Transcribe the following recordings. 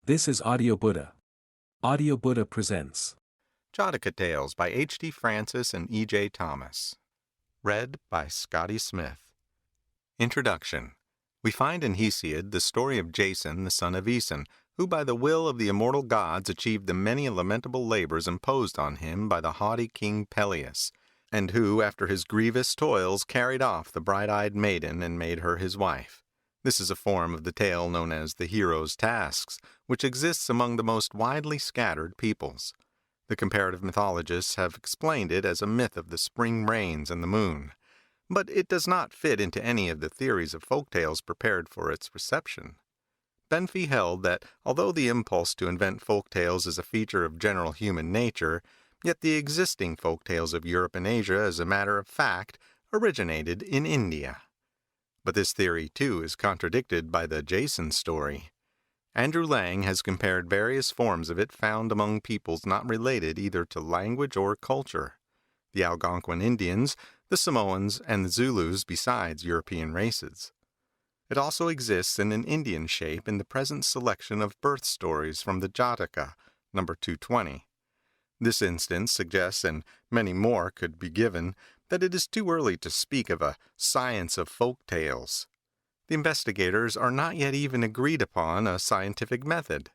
This is Audio Buddha. Audio Buddha presents Jataka Tales by H.D. Francis and E.J. Thomas. Read by Scotty Smith. Introduction. We find in Hesiod the story of Jason, the son of Aeson, who by the will of the immortal gods achieved the many lamentable labors imposed on him by the haughty King Peleus, and who, after his grievous toils, carried off the bright-eyed maiden and made her his wife. This is a form of the tale known as the hero's tasks, which exists among the most widely scattered peoples. The comparative mythologists have explained it as a myth of the spring rains and the moon, but it does not fit into any of the theories of folktales prepared for its reception. Benfey held that although the impulse to invent folktales is a feature of general human nature, yet the existing folktales of Europe and Asia, as a matter of fact, originated in India. But this theory, too, is contradicted by the Jason story. Andrew Lang has compared various forms of it found among peoples not related either to language or culture. The Algonquin Indians, the Samoans, and the Zulus besides European races. It also exists in an Indian shape in the present selection of birth stories from the Jataka, number 220. This instance suggests, and many more could be given, that it is too early to speak of a science of folk tales. The investigators are not yet even agreed upon a scientific method.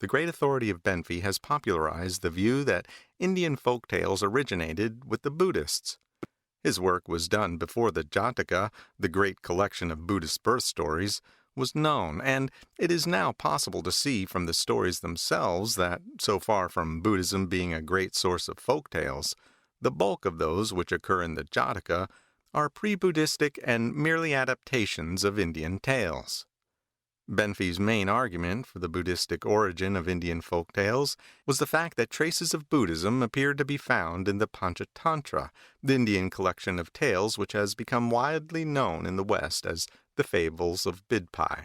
The great authority of Benfey has popularized the view that Indian folk tales originated with the Buddhists. His work was done before the Jataka, the great collection of Buddhist birth stories, was known, and it is now possible to see from the stories themselves that, so far from Buddhism being a great source of folk tales, the bulk of those which occur in the Jataka are pre-Buddhistic and merely adaptations of Indian tales. Benfey's main argument for the Buddhistic origin of Indian folk tales was the fact that traces of Buddhism appeared to be found in the Panchatantra, the Indian collection of tales which has become widely known in the West as the fables of Bidpai.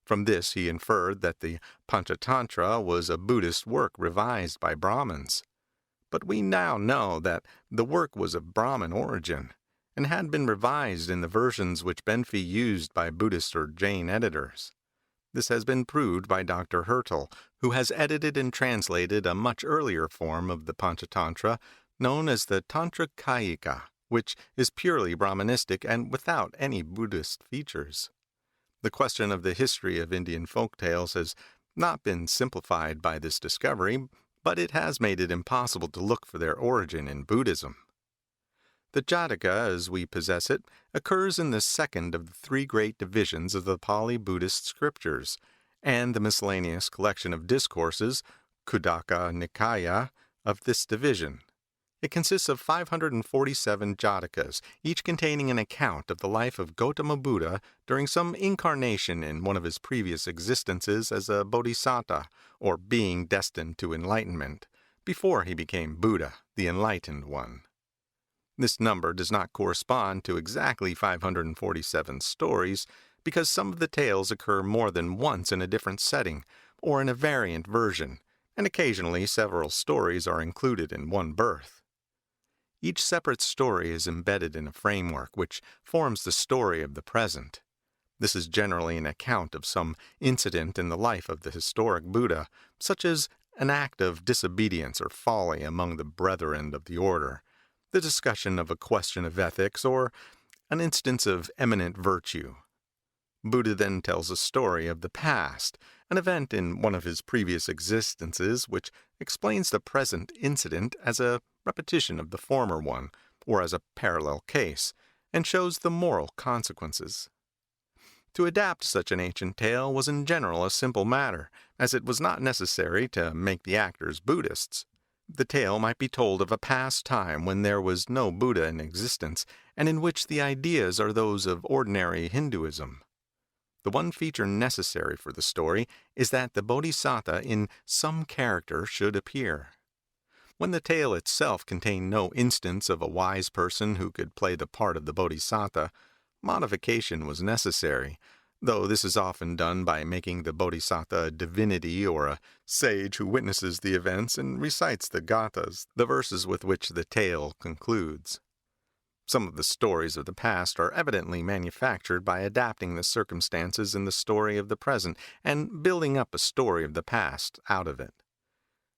From this he inferred that the Panchatantra was a Buddhist work revised by Brahmins. But we now know that the work was of Brahmin origin, and had been revised in the versions which Benfey used by Buddhist or Jain editors. This has been proved by Dr. Hertel, who has edited and translated a much earlier form of the Panchatantra, known as the Tantra Kayika, which is purely Brahmanistic and without any Buddhist features. The question of the history of Indian folk tales has not been simplified by this discovery, but it has made it impossible to look for their origin in Buddhism. The Jataka, as we possess it, occurs in the second of the three great divisions of the Pali Buddhist scriptures, and the miscellaneous collection of discourses, Khuddaka Nikaya, of this division. It consists of 547 Jatakas, each containing an account of the life of Gautama Buddha during some incarnation in one of his previous existences as a bodhisattva, or being destined to enlightenment, before he became Buddha, the enlightened one. This number does not correspond to exactly 547 stories, because some of the tales occur more than once in a different setting, or in a variant version, and occasionally several stories are included in one birth. Each separate story is embedded in a framework which forms the story of the present. This is generally an account of some incident in the life of the historic Buddha, such as an act of disobedience or folly among the brethren of the order, the discussion of a question of ethics, or an instance of eminent virtue. Buddha then tells a story of the past, an event in one of his previous existences which explains the present incident as a repetition of the former one, or as a parallel case, and shows the moral consequences. To adapt such an ancient tale was in general a simple matter, as it was not necessary to make the actors Buddhists. The tale might be told of a past time when there was no Buddha in existence, and in which the ideas are those of ordinary Hinduism. The one feature necessary for the story is that the bodhisattva in some character should appear. When the tale itself contained no instance of a wise person who could play the part of the bodhisattva, modification was necessary, though this is often done by making the bodhisattva a divinity or a sage who witnesses the events and recites the gathas, the verses with which the tale concludes. Some of the stories of the past are evidently manufactured by adapting the circumstances in the story of the present and building up a story of the past out of it.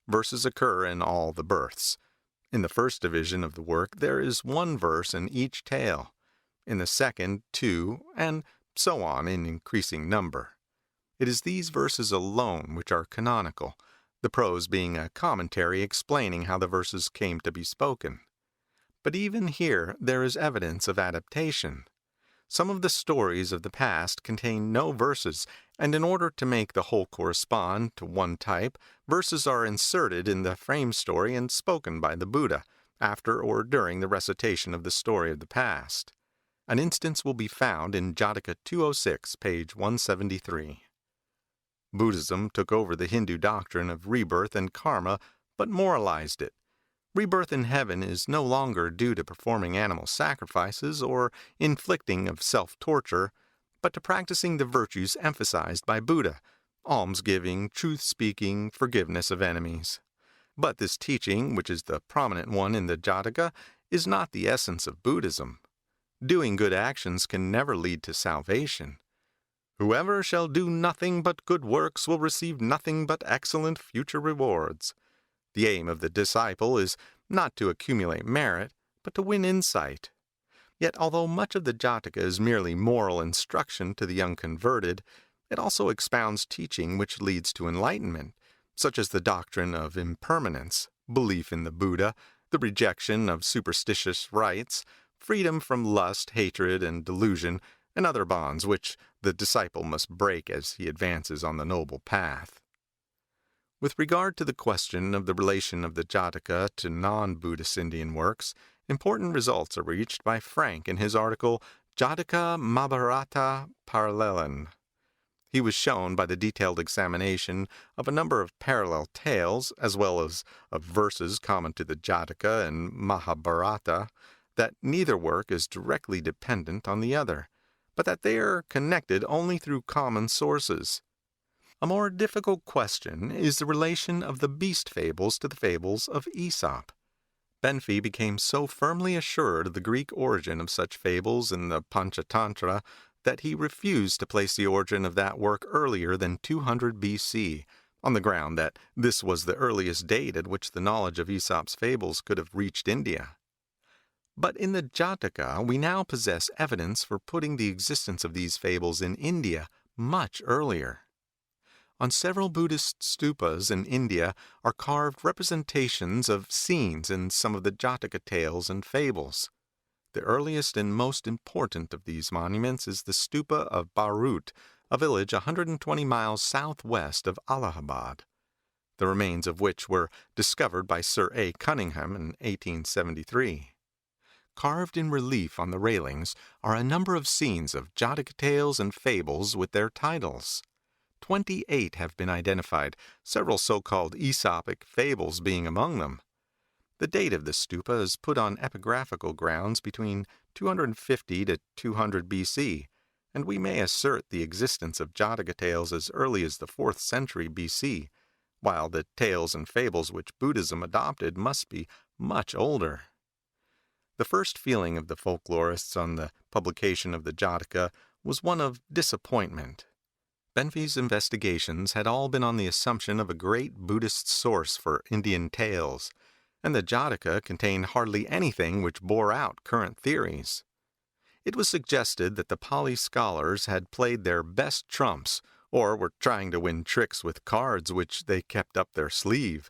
Verses occur in all the births. In the first division of the work, there is one verse in each tale. In the second, two, and so on in increasing number. It is these verses alone which are canonical, the prose being a commentary explaining how the verses came to be spoken. But even here there is evidence of adaptation. Some of the stories of the past contain no verses, and in order to make the whole correspond to one type, verses are inserted in the frame story and spoken by the Buddha, after or during the recitation of the story of the past. An instance will be found in Jataka 206, page 173. Buddhism took over the Hindu doctrine of rebirth and karma, but moralized it. Rebirth in heaven is no longer due to performing animal sacrifices or inflicting of self-torture, but to practicing the virtues emphasized by Buddha, almsgiving, truth-speaking, forgiveness of enemies. But this teaching, which is the prominent one in the Jataka, is not the essence of Buddhism. Doing good actions can never lead to salvation. Whoever shall do nothing but good works will receive nothing but excellent future rewards. The aim of the disciple is not to accumulate merit, but to win insight. Yet although much of the Jataka is merely moral instruction to the unconverted, it also expounds teaching which leads to enlightenment, such as the doctrine of impermanence, belief in the Buddha, the rejection of superstitious rites, freedom from lust, hatred, and delusion, and other bonds which the disciple must break as he advances on the noble path. With regard to the question of the relation of the Jataka to non-Buddhist Indian works, important results are reached by Frank in his article Jataka Mahabharata Parallelen. He was shown by the detailed examination of a number of parallel tales, as well as of verses common to the Jataka and Mahabharata, that neither work is directly dependent on the other, but that they are connected only through common sources. A more difficult question is the relation of the beast fables to the fables of Aesop. Benfey became so firmly assured of the Greek origin of such fables in the Panchatantra that he refused to place the origin of that work earlier than 200 BC, on the ground that this was the earliest date at which the knowledge of Aesop's fables could have reached India. But in the Jataka we now possess evidence for putting the existence of these fables in India much earlier. On several Buddhist stupas in India are carved representations of scenes in some of the Jataka tales and fables. The earliest and most important of these monuments is the stupa of Bharut, a village 120 miles southwest of Allahabad, the remains of which were discovered by Sir A. Cunningham in 1873. Carved in relief on the railings are a number of scenes of Jataka tales and fables with their titles. 28 have been identified, several so-called Aesopic fables being among them. The date of the stupa is put on epigraphical grounds between 250 to 200 BC, and we may assert the existence of Jataka tales as early as the 4th century BC, while the tales and fables which Buddhism adopted must be much older. The first feeling of the folklorists on the publication of the Jataka was one of disappointment. Benfey's investigations had all been on the assumption of a great Buddhist source for Indian tales, and the Jataka contained hardly anything which bore out current theories. It was suggested that the Pali scholars had played their best trumps, or were trying to win tricks with cards which they kept up their sleeve.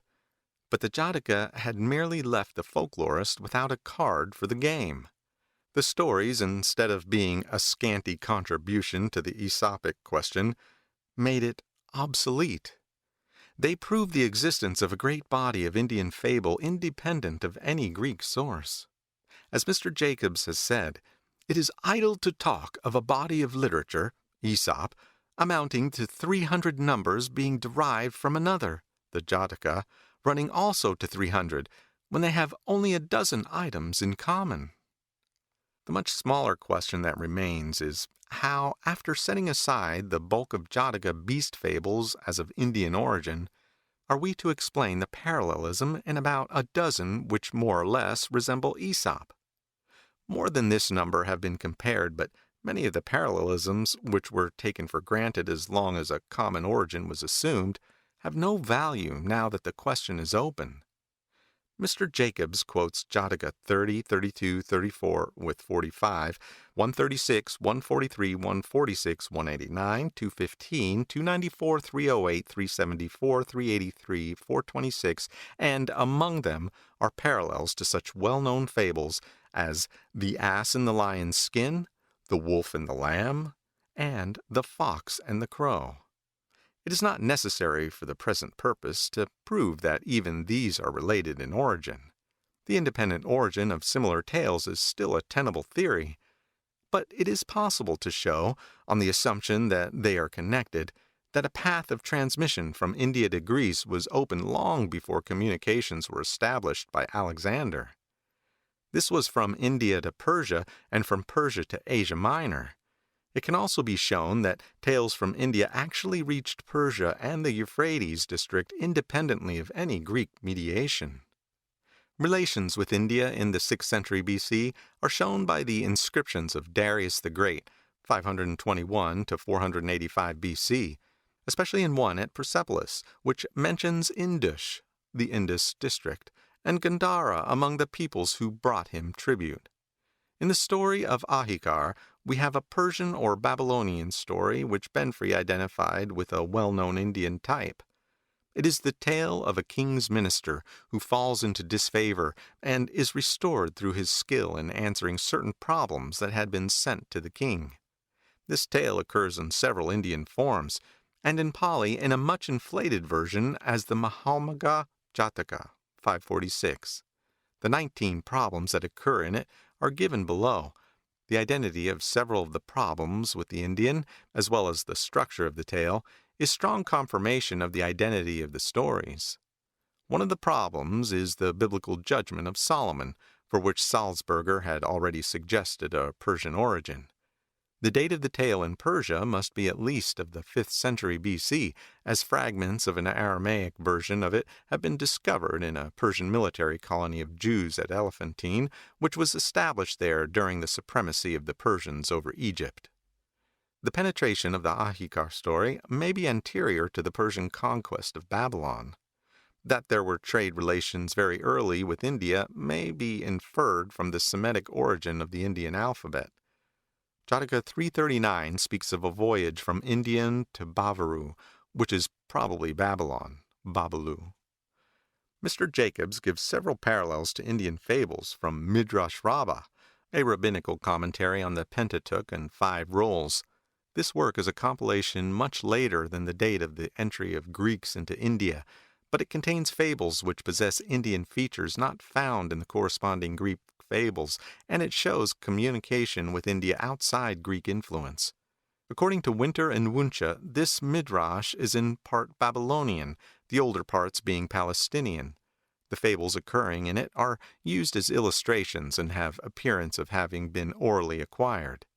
But the Jataka had merely left the folklorist without a card for the game. The stories, instead of being a scanty contribution to the Aesopic question, made it obsolete. They proved the existence of a great body of Indian fable independent of any Greek source. As Mr. Jacobs has said, it is idle to talk of a body of literature, Aesop, amounting to 300 numbers being derived from another, the Jataka, running also to 300, when they have only a dozen items in common. The much smaller question that remains is how, after setting aside the bulk of Jataka beast fables as of Indian origin, are we to explain the parallelism in about a dozen which more or less resemble Aesop? More than this number have been compared, but many of the parallelisms, which were taken for granted as long as a common origin was assumed, have no value now that the question is open. Mr. Jacobs quotes Jataka 30, 32, 34 with 45, 136, 143, 146, 189, 215, 294, 308, 374, 383, 426, and among them are parallels to such well-known fables as The Ass in the Lion's Skin, The Wolf and the Lamb, and The Fox and the Crow. It is not necessary for the present purpose to prove that even these are related in origin. The independent origin of similar tales is still a tenable theory, but it is possible to show, on the assumption that they are connected, that a path of transmission from India to Greece was open long before communications were established by Alexander. This was from India to Persia and from Persia to Asia Minor. It can also be shown that tales from India actually reached Persia and the Euphrates district independently of any Greek mediation. Relations with India in the 6th century BC are shown by the inscriptions of Darius the Great, 521 to 485 BC, especially in one at Persepolis, which mentions Indush, the Indus district, and Gandhara among the peoples who brought him tribute. In the story of Ahikar, we have a Persian or Babylonian story which Benfrey identified with a well-known Indian type. It is the tale of a king's minister who falls into disfavor and is restored through his skill in answering certain problems that had been sent to the king. This tale occurs in several Indian forms, and in Pali in a much inflated version as the Mahamagga Jataka, 546. The 19 problems that occur in it are given below. The identity of several of the problems with the Indian, as well as the structure of the tale, is strong confirmation of the identity of the stories. One of the problems is the biblical judgment of Solomon, for which Salzburger had already suggested a Persian origin. The date of the tale in Persia must be at least of the 5th century BC, as fragments of an Aramaic version of it have been discovered in a Persian military colony of Jews at Elephantine, which was established there during the supremacy of the Persians over Egypt. The penetration of the Ahikar story may be anterior to the Persian conquest of Babylon. That there were trade relations very early with India may be inferred from the Semitic origin of the Indian alphabet. Jataka 339 speaks of a voyage from Indian to Bavaru, which is probably Babylon, Babalu. Mr. Jacobs gives several parallels to Indian fables from Midrash Rabbah, a rabbinical commentary on the Pentateuch and 5 rolls. This work is a compilation much later than the date of the entry of Greeks into India, but it contains fables which possess Indian features not found in the corresponding Greek fables, and it shows communication with India outside Greek influence. According to Winter and Wunsch, this midrash is in part Babylonian, the older parts being Palestinian. The fables occurring in it are used as illustrations and have appearance of having been orally acquired.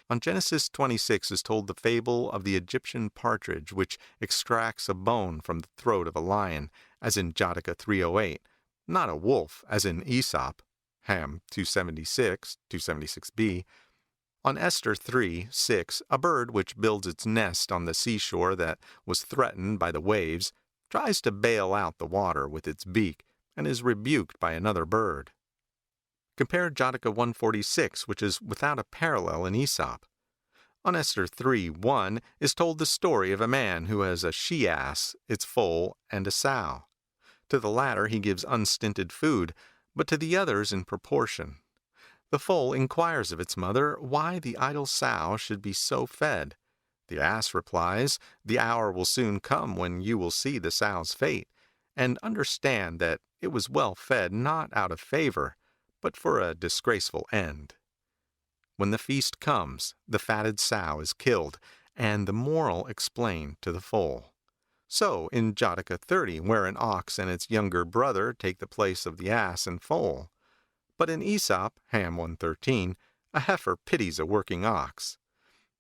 On Genesis 26 is told the fable of the Egyptian partridge which extracts a bone from the throat of a lion, as in Jataka 308, not a wolf, as in Aesop, Ham 276, 276b. On Esther 3:6, a bird which builds its nest on the seashore that was threatened by the waves tries to bail out the water with its beak and is rebuked by another bird. Compare Jataka 146, which is without a parallel in Aesop. On Esther 3:1 is told the story of a man who has a she-ass, its foal, and a sow. To the latter he gives unstinted food, but to the others in proportion. The foal inquires of its mother why the idle sow should be so fed. The ass replies, "The hour will soon come when you will see the sow's fate, and understand that it was well fed not out of favor, but for a disgraceful end." When the feast comes, the fatted sow is killed, and the moral explained to the foal. So in Jataka 30, where an ox and its younger brother take the place of the ass and foal. But in Aesop, Ham 113, a heifer pities a working ox.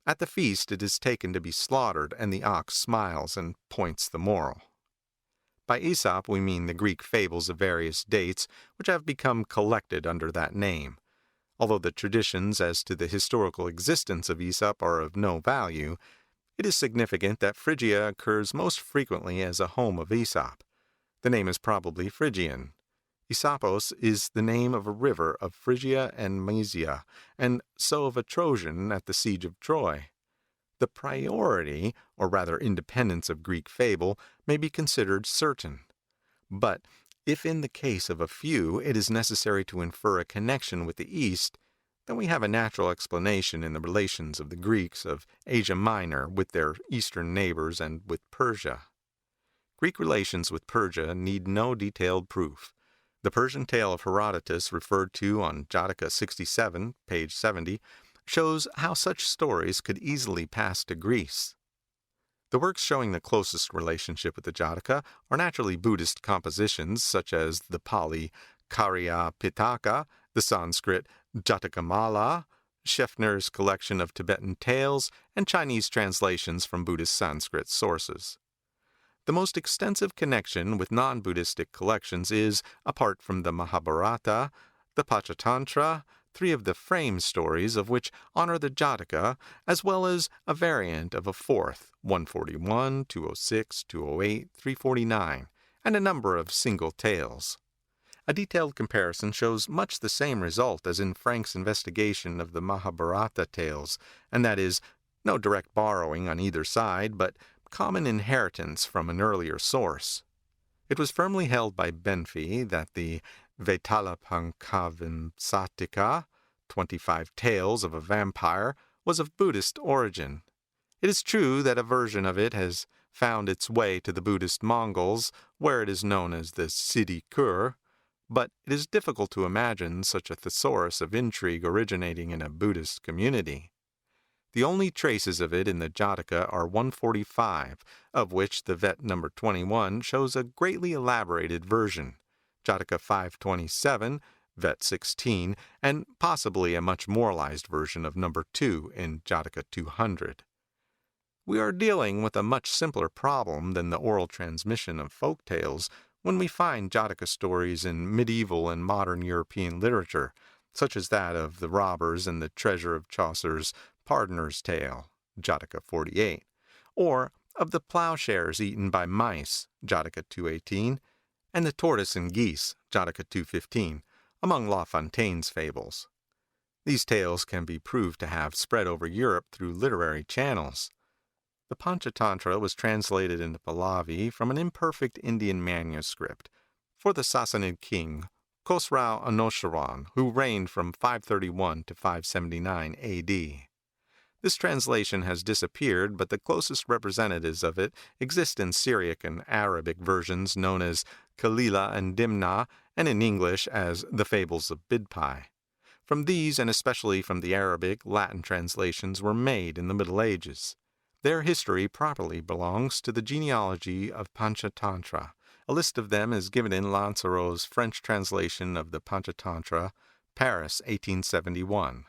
At the feast it is taken to be slaughtered, and the ox smiles and points the moral. By Aesop we mean the Greek fables of various dates, which have become collected under that name. Although the traditions as to the historical existence of Aesop are of no value, it is significant that Phrygia occurs most frequently as a home of Aesop. The name is probably Phrygian. Aesopos is the name of a river of Phrygia and Mysia, and so of a Trojan at the siege of Troy. The priority, or rather independence of Greek fable, may be considered certain. But if in the case of a few it is necessary to infer a connection with the East, then we have a natural explanation in the relations of the Greeks of Asia Minor with their eastern neighbors and with Persia. Greek relations with Persia need no detailed proof. The Persian tale of Herodotus referred to on Jataka 67, page 70, shows how such stories could easily pass to Greece. The works showing the closest relationship with the Jataka are naturally Buddhist compositions such as the Pali Karya Pitaka, the Sanskrit Jatakamala, Scheffner's collection of Tibetan tales, and Chinese translations from Buddhist Sanskrit sources. The most extensive connection with non-Buddhistic collections is, apart from the Mahabharata, the Panchatantra, 3 of the frame stories of which honor the Jataka, as well as a variant of a 4th, 141, 206, 208, 349, and a number of single tales. A detailed comparison shows much the same result as in Frank's investigation of the Mahabharata tales, and that is, no direct borrowing on either side, but common inheritance from an earlier source. It was firmly held by Benfey that the Vaitalapankavimsatika, 25 Tales of a Vampire, was of Buddhist origin. It is true that a version of it has found its way to the Buddhist Mongols, where it is known as the Siddhi Kur, but it is difficult to imagine such a thesaurus of intrigue originating in a Buddhist community. The only traces of it in the Jataka are 145, of which the Vet number 21 shows a greatly elaborated version, Jataka 527, Vet 16, and possibly a much moralized version of number 2 in Jataka 200. We are dealing with a much simpler problem than the oral transmission of folk tales when we find Jataka stories in medieval and modern European literature, such as that of the robbers in the treasure of Chaucer's Pardoner's Tale, Jataka 48, or of the plowshares eaten by mice, Jataka 218, and the tortoise and geese, Jataka 215, among La Fontaine's fables. These tales can be proved to have spread over Europe through literary channels. The Panchatantra was translated into Pahlavi from an imperfect Indian manuscript for the Sassanid king Khosrau Anushirwan, who reigned from 531 to 579 A.D. This translation has disappeared, but the closest representatives of it exist in Syriac and Arabic versions known as Kalila and Dimna, and in English as the Fables of Bidpai. From these, and especially from the Arabic, Latin translations were made in the Middle Ages. Their history properly belongs to the genealogy of Panchatantra. A list of them is given in Lancero's French translation of the Panchatantra, Paris, 1871.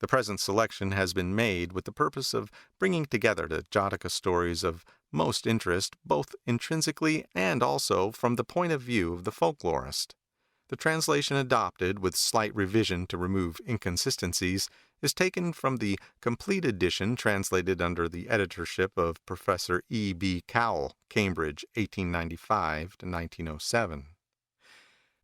The present selection has been made with the purpose of bringing together the Jataka stories of most interest both intrinsically and also from the point of view of the folklorist. The translation adopted, with slight revision to remove inconsistencies, is taken from the complete edition translated under the editorship of Professor E. B. Cowell, Cambridge, 1895 to 1907.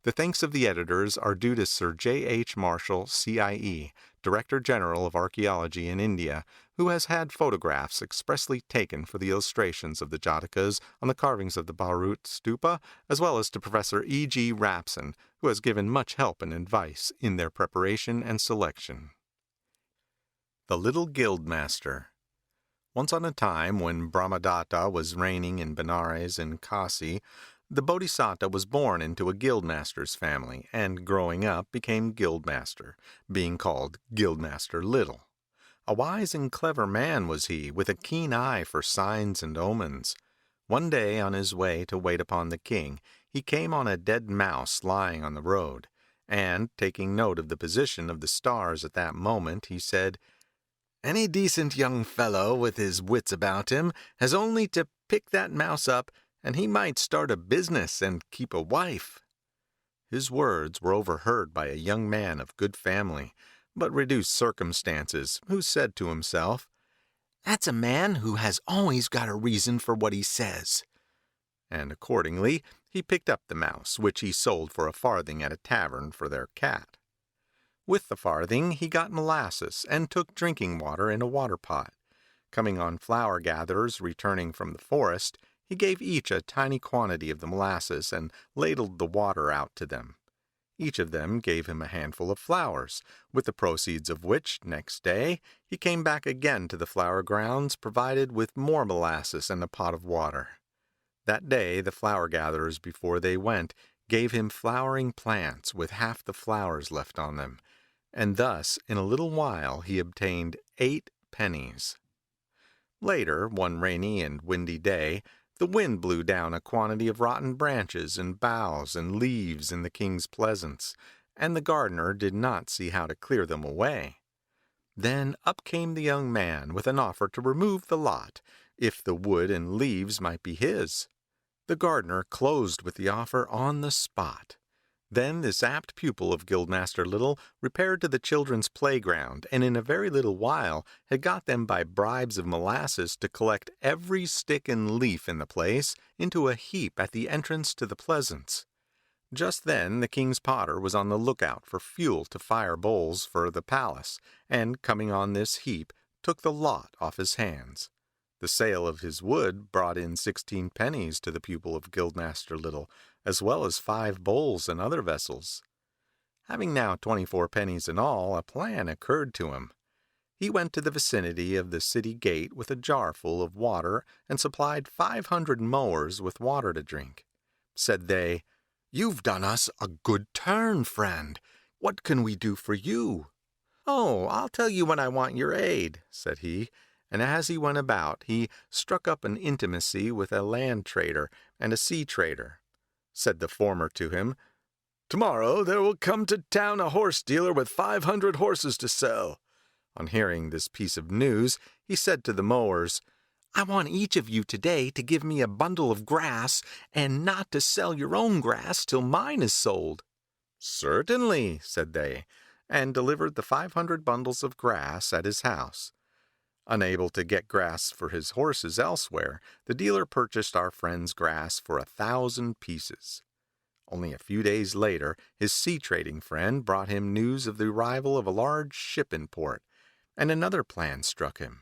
The thanks of the editors are due to Sir J. H. Marshall, CIE, Director General of Archaeology in India, who has had photographs expressly taken for the illustrations of the Jatakas on the carvings of the Bharut Stupa, as well as to Professor E. G. Rapson, who has given much help and advice in their preparation and selection. The Little Guildmaster. Once on a time, when Brahmadatta was reigning in Benares and Kasi, the Bodhisattva was born into a guildmaster's family, and growing up became guildmaster, being called Guildmaster Little. A wise and clever man was he, with a keen eye for signs and omens. One day, on his way to wait upon the king, he came on a dead mouse lying on the road, and, taking note of the position of the stars at that moment, he said, "Any decent young fellow with his wits about him has only to pick that mouse up, and he might start a business and keep a wife." His words were overheard by a young man of good family, but reduced circumstances, who said to himself, "That's a man who has always got a reason for what he says." And accordingly he picked up the mouse, which he sold for a farthing at a tavern for their cat. With the farthing he got molasses, and took drinking water in a water pot. Coming on flower gatherers returning from the forest, he gave each a tiny quantity of the molasses, and ladled the water out to them. Each of them gave him a handful of flowers, with the proceeds of which, next day, he came back again to the flower grounds, provided with more molasses and a pot of water. That day the flower gatherers, before they went, gave him flowering plants with half the flowers left on them, and thus in a little while he obtained 8 pennies. Later, one rainy and windy day, the wind blew down a quantity of rotten branches and boughs and leaves in the king's pleasance, and the gardener did not see how to clear them away. Then up came the young man with an offer to remove the lot, if the wood and leaves might be his. The gardener closed with the offer on the spot. Then this apt pupil of Guildmaster Little repaired to the children's playground, and in a very little while had got them by bribes of molasses to collect every stick and leaf in the place into a heap at the entrance to the pleasance. Just then the king's potter was on the lookout for fuel to fire bowls for the palace, and coming on this heap, took the lot off his hands. The sale of his wood brought in 16 pennies to the pupil of Guildmaster Little, as well as 5 bowls and other vessels. Having now 24 pennies in all, a plan occurred to him. He went to the vicinity of the city gate with a jar full of water, and supplied 500 mowers with water to drink. Said they, "You've done us a good turn, friend. What can we do for you?" "Oh, I'll tell you when I want your aid," said he. And as he went about, he struck up an intimacy with a land trader and a sea trader. Said the former to him, "Tomorrow there will come to town a horse dealer with 500 horses to sell." On hearing this piece of news, he said to the mowers, "I want each of you today to give me a bundle of grass, and not to sell your own grass till mine is sold." "Certainly," said they, and delivered the 500 bundles of grass at his house. Unable to get grass for his horses elsewhere, the dealer purchased our friend's grass for 1,000 pieces. Only a few days later, his sea-trading friend brought him news of the arrival of a large ship in port, and another plan struck him.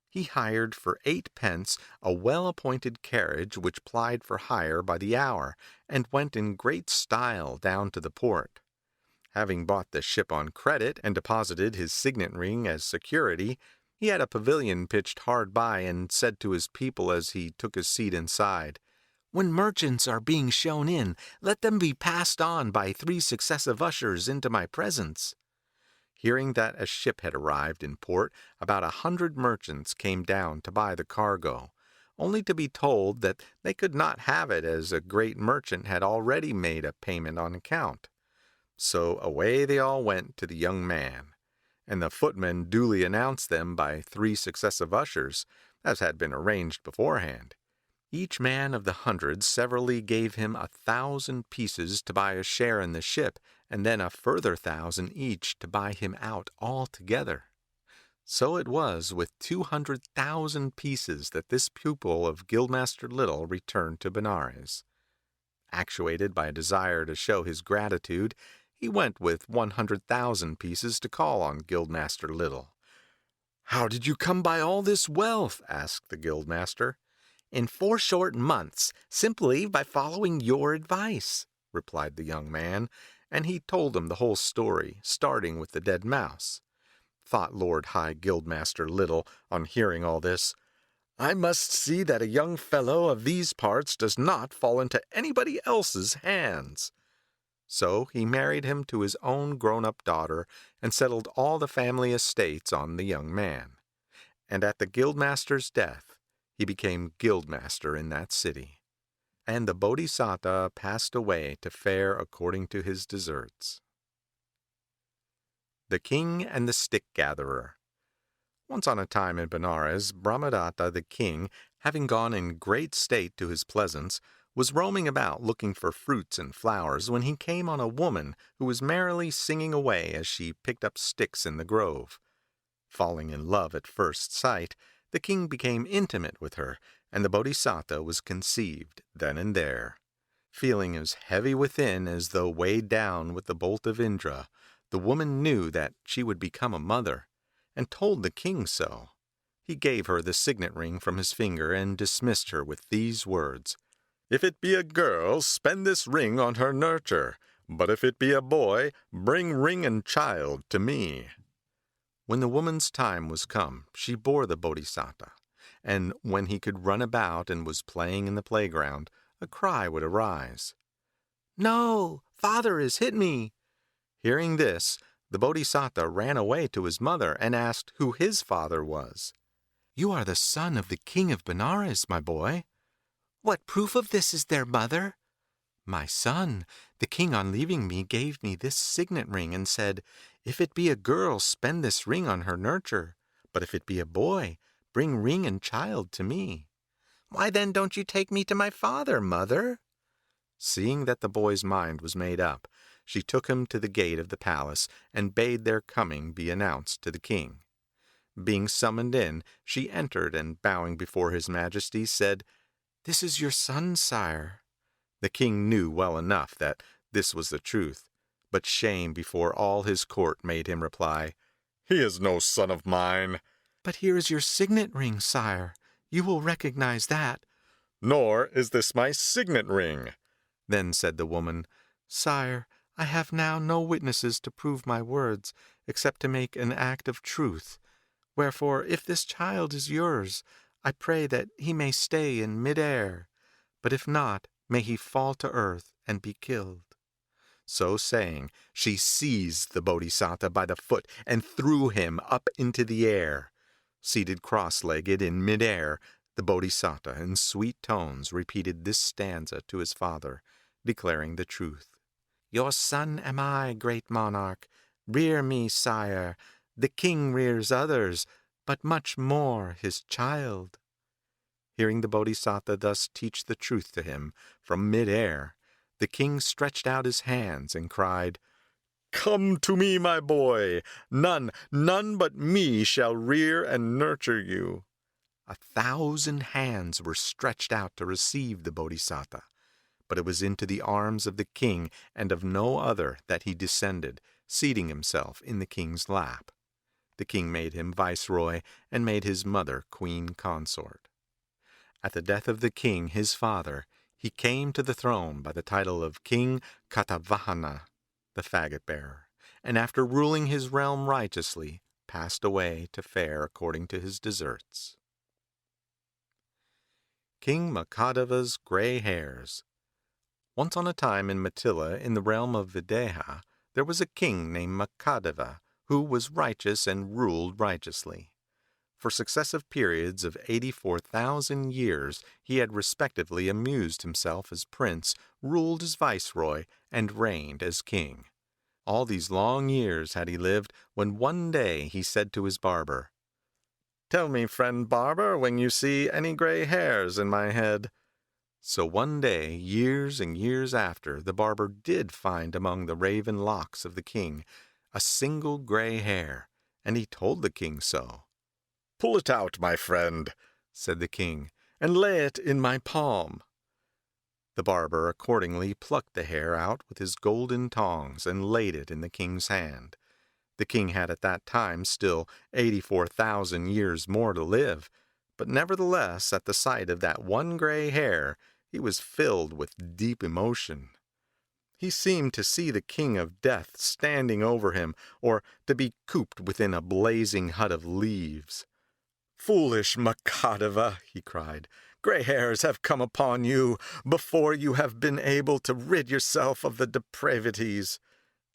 He hired for 8 pence a well-appointed carriage which plied for hire by the hour, and went in great style down to the port. Having bought the ship on credit, and deposited his signet ring as security, he had a pavilion pitched hard by, and said to his people as he took his seat inside, "When merchants are being shown in, let them be passed on by 3 successive ushers into my presence." Hearing that a ship had arrived in port, about 100 merchants came down to buy the cargo, only to be told that they could not have it, as a great merchant had already made a payment on account. So away they all went to the young man, and the footman duly announced them by 3 successive ushers, as had been arranged beforehand. Each man of the 100 severally gave him 1,000 pieces to buy a share in the ship, and then a further 1,000 each to buy him out altogether. So it was with 200,000 pieces that this pupil of Guildmaster Little returned to Benares. Actuated by a desire to show his gratitude, he went with 100,000 pieces to call on Guildmaster Little. "How did you come by all this wealth?" asked the Guildmaster. "In 4 short months, simply by following your advice," replied the young man, and he told him the whole story, starting with the dead mouse. Thought Lord High Guildmaster Little, on hearing all this, "I must see that a young fellow of these parts does not fall into anybody else's hands." So he married him to his own grown-up daughter, and settled all the family estates on the young man. And at the Guildmaster's death, he became Guildmaster in that city. And the Bodhisattva passed away to fare according to his deserts. The King and the Stick-Gatherer. Once on a time in Benares, Brahmadatta the king, having gone in great state to his pleasance, was roaming about looking for fruits and flowers when he came on a woman who was merrily singing away as she picked up sticks in the grove. Falling in love at first sight, the king became intimate with her, and the Bodhisattva was conceived then and there. Feeling as heavy within as though weighed down with the bolt of Indra, the woman knew that she would become a mother, and told the king so. He gave her the signet ring from his finger and dismissed her with these words, "If it be a girl, spend this ring on her nurture, but if it be a boy, bring ring and child to me." When the woman's time was come, she bore the Bodhisattva, and when he could run about and was playing in the playground, a cry would arise, "No, father has hit me." Hearing this, the Bodhisattva ran away to his mother and asked who his father was. "You are the son of the king of Benares, my boy." "What proof of this is there, mother?" "My son, the king on leaving me gave me this signet ring and said, 'If it be a girl, spend this ring on her nurture, but if it be a boy, bring ring and child to me.'" "Why then don't you take me to my father, mother?" Seeing that the boy's mind was made up, she took him to the gate of the palace and bade their coming be announced to the king. Being summoned in, she entered and bowing before his majesty said, "This is your son, sire." The king knew well enough that this was the truth, but shame before all his court made him reply, "He is no son of mine." "But here is your signet ring, sire. You will recognize that." "Nor is this my signet ring." Then said the woman, "Sire, I have now no witnesses to prove my words, except to make an act of truth. Wherefore, if this child is yours, I pray that he may stay in mid-air, but if not, may he fall to earth and be killed." So saying, she seized the Bodhisattva by the foot and threw him up into the air. Seated cross-legged in mid-air, the Bodhisattva in sweet tones repeated this stanza to his father, declaring the truth. "Your son am I, great monarch. Rear me, sire. The king rears others, but much more his child." Hearing the Bodhisattva thus teach the truth to him from mid-air, the king stretched out his hands and cried, "Come to me, my boy. None but me shall rear and nurture you." 1,000 hands were stretched out to receive the Bodhisattva, but it was into the arms of the king and of no other that he descended, seating himself in the king's lap. The king made him viceroy and made his mother queen consort. At the death of the king, his father, he came to the throne by the title of King Katavahana, the faggot-bearer, and after ruling his realm righteously, passed away to fare according to his deserts. King MAKHÄDEVA'S Gray Hairs. Once on a time in Mattila, in the realm of Videha, there was a king named MAKHÄDEVA, who was righteous and ruled righteously. For successive periods of 84,000 years he had respectively amused himself as prince, ruled as viceroy, and reigned as king. All these long years had he lived, when one day he said to his barber, "Tell me, friend barber, when you see any gray hairs in my head." So one day, years and years after, the barber did find among the raven locks of the king a single gray hair, and he told the king so. "Pull it out, my friend," said the king, "and lay it in my palm." The barber accordingly plucked the hair out with his golden tongs and laid it in the king's hand. The king had at that time still 84,000 years more to live, but nevertheless at the sight of that one gray hair he was filled with deep emotion. He seemed to see the king of death standing over him, or to be cooped within a blazing hut of leaves. "Foolish MAKHÄDEVA," he cried, "gray hairs have come upon you before you have been able to rid yourself of the depravities."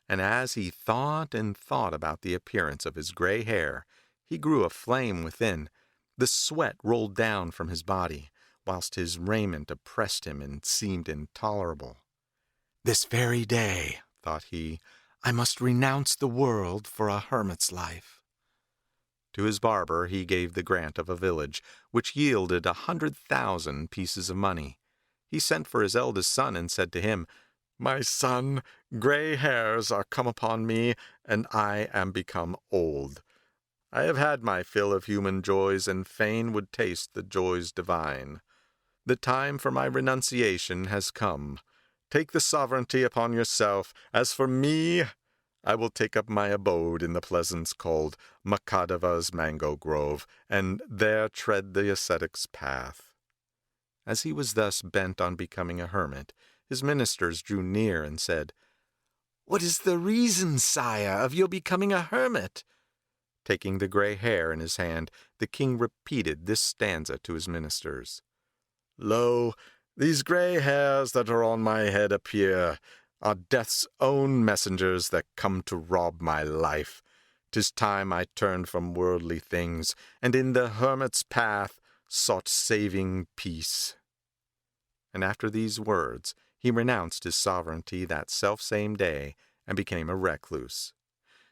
And as he thought and thought about the appearance of his gray hair, he grew aflame within. The sweat rolled down from his body, whilst his raiment oppressed him and seemed intolerable. "This very day," thought he, "I must renounce the world for a hermit's life." To his barber he gave the grant of a village, which yielded 100,000 pieces of money. He sent for his eldest son and said to him, "My son, gray hairs are come upon me, and I am become old. I have had my fill of human joys, and fain would taste the joys divine. The time for my renunciation has come. Take the sovereignty upon yourself. As for me, I will take up my abode in the pleasance called MAKHÄDEVA'S mango grove, and there tread the ascetic's path." As he was thus bent on becoming a hermit, his ministers drew near and said, "What is the reason, sire, of your becoming a hermit?" Taking the gray hair in his hand, the king repeated this stanza to his ministers. "Lo, these gray hairs that are on my head appear, are death's own messengers that come to rob my life. 'Tis time I turned from worldly things, and in the hermit's path sought saving peace." And after these words, he renounced his sovereignty that selfsame day, and became a recluse.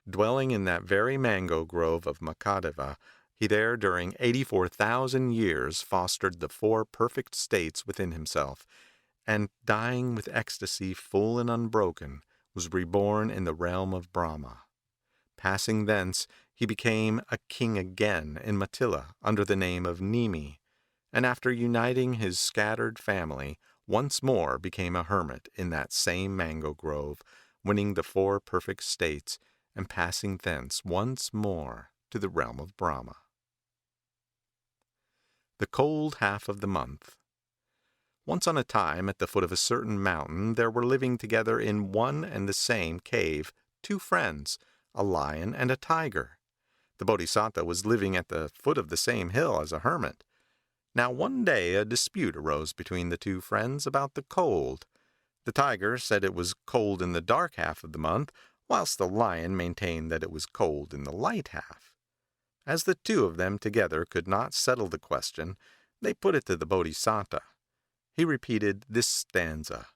Dwelling in that very mango grove of MAKHÄDEVA, he there during 84,000 years fostered the 4 perfect states within himself, and dying with ecstasy full and unbroken, was reborn in the realm of Brahma. Passing thence, he became a king again in Mattila under the name of Nemi, and after uniting his scattered family, once more became a hermit in that same mango grove, winning the 4 perfect states, and passing thence once more to the realm of Brahma. The cold half of the month. Once on a time, at the foot of a certain mountain, there were living together in one and the same cave 2 friends, a lion and a tiger. The Bodhisattva was living at the foot of the same hill as a hermit. Now one day a dispute arose between the 2 friends about the cold. The tiger said it was cold in the dark half of the month, whilst the lion maintained that it was cold in the light half. As the 2 of them together could not settle the question, they put it to the Bodhisattva. He repeated this stanza: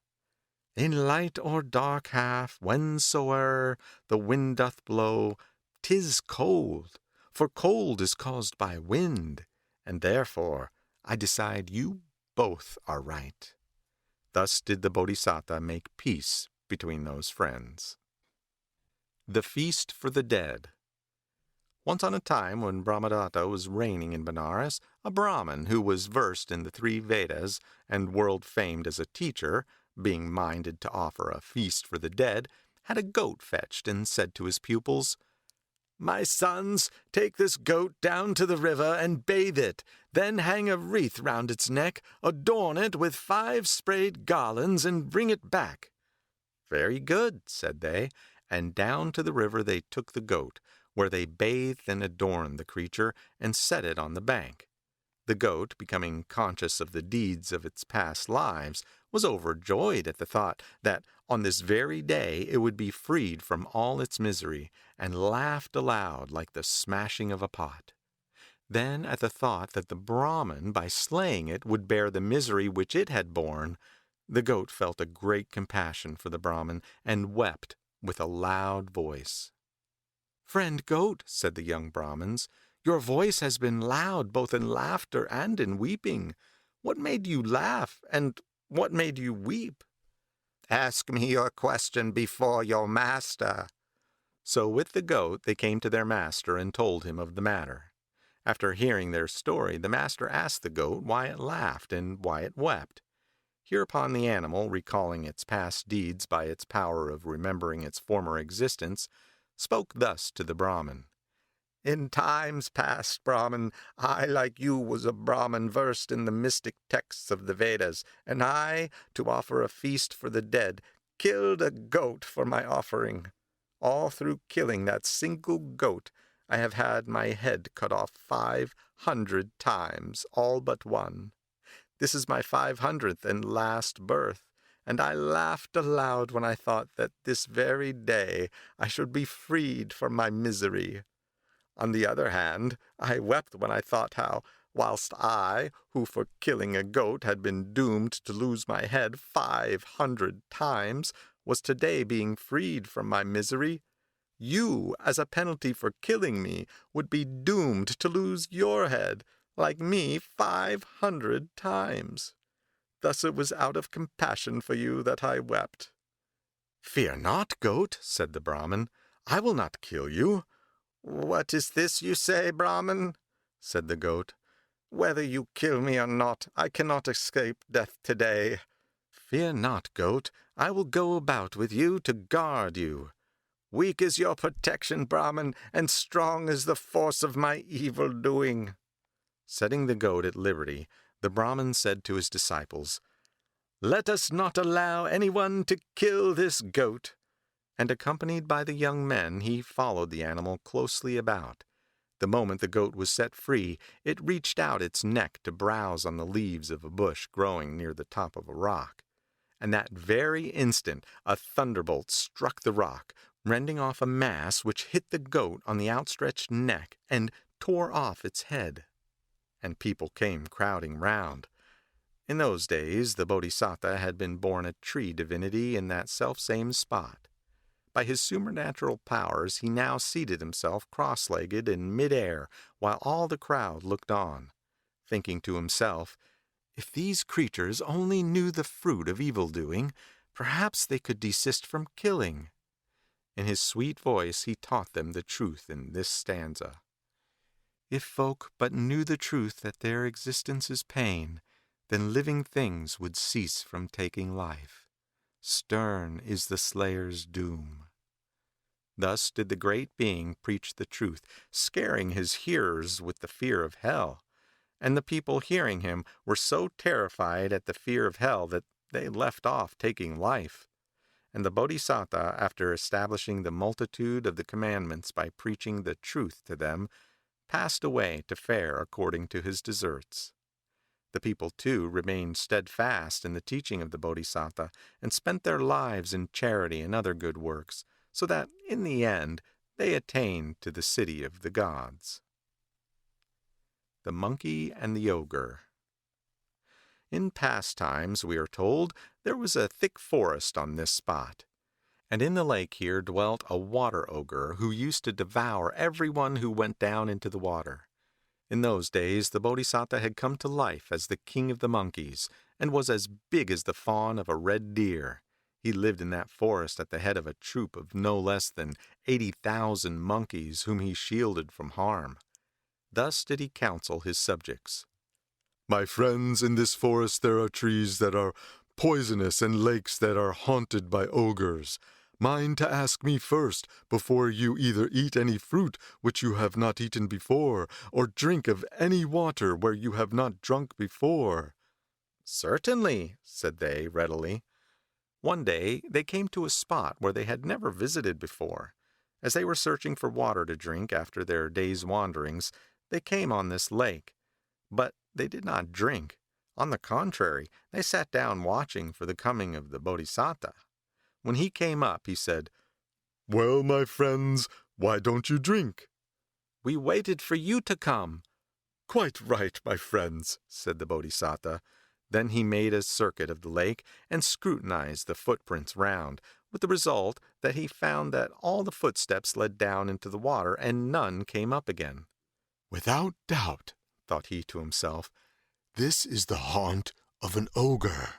"In light or dark half, whensoe'er the wind doth blow, 'tis cold, for cold is caused by wind, and therefore I decide you both are right." Thus did the Bodhisattva make peace between those friends. The Feast for the Dead. Once on a time, when Brahmadatta was reigning in Benares, a Brahmin who was versed in the 3 Vedas and world-famed as a teacher, being minded to offer a feast for the dead, had a goat fetched and said to his pupils, "My sons, take this goat down to the river and bathe it, then hang a wreath round its neck, adorn it with 5 sprayed garlands, and bring it back." "Very good," said they, and down to the river they took the goat, where they bathed and adorned the creature, and set it on the bank. The goat, becoming conscious of the deeds of its past lives, was overjoyed at the thought that on this very day it would be freed from all its misery, and laughed aloud like the smashing of a pot. Then at the thought that the Brahmin, by slaying it, would bear the misery which it had borne, the goat felt a great compassion for the Brahmin, and wept with a loud voice. "Friend goat," said the young Brahmins, "your voice has been loud both in laughter and in weeping. What made you laugh, and what made you weep?" "Ask me your question before your master." So with the goat they came to their master and told him of the matter. After hearing their story, the master asked the goat why it laughed and why it wept. Hereupon the animal, recalling its past deeds by its power of remembering its former existence, spoke thus to the Brahmin. "In times past, Brahmin, I, like you, was a Brahmin versed in the mystic texts of the Vedas, and I, to offer a feast for the dead, killed a goat for my offering. All through killing that single goat, I have had my head cut off 500 times, all but one. This is my 500th and last birth, and I laughed aloud when I thought that this very day I should be freed from my misery. On the other hand, I wept when I thought how, whilst I, who for killing a goat had been doomed to lose my head 500 times, was today being freed from my misery, you, as a penalty for killing me, would be doomed to lose your head, like me, 500 times. Thus it was out of compassion for you that I wept." "Fear not, goat," said the Brahmin. "I will not kill you." "What is this you say, Brahmin?" said the goat. "Whether you kill me or not, I cannot escape death today." "Fear not, goat. I will go about with you to guard you." "Weak is your protection, Brahmin, and strong is the force of my evil doing." Setting the goat at liberty, the Brahmin said to his disciples, "Let us not allow anyone to kill this goat." And accompanied by the young men, he followed the animal closely about. The moment the goat was set free, it reached out its neck to browse on the leaves of a bush growing near the top of a rock. And that very instant a thunderbolt struck the rock, rending off a mass which hit the goat on the outstretched neck and tore off its head. And people came crowding round. In those days the Bodhisattva had been born a tree divinity in that selfsame spot. By his supernatural powers he now seated himself cross-legged in mid-air, while all the crowd looked on, thinking to himself, "If these creatures only knew the fruit of evil-doing, perhaps they could desist from killing." In his sweet voice he taught them the truth in this stanza. "If folk but knew the truth that their existence is pain, then living things would cease from taking life. Stern is the slayer's doom." Thus did the great being preach the truth, scaring his hearers with the fear of hell. And the people hearing him were so terrified at the fear of hell that they left off taking life. And the Bodhisattva, after establishing the multitude of the commandments by preaching the truth to them, passed away to fare according to his deserts. The people, too, remained steadfast in the teaching of the Bodhisattva, and spent their lives in charity and other good works, so that, in the end, they attained to the city of the gods. The Monkey and the Ogre. In past times, we are told, there was a thick forest on this spot. And in the lake here dwelt a water ogre who used to devour everyone who went down into the water. In those days the Bodhisattva had come to life as the king of the monkeys, and was as big as the fawn of a red deer. He lived in that forest at the head of a troop of no less than 80,000 monkeys whom he shielded from harm. Thus did he counsel his subjects. "My friends, in this forest there are trees that are poisonous and lakes that are haunted by ogres. Mind to ask me first, before you either eat any fruit which you have not eaten before, or drink of any water where you have not drunk before." "Certainly," said they readily. One day they came to a spot where they had never visited before. As they were searching for water to drink after their day's wanderings, they came on this lake. But they did not drink. On the contrary, they sat down watching for the coming of the Bodhisattva. When he came up, he said, "Well, my friends, why don't you drink?" "We waited for you to come." "Quite right, my friends," said the Bodhisattva. Then he made a circuit of the lake and scrutinized the footprints round, with the result that he found that all the footsteps led down into the water and none came up again. "Without doubt," thought he to himself, "this is the haunt of an ogre."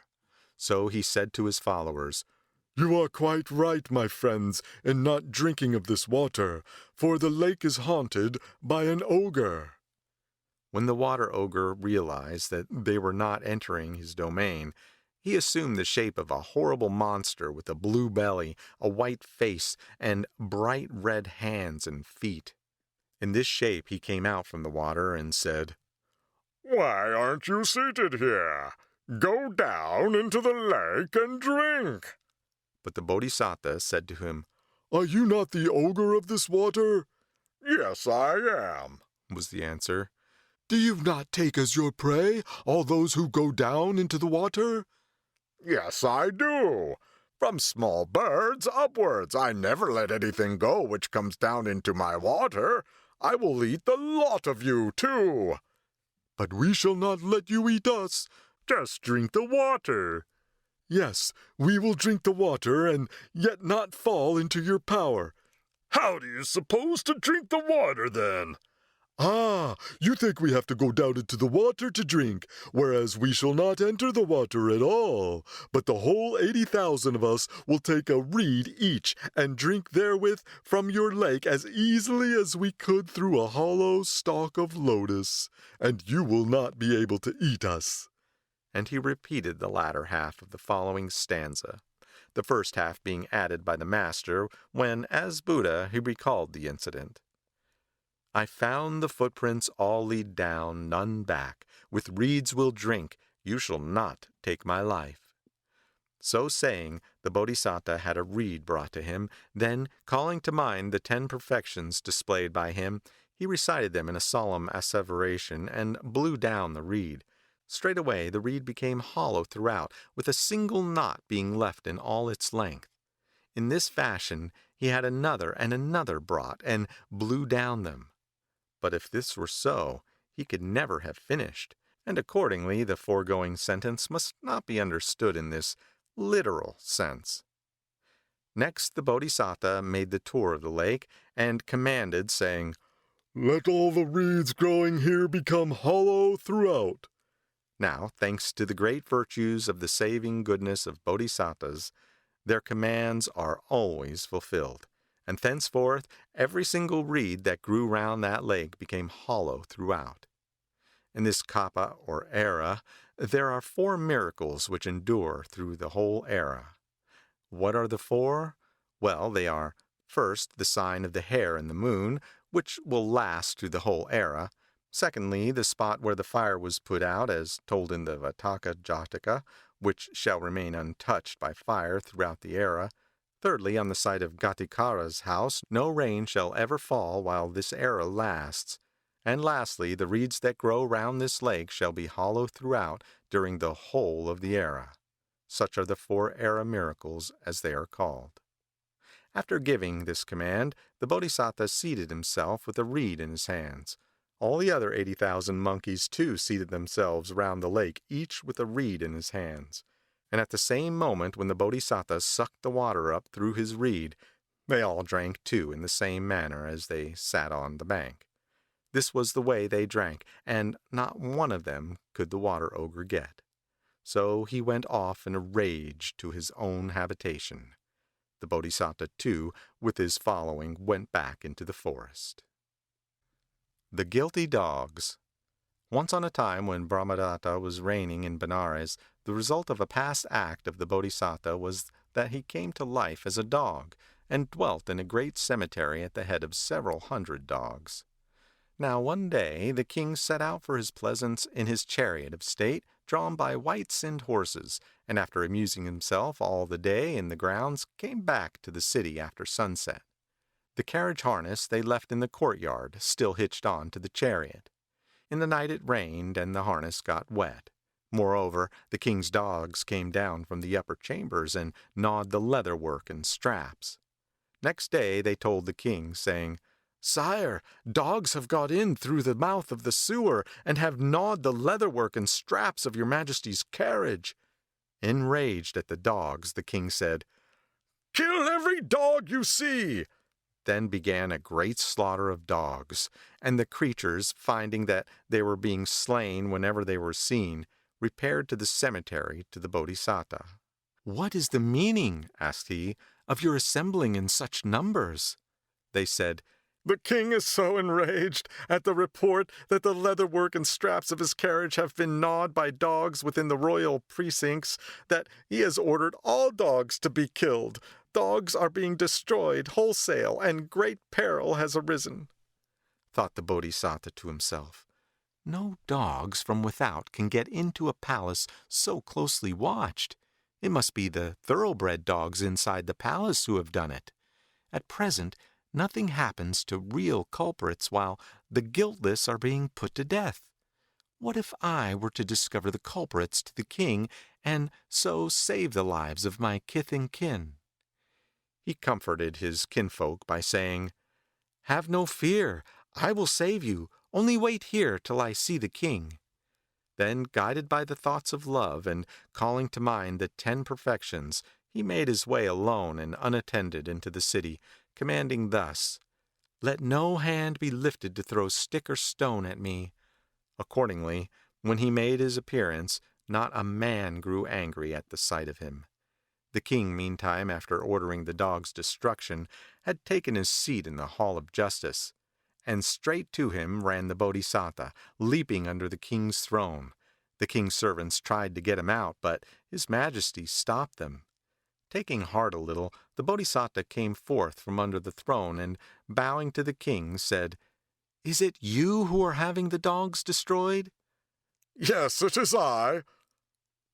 So he said to his followers, "You are quite right, my friends, in not drinking of this water, for the lake is haunted by an ogre." When the water ogre realized that they were not entering his domain, he assumed the shape of a horrible monster with a blue belly, a white face, and bright red hands and feet. In this shape he came out from the water and said, "Why aren't you seated here? Go down into the lake and drink." But the Bodhisattva said to him, "Are you not the ogre of this water?" "Yes, I am," was the answer. "Do you not take as your prey all those who go down into the water?" "Yes, I do. From small birds upwards, I never let anything go which comes down into my water. I will eat the lot of you, too." "But we shall not let you eat us. "Just drink the water." Yes, we will drink the water and yet not fall into your power." "How do you suppose to drink the water, then?" Ah, you think we have to go down into the water to drink, whereas we shall not enter the water at all. But the whole 80,000 of us will take a reed each and drink therewith from your lake as easily as we could through a hollow stalk of lotus, and you will not be able to eat us. And he repeated the latter half of the following stanza, the first half being added by the master when, as Buddha, he recalled the incident. I found the footprints all lead down, none back. With reeds we'll drink, you shall not take my life. So saying, the Bodhisattva had a reed brought to him. Then, calling to mind the 10 perfections displayed by him, he recited them in a solemn asseveration and blew down the reed. Straightway the reed became hollow throughout, with a single knot being left in all its length. In this fashion he had another and another brought, and blew down them. But if this were so, he could never have finished, and accordingly the foregoing sentence must not be understood in this literal sense. Next the Bodhisattva made the tour of the lake, and commanded, saying, Let all the reeds growing here become hollow throughout. Now, thanks to the great virtues of the saving goodness of Bodhisattvas, their commands are always fulfilled. And thenceforth every single reed that grew round that lake became hollow throughout. In this kappa or era, there are 4 miracles which endure through the whole era. What are the 4? Well, they are, first, the sign of the hare and the moon, which will last through the whole era. Secondly, the spot where the fire was put out, as told in the Jataka, which shall remain untouched by fire throughout the era. Thirdly, on the site of Jataka's house, no rain shall ever fall while this era lasts. And lastly, the reeds that grow round this lake shall be hollow throughout during the whole of the era. Such are the 4 era miracles, as they are called. After giving this command, the Bodhisattva seated himself with a reed in his hands. All the other 80,000 monkeys too seated themselves round the lake, each with a reed in his hands. And at the same moment when the Bodhisattva sucked the water up through his reed, they all drank too in the same manner as they sat on the bank. This was the way they drank, and not one of them could the water ogre get. So he went off in a rage to his own habitation. The Bodhisattva too, with his following, went back into the forest. The Guilty Dogs. Once on a time when Brahmadatta was reigning in Benares, the result of a past act of the Bodhisattva was that he came to life as a dog, and dwelt in a great cemetery at the head of several hundred dogs. Now one day the king set out for his pleasance in his chariot of state, drawn by white-skinned horses, and after amusing himself all the day in the grounds, came back to the city after sunset. The carriage harness they left in the courtyard, still hitched on to the chariot. In the night it rained, and the harness got wet. Moreover, the king's dogs came down from the upper chambers and gnawed the leather work and straps. Next day they told the king, saying, Sire, dogs have got in through the mouth of the sewer, and have gnawed the leather work and straps of your majesty's carriage. Enraged at the dogs, the king said, Kill every dog you see! Then began a great slaughter of dogs, and the creatures, finding that they were being slain whenever they were seen, repaired to the cemetery to the Bodhisattva. What is the meaning, asked he, of your assembling in such numbers? They said, The king is so enraged at the report that the leatherwork and straps of his carriage have been gnawed by dogs within the royal precincts, that he has ordered all dogs to be killed. Dogs are being destroyed wholesale, and great peril has arisen. Thought the Bodhisattva to himself, No dogs from without can get into a palace so closely watched. It must be the thoroughbred dogs inside the palace who have done it. At present, nothing happens to real culprits while the guiltless are being put to death. What if I were to discover the culprits to the king, and so save the lives of my kith and kin? He comforted his kinfolk by saying, Have no fear, I will save you, only wait here till I see the king. Then, guided by the thoughts of love, and calling to mind the 10 perfections, he made his way alone and unattended into the city, commanding thus, Let no hand be lifted to throw stick or stone at me." Accordingly, when he made his appearance, not a man grew angry at the sight of him. The king, meantime, after ordering the dog's destruction, had taken his seat in the hall of justice, and straight to him ran the Bodhisattva, leaping under the king's throne. The king's servants tried to get him out, but his majesty stopped them. Taking heart a little, the Bodhisattva came forth from under the throne, and, bowing to the king, said, "Is it you who are having the dogs destroyed?" "Yes, it is I."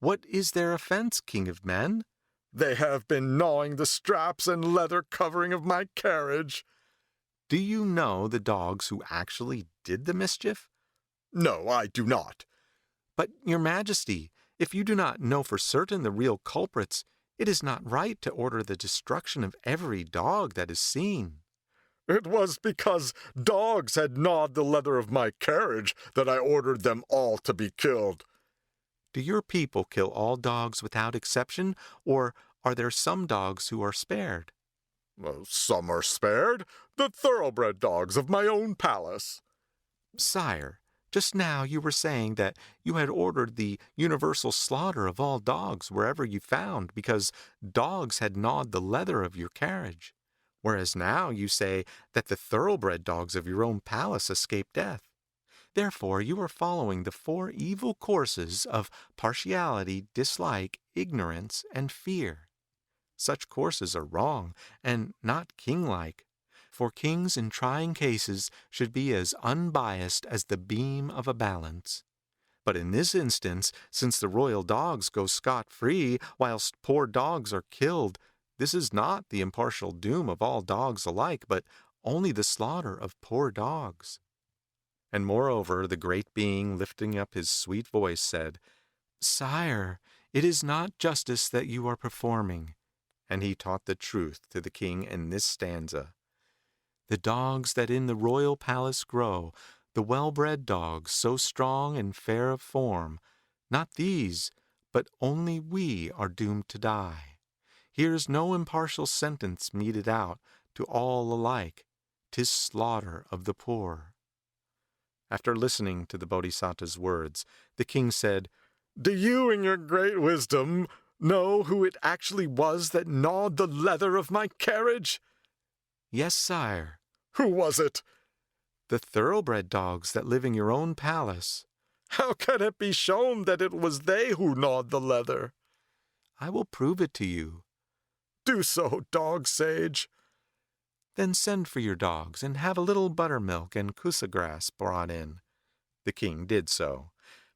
"What is their offense, king of men?" "They have been gnawing the straps and leather covering of my carriage." "Do you know the dogs who actually did the mischief?" "No, I do not." "But, your majesty, if you do not know for certain the real culprits, it is not right to order the destruction of every dog that is seen." "It was because dogs had gnawed the leather of my carriage that I ordered them all to be killed." "Do your people kill all dogs without exception, or are there some dogs who are spared?" "Some are spared, the thoroughbred dogs of my own palace." "Sire, just now you were saying that you had ordered the universal slaughter of all dogs wherever you found, because dogs had gnawed the leather of your carriage, whereas now you say that the thoroughbred dogs of your own palace escaped death. Therefore you are following the four evil courses of partiality, dislike, ignorance, and fear. Such courses are wrong, and not king-like. For kings in trying cases should be as unbiased as the beam of a balance. But in this instance, since the royal dogs go scot-free, whilst poor dogs are killed, this is not the impartial doom of all dogs alike, but only the slaughter of poor dogs." And moreover, the great being, lifting up his sweet voice, said, "Sire, it is not justice that you are performing." And he taught the truth to the king in this stanza: "The dogs that in the royal palace grow, the well-bred dogs, so strong and fair of form, not these, but only we are doomed to die. Here's no impartial sentence meted out to all alike. 'Tis slaughter of the poor." After listening to the Bodhisattva's words, the king said, "Do you, in your great wisdom, know who it actually was that gnawed the leather of my carriage?" "Yes, sire." "Who was it?" "The thoroughbred dogs that live in your own palace." "How can it be shown that it was they who gnawed the leather?" "I will prove it to you." "Do so, dog sage." "Then send for your dogs, and have a little buttermilk and kusa grass brought in." The king did so.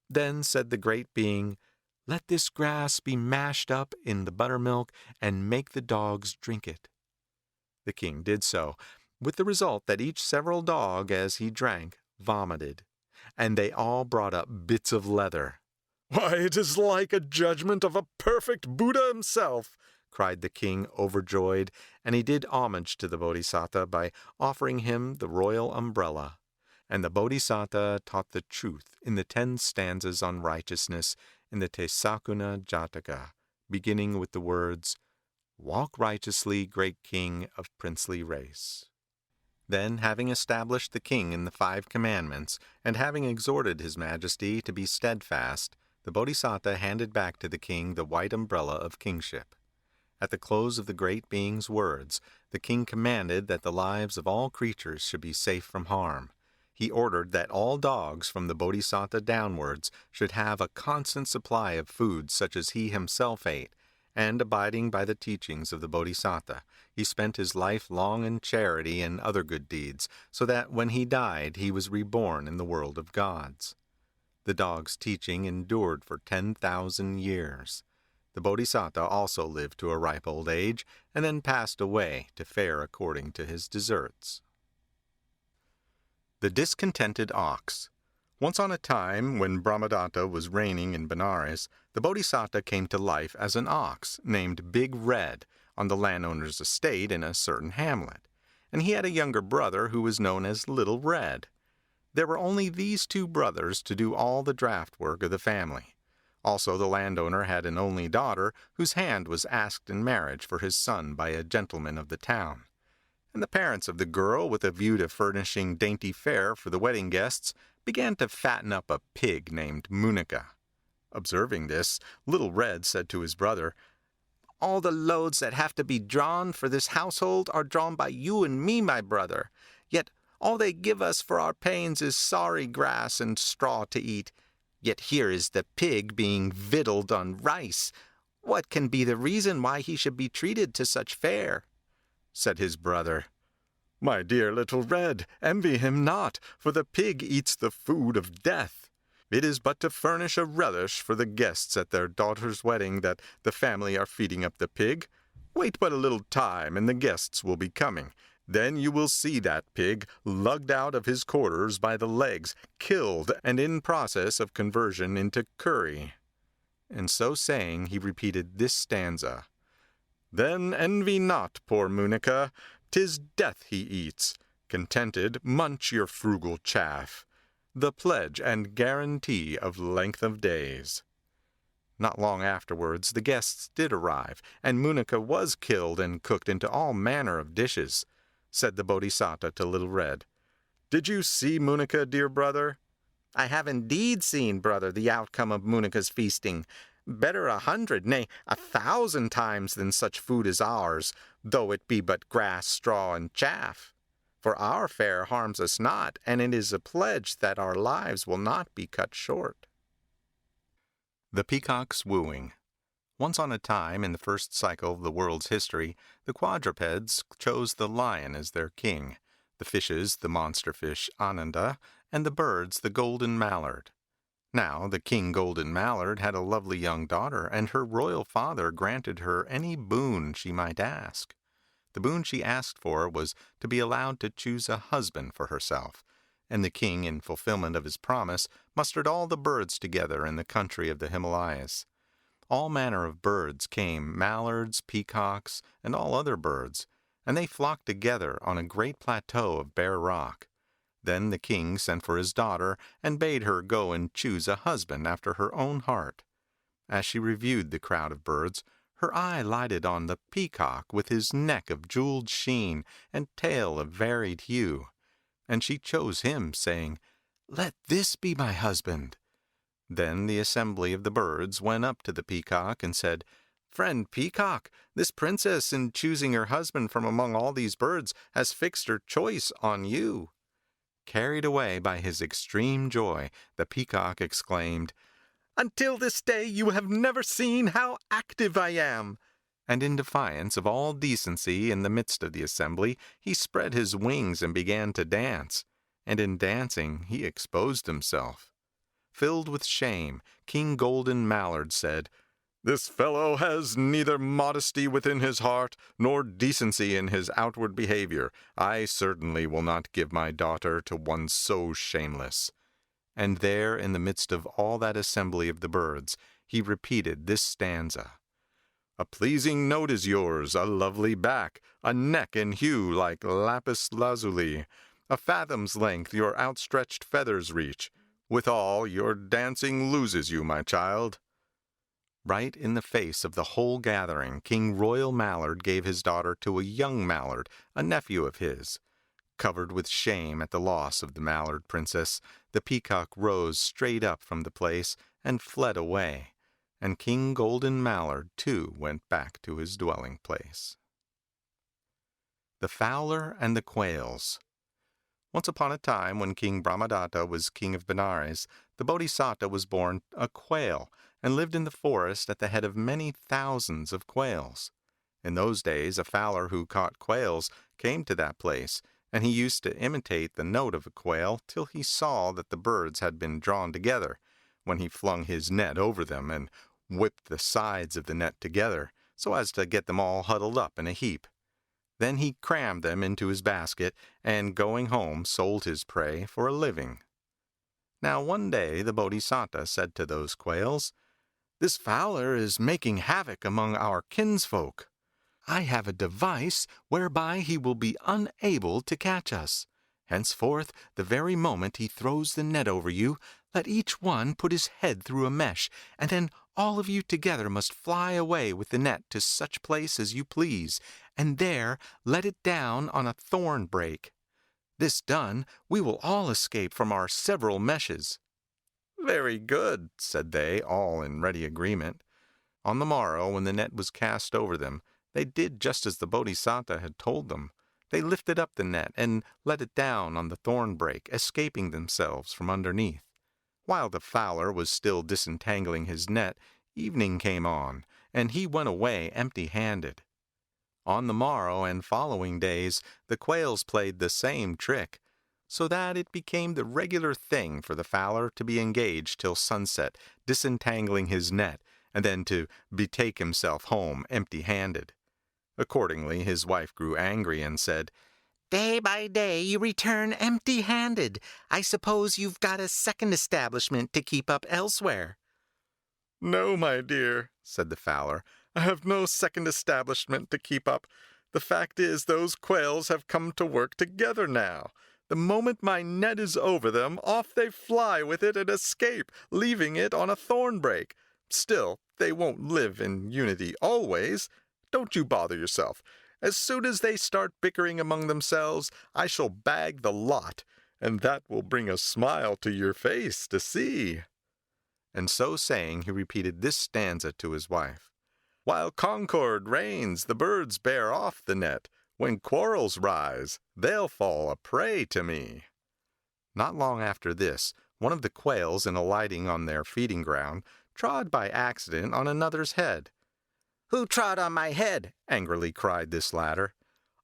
Then said the great being, "Let this grass be mashed up in the buttermilk, and make the dogs drink it." The king did so, with the result that each several dog, as he drank, vomited, and they all brought up bits of leather. "Why, it is like a judgment of a perfect Buddha himself," cried the king, overjoyed, and he did homage to the Bodhisattva by offering him the royal umbrella. And the Bodhisattva taught the truth in the 10 stanzas on righteousness in the Tesakuna Jataka, beginning with the words, "Walk righteously, great king of princely race." Then, having established the king in the 5 commandments, and having exhorted his majesty to be steadfast, the Bodhisattva handed back to the king the white umbrella of kingship. At the close of the great being's words, the king commanded that the lives of all creatures should be safe from harm. He ordered that all dogs from the Bodhisattva downwards should have a constant supply of food such as he himself ate, and abiding by the teachings of the Bodhisattva, he spent his life long in charity and other good deeds, so that when he died he was reborn in the world of gods. The dog's teaching endured for 10,000 years. The Bodhisattva also lived to a ripe old age, and then passed away to fare according to his deserts. The Discontented Ox. Once on a time, when Brahmadatta was reigning in Benares, the Bodhisattva came to life as an ox named Big Red on the landowner's estate in a certain hamlet, and he had a younger brother who was known as Little Red. There were only these 2 brothers to do all the draft work of the family. Also, the landowner had an only daughter whose hand was asked in marriage for his son by a gentleman of the town. and the parents of the girl, with a view to furnishing dainty fare for the wedding guests, began to fatten up a pig named Moonica. Observing this, Little Red said to his brother, "All the loads that have to be drawn for this household are drawn by you and me, my brother. Yet all they give us for our pains is sorry grass and straw to eat. Yet here is the pig being victualled on rice. What can be the reason why he should be treated to such fare?" Said his brother, "My dear Little Red, envy him not, for the pig eats the food of death. It is but to furnish a relish for the guests at their daughter's wedding that the family are feeding up the pig. Wait but a little time, and the guests will be coming. Then you will see that pig lugged out of his quarters by the legs, killed, and in process of conversion into curry." And so saying, he repeated this stanza: "Then envy not poor Moonica, 'tis death he eats. Contented, munch your frugal chaff, the pledge and guarantee of length of days." Not long afterwards the guests did arrive, and Moonica was killed and cooked into all manner of dishes. Said the Bodhisattva to Little Red, "Did you see Moonica, dear brother?" "I have indeed seen, brother, the outcome of Moonica's feasting. Better 100, nay, 1,000 times than such food as ours, though it be but grass, straw, and chaff. For our fare harms us not, and it is a pledge that our lives will not be cut short." The Peacock's Wooing. Once on a time, in the first cycle of the world's history, the quadrupeds chose the lion as their king, the fishes the monster fish Ananda, and the birds the golden mallard. Now the king golden mallard had a lovely young daughter, and her royal father granted her any boon she might ask. The boon she asked for was to be allowed to choose a husband for herself, and the king, in fulfillment of his promise, mustered all the birds together in the country of the Himalayas. All manner of birds came, mallards, peacocks, and all other birds, and they flocked together on a great plateau of bare rock. Then the king sent for his daughter, and bade her go and choose a husband after her own heart. As she reviewed the crowd of birds, her eye lighted on the peacock with his neck of jeweled sheen and tail of varied hue, and she chose him, saying, "Let this be my husband." Then the assembly of the birds went up to the peacock and said, "Friend Peacock, this princess, in choosing her husband from among all these birds, has fixed her choice on you." Carried away by his extreme joy, the peacock exclaimed, "Until this day you have never seen how active I am." And in defiance of all decency, in the midst of the assembly, he spread his wings and began to dance. And in dancing he exposed himself. Filled with shame, King Golden Mallard said, "This fellow has neither modesty within his heart, nor decency in his outward behavior. I certainly will not give my daughter to one so shameless." And there, in the midst of all that assembly of the birds, he repeated this stanza: "A pleasing note is yours, a lovely back, a neck and hue like lapis lazuli. A fathom's length your outstretched feathers reach. Withal, your dancing loses you, my child." Right in the face of the whole gathering, King Royal Mallard gave his daughter to a young mallard, a nephew of his. Covered with shame at the loss of the mallard princess, the peacock rose straight up from the place and fled away, and King Golden Mallard too went back to his dwelling place. The Fowler and the Quails. Once upon a time, when King Brahmadatta was king of Benares, the Bodhisattva was born a quail, and lived in the forest at the head of many thousands of quails. In those days a fowler who caught quails came to that place, and he used to imitate the note of a quail till he saw that the birds had been drawn together, when he flung his net over them and whipped the sides of the net together, so as to get them all huddled up in a heap. Then he crammed them into his basket, and going home sold his prey for a living. Now one day the Bodhisattva said to those quails, "This fowler is making havoc among our kinsfolk. I have a device whereby he will be unable to catch us. Henceforth, the very moment he throws the net over you, let each one put his head through a mesh, and then all of you together must fly away with the net to such place as you please, and there let it down on a thorn brake. This done, we will all escape from our several meshes." "Very good," said they, all in ready agreement. On the morrow, when the net was cast over them, they did just as the Bodhisattva had told them. They lifted up the net and let it down on the thorn brake, escaping themselves from underneath. While the fowler was still disentangling his net, evening came on, and he went away empty-handed. On the morrow and following days, the quails played the same trick, so that it became the regular thing for the fowler to be engaged till sunset, disentangling his net, and then to betake himself home empty-handed. Accordingly, his wife grew angry and said, "Day by day you return empty-handed. I suppose you've got a second establishment to keep up elsewhere." "No, my dear," said the fowler, "I have no second establishment to keep up. The fact is, those quails have come to work together now. The moment my net is over them, off they fly with it and escape, leaving it on a thorn brake. Still, they won't live in unity always. Don't you bother yourself. As soon as they start bickering among themselves, I shall bag the lot, and that will bring a smile to your face to see." And so saying, he repeated this stanza to his wife: "While concord reigns, the birds bear off the net. When quarrels rise, they'll fall a prey to me." Not long after this, one of the quails, in alighting on their feeding ground, trod by accident on another's head. "Who trod on my head?" angrily cried this latter.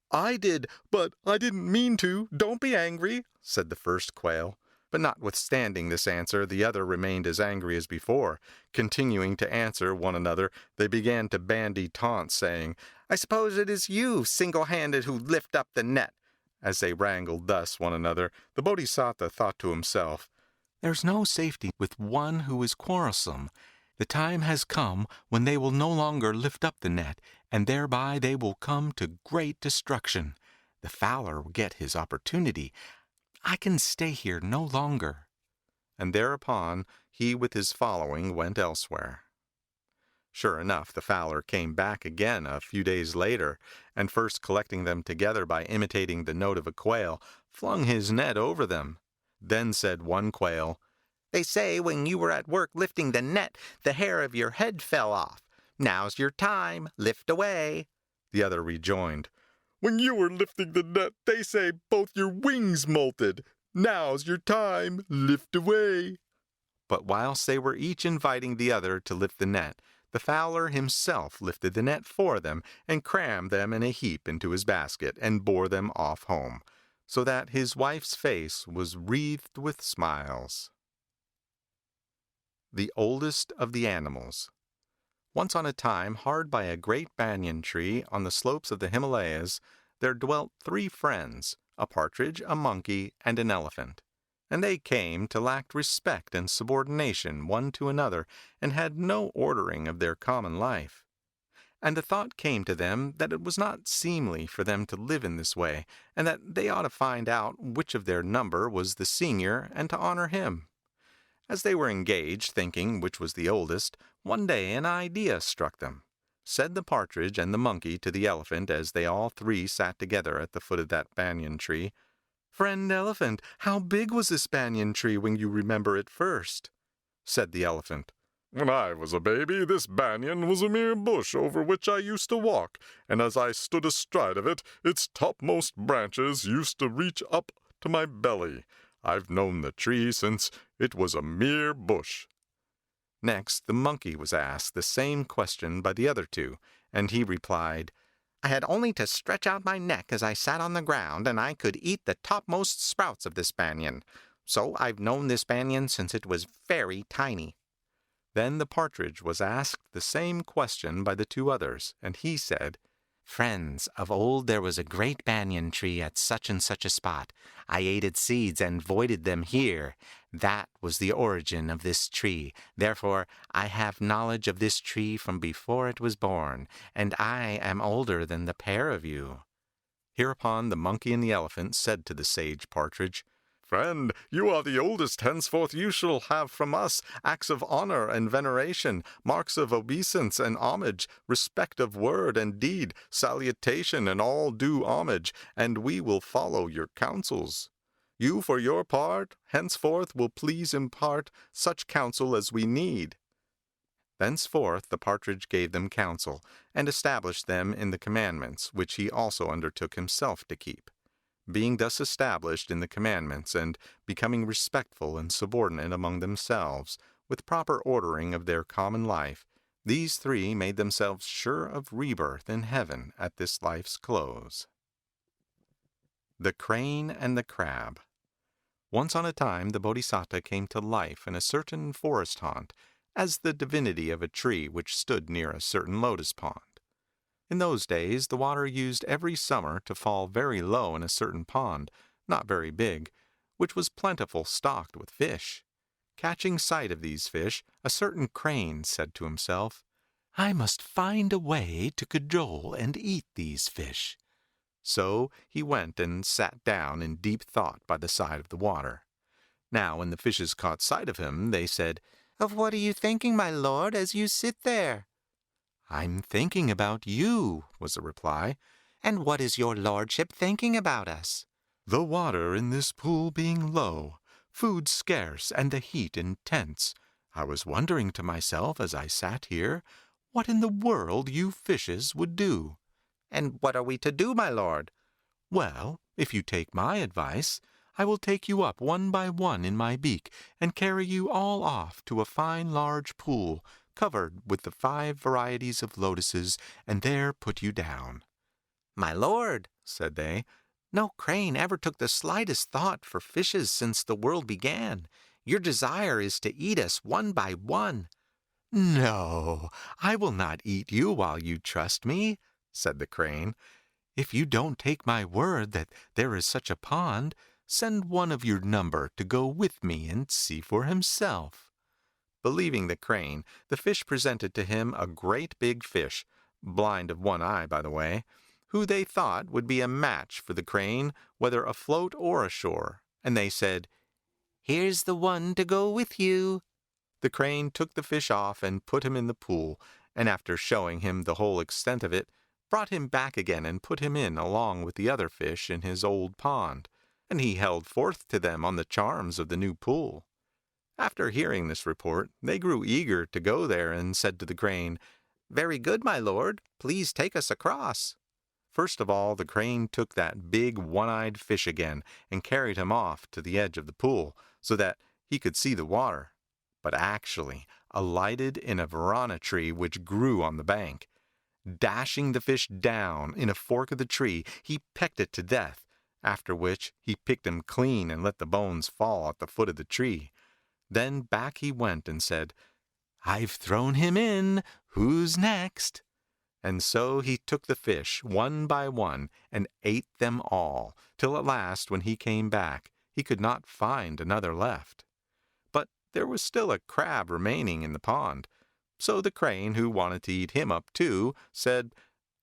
"I did, but I didn't mean to. Don't be angry," said the first quail. But notwithstanding this answer, the other remained as angry as before. Continuing to answer one another, they began to bandy taunts, saying, "I suppose it is you, single-handed, who lift up the net." As they wrangled thus one another, the Bodhisattva thought to himself, "There's no safety with one who is quarrelsome. The time has come when they will no longer lift up the net, and thereby they will come to great destruction. The fowler will get his opportunity. I can stay here no longer." And thereupon he with his following went elsewhere. Sure enough, the fowler came back again a few days later, and first collecting them together by imitating the note of a quail, flung his net over them. Then said one quail, "They say when you were at work lifting the net, the hair of your head fell off. Now's your time, lift away." The other rejoined, "When you were lifting the net, they say both your wings molted. Now's your time, lift away." But whilst they were each inviting the other to lift the net, the fowler himself lifted the net for them, and crammed them in a heap into his basket, and bore them off home, so that his wife's face was wreathed with smiles. The oldest of the animals. Once on a time, hard by a great banyan tree on the slopes of the Himalayas, there dwelt 3 friends, a partridge, a monkey, and an elephant. And they came to lack respect and subordination one to another, and had no ordering of their common life. And the thought came to them that it was not seemly for them to live in this way, and that they ought to find out which of their number was the senior, and to honor him. As they were engaged, thinking which was the oldest, one day an idea struck them. Said the partridge and the monkey to the elephant, as they all 3 sat together at the foot of that banyan tree, "Friend elephant, how big was this banyan tree when you remember it first?" Said the elephant, "When I was a baby, this banyan was a mere bush over which I used to walk, and as I stood astride of it, its topmost branches used to reach up to my belly. I've known the tree since it was a mere bush." Next, the monkey was asked the same question by the other 2, and he replied, "I had only to stretch out my neck as I sat on the ground, and I could eat the topmost sprouts of this banyan. So I've known this banyan since it was very tiny." Then the partridge was asked the same question by the 2 others, and he said, "Friends, of old there was a great banyan tree at such and such a spot. I ate its seeds and voided them here. That was the origin of this tree. Therefore I have knowledge of this tree from before it was born, and I am older than the pair of you." Hereupon the monkey and the elephant said to the sage partridge, Friend, you are the oldest. Henceforth you shall have from us acts of honor and veneration, marks of obeisance and homage, respect of word and deed, salutation and all due homage, and we will follow your counsels. You, for your part, henceforth will please impart such counsel as we need. Thenceforth the partridge gave them counsel, and established them in the commandments, which he also undertook himself to keep. Being thus established in the commandments, and becoming respectful and subordinate among themselves, with proper ordering of their common life, these three made themselves sure of rebirth in heaven at this life's close. The Crane and the Crab. Once on a time the Bodhisattva came to life in a certain forest haunt, as the divinity of a tree which stood near a certain lotus pond. In those days the water used every summer to fall very low in a certain pond, not very big, which was plentiful stocked with fish. Catching sight of these fish, a certain crane said to himself, "I must find a way to cajole and eat these fish." So he went and sat down in deep thought by the side of the water. Now when the fishes caught sight of him, they said, "Of what are you thinking, my lord, as you sit there?" "I'm thinking about you," was the reply. "And what is your lordship thinking about us?" "The water in this pool being low, food scarce, and the heat intense, I was wondering to myself as I sat here, what in the world you fishes would do." "And what are we to do, my lord?" "Well, if you take my advice, I will take you up one by one in my beak, and carry you all off to a fine large pool, covered with the 5 varieties of lotuses, and there put you down." "My lord," said they, "no crane ever took the slightest thought for fishes since the world began. Your desire is to eat us one by one." "No, I will not eat you while you trust me," said the crane. "If you don't take my word that there is such a pond, send one of your number to go with me and see for himself." Believing the crane, the fish presented to him a great big fish, blind of one eye, by the way, who they thought would be a match for the crane, whether afloat or ashore, and they said, "Here's the one to go with you." The crane took the fish off and put him in the pool, and after showing him the whole extent of it, brought him back again and put him in along with the other fish in his old pond, and he held forth to them on the charms of the new pool. After hearing this report, they grew eager to go there, and said to the crane, "Very good, my lord, please take us across." First of all the crane took that big one-eyed fish again, and carried him off to the edge of the pool, so that he could see the water, but actually alighted in a varana tree which grew on the bank. Dashing the fish down in a fork of the tree, he pecked it to death, after which he picked him clean and let the bones fall at the foot of the tree. Then back he went and said, "I've thrown him in, who's next?" And so he took the fish one by one and ate them all, till at last when he came back he could not find another left. But there was still a crab remaining in the pond. So the crane, who wanted to eat him up too, said,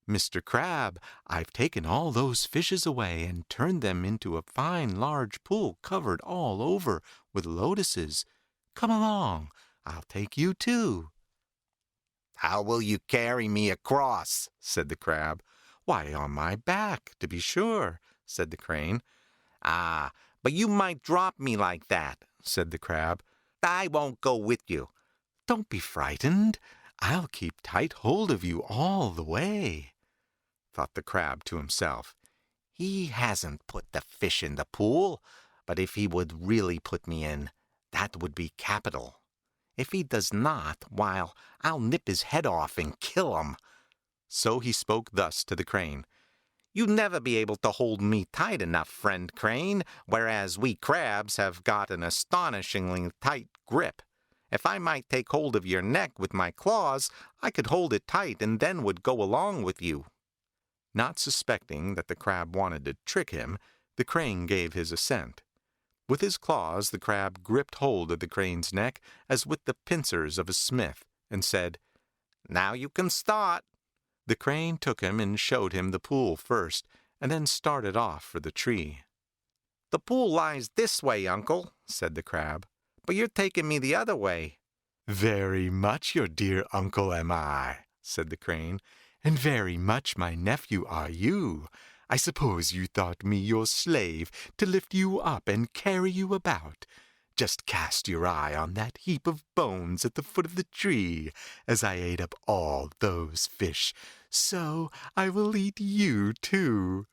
"Mr. Crab, I've taken all those fishes away and turned them into a fine large pool covered all over with lotuses. Come along, I'll take you too." "How will you carry me across?" said the crab. "Why, on my back, to be sure," said the crane. "Ah, but you might drop me like that," said the crab. "I won't go with you." "Don't be frightened. I'll keep tight hold of you all the way," thought the crab to himself. "He hasn't put the fish in the pool, but if he would really put me in, that would be capital. If he does not, why, I'll nip his head off and kill him." So he spoke thus to the crane. "You'll never be able to hold me tight enough, friend crane, whereas we crabs have got an astonishingly tight grip. If I might take hold of your neck with my claws, I could hold it tight and then would go along with you." Not suspecting that the crab wanted to trick him, the crane gave his assent. With his claws the crab gripped hold of the crane's neck as with the pincers of a smith, and said, "Now you can start." The crane took him and showed him the pool first, and then started off for the tree. "The pool lies this way, uncle," said the crab, "but you're taking me the other way." "Very much your dear uncle am I," said the crane, "and very much my nephew are you. I suppose you thought me your slave to lift you up and carry you about. Just cast your eye on that heap of bones at the foot of the tree, as I ate up all those fish, so I will eat you too,"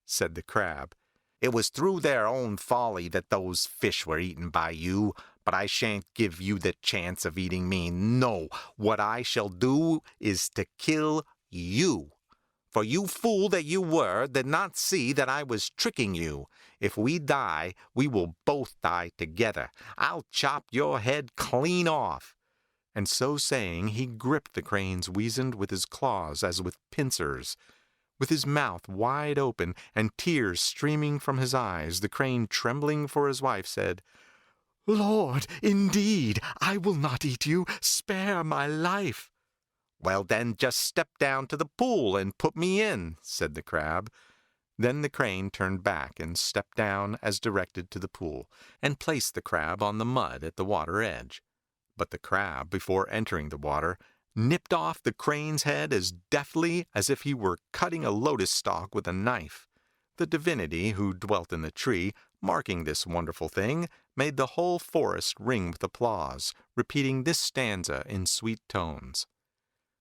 said the crab. "It was through their own folly that those fish were eaten by you, but I shan't give you the chance of eating me. No, what I shall do is to kill you. For you fool that you were, did not see that I was tricking you. If we die, we will both die together. I'll chop your head clean off." And so saying, he gripped the crane's weasand with his claws as with pincers. With his mouth wide open and tears streaming from his eyes, the crane, trembling for his wife, said, "Lord, indeed, I will not eat you. Spare my life." "Well, then, just step down to the pool and put me in," said the crab. Then the crane turned back and stepped down as directed to the pool, and placed the crab on the mud at the water edge. But the crab, before entering the water, nipped off the crane's head as deftly as if he were cutting a lotus stalk with a knife. The divinity who dwelt in the tree, marking this wonderful thing, made the whole forest ring with applause, repeating this stanza in sweet tones.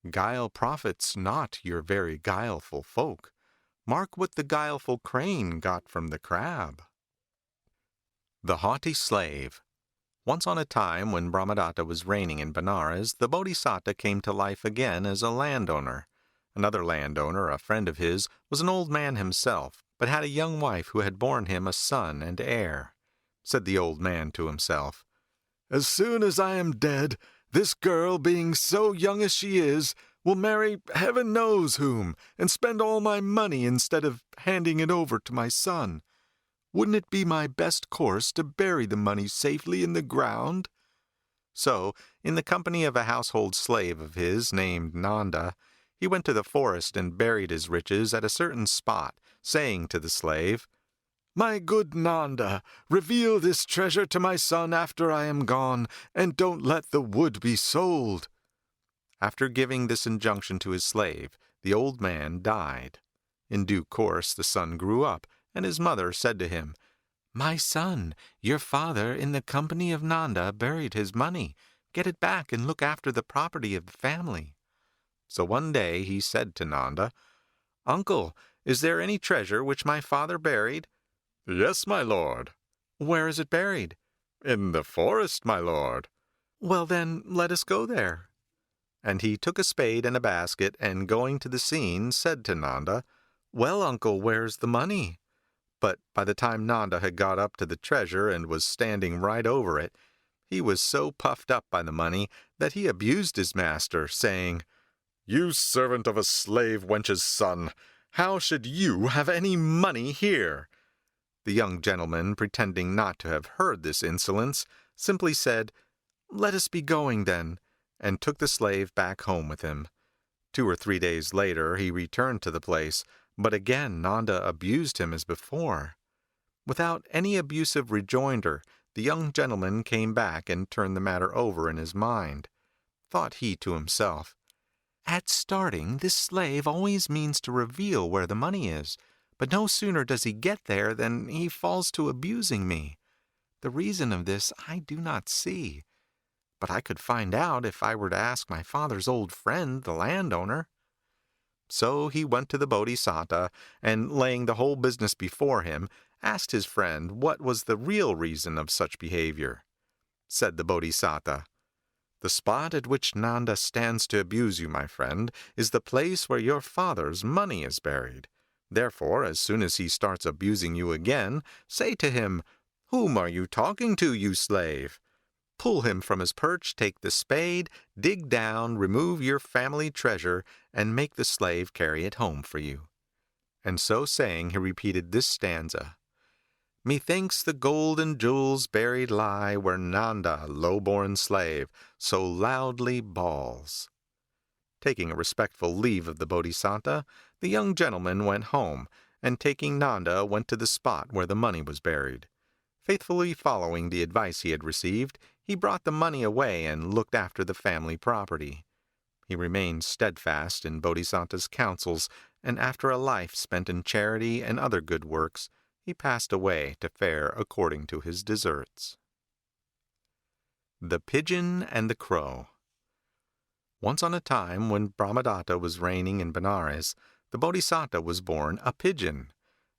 "Guile profits not your very guileful folk. Mark what the guileful crane got from the crab." The Haughty Slave. Once on a time, when Brahmadatta was reigning in Benares, the Bodhisatta came to life again as a landowner. Another landowner, a friend of his, was an old man himself, but had a young wife who had borne him a son and heir. Said the old man to himself, "As soon as I am dead, this girl, being so young as she is, will marry heaven knows whom, and spend all my money instead of handing it over to my son. Wouldn't it be my best course to bury the money safely in the ground?" So, in the company of a household slave of his named Nanda, he went to the forest and buried his riches at a certain spot, saying to the slave, "My good Nanda, reveal this treasure to my son after I am gone, and don't let the wood be sold." After giving this injunction to his slave, the old man died. In due course the son grew up, and his mother said to him, "My son, your father in the company of Nanda buried his money. Get it back and look after the property of the family." So one day he said to Nanda, "Uncle, is there any treasure which my father buried?" "Yes, my lord." "Where is it buried?" "In the forest, my lord." "Well, then, let us go there." And he took a spade and a basket, and going to the scene, said to Nanda, "Well, uncle, where's the money?" But by the time Nanda had got up to the treasure and was standing right over it, he was so puffed up by the money that he abused his master, saying, "You servant of a slave wench's son, how should you have any money here?" The young gentleman, pretending not to have heard this insolence, simply said, "Let us be going then," and took the slave back home with him. 2 or 3 days later he returned to the place, but again Nanda abused him as before. Without any abusive rejoinder, the young gentleman came back and turned the matter over in his mind. Thought he to himself, "At starting, this slave always means to reveal where the money is, but no sooner does he get there than he falls to abusing me. The reason of this I do not see, but I could find out if I were to ask my father's old friend, the landowner." So he went to the Bodhisatta, and laying the whole business before him, asked his friend what was the real reason of such behavior. Said the Bodhisatta, "The spot at which Nanda stands to abuse you, my friend, is the place where your father's money is buried. Therefore, as soon as he starts abusing you again, say to him, 'Whom are you talking to, you slave?' Pull him from his perch, take the spade, dig down, remove your family treasure, and make the slave carry it home for you." And so saying, he repeated this stanza, "Methinks the gold and jewels buried lie where Nanda, low-born slave, so loudly bawls." Taking a respectful leave of the Bodhisatta, the young gentleman went home, and taking Nanda went to the spot where the money was buried. Faithfully following the advice he had received, he brought the money away and looked after the family property. He remained steadfast in Bodhisattva's counsels, and after a life spent in charity and other good works, he passed away to fare according to his deserts. The Pigeon and the Crow. Once on a time, when Brahmadatta was reigning in Benares, the Bodhisattva was born a pigeon.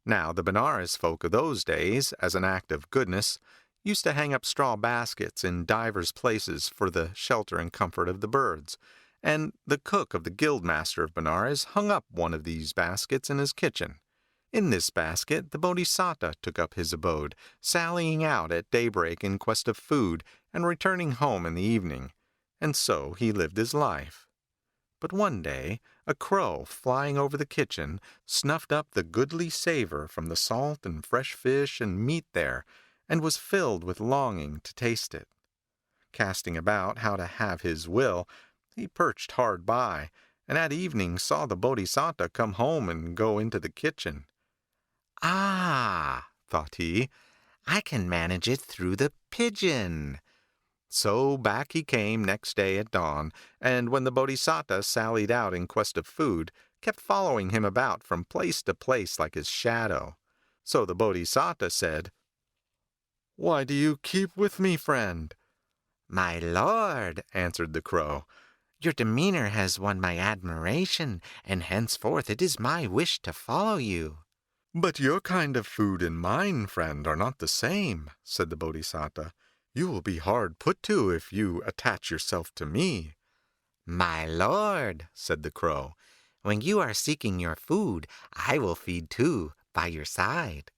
Now the Benares folk of those days, as an act of goodness, used to hang up straw baskets in divers places for the shelter and comfort of the birds, and the cook of the Guildmaster of Benares hung up one of these baskets in his kitchen. In this basket the Bodhisattva took up his abode, sallying out at daybreak in quest of food, and returning home in the evening, and so he lived his life. But one day a crow, flying over the kitchen, snuffed up the goodly savor from the salt and fresh fish and meat there, and was filled with longing to taste it. Casting about how to have his will, he perched hard by, and at evening saw the Bodhisattva come home and go into the kitchen. "Ah," thought he, "I can manage it through the pigeon." So back he came next day at dawn, and when the Bodhisattva sallied out in quest of food, kept following him about from place to place like his shadow. So the Bodhisattva said, "Why do you keep with me, friend?" "My lord," answered the crow, "your demeanor has won my admiration, and henceforth it is my wish to follow you." "But your kind of food and mine, friend, are not the same," said the Bodhisattva. "You will be hard put to if you attach yourself to me." "My lord," said the crow, "when you are seeking your food, I will feed too, by your side."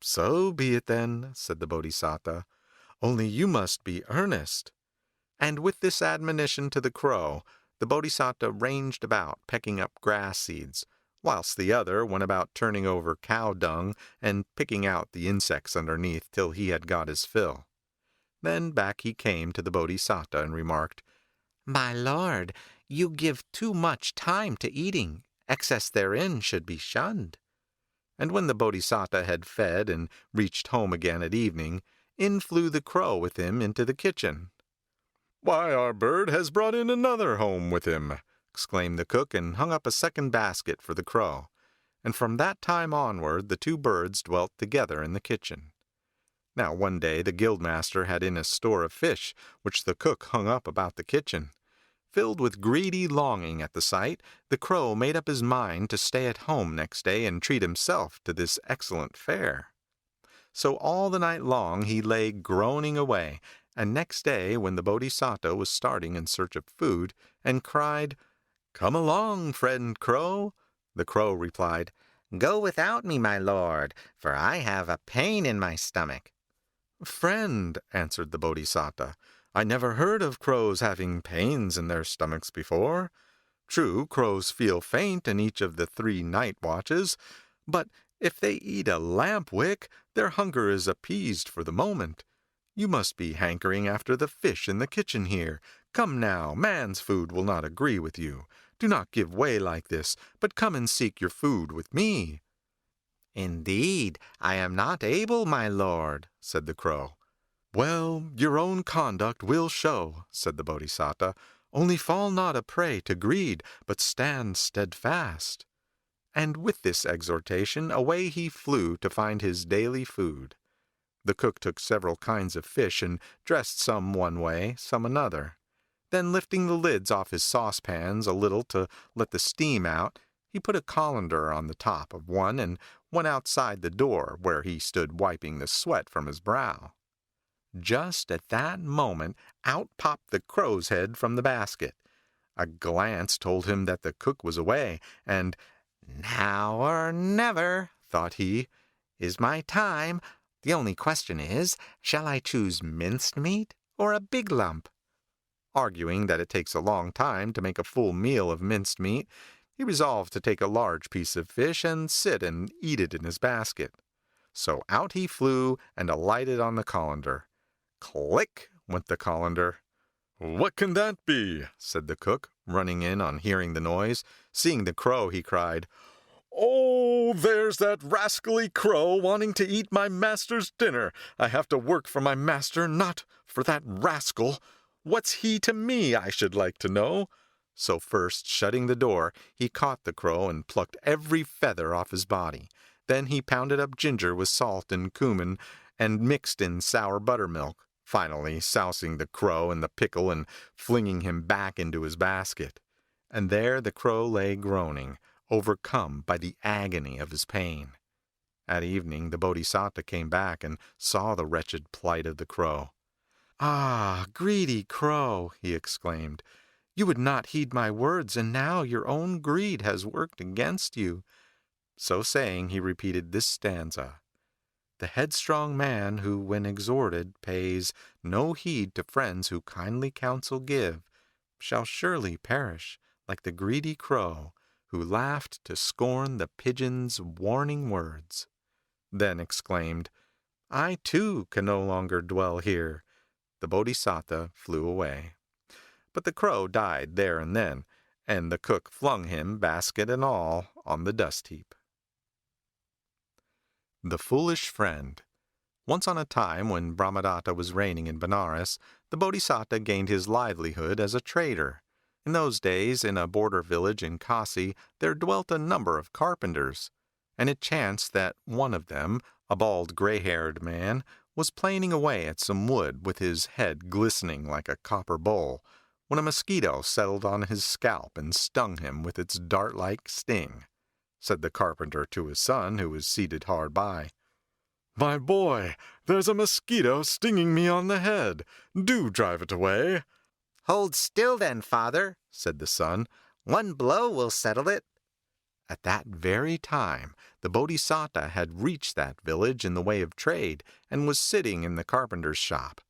"So be it then," said the Bodhisattva, "only you must be earnest." And with this admonition to the crow, the Bodhisattva ranged about pecking up grass seeds, whilst the other went about turning over cow dung and picking out the insects underneath till he had got his fill. Then back he came to the Bodhisattva and remarked, "My lord, you give too much time to eating. Excess therein should be shunned." And when the Bodhisattva had fed and reached home again at evening, in flew the crow with him into the kitchen. "Why, our bird has brought in another home with him," exclaimed the cook, and hung up a second basket for the crow. And from that time onward the two birds dwelt together in the kitchen. Now one day the Guildmaster had in a store of fish, which the cook hung up about the kitchen. Filled with greedy longing at the sight, the crow made up his mind to stay at home next day and treat himself to this excellent fare. So all the night long he lay groaning away, and next day when the Bodhisattva was starting in search of food, and cried, "Come along, friend crow," the crow replied, "Go without me, my lord, for I have a pain in my stomach." "Friend," answered the Bodhisattva, "I never heard of crows having pains in their stomachs before. True, crows feel faint in each of the 3 night watches, but if they eat a lamp wick, their hunger is appeased for the moment. You must be hankering after the fish in the kitchen here. Come now, man's food will not agree with you. Do not give way like this, but come and seek your food with me." "Indeed, I am not able, my lord," said the crow. "Well, your own conduct will show," said the Bodhisattva. "Only fall not a prey to greed, but stand steadfast." And with this exhortation away he flew to find his daily food. The cook took several kinds of fish and dressed some one way, some another. Then lifting the lids off his saucepans a little to let the steam out, he put a colander on the top of one and went outside the door, where he stood wiping the sweat from his brow. Just at that moment out popped the crow's head from the basket. A glance told him that the cook was away, and "Now or never," thought he, "is my time. The only question is, shall I choose minced meat or a big lump?" Arguing that it takes a long time to make a full meal of minced meat, he resolved to take a large piece of fish and sit and eat it in his basket. So out he flew and alighted on the colander. Click went the colander. "What can that be?" said the cook, running in on hearing the noise. Seeing the crow, he cried, Oh, there's that rascally crow wanting to eat my master's dinner. I have to work for my master, not for that rascal. What's he to me, I should like to know? So first, shutting the door, he caught the crow and plucked every feather off his body. Then he pounded up ginger with salt and cumin and mixed in sour buttermilk, finally sousing the crow in the pickle and flinging him back into his basket. And there the crow lay groaning, overcome by the agony of his pain. At evening the Bodhisattva came back and saw the wretched plight of the crow. "Ah, greedy crow!" he exclaimed. "You would not heed my words, and now your own greed has worked against you." So saying, he repeated this stanza: "The headstrong man who, when exhorted, pays no heed to friends who kindly counsel give, shall surely perish like the greedy crow who laughed to scorn the pigeon's warning words." Then exclaimed, "I too can no longer dwell here." The Bodhisattva flew away. But the crow died there and then, and the cook flung him, basket and all, on the dust heap. The Foolish Friend. Once on a time, when Brahmadatta was reigning in Benares, the Bodhisattva gained his livelihood as a trader. In those days, in a border village in Kasi, there dwelt a number of carpenters, and it chanced that one of them, a bald gray-haired man, was planing away at some wood with his head glistening like a copper bowl, when a mosquito settled on his scalp and stung him with its dart-like sting. Said the carpenter to his son, who was seated hard by, "My boy, there's a mosquito stinging me on the head. Do drive it away." "Hold still then, father," said the son. "One blow will settle it." At that very time, the Bodhisattva had reached that village in the way of trade, and was sitting in the carpenter's shop.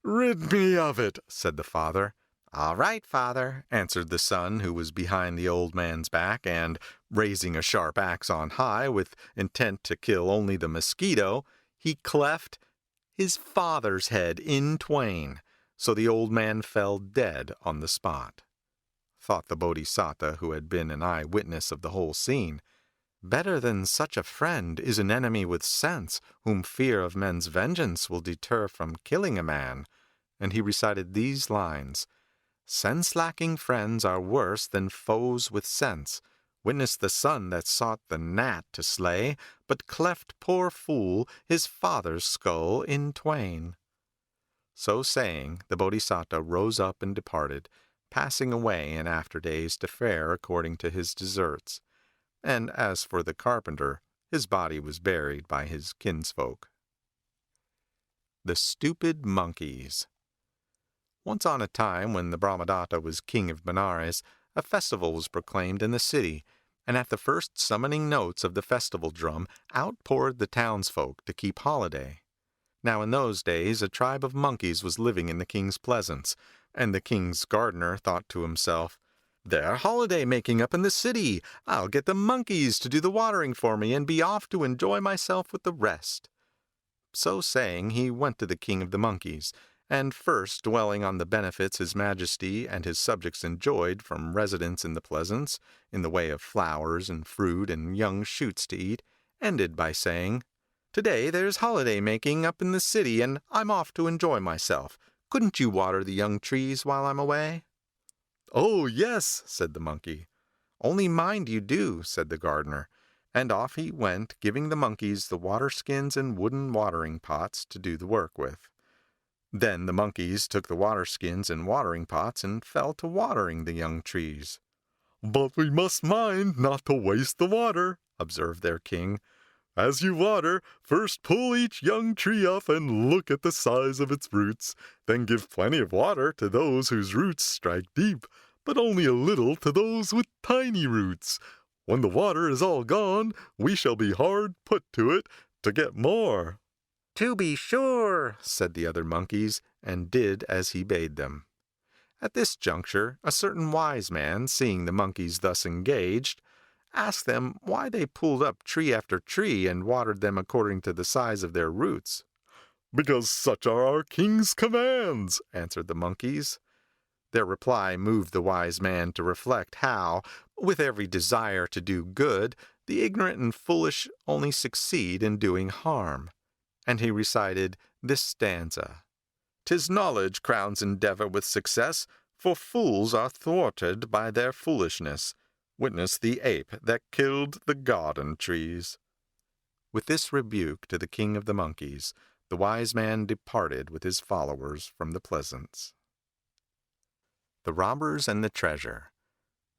"Rid me of it," said the father. "All right, father," answered the son, who was behind the old man's back, and, raising a sharp axe on high, with intent to kill only the mosquito, he cleft his father's head in twain, so the old man fell dead on the spot. Thought the Bodhisattva, who had been an eye-witness of the whole scene, "Better than such a friend is an enemy with sense, whom fear of men's vengeance will deter from killing a man." And he recited these lines: "Sense-lacking friends are worse than foes with sense. Witness the son that sought the gnat to slay, but cleft, poor fool, his father's skull in twain." So saying, the Bodhisattva rose up and departed, passing away in after days to fare according to his deserts. And as for the carpenter, his body was buried by his kinsfolk. The Stupid Monkeys. Once on a time, when the Brahmadatta was king of Benares, a festival was proclaimed in the city, and at the first summoning notes of the festival drum out poured the townsfolk to keep holiday. Now in those days a tribe of monkeys was living in the king's pleasance, and the king's gardener thought to himself, "They're holiday-making up in the city. I'll get the monkeys to do the watering for me, and be off to enjoy myself with the rest." So saying, he went to the king of the monkeys, and first dwelling on the benefits his majesty and his subjects enjoyed from residence in the pleasance, in the way of flowers and fruit and young shoots to eat, ended by saying, "Today there's holiday-making up in the city, and I'm off to enjoy myself. Couldn't you water the young trees while I'm away?" "Oh, yes," said the monkey. "Only mind you do," said the gardener, and off he went, giving the monkeys the water-skins and wooden watering pots to do the work with. Then the monkeys took the water-skins and watering pots and fell to watering the young trees. "But we must mind not to waste the water," observed their king. "As you water, first pull each young tree up and look at the size of its roots. Then give plenty of water to those whose roots strike deep, but only a little to those with tiny roots. When the water is all gone, we shall be hard put to it to get more." "To be sure," said the other monkeys, and did as he bade them. At this juncture, a certain wise man, seeing the monkeys thus engaged, asked them why they pulled up tree after tree and watered them according to the size of their roots. "Because such are our king's commands," answered the monkeys. Their reply moved the wise man to reflect how, With every desire to do good, the ignorant and foolish only succeed in doing harm. And he recited this stanza. "'Tis knowledge crowns endeavor with success, for fools are thwarted by their foolishness. Witness the ape that killed the garden trees." With this rebuke to the king of the monkeys, the wise man departed with his followers from the pleasance. The Robbers and the Treasure.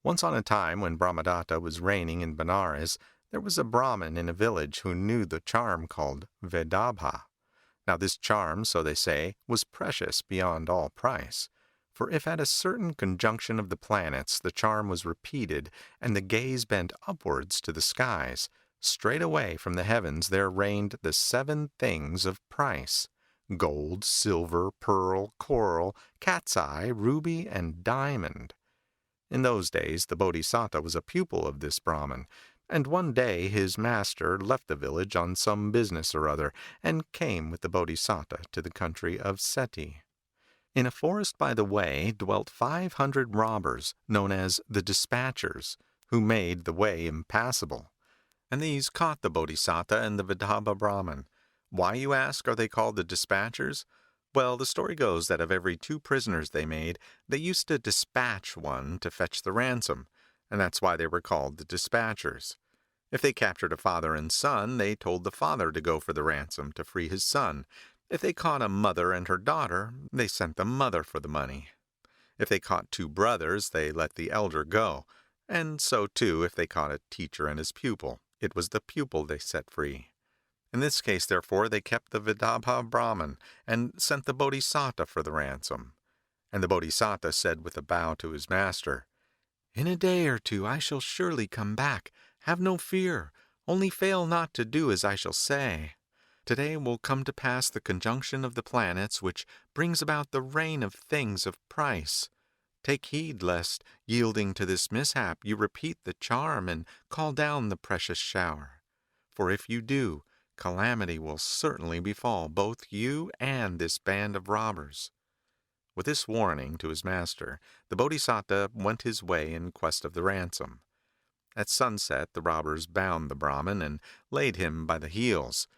Once on a time, when Brahmadatta was reigning in Benares, there was a Brahmin in a village who knew the charm called Vedabha. Now this charm, so they say, was precious beyond all price. For if at a certain conjunction of the planets the charm was repeated, and the gaze bent upwards to the skies, straightway from the heavens there rained the 7 things of price: gold, silver, pearl, coral, cat's eye, ruby, and diamond. In those days the Bodhisattva was a pupil of this Brahmin, and one day his master left the village on some business or other, and came with the Bodhisattva to the country of Seti. In a forest by the way dwelt 500 robbers, known as the Dispatchers, who made the way impassable. And these caught the Bodhisattva and the Vedabha Brahmin. Why, you ask, are they called the Dispatchers? Well, the story goes that of every 2 prisoners they made, they used to dispatch one to fetch the ransom, and that's why they were called the Dispatchers. If they captured a father and son, they told the father to go for the ransom to free his son. If they caught a mother and her daughter, they sent the mother for the money. If they caught 2 brothers, they let the elder go. And so, too, if they caught a teacher and his pupil, it was the pupil they set free. In this case, therefore, they kept the Vedabha Brahmin, and sent the Bodhisattva for the ransom. And the Bodhisattva said with a bow to his master, "In a day or 2 I shall surely come back. Have no fear, only fail not to do as I shall say. Today will come to pass the conjunction of the planets, which brings about the rain of things of price. Take heed lest, yielding to this mishap, you repeat the charm and call down the precious shower. For if you do, calamity will certainly befall both you and this band of robbers." With this warning to his master, the Bodhisattva went his way in quest of the ransom. At sunset the robbers bound the Brahmin and laid him by the heels.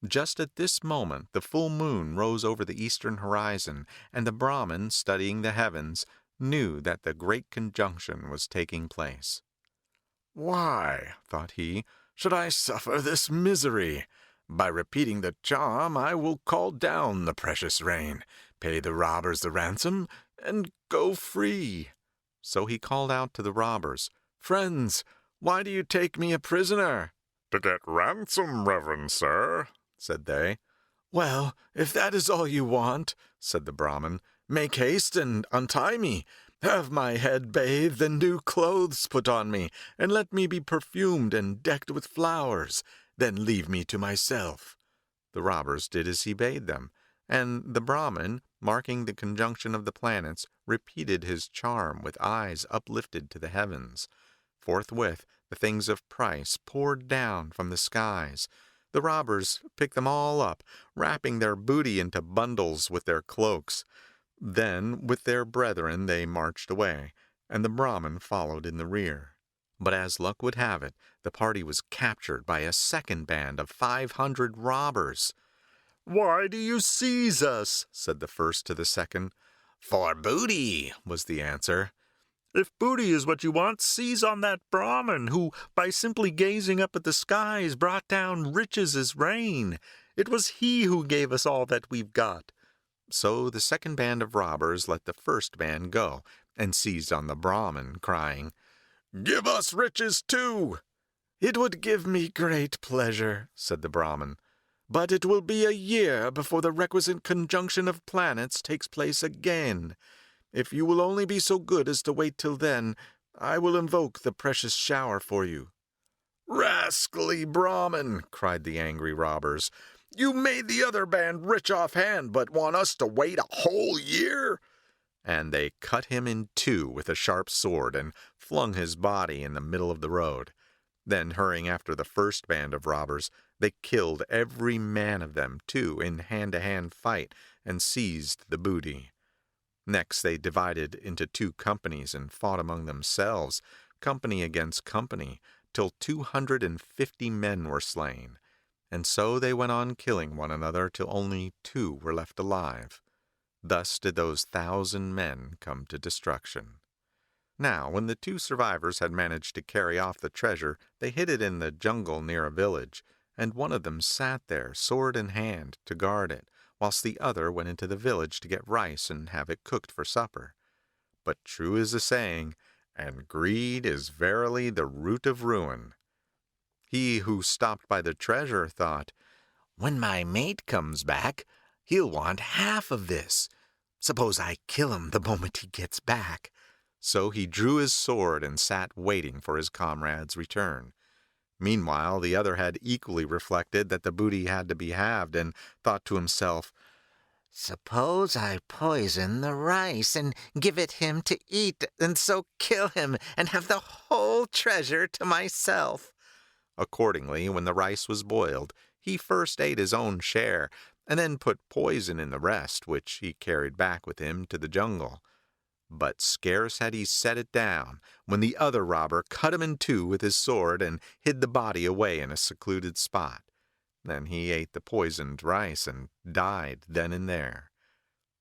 Just at this moment the full moon rose over the eastern horizon, and the Brahmin, studying the heavens, knew that the great conjunction was taking place. "Why," thought he, "should I suffer this misery? By repeating the charm I will call down the precious rain, pay the robbers the ransom, and go free." So he called out to the robbers, "Friends, why do you take me a prisoner?" "To get ransom, reverend sir," said they. "Well, if that is all you want," said the Brahmin, "make haste and untie me. Have my head bathed and new clothes put on me, and let me be perfumed and decked with flowers. Then leave me to myself." The robbers did as he bade them, and the Brahmin, marking the conjunction of the planets, repeated his charm with eyes uplifted to the heavens. Forthwith the things of price poured down from the skies. The robbers picked them all up, wrapping their booty into bundles with their cloaks. Then with their brethren they marched away, and the Brahmin followed in the rear. But as luck would have it, the party was captured by a second band of 500 robbers. "Why do you seize us?" said the first to the second. "For booty," was the answer. "If booty is what you want, seize on that Brahmin, who, by simply gazing up at the skies, brought down riches as rain. It was he who gave us all that we've got." So the second band of robbers let the first band go, and seized on the Brahmin, crying, "Give us riches too." "It would give me great pleasure," said the Brahmin, "but it will be a year before the requisite conjunction of planets takes place again. If you will only be so good as to wait till then, I will invoke the precious shower for you." "Rascally Brahmin!" cried the angry robbers. "You made the other band rich offhand, but want us to wait a whole year?" And they cut him in 2 with a sharp sword, and flung his body in the middle of the road. Then, hurrying after the first band of robbers, they killed every man of them, too, in hand-to-hand fight, and seized the booty. Next they divided into 2 companies and fought among themselves, company against company, till 250 men were slain. And so they went on killing one another till only 2 were left alive. Thus did those 1,000 men come to destruction. Now, when the 2 survivors had managed to carry off the treasure, they hid it in the jungle near a village, and one of them sat there, sword in hand, to guard it, whilst the other went into the village to get rice and have it cooked for supper. But true is the saying, and greed is verily the root of ruin. He who stopped by the treasure thought, "When my mate comes back, he'll want half of this. Suppose I kill him the moment he gets back." So he drew his sword and sat waiting for his comrade's return. Meanwhile, the other had equally reflected that the booty had to be halved, and thought to himself, "Suppose I poison the rice and give it him to eat, and so kill him and have the whole treasure to myself." Accordingly, when the rice was boiled, he first ate his own share, and then put poison in the rest, which he carried back with him to the jungle. But scarce had he set it down, when the other robber cut him in 2 with his sword and hid the body away in a secluded spot. Then he ate the poisoned rice and died then and there.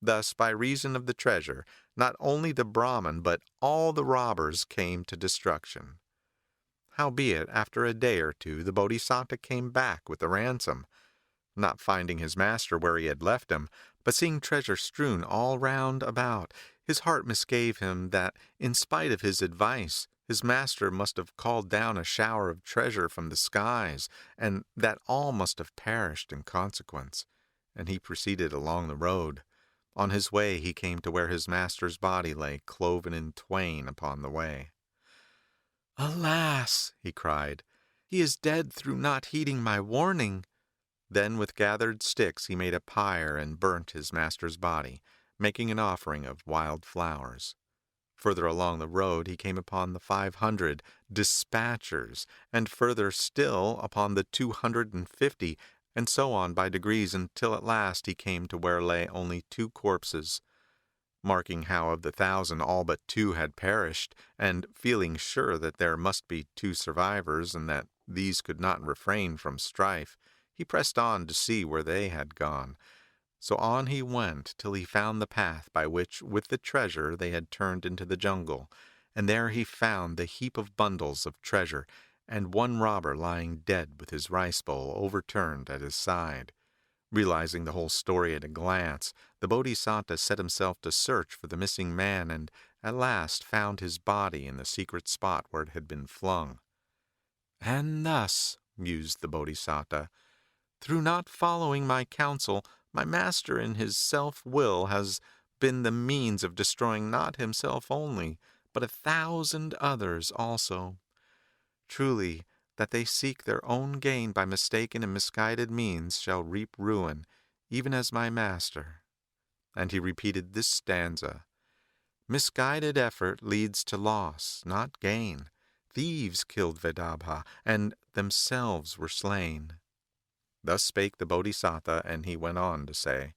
Thus, by reason of the treasure, not only the Brahmin but all the robbers came to destruction. Howbeit, after a day or 2, the Bodhisattva came back with the ransom. Not finding his master where he had left him, but seeing treasure strewn all round about, his heart misgave him that, in spite of his advice, his master must have called down a shower of treasure from the skies, and that all must have perished in consequence. And he proceeded along the road. On his way he came to where his master's body lay cloven in twain upon the way. "Alas!" he cried, "he is dead through not heeding my warning." Then with gathered sticks he made a pyre and burnt his master's body, making an offering of wild flowers. Further along the road he came upon the 500 dispatchers, and further still upon the 250, and so on by degrees until at last he came to where lay only 2 corpses. Marking how of the 1,000 all but 2 had perished, and feeling sure that there must be 2 survivors, and that these could not refrain from strife, he pressed on to see where they had gone. So on he went till he found the path by which, with the treasure, they had turned into the jungle, and there he found the heap of bundles of treasure, and one robber lying dead with his rice bowl overturned at his side. Realizing the whole story at a glance, the Bodhisattva set himself to search for the missing man, and at last found his body in the secret spot where it had been flung. "And thus," mused the Bodhisattva, "through not following my counsel, my master in his self-will has been the means of destroying not himself only, but 1,000 others also. Truly, that they seek their own gain by mistaken and misguided means shall reap ruin, even as my master." And he repeated this stanza: "Misguided effort leads to loss, not gain. Thieves killed Vedabha, and themselves were slain." Thus spake the Bodhisattva, and he went on to say,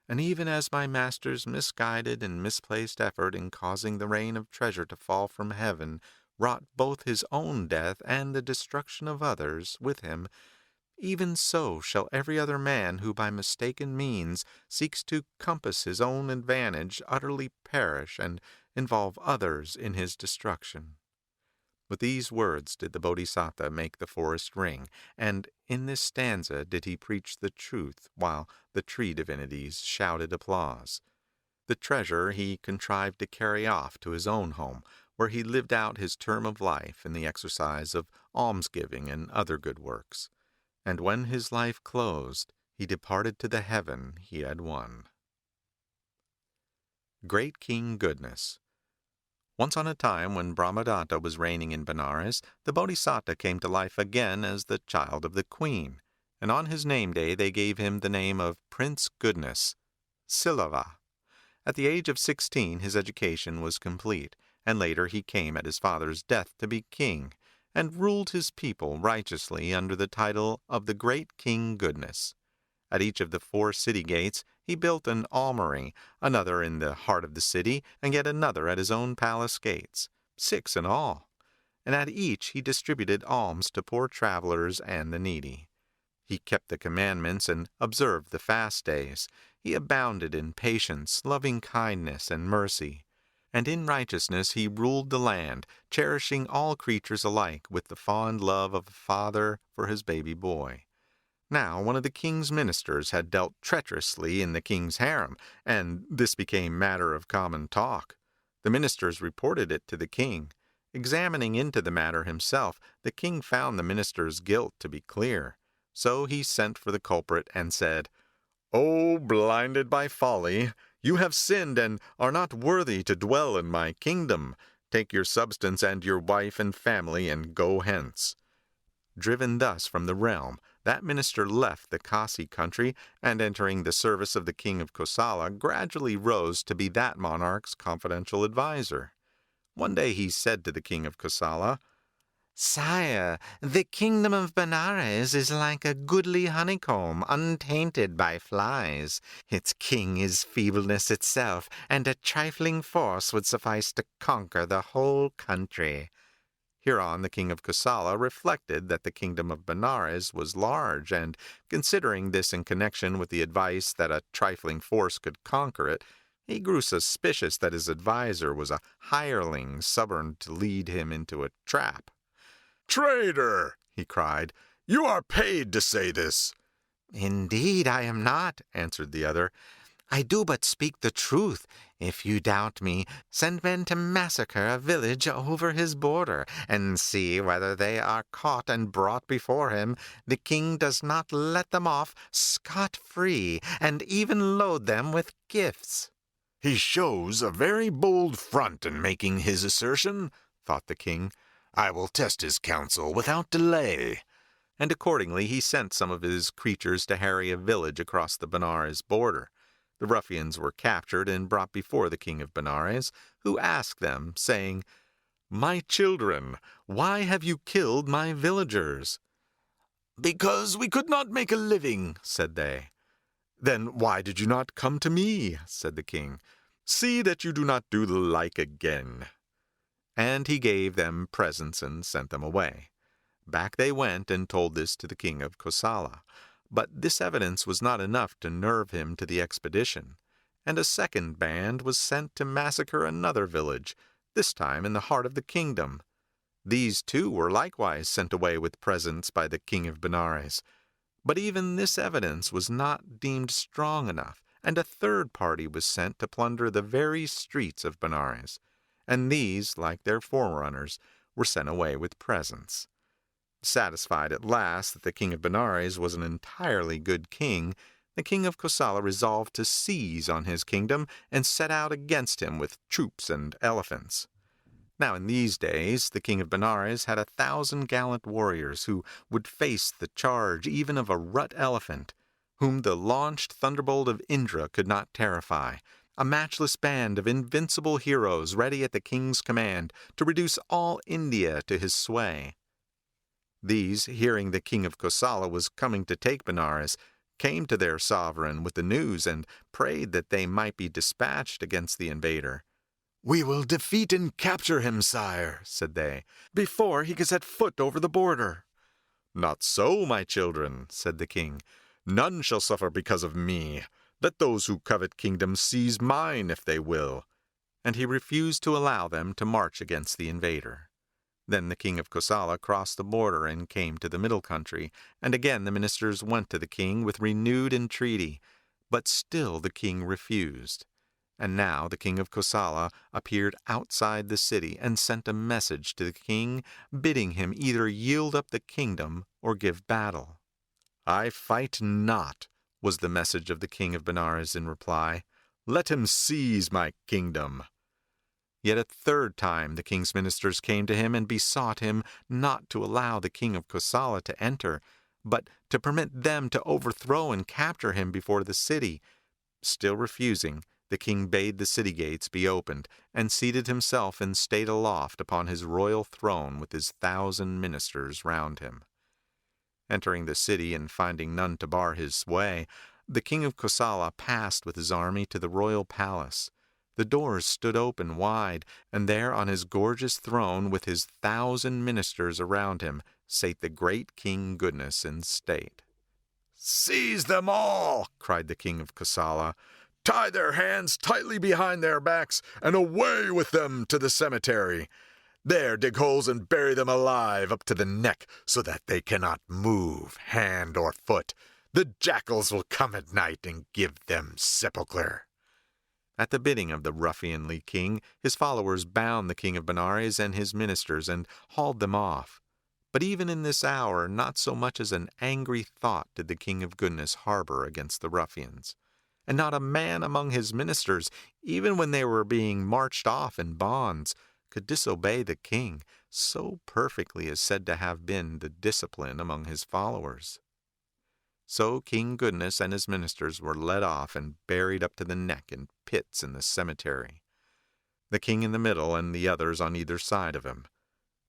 "And even as my master's misguided and misplaced effort in causing the rain of treasure to fall from heaven wrought both his own death and the destruction of others with him, even so shall every other man who by mistaken means seeks to compass his own advantage utterly perish and involve others in his destruction." With these words did the Bodhisattva make the forest ring, and in this stanza did he preach the truth, while the tree divinities shouted applause. The treasure he contrived to carry off to his own home, where he lived out his term of life in the exercise of almsgiving and other good works. And when his life closed, he departed to the heaven he had won. Great King Goodness. Once on a time, when Brahmadatta was reigning in Benares, the Bodhisattva came to life again as the child of the queen, and on his name day they gave him the name of Prince Goodness, Silava. At the age of 16 his education was complete, and later he came at his father's death to be king, and ruled his people righteously under the title of the Great King Goodness. At each of the 4 city gates he built an almory, another in the heart of the city, and yet another at his own palace gates, 6 in all. and at each he distributed alms to poor travelers and the needy. He kept the commandments and observed the fast days. He abounded in patience, loving kindness, and mercy. And in righteousness he ruled the land, cherishing all creatures alike with the fond love of a father for his baby boy. Now one of the king's ministers had dealt treacherously in the king's harem, and this became matter of common talk. The ministers reported it to the king. Examining into the matter himself, the king found the minister's guilt to be clear. So he sent for the culprit and said, "O blinded by folly, you have sinned and are not worthy to dwell in my kingdom. Take your substance and your wife and family and go hence." Driven thus from the realm, that minister left the Kasi country, and entering the service of the king of Kosala, gradually rose to be that monarch's confidential adviser. One day he said to the king of Kosala, "Sire, the kingdom of Benares is like a goodly honeycomb, untainted by flies. Its king is feebleness itself, and a trifling force would suffice to conquer the whole country." Hereon the king of Kosala reflected that the kingdom of Benares was large, and, considering this in connection with the advice that a trifling force could conquer it, he grew suspicious that his adviser was a hireling summoned to lead him into a trap. "Traitor!" he cried. "You are paid to say this." "Indeed I am not," answered the other. "I do but speak the truth. If you doubt me, send men to massacre a village over his border, and see whether they are caught and brought before him. The king does not let them off scot-free, and even load them with gifts." "He shows a very bold front in making his assertion," thought the king. "I will test his counsel without delay." And accordingly he sent some of his creatures to harry a village across the Benares border. The ruffians were captured and brought before the king of Benares, who asked them, saying, "My children, why have you killed my villagers?" "Because we could not make a living," said they. "Then why did you not come to me?" said the king. "See that you do not do the like again." And he gave them presents and sent them away. Back they went and told this to the king of Kosala. But this evidence was not enough to nerve him to the expedition, and a second band was sent to massacre another village, this time in the heart of the kingdom. These too were likewise sent away with presents by the king of Benares. But even this evidence was not deemed strong enough, and a third party was sent to plunder the very streets of Benares, and these, like their forerunners, were sent away with presents. Satisfied at last that the king of Benares was an entirely good king, the king of Kosala resolved to seize on his kingdom and set out against him with troops and elephants. Now in these days the king of Benares had 1,000 gallant warriors who would face the charge even of a rut elephant, whom the launched thunderbolt of Indra could not terrify, a matchless band of invincible heroes ready at the king's command to reduce all India to his sway. These, hearing the king of Kosala was coming to take Benares, came to their sovereign with the news and prayed that they might be dispatched against the invader. "We will defeat and capture him, sire," said they, "before he can set foot over the border." "Not so, my children," said the king. "None shall suffer because of me. Let those who covet kingdoms seize mine if they will." And he refused to allow them to march against the invader. Then the king of Kosala crossed the border and came to the middle country, and again the ministers went to the king with renewed entreaty, but still the king refused. And now the king of Kosala appeared outside the city and sent a message to the king, bidding him either yield up the kingdom or give battle. "I fight not," was the message of the king of Benares in reply. "Let him seize my kingdom." Yet a third time the king's ministers came to him and besought him not to allow the king of Kosala to enter, but to permit them to overthrow and capture him before the city. Still refusing, the king bade the city gates be opened, and seated himself in state aloft upon his royal throne with his 1,000 ministers round him. Entering the city and finding none to bar his way, the king of Kosala passed with his army to the royal palace. The doors stood open wide, and there on his gorgeous throne with his 1,000 ministers around him sate the great King Goodness in state. "Seize them all!" cried the king of Kosala. "Tie their hands tightly behind their backs, and away with them to the cemetery. There dig holes and bury them alive up to the neck, so that they cannot move hand or foot. The jackals will come at night and give them sepulchre." At the bidding of the ruffianly king, his followers bound the king of Benares and his ministers and hauled them off. But even in this hour, not so much as an angry thought did the King of Goodness harbor against the ruffians. And not a man among his ministers, even when they were being marched off in bonds, could disobey the king, so perfectly is said to have been the discipline among his followers. So King Goodness and his ministers were led off and buried up to the neck in pits in the cemetery, the king in the middle and the others on either side of him.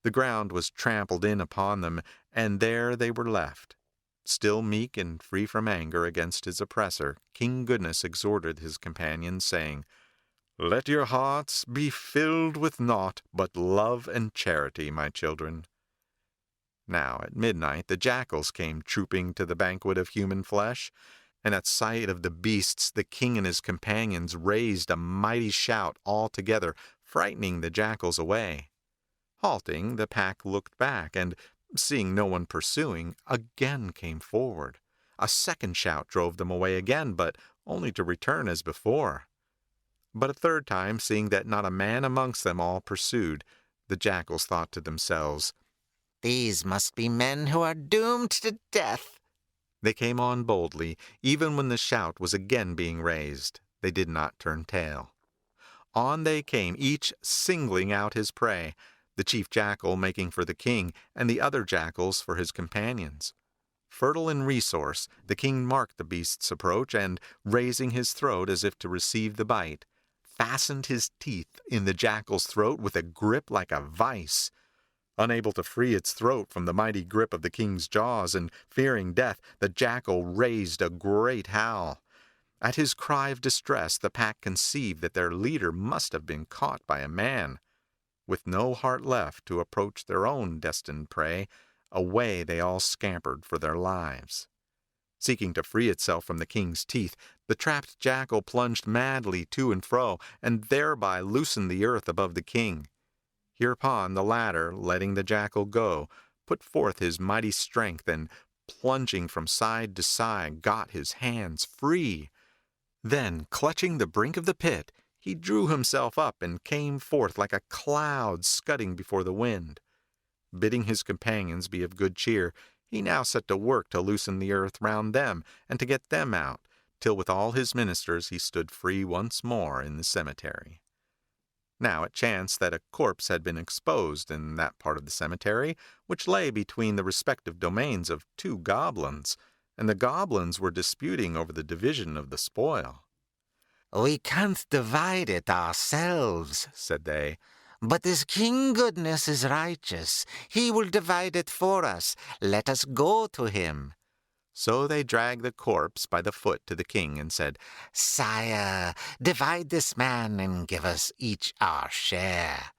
The ground was trampled in upon them, and there they were left. Still meek and free from anger against his oppressor, King Goodness exhorted his companions, saying, "Let your hearts be filled with naught but love and charity, my children." Now at midnight the jackals came trooping to the banquet of human flesh, and at sight of the beasts the king and his companions raised a mighty shout all together, frightening the jackals away. Halting, the pack looked back, and, seeing no one pursuing, again came forward. A second shout drove them away again, but only to return as before. But a third time, seeing that not a man amongst them all pursued, the jackals thought to themselves, "These must be men who are doomed to death." They came on boldly, even when the shout was again being raised. They did not turn tail. On they came, each singling out his prey, the chief jackal making for the king, and the other jackals for his companions. Fertile in resource, the king marked the beast's approach, and, raising his throat as if to receive the bite, fastened his teeth in the jackal's throat with a grip like a vice. Unable to free its throat from the mighty grip of the king's jaws, and fearing death, the jackal raised a great howl. At his cry of distress, the pack conceived that their leader must have been caught by a man. With no heart left to approach their own destined prey, away they all scampered for their lives. Seeking to free itself from the king's teeth, the trapped jackal plunged madly to and fro, and thereby loosened the earth above the king. Hereupon the latter, letting the jackal go, put forth his mighty strength, and, plunging from side to side, got his hands free. Then, clutching the brink of the pit, he drew himself up and came forth like a cloud scudding before the wind. Bidding his companions be of good cheer, he now set to work to loosen the earth round them, and to get them out, till with all his ministers he stood free once more in the cemetery. Now it chanced that a corpse had been exposed in that part of the cemetery which lay between the respective domains of two goblins, and the goblins were disputing over the division of the spoil. "We can't divide it ourselves," said they. "But this King Goodness is righteous. He will divide it for us. Let us go to him." So they dragged the corpse by the foot to the king and said, "Sire, divide this man and give us each our share."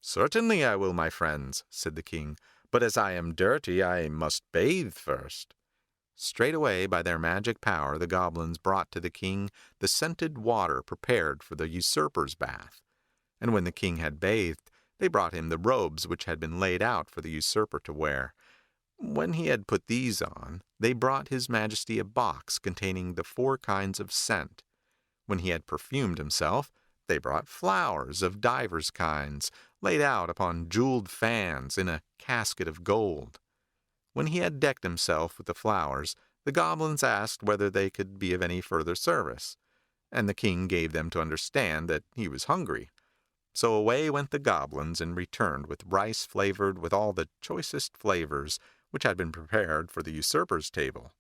"Certainly I will, my friends," said the king, "but as I am dirty, I must bathe first." Straightway, by their magic power, the goblins brought to the king the scented water prepared for the usurper's bath. And when the king had bathed, they brought him the robes which had been laid out for the usurper to wear. When he had put these on, they brought his majesty a box containing the 4 kinds of scent. When he had perfumed himself, they brought flowers of divers kinds, laid out upon jeweled fans in a casket of gold. When he had decked himself with the flowers, the goblins asked whether they could be of any further service, and the king gave them to understand that he was hungry. So away went the goblins and returned with rice flavored with all the choicest flavors which had been prepared for the usurper's table.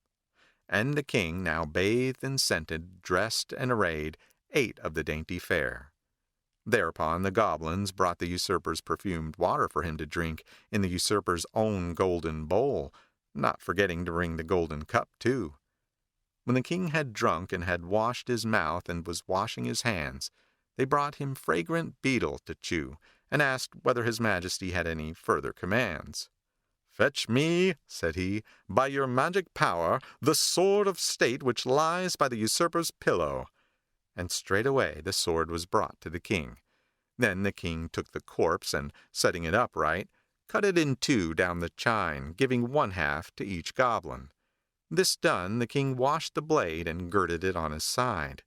And the king, now bathed and scented, dressed and arrayed, ate of the dainty fare. Thereupon the goblins brought the usurper's perfumed water for him to drink in the usurper's own golden bowl, not forgetting to bring the golden cup too. When the king had drunk and had washed his mouth and was washing his hands, They brought him fragrant betel to chew, and asked whether his majesty had any further commands. "Fetch me," said he, "by your magic power, the sword of state which lies by the usurper's pillow." And straightway the sword was brought to the king. Then the king took the corpse, and setting it upright, cut it in two down the chine, giving one half to each goblin. This done, the king washed the blade and girded it on his side.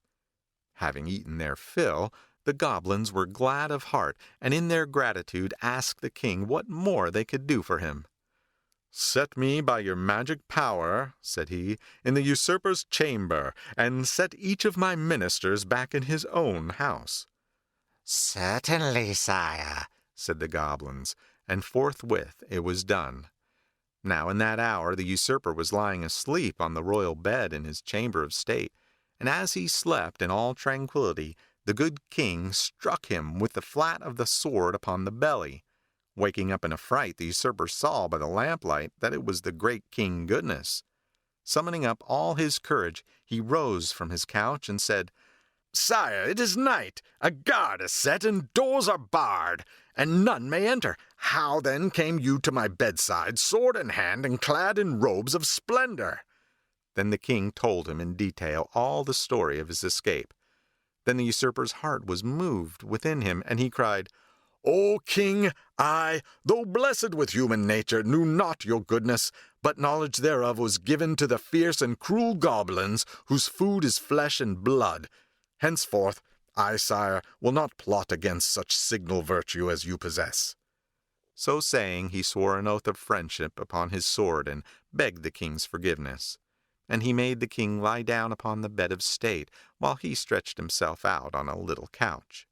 Having eaten their fill, the goblins were glad of heart, and in their gratitude asked the king what more they could do for him. "Set me by your magic power," said he, "in the usurper's chamber, and set each of my ministers back in his own house." "Certainly, sire," said the goblins, and forthwith it was done. Now in that hour the usurper was lying asleep on the royal bed in his chamber of state, and as he slept in all tranquillity, the good king struck him with the flat of the sword upon the belly. Waking up in a fright, the usurper saw by the lamplight that it was the great King Goodness. Summoning up all his courage, he rose from his couch and said, "Sire, it is night. A guard is set, and doors are barred, and none may enter. How then came you to my bedside, sword in hand, and clad in robes of splendor?" Then the king told him in detail all the story of his escape. Then the usurper's heart was moved within him, and he cried, "O king, I, though blessed with human nature, knew not your goodness, but knowledge thereof was given to the fierce and cruel goblins, whose food is flesh and blood. Henceforth, I, sire, will not plot against such signal virtue as you possess." So saying, he swore an oath of friendship upon his sword, and begged the king's forgiveness. And he made the king lie down upon the bed of state, while he stretched himself out on a little couch.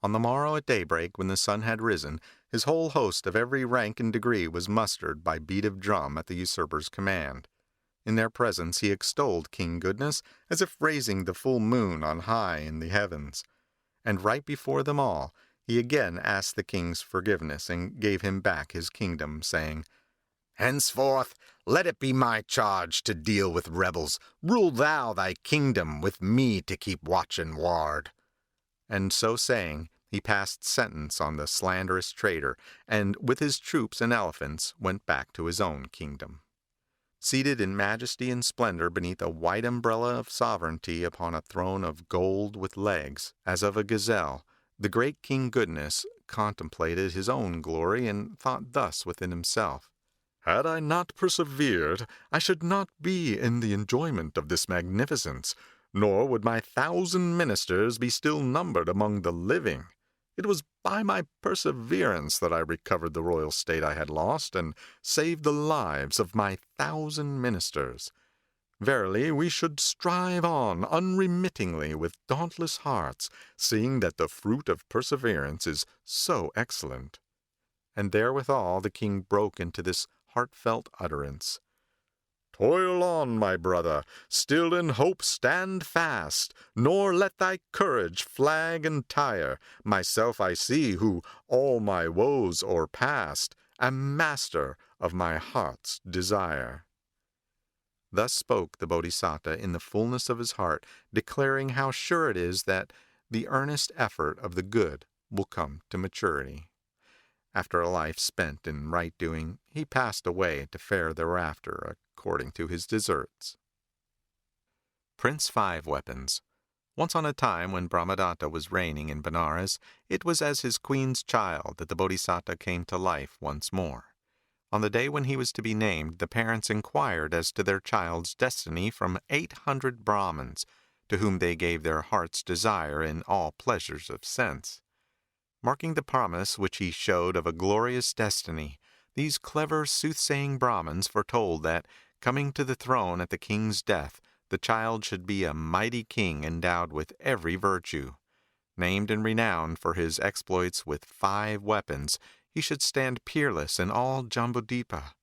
On the morrow at daybreak, when the sun had risen, his whole host of every rank and degree was mustered by beat of drum at the usurper's command. In their presence he extolled King Goodness, as if raising the full moon on high in the heavens. And right before them all, he again asked the king's forgiveness, and gave him back his kingdom, saying, "Henceforth let it be my charge to deal with rebels. Rule thou thy kingdom, with me to keep watch and ward." And so saying, he passed sentence on the slanderous traitor, and with his troops and elephants went back to his own kingdom. Seated in majesty and splendor beneath a white umbrella of sovereignty upon a throne of gold with legs, as of a gazelle, the great King Goodness contemplated his own glory, and thought thus within himself, "Had I not persevered, I should not be in the enjoyment of this magnificence, nor would my 1,000 ministers be still numbered among the living. It was by my perseverance that I recovered the royal state I had lost, and saved the lives of my 1,000 ministers. Verily, we should strive on unremittingly with dauntless hearts, seeing that the fruit of perseverance is so excellent." And therewithal the king broke into this heartfelt utterance. "Toil on, my brother, still in hope stand fast, nor let thy courage flag and tire. Myself I see, who, all my woes o'erpast, am master of my heart's desire." Thus spoke the Bodhisattva in the fullness of his heart, declaring how sure it is that the earnest effort of the good will come to maturity. After a life spent in right-doing, he passed away to fare thereafter according to his deserts. Prince Five Weapons. Once on a time, when Brahmadatta was reigning in Benares, it was as his queen's child that the Bodhisattva came to life once more. On the day when he was to be named, the parents inquired as to their child's destiny from 800 Brahmins, to whom they gave their heart's desire in all pleasures of sense. Marking the promise which he showed of a glorious destiny, these clever soothsaying Brahmins foretold that, coming to the throne at the king's death, the child should be a mighty king endowed with every virtue. Named and renowned for his exploits with 5 weapons, he should stand peerless in all Jambudvipa.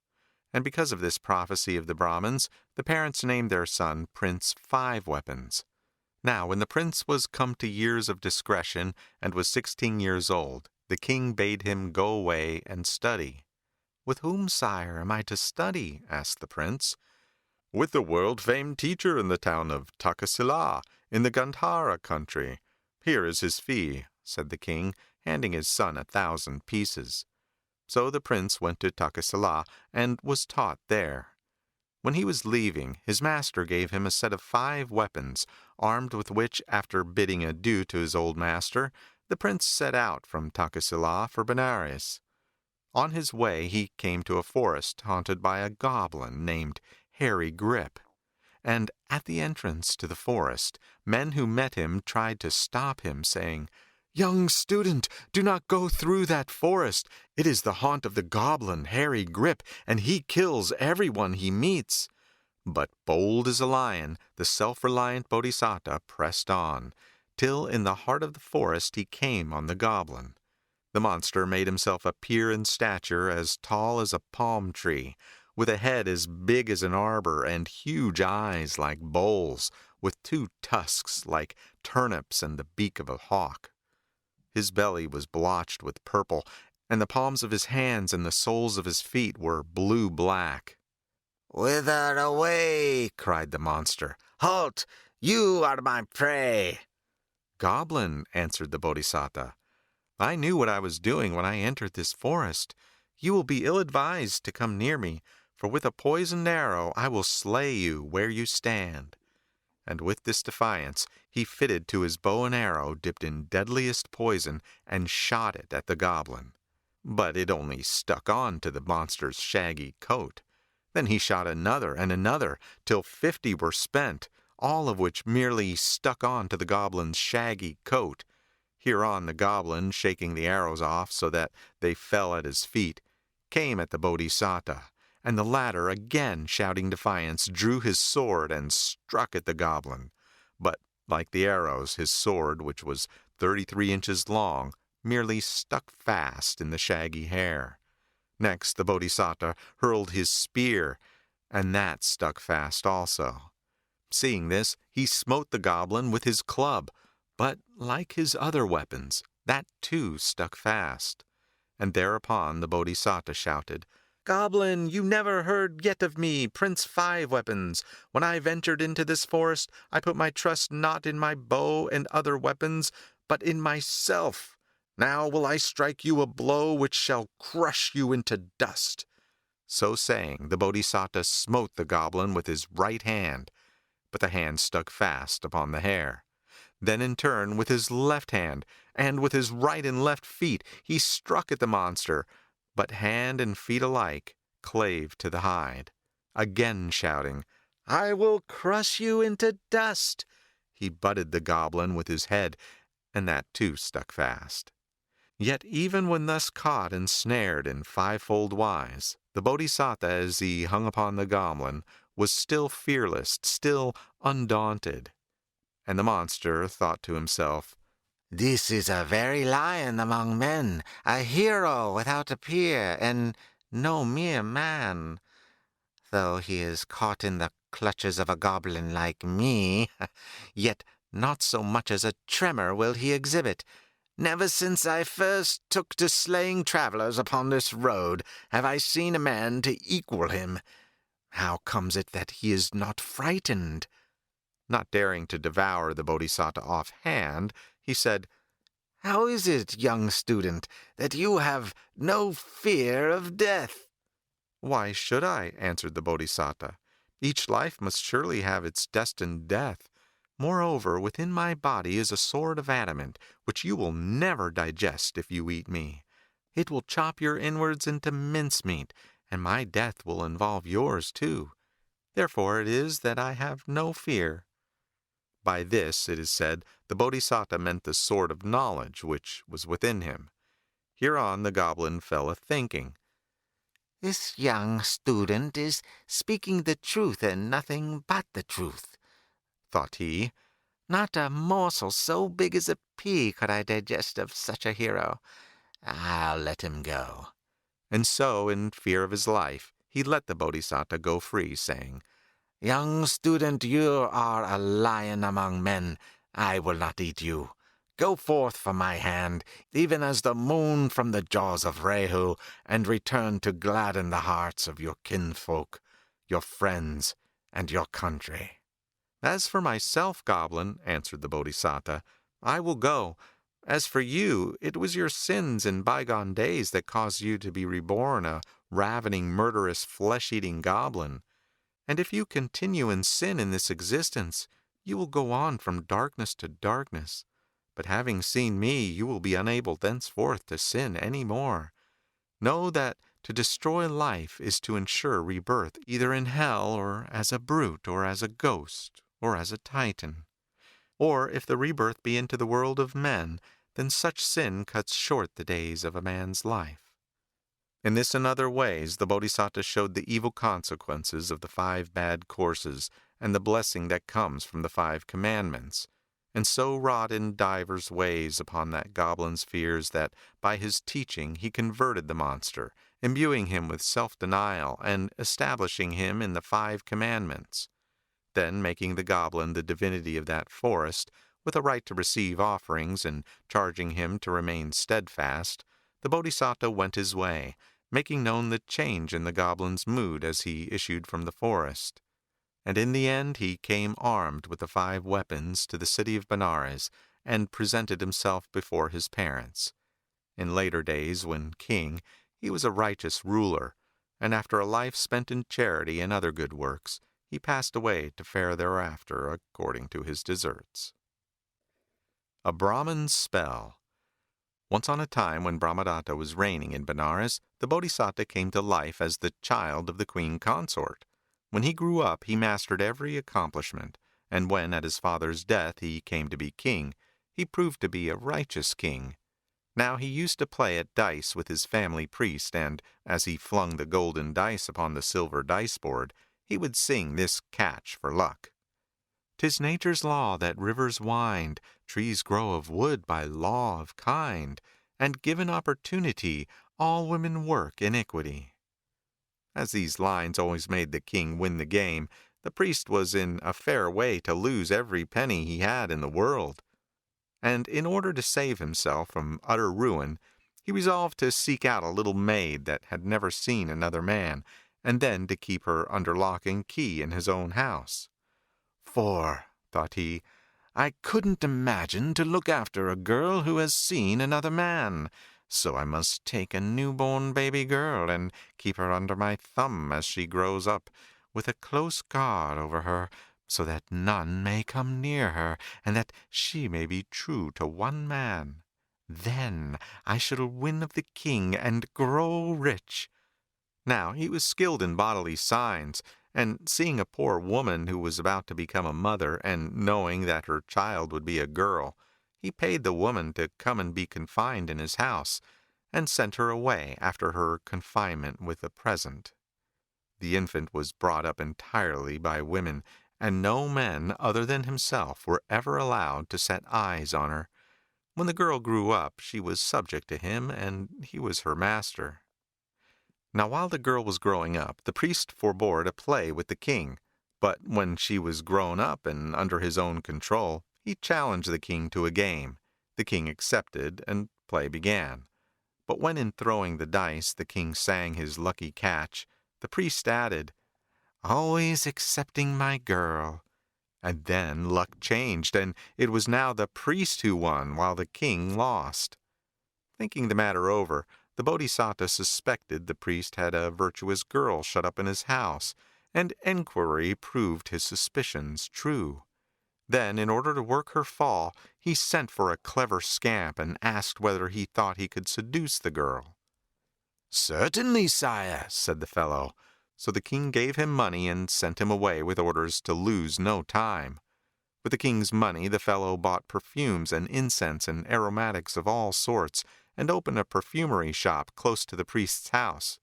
And because of this prophecy of the Brahmins, the parents named their son Prince Five Weapons. Now, when the prince was come to years of discretion, and was 16 years old, the king bade him go away and study. "With whom, sire, am I to study?" asked the prince. "With the world-famed teacher in the town of Takasila, in the Gandhara country. "Here is his fee," said the king, handing his son 1,000 pieces. So the prince went to Takasila and was taught there. When he was leaving, his master gave him a set of 5 weapons, armed with which, after bidding adieu to his old master, the prince set out from Takasila for Benares. On his way he came to a forest haunted by a goblin named Hairy Grip, and at the entrance to the forest, men who met him tried to stop him, saying, "Young student, do not go through that forest. It is the haunt of the goblin Hairy Grip, and he kills everyone he meets." But bold as a lion, the self-reliant Bodhisattva pressed on, till in the heart of the forest he came on the goblin. The monster made himself appear in stature as tall as a palm tree, with a head as big as an arbor and huge eyes like bowls, with 2 tusks like turnips and the beak of a hawk. His belly was blotched with purple, and the palms of his hands and the soles of his feet were blue-black. "Whither away?" cried the monster. "Halt! You are my prey." "Goblin," answered the Bodhisattva, "I knew what I was doing when I entered this forest. You will be ill-advised to come near me, for with a poisoned arrow I will slay you where you stand." And with this defiance, he fitted to his bow an arrow dipped in deadliest poison and shot it at the goblin. But it only stuck on to the monster's shaggy coat. Then he shot another and another, till 50 were spent, all of which merely stuck on to the goblin's shaggy coat. Hereon the goblin, shaking the arrows off so that they fell at his feet, came at the Bodhisattva, and the latter, again shouting defiance, drew his sword and struck at the goblin. But, like the arrows, his sword, which was 33 inches long, merely stuck fast in the shaggy hair. Next the Bodhisattva hurled his spear, and that stuck fast also. Seeing this, he smote the goblin with his club, but, like his other weapons, that too stuck fast. And thereupon the Bodhisattva shouted, "Goblin, you never heard yet of me, Prince 5-Weapons. When I ventured into this forest, I put my trust not in my bow and other weapons, but in myself. Now will I strike you a blow which shall crush you into dust." So saying, the Bodhisattva smote the goblin with his right hand, but the hand stuck fast upon the hair. Then in turn with his left hand, and with his right and left feet, he struck at the monster, but hand and feet alike clave to the hide. Again shouting, "I will crush you into dust," he butted the goblin with his head, and that too stuck fast. Yet even when thus caught and snared in 5-fold wise, the Bodhisattva, as he hung upon the goblin, was still fearless, still undaunted. And the monster thought to himself, "This is a very lion among men, a hero without a peer, and no mere man. Though he is caught in the clutches of a goblin like me, yet not so much as a tremor will he exhibit. Never since I first took to slaying travelers upon this road have I seen a man to equal him. How comes it that he is not frightened?" Not daring to devour the Bodhisattva offhand, he said, "How is it, young student, that you have no fear of death?" "Why should I?" answered the Bodhisattva. "Each life must surely have its destined death. Moreover, within my body is a sword of adamant, which you will never digest if you eat me. It will chop your inwards into mincemeat, and my death will involve yours too. Therefore it is that I have no fear." By this, it is said, the Bodhisattva meant the sword of knowledge which was within him. Hereon the goblin fell a-thinking. "This young student is speaking the truth and nothing but the truth," thought he. "Not a morsel so big as a pea could I digest of such a hero. I'll let him go." And so, in fear of his life, he let the Bodhisattva go free, saying, "Young student, you are a lion among men. I will not eat you. Go forth from my hand, even as the moon from the jaws of Rahu, and return to gladden the hearts of your kinfolk, your friends, and your country." "As for myself, goblin," answered the Bodhisattva, I will go. As for you, it was your sins in bygone days that caused you to be reborn a ravening, murderous, flesh-eating goblin. And if you continue in sin in this existence, you will go on from darkness to darkness. But having seen me, you will be unable thenceforth to sin any more. Know that to destroy life is to ensure rebirth either in hell or as a brute or as a ghost or as a titan. Or if the rebirth be into the world of men, then such sin cuts short the days of a man's life. In this and other ways, the Bodhisattva showed the evil consequences of the 5 bad courses and the blessing that comes from the 5 commandments, and so wrought in divers ways upon that goblin's fears that by his teaching he converted the monster, imbuing him with self-denial and establishing him in the 5 commandments. Then making the goblin the divinity of that forest, with a right to receive offerings and charging him to remain steadfast, the Bodhisattva went his way, making known the change in the goblin's mood as he issued from the forest. And in the end he came armed with the 5 weapons to the city of Benares, and presented himself before his parents. In later days, when king, he was a righteous ruler, and after a life spent in charity and other good works, he passed away to fare thereafter according to his deserts. A Brahmin's Spell. Once on a time when Brahmadatta was reigning in Benares, the Bodhisattva came to life as the child of the queen consort. When he grew up, he mastered every accomplishment, and when at his father's death he came to be king, he proved to be a righteous king. Now he used to play at dice with his family priest, and, as he flung the golden dice upon the silver dice board, he would sing this catch for luck. "'Tis nature's law that rivers wind, trees grow of wood by law of kind, and given opportunity, all women work iniquity." As these lines always made the king win the game, the priest was in a fair way to lose every penny he had in the world. And in order to save himself from utter ruin, he resolved to seek out a little maid that had never seen another man, and then to keep her under lock and key in his own house. "For," thought he, "I couldn't imagine to look after a girl who has seen another man, so I must take a newborn baby girl and keep her under my thumb as she grows up, with a close guard over her, so that none may come near her, and that she may be true to one man. Then I shall win of the king and grow rich." Now he was skilled in bodily signs, and seeing a poor woman who was about to become a mother, and knowing that her child would be a girl, he paid the woman to come and be confined in his house, and sent her away after her confinement with a present. The infant was brought up entirely by women, and no men other than himself were ever allowed to set eyes on her. When the girl grew up, she was subject to him, and he was her master. Now while the girl was growing up, the priest forbore to play with the king, but when she was grown up and under his own control, he challenged the king to a game. The king accepted, and play began. But when in throwing the dice the king sang his lucky catch, the priest added, "Always excepting my girl." And then luck changed, and it was now the priest who won, while the king lost. Thinking the matter over, the Bodhisattva suspected the priest had a virtuous girl shut up in his house, and enquiry proved his suspicions true. Then, in order to work her fall, he sent for a clever scamp and asked whether he thought he could seduce the girl. "Certainly, sire," said the fellow. So the king gave him money and sent him away with orders to lose no time. With the king's money the fellow bought perfumes and incense and aromatics of all sorts, and opened a perfumery shop close to the priest's house.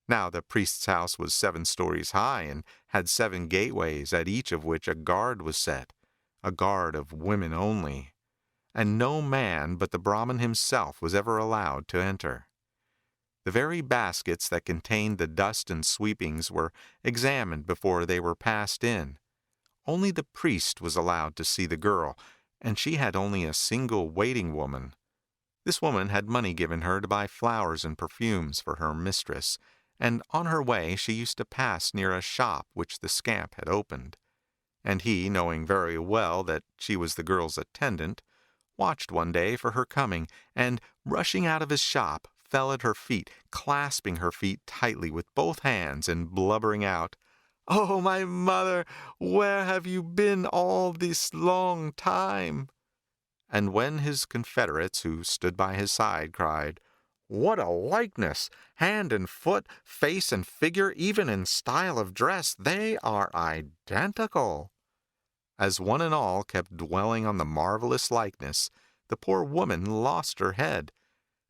Now the priest's house was 7 stories high, and had 7 gateways, at each of which a guard was set, a guard of women only, and no man but the Brahmin himself was ever allowed to enter. The very baskets that contained the dust and sweepings were examined before they were passed in. Only the priest was allowed to see the girl, and she had only a single waiting woman. This woman had money given her to buy flowers and perfumes for her mistress, and on her way she used to pass near a shop which the scamp had opened. And he, knowing very well that she was the girl's attendant, watched one day for her coming, and, rushing out of his shop, fell at her feet, clasping her feet tightly with both hands, and blubbering out, "Oh, my mother, where have you been all this long time?" And when his confederates, who stood by his side, cried, "What a likeness! Hand and foot, face and figure, even in style of dress, they are identical!" As one and all kept dwelling on the marvelous likeness, the poor woman lost her head.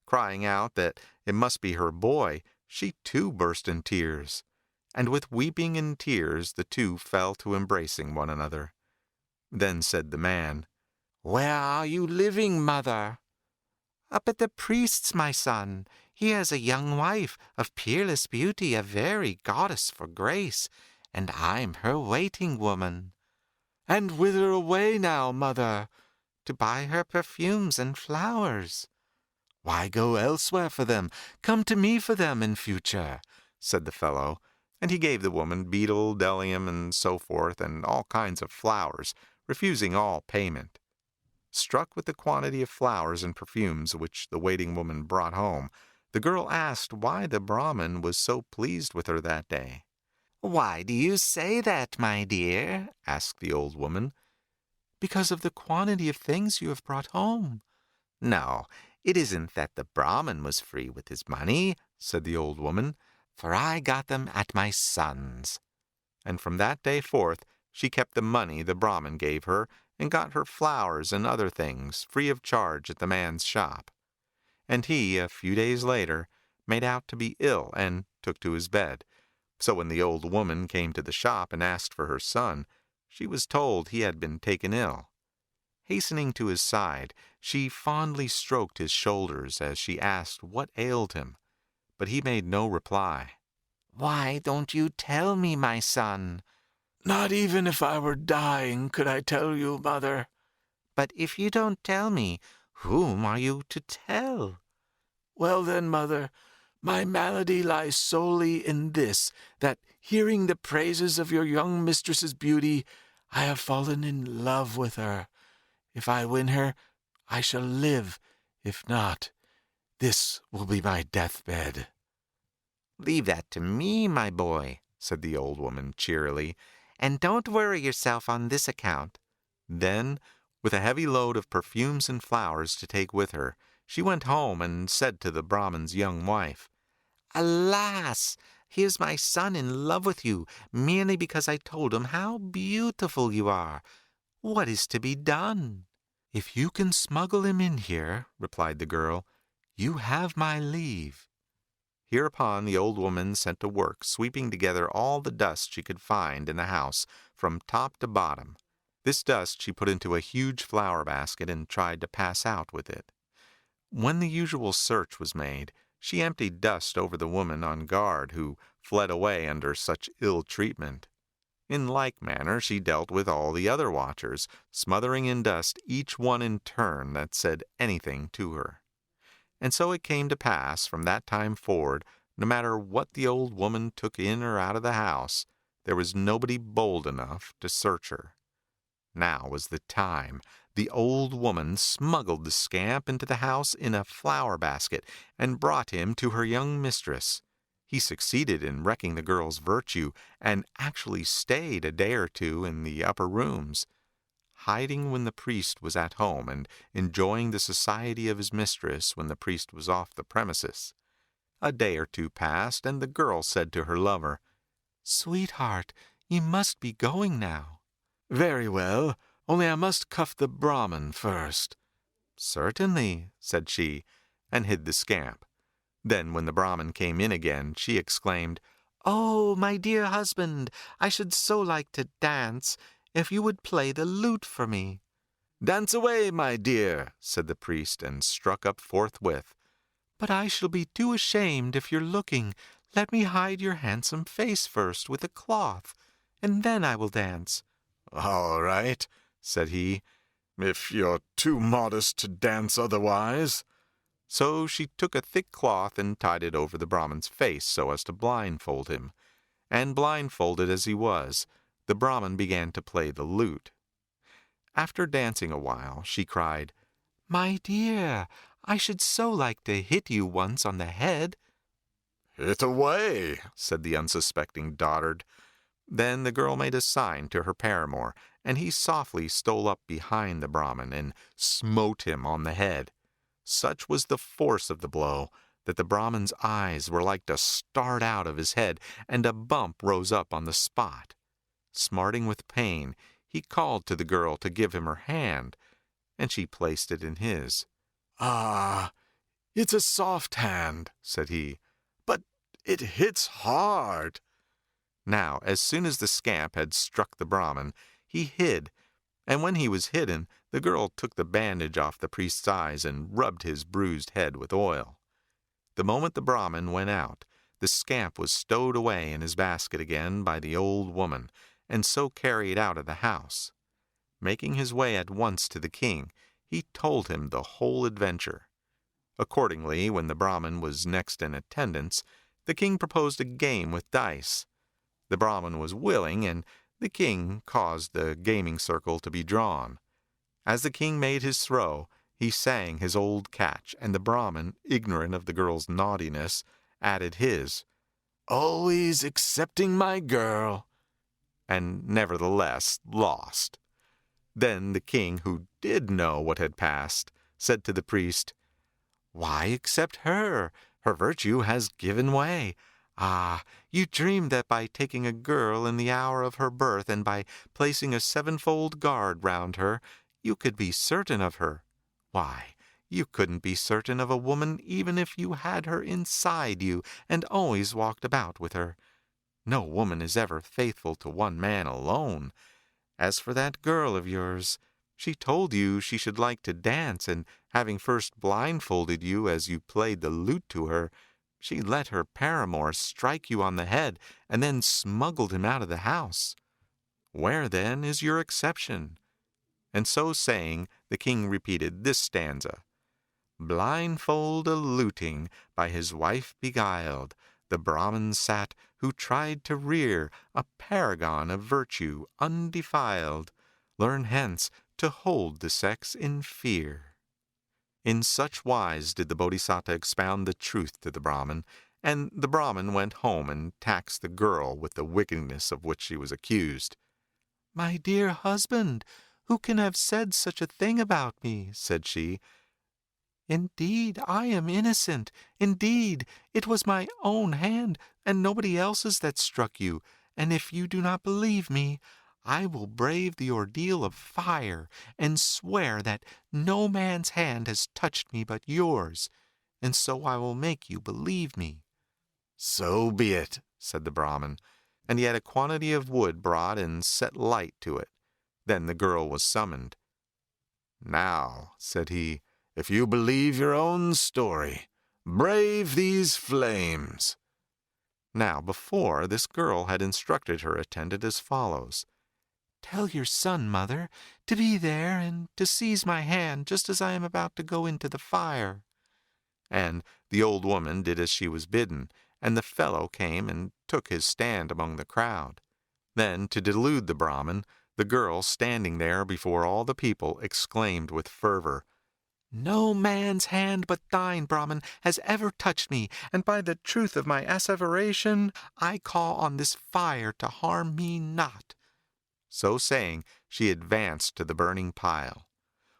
Crying out that it must be her boy, she too burst in tears. And with weeping and tears the two fell to embracing one another. Then said the man, "Where are you living, mother?" "Up at the priest's, my son. He has a young wife of peerless beauty, a very goddess for grace, and I'm her waiting woman." "And whither away now, mother?" "To buy her perfumes and flowers." "Why go elsewhere for them? Come to me for them in future," said the fellow, and he gave the woman beetle, bdellium, and so forth, and all kinds of flowers, refusing all payment. Struck with the quantity of flowers and perfumes which the waiting woman brought home, the girl asked why the Brahmin was so pleased with her that day. "Why do you say that, my dear?" asked the old woman. "Because of the quantity of things you have brought home." "No, it isn't that the Brahmin was free with his money," said the old woman, "for I got them at my son's." And from that day forth she kept the money the Brahmin gave her, and got her flowers and other things free of charge at the man's shop. And he, a few days later, made out to be ill and took to his bed. So when the old woman came to the shop and asked for her son, she was told he had been taken ill. Hastening to his side, she fondly stroked his shoulders as she asked what ailed him, but he made no reply. "Why don't you tell me, my son?" "Not even if I were dying could I tell you, mother." "But if you don't tell me, whom are you to tell?" "Well then, mother, my malady lies solely in this, that hearing the praises of your young mistress's beauty, I have fallen in love with her. If I win her, I shall live. If not, this will be my deathbed." "Leave that to me, my boy," said the old woman cheerily, "and don't worry yourself on this account." Then, with a heavy load of perfumes and flowers to take with her, she went home and said to the Brahmin's young wife, "Alas! Here's my son in love with you, merely because I told him how beautiful you are. What is to be done?" "If you can smuggle him in here," replied the girl, "you have my leave." Hereupon the old woman set to work sweeping together all the dust she could find in the house from top to bottom. This dust she put into a huge flower basket and tried to pass out with it. When the usual search was made, she emptied dust over the woman on guard, who fled away under such ill treatment. In like manner she dealt with all the other watchers, smothering in dust each one in turn that said anything to her. And so it came to pass from that time forward, no matter what the old woman took in or out of the house, there was nobody bold enough to search her. Now was the time. The old woman smuggled the scamp into the house in a flower basket, and brought him to her young mistress. He succeeded in wrecking the girl's virtue, and actually stayed a day or two in the upper rooms, hiding when the priest was at home, and enjoying the society of his mistress when the priest was off the premises. A day or two passed, and the girl said to her lover, "Sweetheart, you must be going now." "Very well, Only I must cuff the Brahmin first." "Certainly," said she, and hid the scamp. Then when the Brahmin came in again, she exclaimed, "Oh, my dear husband, I should so like to dance. If you would play the lute for me." "Dance away, my dear," said the priest, and struck up forthwith. "But I shall be too ashamed if you're looking. Let me hide your handsome face first with a cloth, and then I will dance." "All right," said he, "if you're too modest to dance otherwise." So she took a thick cloth and tied it over the Brahmin's face so as to blindfold him. And blindfolded as he was, the Brahmin began to play the lute. After dancing a while, she cried, My dear, I should so like to hit you once on the head. Hit away, said the unsuspecting dotard. Then the girl made a sign to her paramour, and he softly stole up behind the Brahmin and smote him on the head. Such was the force of the blow that the Brahmin's eyes were like to start out of his head, and a bump rose up on the spot. Smarting with pain, he called to the girl to give him her hand, and she placed it in his. "Ah, it's a soft hand," said he, "but it hits hard." Now, as soon as the scamp had struck the Brahmin, he hid, and when he was hidden, the girl took the bandage off the priest's eyes and rubbed his bruised head with oil. The moment the Brahmin went out, the scamp was stowed away in his basket again by the old woman, and so carried out of the house. Making his way at once to the king, he told him the whole adventure. Accordingly, when the Brahmin was next in attendance, the king proposed a game with dice. The Brahmin was willing, and the king caused the gaming circle to be drawn. As the king made his throw, he sang his old catch, and the Brahmin, ignorant of the girl's naughtiness, added his, "Always excepting my girl," and nevertheless lost. Then the king, who did know what had passed, said to the priest, "Why accept her? Her virtue has given way. Ah, you dreamed that by taking a girl in the hour of her birth, and by placing a sevenfold guard round her, you could be certain of her. Why, you couldn't be certain of a woman even if you had her inside you and always walked about with her. No woman is ever faithful to one man alone. As for that girl of yours, she told you she should like to dance, and having first blindfolded you as you played the lute to her, she let her paramour strike you on the head, and then smuggled him out of the house. Where, then, is your exception?" And so saying, the king repeated this stanza: "Blindfold a luting, by his wife beguiled, the Brahmin sat, who tried to rear a paragon of virtue undefiled. Learn hence to hold the sex in fear." In such wise did the Bodhisattva expound the truth to the Brahmin, and the Brahmin went home and taxed the girl with the wickedness of which she was accused. "My dear husband, who can have said such a thing about me?" said she. "Indeed, I am innocent. Indeed, it was my own hand, and nobody else's that struck you, and if you do not believe me, I will brave the ordeal of fire, and swear that no man's hand has touched me but yours, and so I will make you believe me." "So be it," said the Brahmin, and he had a quantity of wood brought and set light to it. Then the girl was summoned. "Now," said he, "if you believe your own story, brave these flames." Now before, this girl had instructed her attendant as follows: "Tell your son, mother, to be there and to seize my hand just as I am about to go into the fire." And the old woman did as she was bidden, and the fellow came and took his stand among the crowd. Then, to delude the Brahmin, the girl, standing there before all the people, exclaimed with fervor, "No man's hand but thine, Brahmin, has ever touched me, and by the truth of my asseveration, I call on this fire to harm me not." So saying, she advanced to the burning pile,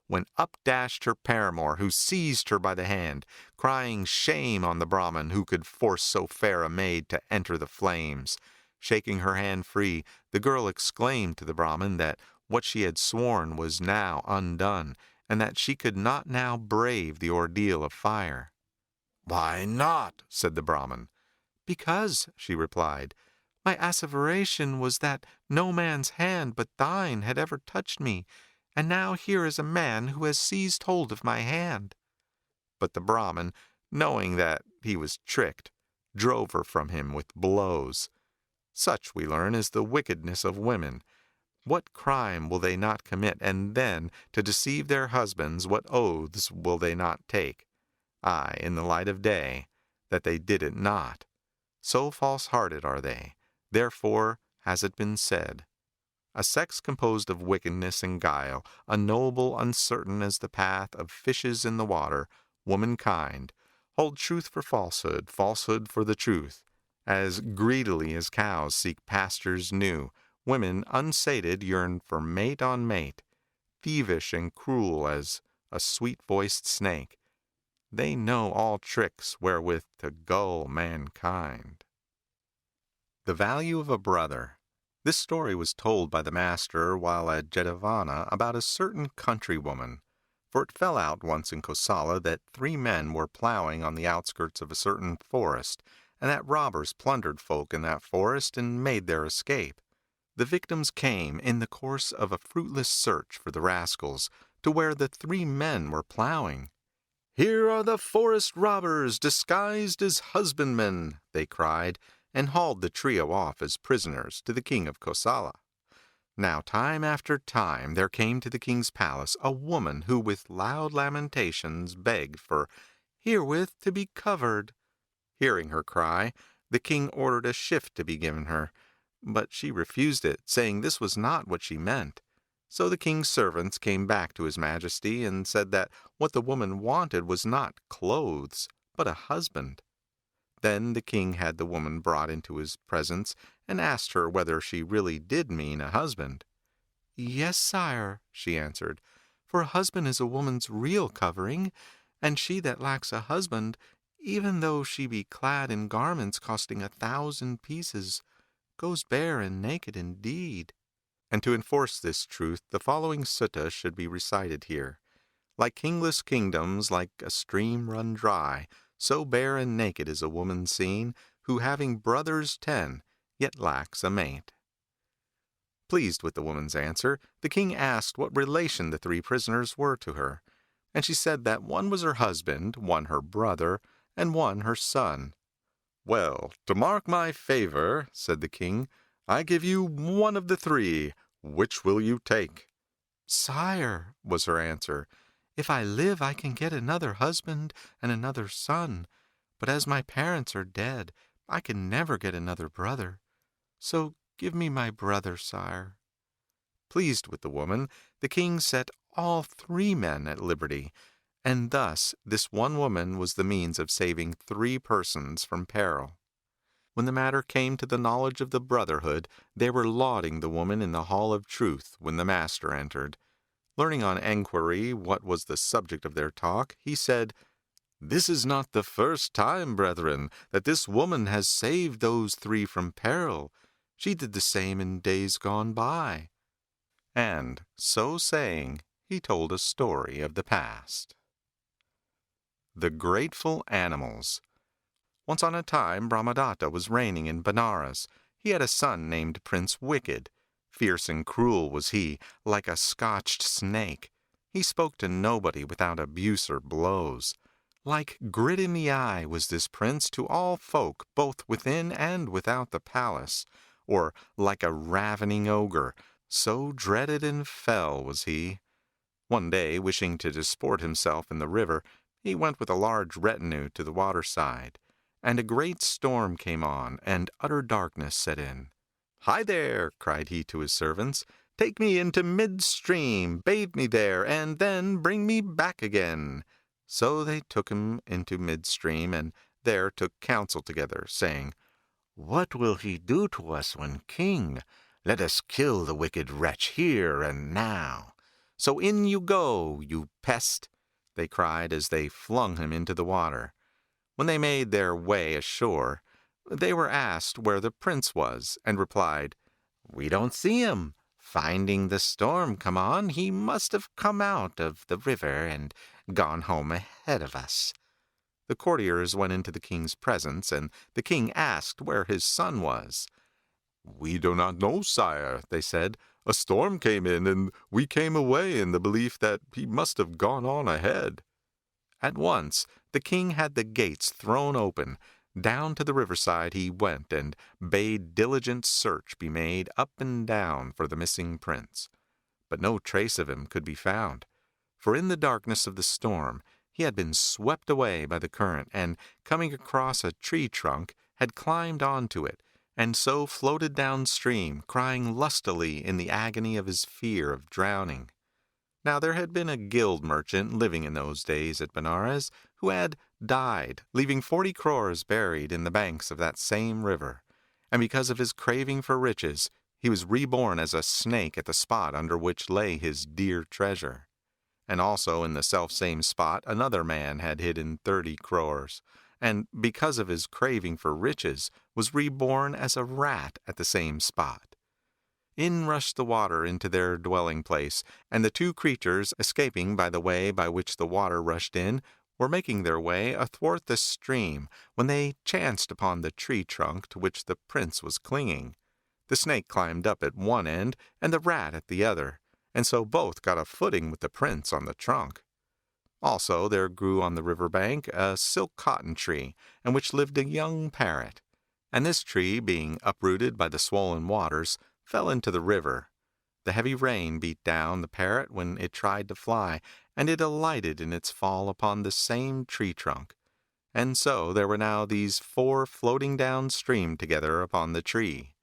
when up dashed her paramour, who seized her by the hand, crying shame on the Brahmin who could force so fair a maid to enter the flames. Shaking her hand free, the girl exclaimed to the Brahmin that what she had sworn was now undone, and that she could not now brave the ordeal of fire. "Why not?" said the Brahmin. "Because," she replied, "my asseveration was that no man's hand but thine had ever touched me, and now here is a man who has seized hold of my hand." But the Brahmin, knowing that he was tricked, drove her from him with blows. Such, we learn, is the wickedness of women. What crime will they not commit, and then, to deceive their husbands, what oaths will they not take? Aye, in the light of day, that they did it not. So false-hearted are they. Therefore has it been said, a sex composed of wickedness and guile, a noble, uncertain as the path of fishes in the water, womankind, hold truth for falsehood, falsehood for the truth. As greedily as cows seek pastures new, women unsated yearn for mate on mate, thievish and cruel as a sweet-voiced snake. They know all tricks wherewith to gull mankind. The value of a brother. This story was told by the master while at Jetavana about a certain countrywoman. For it fell out once in Kosala that 3 men were plowing on the outskirts of a certain forest, and that robbers plundered folk in that forest and made their escape. The victims came, in the course of a fruitless search for the rascals, to where the 3 men were plowing. "Here are the forest robbers, disguised as husbandmen," they cried, and hauled the trio off as prisoners to the king of Kosala. Now time after time there came to the king's palace a woman who with loud lamentations begged for herewith to be covered. Hearing her cry, the king ordered a shift to be given her, but she refused it, saying this was not what she meant. So the king's servants came back to his majesty and said that what the woman wanted was not clothes, but a husband. Then the king had the woman brought into his presence and asked her whether she really did mean a husband. "Yes, sire," she answered, "for a husband is a woman's real covering, and she that lacks a husband, even though she be clad in garments costing 1,000 pieces, goes bare and naked indeed." And to enforce this truth, the following sutta should be recited here. Like kingless kingdoms, like a stream run dry, so bare and naked is a woman seen, who having brothers 10, yet lacks a mate. Pleased with the woman's answer, the king asked what relation the 3 prisoners were to her, and she said that one was her husband, one her brother, and one her son. "Well, to mark my favor," said the king, "I give you one of the 3. Which will you take?" "Sire," was her answer, "if I live I can get another husband and another son, but as my parents are dead, I can never get another brother. So give me my brother, sire." Pleased with the woman, the king set all 3 men at liberty, and thus this one woman was the means of saving 3 persons from peril. When the matter came to the knowledge of the brotherhood, they were lauding the woman in the hall of truth when the master entered. Learning on enquiry what was the subject of their talk, he said, "This is not the first time, brethren, that this woman has saved those 3 from peril. She did the same in days gone by." And, so saying, he told a story of the past. The Grateful Animals. Once on a time, Brahmadatta was reigning in Benares. He had a son named Prince Wicked. Fierce and cruel was he, like a scotched snake. He spoke to nobody without abuse or blows. Like grit in the eye was this prince to all folk, both within and without the palace, or like a ravening ogre, so dreaded and fell was he. One day, wishing to disport himself in the river, he went with a large retinue to the waterside, and a great storm came on, and utter darkness set in. "Hi there!" cried he to his servants, "take me into mid-stream, bathe me there, and then bring me back again." So they took him into mid-stream, and there took counsel together, saying, "What will he do to us when king? Let us kill the wicked wretch here and now. So in you go, you pest!" they cried as they flung him into the water. When they made their way ashore, they were asked where the prince was, and replied, "We don't see him. Finding the storm come on, he must have come out of the river and gone home ahead of us." The courtiers went into the king's presence, and the king asked where his son was. "We do not know, sire," they said. "A storm came in, and we came away in the belief that he must have gone on ahead." At once the king had the gates thrown open. Down to the riverside he went, and bade diligent search be made up and down for the missing prince. But no trace of him could be found, for in the darkness of the storm he had been swept away by the current, and coming across a tree trunk, had climbed onto it, and so floated downstream, crying lustily in the agony of his fear of drowning. Now there had been a guild merchant living in those days at Benares who had died, leaving 40 crores buried in the banks of that same river, and because of his craving for riches, he was reborn as a snake at the spot under which lay his dear treasure. And also in the selfsame spot another man had hidden 30 crores, and because of his craving for riches, was reborn as a rat at the same spot. In rushed the water into their dwelling place, and the two creatures, escaping by the way by which the water rushed in, were making their way athwart the stream, when they chanced upon the tree trunk to which the prince was clinging. The snake climbed up at one end, and the rat at the other, and so both got a footing with the prince on the trunk. Also there grew on the river bank a silk cotton tree, in which lived a young parrot, and this tree, being uprooted by the swollen waters, fell into the river. The heavy rain beat down the parrot when it tried to fly, and it alighted in its fall upon the same tree trunk. And so there were now these 4 floating downstream together upon the tree.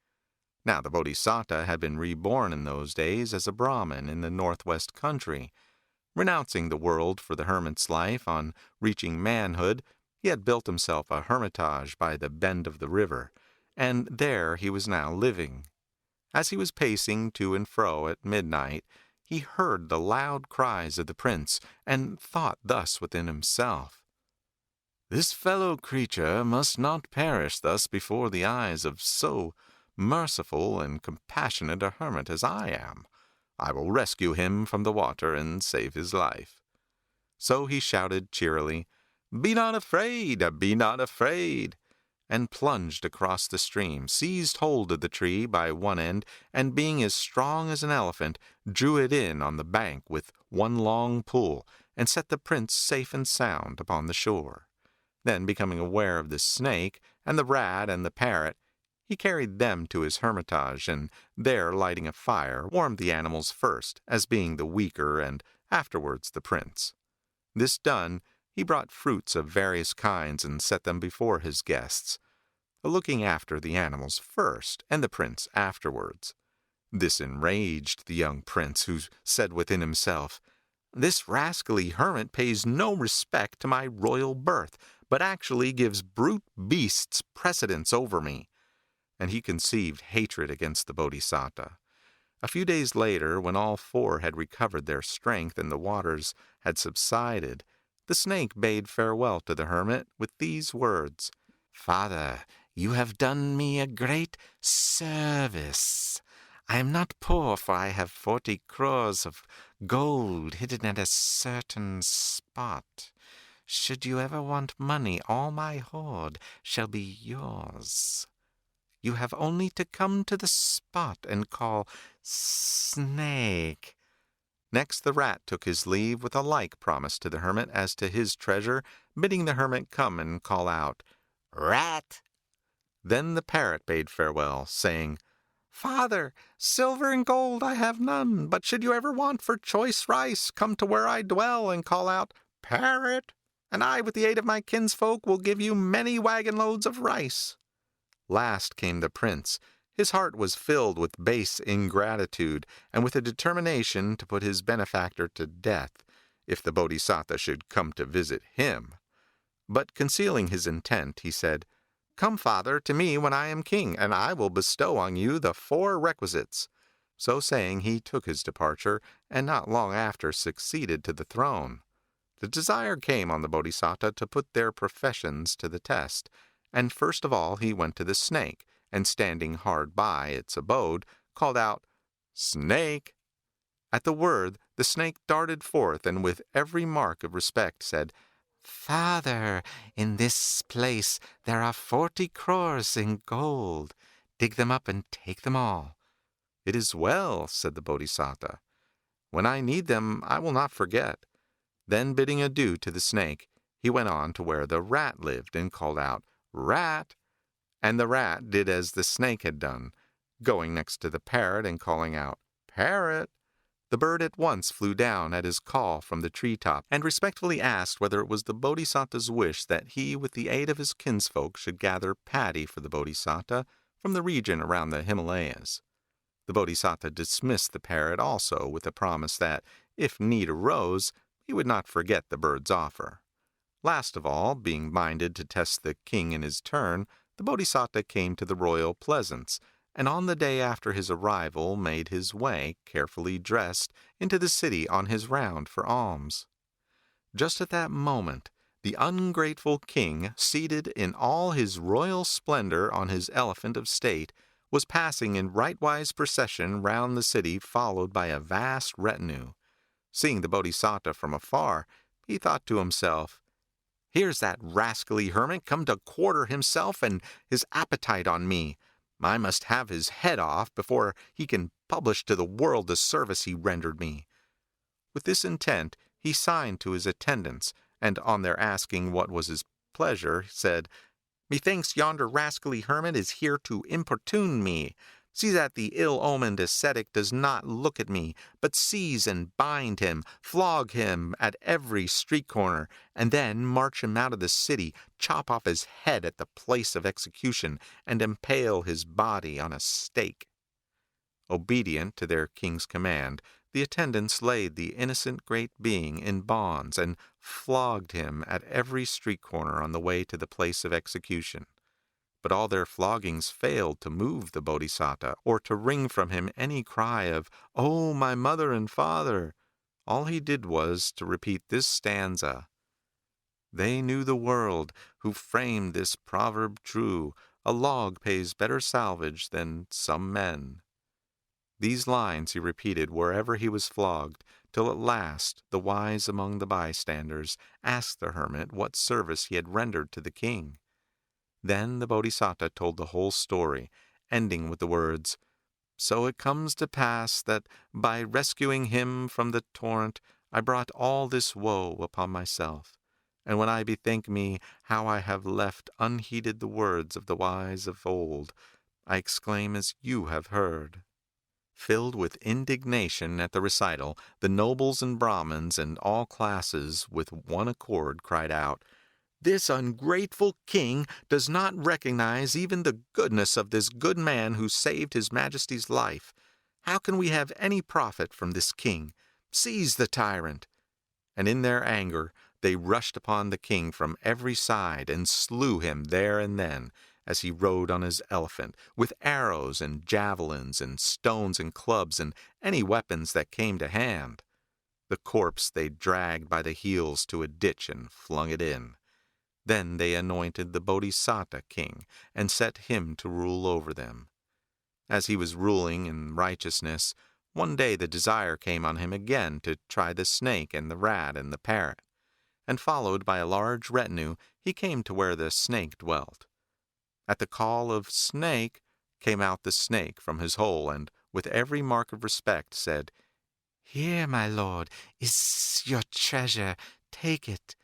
Now the Bodhisattva had been reborn in those days as a Brahmin in the northwest country. Renouncing the world for the hermit's life, on reaching manhood, he had built himself a hermitage by the bend of the river, and there he was now living. As he was pacing to and fro at midnight, he heard the loud cries of the prince, and thought thus within himself, "This fellow creature must not perish thus before the eyes of so merciful and compassionate a hermit as I am. I will rescue him from the water and save his life." So he shouted cheerily, "Be not afraid, be not afraid," and plunged across the stream, seized hold of the tree by one end, and being as strong as an elephant, drew it in on the bank with one long pull, and set the prince safe and sound upon the shore. Then, becoming aware of the snake, and the rat, and the parrot, he carried them to his hermitage, and there lighting a fire, warmed the animals first, as being the weaker, and afterwards the prince. This done, he brought fruits of various kinds, and set them before his guests, looking after the animals first, and the prince afterwards. This enraged the young prince, who said within himself, "This rascally hermit pays no respect to my royal birth, but actually gives brute beasts precedence over me." And he conceived hatred against the Bodhisattva. A few days later, when all 4 had recovered their strength and the waters had subsided, the snake bade farewell to the hermit with these words, "Father, you have done me a great service. I am not poor, for I have 40 crores of gold hidden at a certain spot. Should you ever want money, all my hoard shall be yours. You have only to come to the spot and call 'Snake.'" Next the rat took his leave with a like promise to the hermit as to his treasure, bidding the hermit come and call out, "Rat." Then the parrot bade farewell, saying, "Father, silver and gold I have none, but should you ever want for choice rice, come to where I dwell and call out, 'Parrot,' and I, with the aid of my kinsfolk, will give you many wagon loads of rice." Last came the prince. His heart was filled with base ingratitude, and with a determination to put his benefactor to death, if the Bodhisattva should come to visit him. But concealing his intent, he said, "Come, father, to me when I am king, and I will bestow on you the 4 requisites." So saying, he took his departure, and not long after succeeded to the throne. The desire came on the Bodhisattva to put their professions to the test, and first of all he went to the snake, and standing hard by its abode, called out, "Snake." At the word, the snake darted forth, and with every mark of respect said, "Father, in this place there are 40 crores in gold. Dig them up and take them all." "It is well," said the Bodhisattva. "When I need them, I will not forget." Then bidding adieu to the snake, he went on to where the rat lived, and called out, "Rat." And the rat did as the snake had done, going next to the parrot and calling out, "Parrot." The bird at once flew down at his call from the treetop, and respectfully asked whether it was the Bodhisattva's wish that he, with the aid of his kinsfolk, should gather paddy for the Bodhisattva, from the region around the Himalayas. The Bodhisattva dismissed the parrot also with a promise that, if need arose, he would not forget the bird's offer. Last of all, being minded to test the king in his turn, the Bodhisattva came to the royal pleasance, and on the day after his arrival made his way, carefully dressed, into the city on his round for alms. Just at that moment, the ungrateful king, seated in all his royal splendor on his elephant of state, was passing in rightwise procession round the city, followed by a vast retinue. Seeing the Bodhisattva from afar, he thought to himself, "Here's that rascally hermit come to quarter himself and his appetite on me. I must have his head off before he can publish to the world the service he rendered me." With this intent, he signed to his attendants, and on their asking what was his pleasure, said, "Methinks yonder rascally hermit is here to importune me. See that the ill-omened ascetic does not look at me, but seize and bind him, flog him at every street corner, and then march him out of the city, chop off his head at the place of execution, and impale his body on a stake." Obedient to their king's command, the attendants laid the innocent great being in bonds and flogged him at every street corner on the way to the place of execution. But all their floggings failed to move the Bodhisattva, or to wring from him any cry of, "Oh, my mother and father!" All he did was to repeat this stanza: "They knew the world, who framed this proverb true, a log pays better salvage than some men." These lines he repeated wherever he was flogged, till at last the wise among the bystanders asked the hermit what service he had rendered to the king. Then the Bodhisattva told the whole story, ending with the words, "So it comes to pass that by rescuing him from the torrent, I brought all this woe upon myself. And when I bethink me how I have left unheeded the words of the wise of old, I exclaim as you have heard." Filled with indignation at the recital, the nobles and Brahmins and all classes with one accord cried out, "This ungrateful king does not recognize even the goodness of this good man who saved his majesty's life. How can we have any profit from this king? Seize the tyrant!" And in their anger they rushed upon the king from every side and slew him there and then, as he rode on his elephant, with arrows and javelins and stones and clubs and any weapons that came to hand. The corpse they dragged by the heels to a ditch and flung it in. Then they anointed the Bodhisattva king and set him to rule over them. As he was ruling in righteousness, one day the desire came on him again to try the snake and the rat and the parrot, and followed by a large retinue he came to where the snake dwelt. At the call of "Snake," came out the snake from his hole, and with every mark of respect said, "Here, my lord, is your treasure. Take it."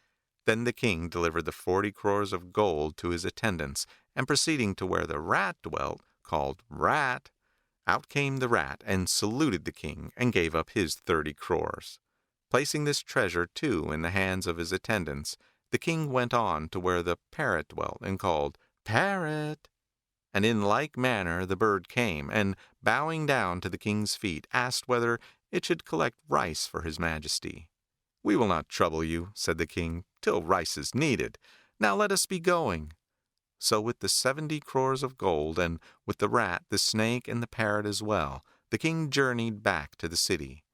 Then the king delivered the 40 crores of gold to his attendants, and proceeding to where the rat dwelt, called Rat, out came the rat and saluted the king and gave up his 30 crores. Placing this treasure, too, in the hands of his attendants, the king went on to where the parrot dwelt and called, "Parrot!" And in like manner the bird came, and bowing down to the king's feet, asked whether it should collect rice for his majesty. "We will not trouble you," said the king, "till rice is needed. Now let us be going." So with the 70 crores of gold, and with the rat, the snake, and the parrot as well, the king journeyed back to the city.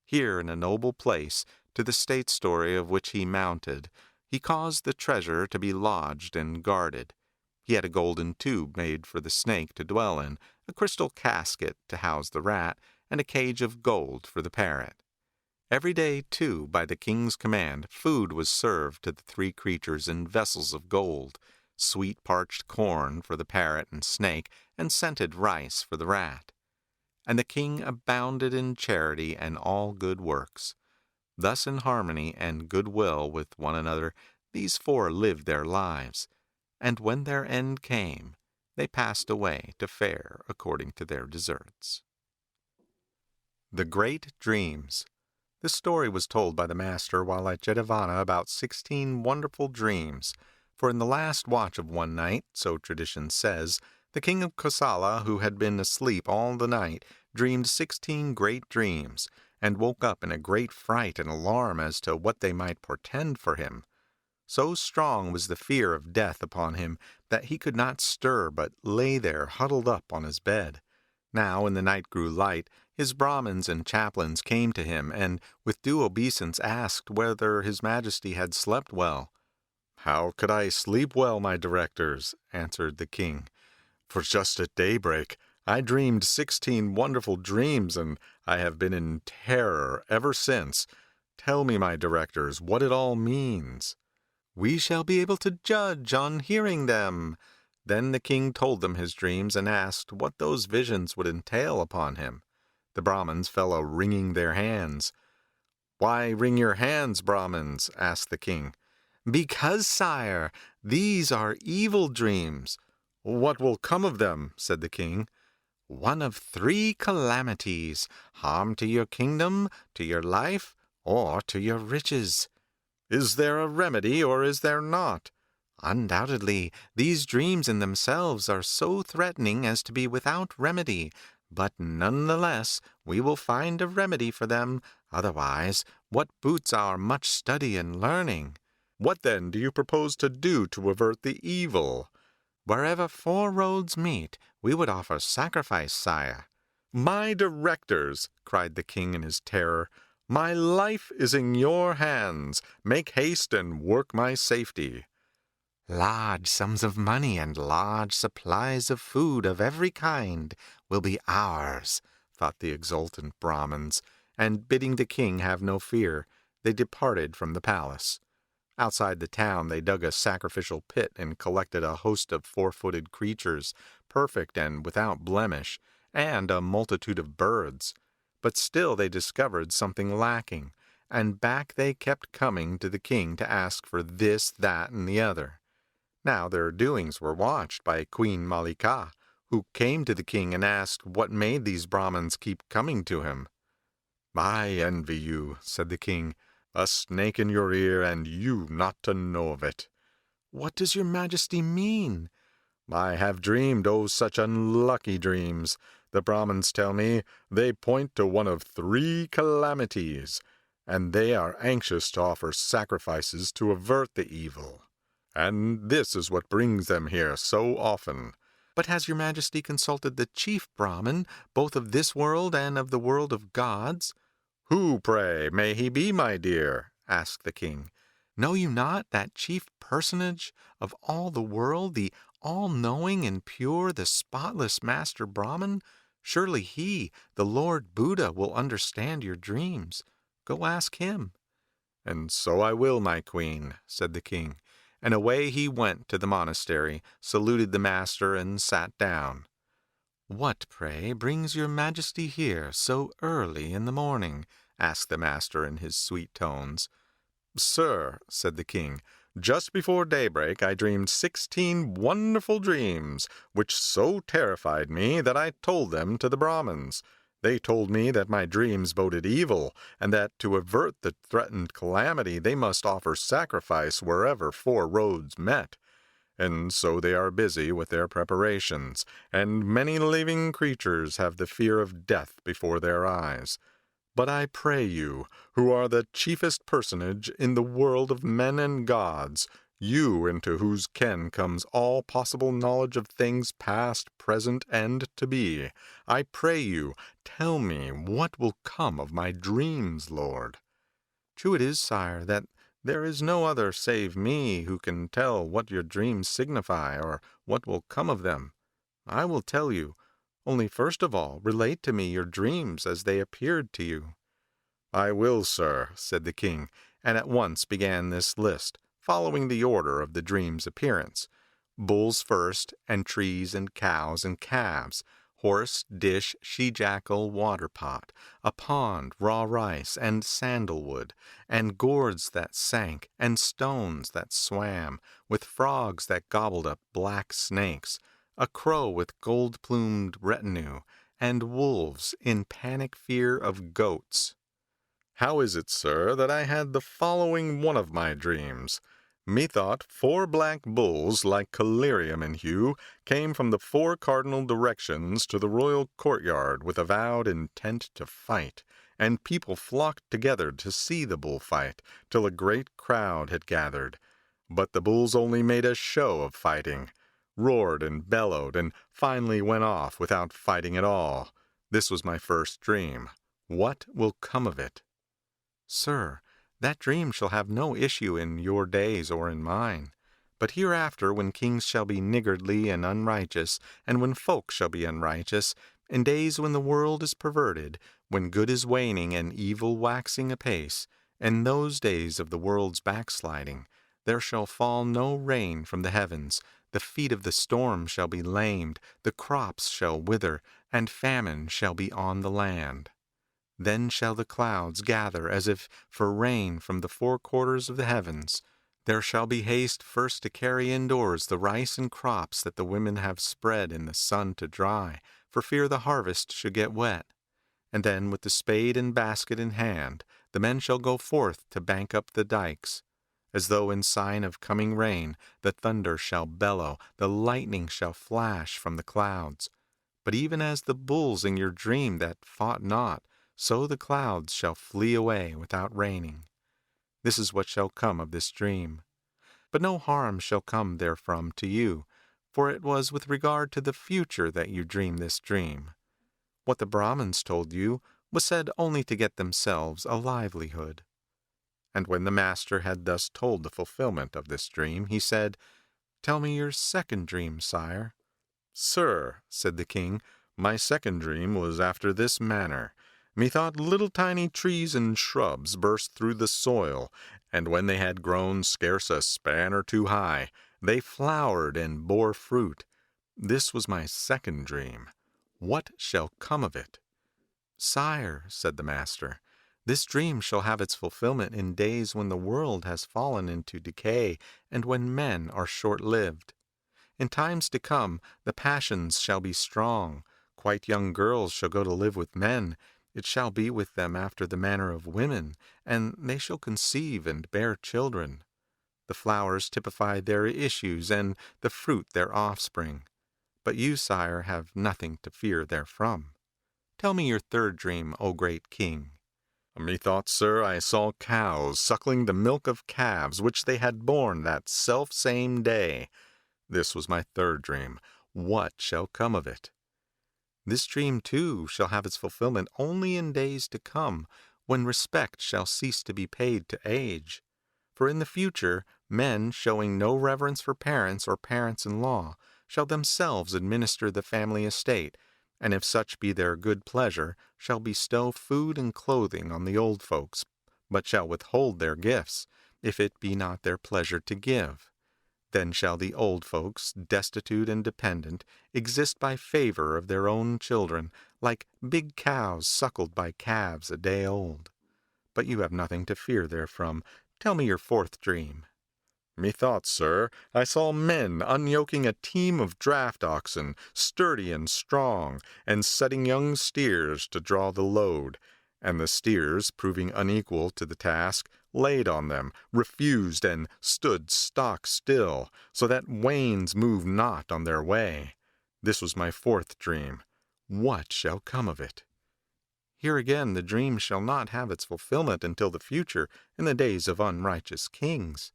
Here in a noble place, to the state story of which he mounted, he caused the treasure to be lodged and guarded. He had a golden tube made for the snake to dwell in, a crystal casket to house the rat, and a cage of gold for the parrot. Every day, too, by the king's command, food was served to the 3 creatures in vessels of gold, sweet parched corn for the parrot and snake, and scented rice for the rat. And the king abounded in charity and all good works. Thus in harmony and goodwill with one another, these 4 lived their lives. And when their end came, they passed away to fare according to their deserts. The Great Dreams. This story was told by the master while at Jetavana about 16 wonderful dreams, for in the last watch of one night, so tradition says, The king of Kosala, who had been asleep all the night, dreamed 16 great dreams, and woke up in a great fright and alarm as to what they might portend for him. So strong was the fear of death upon him that he could not stir, but lay there huddled up on his bed. Now, when the night grew light, his Brahmins and chaplains came to him, and with due obeisance asked whether his majesty had slept well. "How could I sleep well, my directors?" answered the king. "For just at daybreak I dreamed 16 wonderful dreams, and I have been in terror ever since. Tell me, my directors, what it all means." "We shall be able to judge on hearing them." Then the king told them his dreams and asked what those visions would entail upon him. The Brahmins fell a wringing their hands. "Why wring your hands, Brahmins?" asked the king. "Because, sire, these are evil dreams." "What will come of them?" said the king. "One of 3 calamities: harm to your kingdom, to your life, or to your riches." "Is there a remedy, or is there not?" "Undoubtedly, these dreams in themselves are so threatening as to be without remedy, but nonetheless we will find a remedy for them. Otherwise, what boots our much study and learning?" "What then do you propose to do to avert the evil?" "Wherever 4 roads meet, we would offer sacrifice, sire." "My directors!" cried the king in his terror. "My life is in your hands. Make haste and work my safety." "Large sums of money and large supplies of food of every kind will be ours," thought the exultant Brahmins, and bidding the king have no fear, they departed from the palace. Outside the town they dug a sacrificial pit and collected a host of 4-footed creatures, perfect and without blemish, and a multitude of birds. But still they discovered something lacking, and back they kept coming to the king to ask for this, that, and the other. Now their doings were watched by Queen Mallika, who came to the king and asked what made these Brahmins keep coming to him. "I envy you," said the king. "A snake in your ear, and you not to know of it." "What does your majesty mean?" "I have dreamed, such unlucky dreams. The Brahmins tell me they point to one of 3 calamities, and they are anxious to offer sacrifices to avert the evil. And this is what brings them here so often." "But has your majesty consulted the chief Brahmin, both of this world and of the world of gods?" "Who, pray, may he be, my dear?" asked the king. "Know you not that chief personage of all the world, the all-knowing and pure, the spotless Master Brahmin? Surely he, the Lord Buddha, will understand your dreams. Go ask him." "And so I will, my queen," said the king, and away he went to the monastery, saluted the master, and sat down. "What, pray, brings your majesty here so early in the morning?" asked the master in his sweet tones. "Sir," said the king, "just before daybreak I dreamed 16 wonderful dreams, which so terrified me that I told them to the Brahmins. They told me that my dreams boded evil, and that to avert the threatened calamity they must offer sacrifice wherever 4 roads met. And so they are busy with their preparations, and many living creatures have the fear of death before their eyes. But I pray you, who are the chiefest personage in the world of men and gods, you into whose ken comes all possible knowledge of things past, present, and to be, I pray you, tell me what will come of my dreams, Lord." "True it is, sire, that there is no other save me who can tell what your dreams signify, or what will come of them. I will tell you. Only first of all, relate to me your dreams as they appeared to you." "I will, sir," said the king, and at once began this list, following the order of the dream's appearance: bulls first, and trees and cows and calves, horse, dish, she-jackal, water-pot, a pond, raw rice, and sandalwood, and gourds that sank, and stones that swam, with frogs that gobbled up black snakes, a crow with gold-plumed retinue, and wolves in panic fear of goats. "How is it, sir, that I had the following one of my dreams? Methought 4 black bulls, like collyrium in hue, came from the 4 cardinal directions to the royal courtyard with avowed intent to fight, and people flocked together to see the bullfight, till a great crowd had gathered. But the bulls only made a show of fighting, roared and bellowed, and finally went off without fighting at all. This was my first dream. What will come of it? Sir, that dream shall have no issue in your days or in mine. But hereafter, when kings shall be niggardly and unrighteous, and when folk shall be unrighteous, in days when the world is perverted, when good is waning and evil waxing apace, in those days of the world's backsliding, there shall fall no rain from the heavens, the feet of the storm shall be lamed, the crops shall wither, and famine shall be on the land. Then shall the clouds gather as if for rain from the 4 quarters of the heavens. There shall be haste first to carry indoors the rice and crops that the women have spread in the sun to dry, for fear the harvest should get wet. And then with the spade and basket in hand, the men shall go forth to bank up the dikes. As though in sign of coming rain, the thunder shall bellow, the lightning shall flash from the clouds. But even as the bulls in your dream that fought not, so the clouds shall flee away without raining. This is what shall come of this dream. But no harm shall come therefrom to you, for it was with regard to the future that you dreamed this dream. What the Brahmins told you was said only to get themselves a livelihood. And when the master had thus told the fulfillment of this dream, he said, Tell me your second dream, sire. Sir, said the king, my second dream was after this manner. Methought little tiny trees and shrubs burst through the soil, and when they had grown scarce a span or 2 high, they flowered and bore fruit. This was my second dream. What shall come of it? Sire, said the master, this dream shall have its fulfillment in days when the world has fallen into decay, and when men are short-lived. In times to come, the passions shall be strong. Quite young girls shall go to live with men. It shall be with them after the manner of women, and they shall conceive and bear children. The flowers typify their issues, and the fruit their offspring. But you, sire, have nothing to fear therefrom. Tell me your third dream, O great king. Methought, sir, I saw cows suckling the milk of calves which they had borne that self-same day. This was my third dream. What shall come of it? This dream, too, shall have its fulfillment only in days to come, when respect shall cease to be paid to age. For in the future, men, showing no reverence for parents or parents-in-law, shall themselves administer the family estate, and if such be their good pleasure, shall bestow food and clothing on the old folks, but shall withhold their gifts, if it be not their pleasure to give. Then shall the old folks, destitute and dependent, exist by favor of their own children, like big cows suckled by calves a day old. But you have nothing to fear therefrom. Tell me your fourth dream. Methought, sir, I saw men unyoking a team of draft oxen, sturdy and strong, and setting young steers to draw the load, and the steers, proving unequal to the task, laid on them, refused, and stood stock still, so that wains moved not on their way. This was my fourth dream. What shall come of it? Here again the dream shall not have its fulfillment until the future, in the days of unrighteous kings.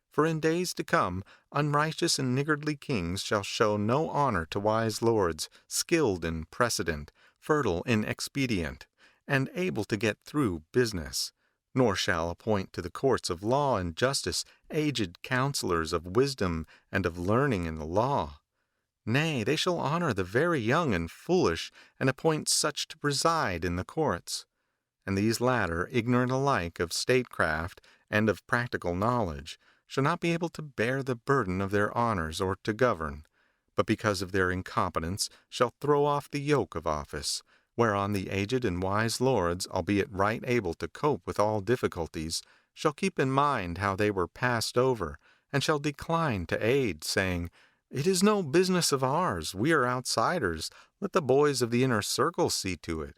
For in days to come, unrighteous and niggardly kings shall show no honor to wise lords, skilled in precedent, fertile in expedient, and able to get through business, nor shall appoint to the courts of law and justice aged counselors of wisdom and of learning in the law. Nay, they shall honor the very young and foolish, and appoint such to preside in the courts. And these latter, ignorant alike of statecraft and of practical knowledge, shall not be able to bear the burden of their honors or to govern, but because of their incompetence shall throw off the yoke of office, whereon the aged and wise lords, albeit right able to cope with all difficulties, shall keep in mind how they were passed over, and shall decline to aid, saying, It is no business of ours, we are outsiders, let the boys of the inner circle see to it.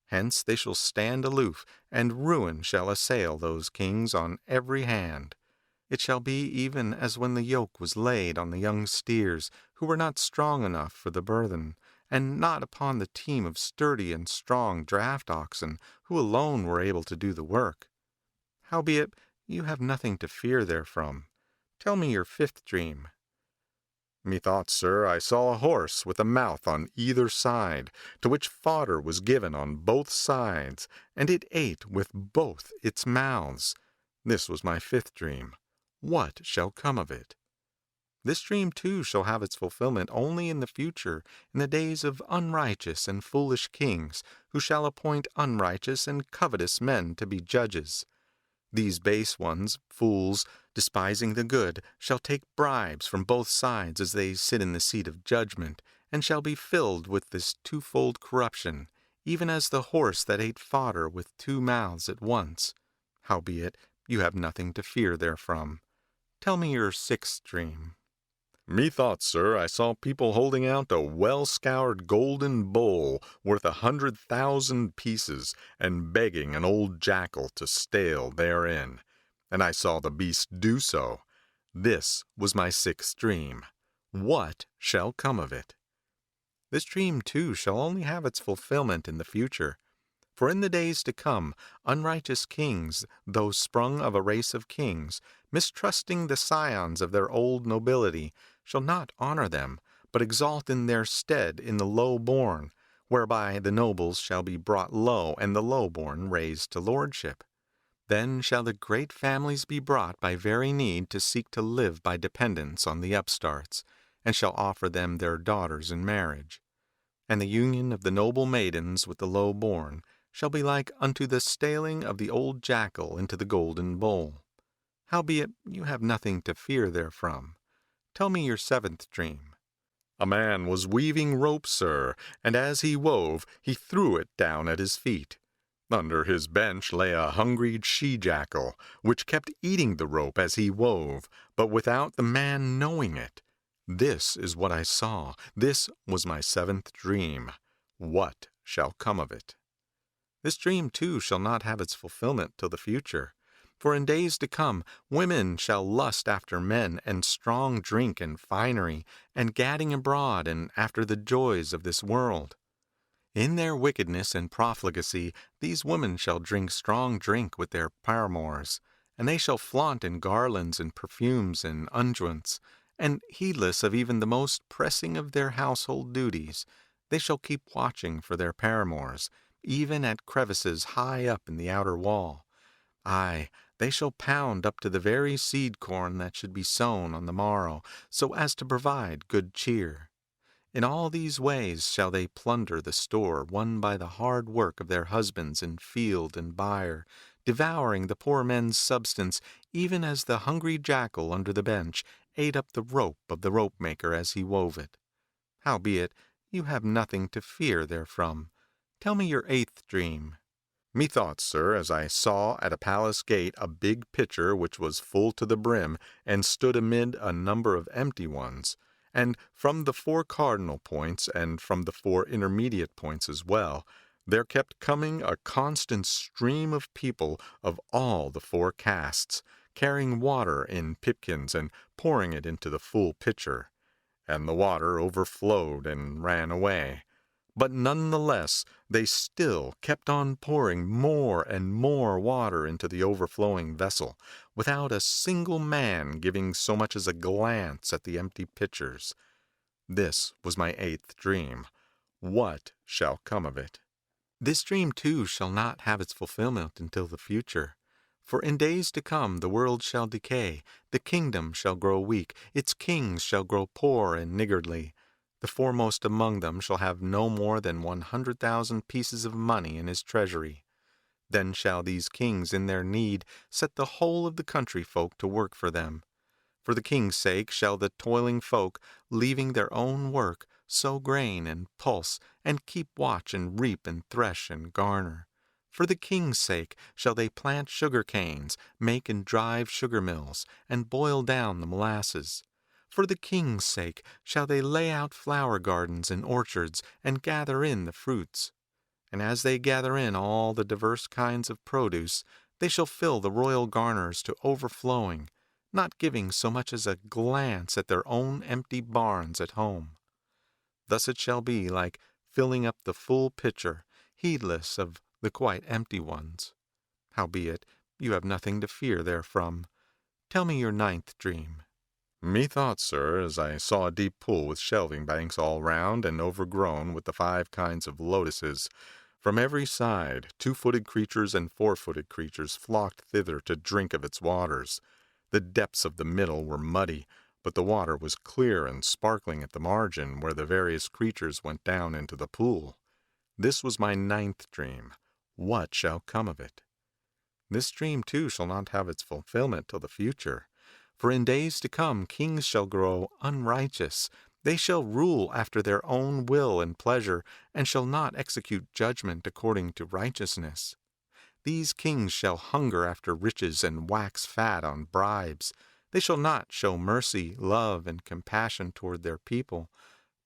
Hence they shall stand aloof, and ruin shall assail those kings on every hand. It shall be even as when the yoke was laid on the young steers, who were not strong enough for the burthen, and not upon the team of sturdy and strong draft oxen, who alone were able to do the work. Howbeit, you have nothing to fear therefrom. Tell me your fifth dream. Methought, sir, I saw a horse with a mouth on either side, to which fodder was given on both sides, and it ate with both its mouths. This was my fifth dream. What shall come of it? This dream too shall have its fulfillment only in the future, in the days of unrighteous and foolish kings, who shall appoint unrighteous and covetous men to be judges. These base ones, fools, despising the good, shall take bribes from both sides as they sit in the seat of judgment, and shall be filled with this twofold corruption, even as the horse that ate fodder with two mouths at once. Howbeit, you have nothing to fear therefrom. Tell me your sixth dream. Methought, sir, I saw people holding out a well-scoured golden bowl worth 100,000 pieces, and begging an old jackal to stale therein. And I saw the beast do so. This was my sixth dream. What shall come of it? This dream too shall only have its fulfillment in the future. For in the days to come, unrighteous kings, though sprung of a race of kings, mistrusting the scions of their old nobility, shall not honor them, but exalt in their stead in the low-born, whereby the nobles shall be brought low, and the low-born raised to lordship. Then shall the great families be brought by very need to seek to live by dependence on the upstarts, and shall offer them their daughters in marriage. And the union of the noble maidens with the low-born shall be like unto the staling of the old jackal into the golden bowl. Howbeit, you have nothing to fear therefrom. Tell me your seventh dream. A man was weaving rope, sir, and as he wove, he threw it down at his feet. Under his bench lay a hungry she-jackal, which kept eating the rope as he wove, but without the man knowing it. This is what I saw. This was my seventh dream. What shall come of it? This dream too shall not have its fulfillment till the future. For in days to come, women shall lust after men, and strong drink and finery, and gadding abroad, and after the joys of this world. In their wickedness and profligacy, these women shall drink strong drink with their paramours, and they shall flaunt in garlands and perfumes and unguents, and heedless of even the most pressing of their household duties, they shall keep watching for their paramours, even at crevices high up in the outer wall. Aye, they shall pound up to the very seed corn that should be sown on the morrow, so as to provide good cheer. In all these ways shall they plunder the store won by the hard work of their husbands in field and byre, devouring the poor men's substance, even as the hungry jackal under the bench ate up the rope of the rope-maker as he wove it. Howbeit, you have nothing to fear therefrom. Tell me your eighth dream. Methought, sir, as I saw at a palace gate a big pitcher which was full to the brim, and stood amid a number of empty ones, and from the 4 cardinal points, and from the 4 intermediate points as well, there kept coming a constant stream of people of all the 4 castes, carrying water in pipkins and pouring it into the full pitcher. And the water overflowed and ran away. But none the less, they still kept on pouring more and more water into the overflowing vessel, without a single man giving so much as a glance at the empty pitchers. This was my eighth dream. What shall come of it? This dream too shall not have its fulfillment until the future. For in days to come the world shall decay, the kingdom shall grow weak, its kings shall grow poor and niggardly. The foremost among them shall have no more than 100,000 pieces of money in his treasury. Then shall these kings in their need set the whole of the country folk to work for them. For the king's sake shall the toiling folk, leaving their own work, sow grain and pulse, and keep watch and reap and thresh and garner. For the king's sake shall they plant sugar canes, make and drive sugar mills, and boil down the molasses. For the king's sake shall they lay out flower gardens and orchards, and gather in the fruits. And as they gather in all the diverse kinds of produce, they shall fill the royal garners to overflowing. not giving so much as a glance at their own empty barns at home. Thus it shall be like filling up the full pitcher, heedless of the quite empty ones. Howbeit, you have nothing to fear therefrom. Tell me your ninth dream. Methought, sir, as I saw a deep pool with shelving banks all round and overgrown with the 5 kinds of lotuses, from every side 2-footed creatures and 4-footed creatures flocked thither to drink of its waters. The depths of the middle were muddy, but the water was clear and sparkling at the margin where the various creatures went down into the pool. This was my ninth dream. What shall come of it? This dream too shall not have its fulfillment till the future. For in days to come kings shall grow unrighteous. They shall rule after their own will and pleasure, and shall not execute judgment according to righteousness. These kings shall hunger after riches and wax fat on bribes. They shall not show mercy, love, and compassion toward their people,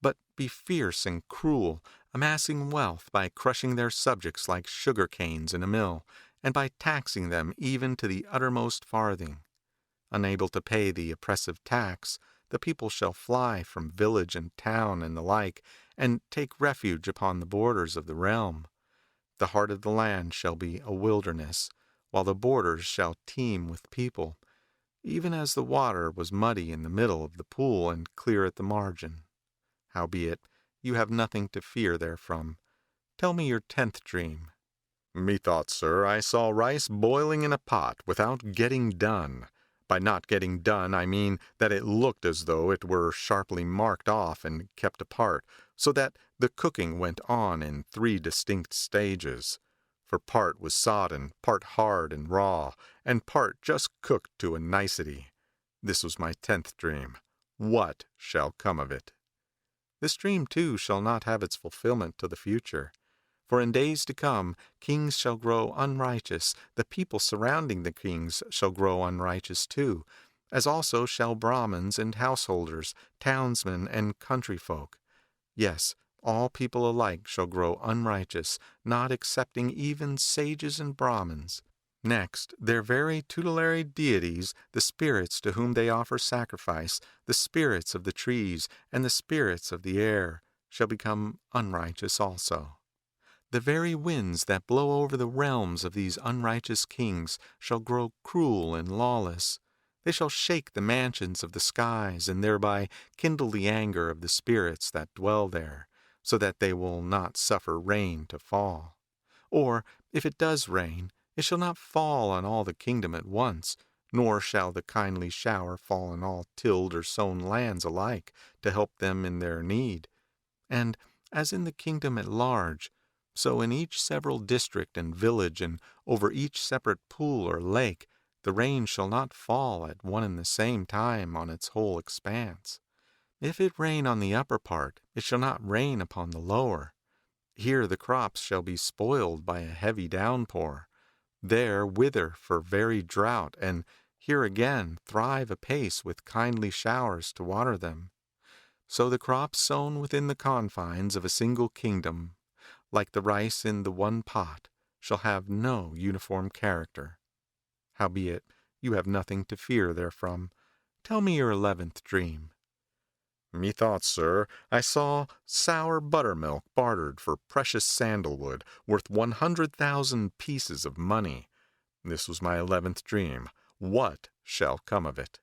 but be fierce and cruel, amassing wealth by crushing their subjects like sugar canes in a mill, and by taxing them even to the uttermost farthing. Unable to pay the oppressive tax, the people shall fly from village and town and the like, and take refuge upon the borders of the realm. The heart of the land shall be a wilderness, while the borders shall teem with people, even as the water was muddy in the middle of the pool and clear at the margin. Howbeit, you have nothing to fear therefrom. Tell me your 10th dream. Methought, sir, I saw rice boiling in a pot without getting done. By not getting done, I mean that it looked as though it were sharply marked off and kept apart, so that the cooking went on in 3 distinct stages. For part was sodden, part hard and raw, and part just cooked to a nicety. This was my 10th dream. What shall come of it? This dream too shall not have its fulfillment till the future. For in days to come, kings shall grow unrighteous, the people surrounding the kings shall grow unrighteous too, as also shall Brahmins and householders, townsmen and country folk. Yes, all people alike shall grow unrighteous, not excepting even sages and Brahmins. Next, their very tutelary deities, the spirits to whom they offer sacrifice, the spirits of the trees and the spirits of the air, shall become unrighteous also. The very winds that blow over the realms of these unrighteous kings shall grow cruel and lawless. They shall shake the mansions of the skies, and thereby kindle the anger of the spirits that dwell there, so that they will not suffer rain to fall. Or, if it does rain, it shall not fall on all the kingdom at once, nor shall the kindly shower fall on all tilled or sown lands alike, to help them in their need. And, as in the kingdom at large, so in each several district and village, and over each separate pool or lake, the rain shall not fall at one and the same time on its whole expanse. If it rain on the upper part, it shall not rain upon the lower. Here the crops shall be spoiled by a heavy downpour. There wither for very drought, and here again thrive apace with kindly showers to water them. So the crops sown within the confines of a single kingdom, like the rice in the one pot, shall have no uniform character. Howbeit, you have nothing to fear therefrom. Tell me your 11th dream. Methought, sir, I saw sour buttermilk bartered for precious sandalwood, worth 100,000 pieces of money. This was my 11th dream. What shall come of it?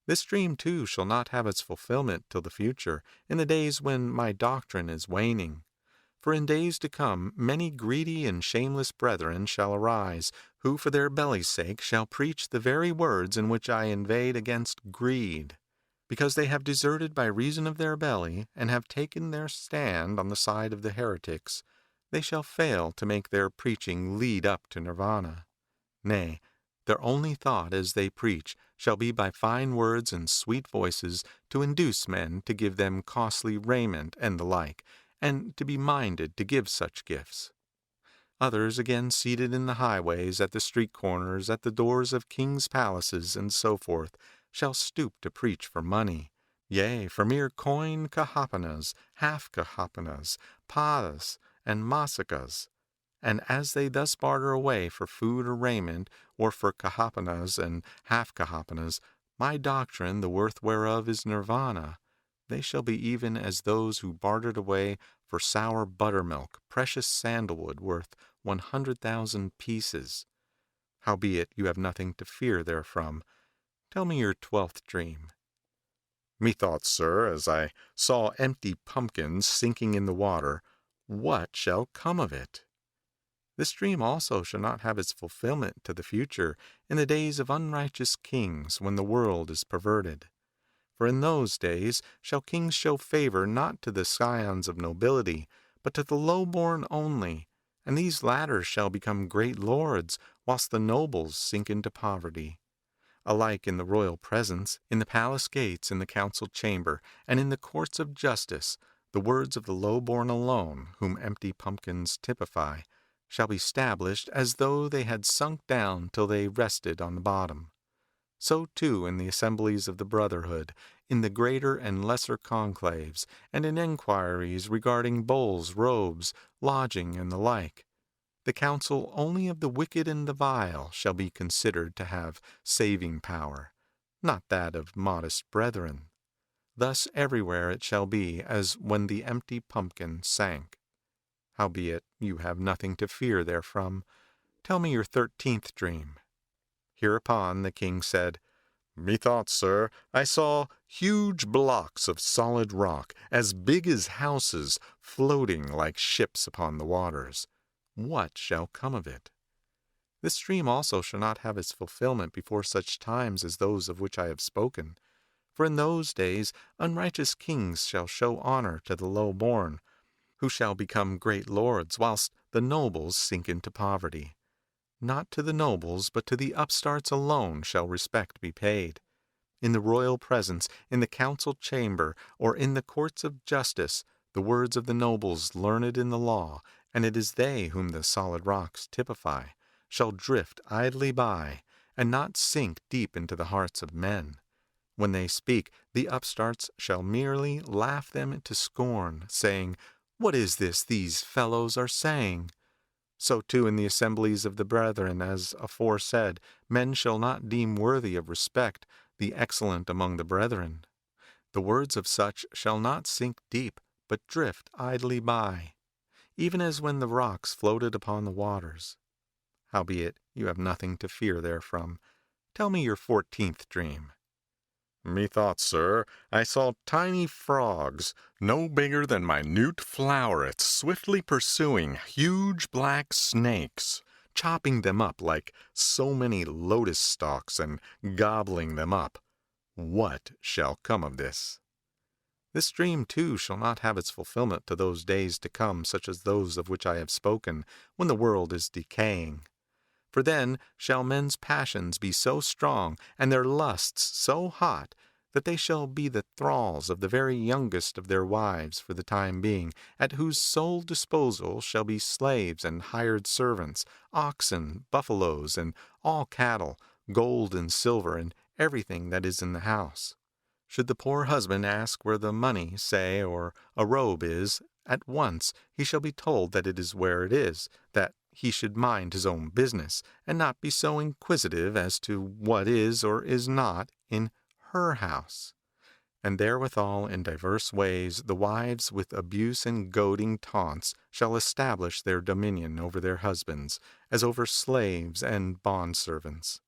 This dream too shall not have its fulfillment till the future, in the days when my doctrine is waning. For in days to come many greedy and shameless brethren shall arise, who for their belly's sake shall preach the very words in which I inveighed against greed. Because they have deserted by reason of their belly, and have taken their stand on the side of the heretics, they shall fail to make their preaching lead up to nirvana. Nay, their only thought as they preach shall be by fine words and sweet voices to induce men to give them costly raiment and the like, and to be minded to give such gifts. Others again seated in the highways, at the street corners, at the doors of kings' palaces, and so forth, shall stoop to preach for money, yea, for mere coin kahapanas, half kahapanas, padas, and masakas. And as they thus barter away for food or raiment, or for kahapanas and half kahapanas, My doctrine, the worth whereof is nirvana. They shall be even as those who bartered away for sour buttermilk precious sandalwood worth 100,000 pieces. Howbeit you have nothing to fear therefrom. Tell me your 12th dream. Methought, sir, as I saw empty pumpkins sinking in the water, what shall come of it? This dream also shall not have its fulfillment to the future in the days of unrighteous kings, when the world is perverted. For in those days shall kings show favor not to the scions of nobility, but to the low-born only, and these latter shall become great lords, whilst the nobles sink into poverty. Alike in the royal presence, in the palace gates, in the council chamber, and in the courts of justice, the words of the low-born alone, whom empty pumpkins typify, shall be stablished as though they had sunk down till they rested on the bottom. So too in the assemblies of the brotherhood, in the greater and lesser conclaves, and in enquiries regarding bowls, robes, lodging, and the like. The counsel only of the wicked and the vile shall be considered to have saving power, not that of modest brethren. Thus everywhere it shall be as when the empty pumpkin sank. Howbeit you have nothing to fear therefrom. Tell me your 13th dream. Hereupon the king said, Methought, sir, I saw huge blocks of solid rock, as big as houses, floating like ships upon the waters. What shall come of it? This dream also shall not have its fulfillment before such times as those of which I have spoken. For in those days unrighteous kings shall show honor to the low-born, who shall become great lords, whilst the nobles sink into poverty. Not to the nobles, but to the upstarts alone shall respect be paid. In the royal presence, in the council chamber, or in the courts of justice, the words of the nobles learned in the law, and it is they whom the solid rocks typify, shall drift idly by, and not sink deep into the hearts of men. When they speak, the upstarts shall merely laugh them to scorn, saying, What is this these fellows are saying? So too in the assemblies of the brethren, as aforesaid, men shall not deem worthy of respect the excellent among the brethren. The words of such shall not sink deep, but drift idly by, even as when the rocks floated upon the waters. Howbeit you have nothing to fear therefrom. Tell me your 14th dream. Methought, sir, I saw tiny frogs, no bigger than minute flowerets, swiftly pursuing huge black snakes, chopping them up like so many lotus stalks and gobbling them up. What shall come of this? This dream too shall not have its fulfillment to those days to come, such as those of which I have spoken, when the world is decaying. For then shall men's passions be so strong, and their lusts so hot, that they shall be the thralls of the very youngest of their wives for the time being, at whose sole disposal shall be slaves and hired servants, oxen, buffaloes, and all cattle, gold and silver, and everything that is in the house. Should the poor husband ask where the money, say, or a robe is, at once he shall be told that it is where it is, that he should mind his own business, and not be so inquisitive as to what is or is not in her house. And therewithal in divers ways the wives with abuse and goading taunts shall establish their dominion over their husbands, as over slaves and bondservants.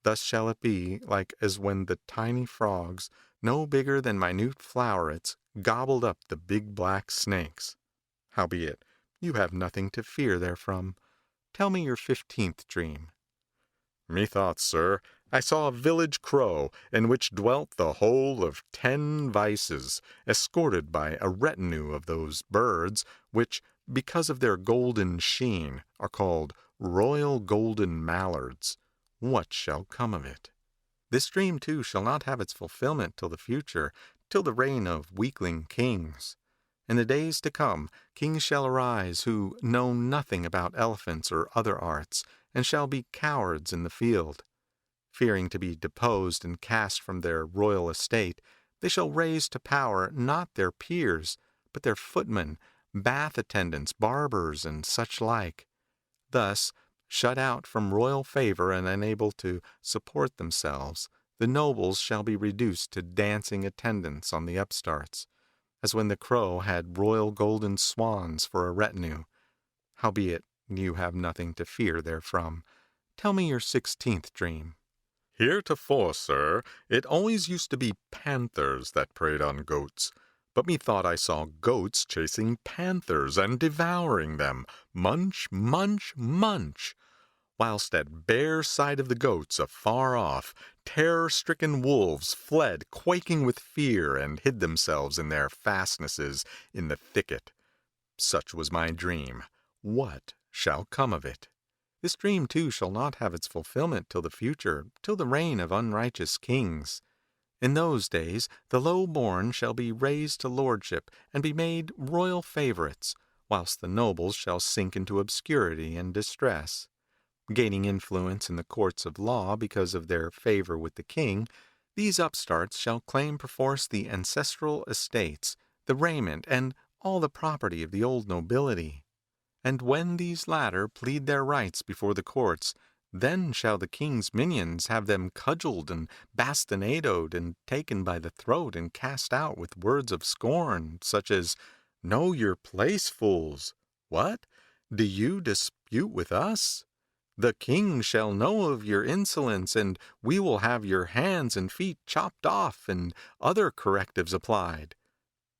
Thus shall it be like as when the tiny frogs, no bigger than minute flowerets, gobbled up the big black snakes. Howbeit you have nothing to fear therefrom. Tell me your 15th dream. Methought, sir, I saw a village crow, in which dwelt the whole of 10 vices, escorted by a retinue of those birds, which, because of their golden sheen, are called royal golden mallards. What shall come of it? This dream too shall not have its fulfillment till the future, till the reign of weakling kings. In the days to come, kings shall arise who know nothing about elephants or other arts, and shall be cowards in the field. Fearing to be deposed and cast from their royal estate, they shall raise to power not their peers, but their footmen, bath attendants, barbers, and such like. Thus, shut out from royal favor and unable to support themselves, The nobles shall be reduced to dancing attendants on the upstarts, as when the crow had royal golden swans for a retinue. Howbeit, you have nothing to fear therefrom. Tell me your 16th dream. Heretofore, sir, it always used to be panthers that preyed on goats. But methought I saw goats chasing panthers and devouring them, munch, munch, munch. Whilst at bare sight of the goats afar off, terror-stricken wolves fled quaking with fear and hid themselves in their fastnesses in the thicket. Such was my dream. What shall come of it? This dream too shall not have its fulfillment till the future, till the reign of unrighteous kings. In those days the low-born shall be raised to lordship and be made royal favorites, whilst the nobles shall sink into obscurity and distress. Gaining influence in the courts of law because of their favor with the king, these upstarts shall claim perforce the ancestral estates, the raiment, and all the property of the old nobility. And when these latter plead their rights before the courts, then shall the king's minions have them cudgeled and bastinadoed and taken by the throat and cast out with words of scorn, such as, "Know your place, fools! What? Do you dispute with us? The king shall know of your insolence, and we will have your hands and feet chopped off and other correctives applied."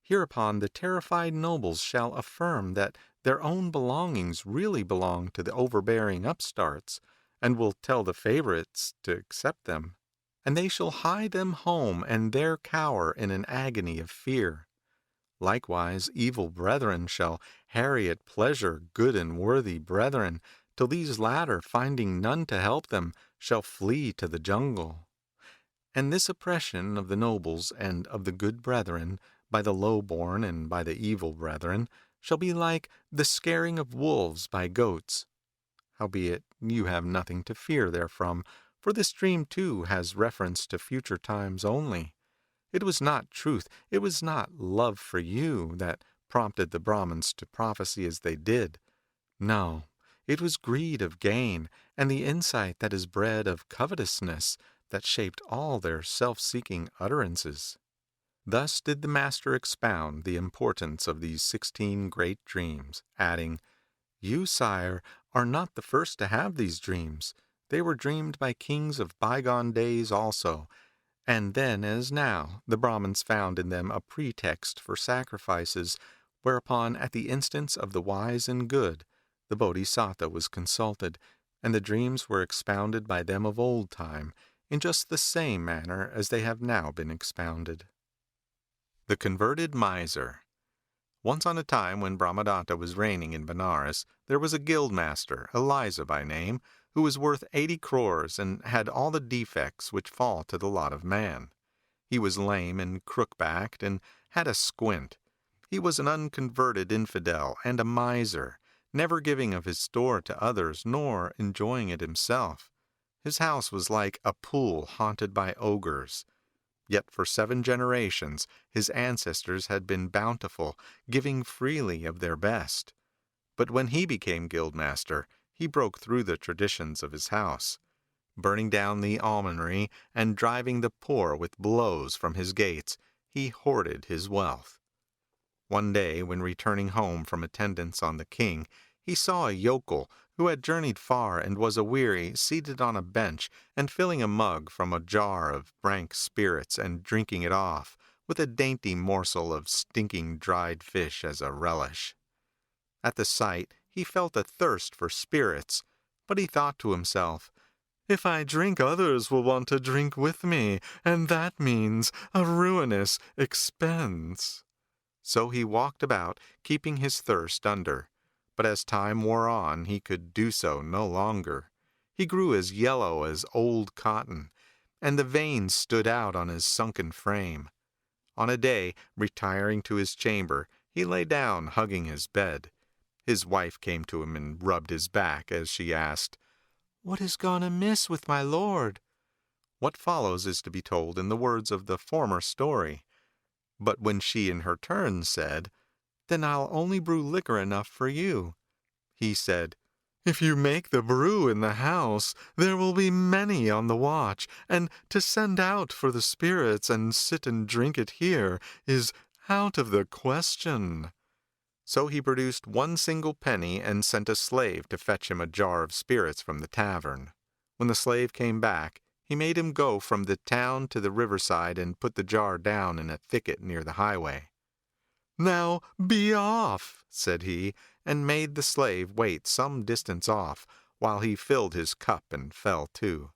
Hereupon the terrified nobles shall affirm that their own belongings really belong to the overbearing upstarts, and will tell the favorites to accept them. And they shall hie them home and there cower in an agony of fear. Likewise evil brethren shall harry at pleasure good and worthy brethren, till these latter, finding none to help them, shall flee to the jungle. And this oppression of the nobles and of the good brethren, by the low-born and by the evil brethren, shall be like the scaring of wolves by goats. Howbeit, you have nothing to fear therefrom, for this dream too has reference to future times only. It was not truth, it was not love for you, that prompted the Brahmins to prophesy as they did. No, it was greed of gain, and the insight that is bred of covetousness, that shaped all their self-seeking utterances. Thus did the master expound the importance of these 16 great dreams, adding, "You, sire, are not the first to have these dreams. They were dreamed by kings of bygone days also, and then as now the Brahmins found in them a pretext for sacrifices, whereupon at the instance of the wise and good, the Bodhisattva was consulted, and the dreams were expounded by them of old time, in just the same manner as they have now been expounded." The Converted Miser. Once on a time when Brahmadatta was reigning in Benares, there was a guildmaster, Eliza by name, who was worth 80 crores and had all the defects which fall to the lot of man. He was lame and crook-backed and had a squint. He was an unconverted infidel and a miser, never giving of his store to others nor enjoying it himself. His house was like a pool haunted by ogres. Yet for 7 generations his ancestors had been bountiful, giving freely of their best. But when he became guildmaster, he broke through the traditions of his house, burning down the almonry and driving the poor with blows from his gates. He hoarded his wealth. One day, when returning home from attendance on the king, he saw a yokel who had journeyed far and was aweary, seated on a bench and filling a mug from a jar of rank spirits and drinking it off, with a dainty morsel of stinking dried fish as a relish. At the sight he felt a thirst for spirits, but he thought to himself, "If I drink, others will want to drink with me, and that means a ruinous expense." So he walked about, keeping his thirst under. But as time wore on, he could do so no longer. He grew as yellow as old cotton, and the veins stood out on his sunken frame. On a day, retiring to his chamber, he lay down hugging his bed. His wife came to him and rubbed his back as she asked, "What has gone amiss with my lord?" What follows is to be told in the words of the former story. But when she in her turn said, "Then I'll only brew liquor enough for you," he said, If you make the brew in the house, there will be many on the watch, and to send out for the spirits and sit and drink it here is out of the question." So he produced 1 single penny and sent a slave to fetch him a jar of spirits from the tavern. When the slave came back, he made him go from the town to the riverside and put the jar down in a thicket near the highway. "Now be off," said he, and made the slave wait some distance off, while he filled his cup and fell to.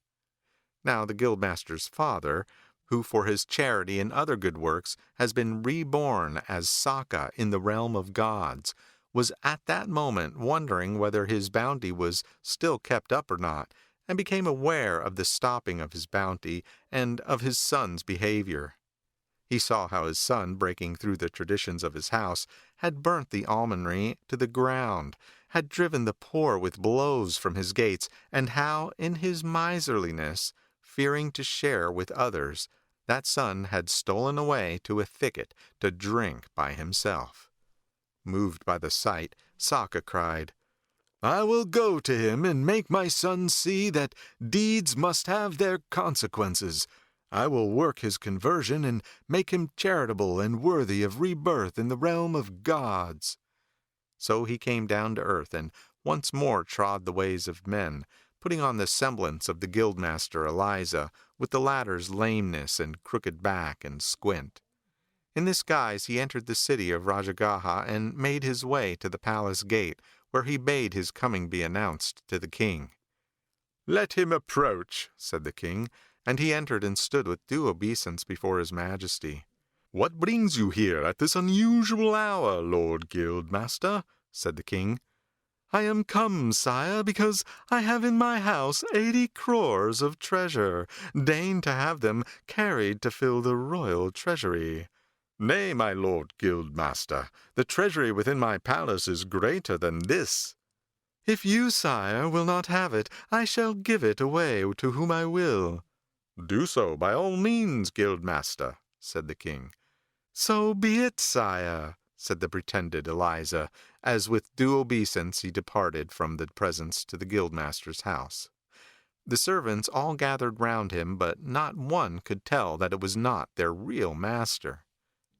Now the guildmaster's father, who for his charity and other good works has been reborn as Saka in the realm of gods, was at that moment wondering whether his bounty was still kept up or not, and became aware of the stopping of his bounty and of his son's behavior. He saw how his son, breaking through the traditions of his house, had burnt the almonry to the ground, had driven the poor with blows from his gates, and how, in his miserliness, fearing to share with others, that son had stolen away to a thicket to drink by himself. Moved by the sight, Saka cried, "I will go to him and make my son see that deeds must have their consequences. I will work his conversion and make him charitable and worthy of rebirth in the realm of gods." So he came down to earth and once more trod the ways of men, putting on the semblance of the guildmaster Eliza, with the latter's lameness and crooked back and squint. In this guise he entered the city of Rajagaha and made his way to the palace gate, where he bade his coming be announced to the king. "Let him approach," said the king, and he entered and stood with due obeisance before his majesty. "What brings you here at this unusual hour, Lord Guildmaster?" said the king. "I am come, sire, because I have in my house 80 crores of treasure. Deign to have them carried to fill the royal treasury." "Nay, my Lord Guildmaster, the treasury within my palace is greater than this." "If you, sire, will not have it, I shall give it away to whom I will." "Do so by all means, Guildmaster," said the king. "So be it, sire," said the pretended Eliza, as with due obeisance he departed from the presence to the guildmaster's house. The servants all gathered round him, but not one could tell that it was not their real master.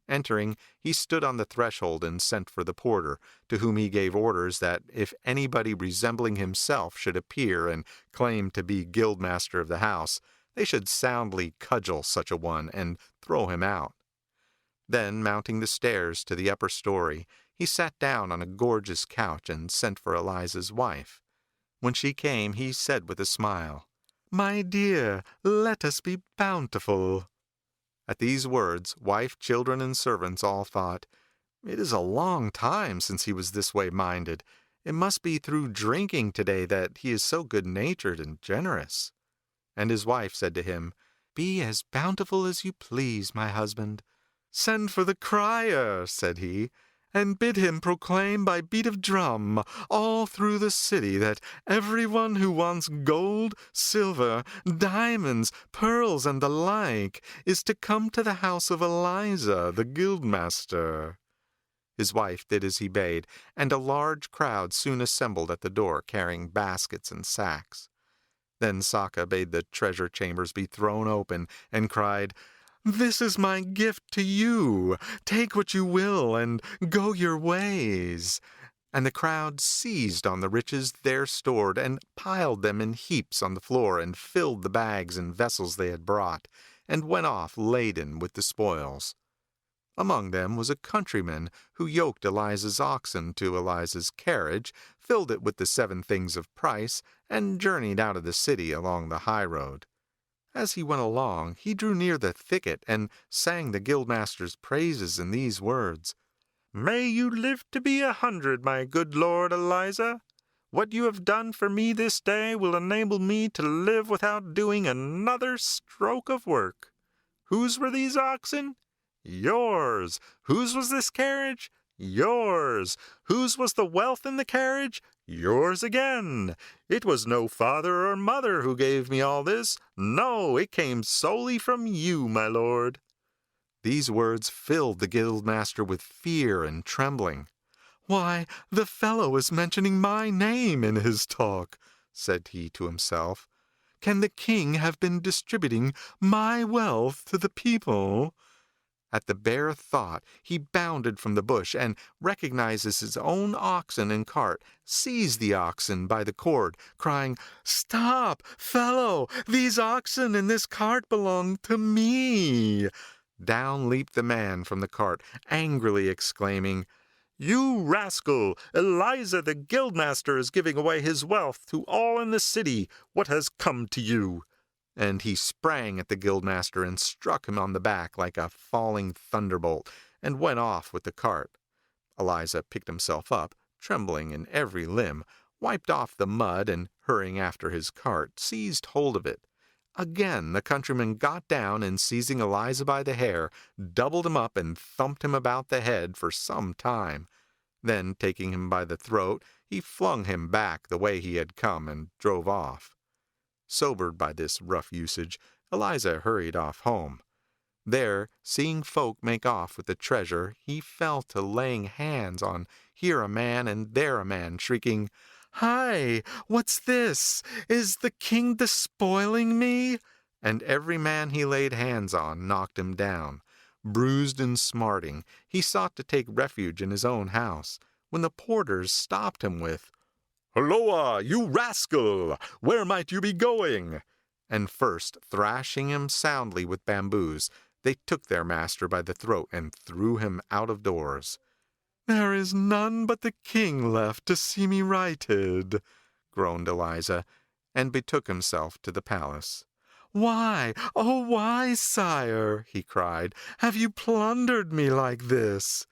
Entering, he stood on the threshold and sent for the porter, to whom he gave orders that if anybody resembling himself should appear and claim to be guildmaster of the house, they should soundly cudgel such a one and throw him out. Then, mounting the stairs to the upper story, he sat down on a gorgeous couch and sent for Eliza's wife. When she came, he said with a smile, "My dear, let us be bountiful." At these words, wife, children, and servants all thought, "It is a long time since he was this way minded. It must be through drinking today that he is so good-natured and generous." And his wife said to him, "Be as bountiful as you please, my husband." "Send for the crier," said he, "and bid him proclaim by beat of drum all through the city that everyone who wants gold, silver, diamonds, pearls, and the like is to come to the house of Eliza, the guildmaster." His wife did as he bade, and a large crowd soon assembled at the door carrying baskets and sacks. Then Saka bade the treasure chambers be thrown open, and cried, "This is my gift to you. Take what you will, and go your ways." And the crowd seized on the riches there stored, and piled them in heaps on the floor, and filled the bags and vessels they had brought, and went off laden with the spoils. Among them was a countryman, who yoked Eliza's oxen to Eliza's carriage, filled it with the 7 things of price, and journeyed out of the city along the high road. As he went along, he drew near the thicket, and sang the guildmaster's praises in these words, "May you live to be 100, my good Lord Eliza. What you have done for me this day will enable me to live without doing another stroke of work. Whose were these oxen? Yours. Whose was this carriage? Yours. Whose was the wealth in the carriage? Yours again. It was no father or mother who gave me all this. No, it came solely from you, my lord." These words filled the guildmaster with fear and trembling. Why, the fellow is mentioning my name in his talk, said he to himself. Can the king have been distributing my wealth to the people? At the bare thought, he bounded from the bush and recognizes his own oxen and cart, seized the oxen by the cord, crying, "Stop, fellow! These oxen and this cart belong to me!" Down leaped the man from the cart, angrily exclaiming, "You rascal! Eliza the Guildmaster is giving away his wealth to all in the city. What has come to you?" And he sprang at the Guildmaster and struck him on the back like a falling thunderbolt, and went off with the cart. Eliza picked himself up, trembling in every limb, wiped off the mud, and hurrying after his cart, seized hold of it. Again the countryman got down, and seizing Eliza by the hair, doubled him up and thumped him about the head for some time. Then, taking him by the throat, he flung him back the way he had come and drove off. Sobered by this rough usage, Eliza hurried off home. There, seeing folk make off with the treasure, he fell to laying hands on here a man and there a man, shrieking, "Hi! What's this? Is the king despoiling me?" And every man he laid hands on knocked him down. Bruised and smarting, he sought to take refuge in his own house, when the porters stopped him with, "Hulloa, you rascal! Where might you be going?" And first, thrashing him soundly with bamboos, they took their master by the throat and threw him out of doors. "There is none but the king left to see me righted," groaned Eliza, and betook himself to the palace. "Why, oh why, sire," he cried, "have you plundered me like this?"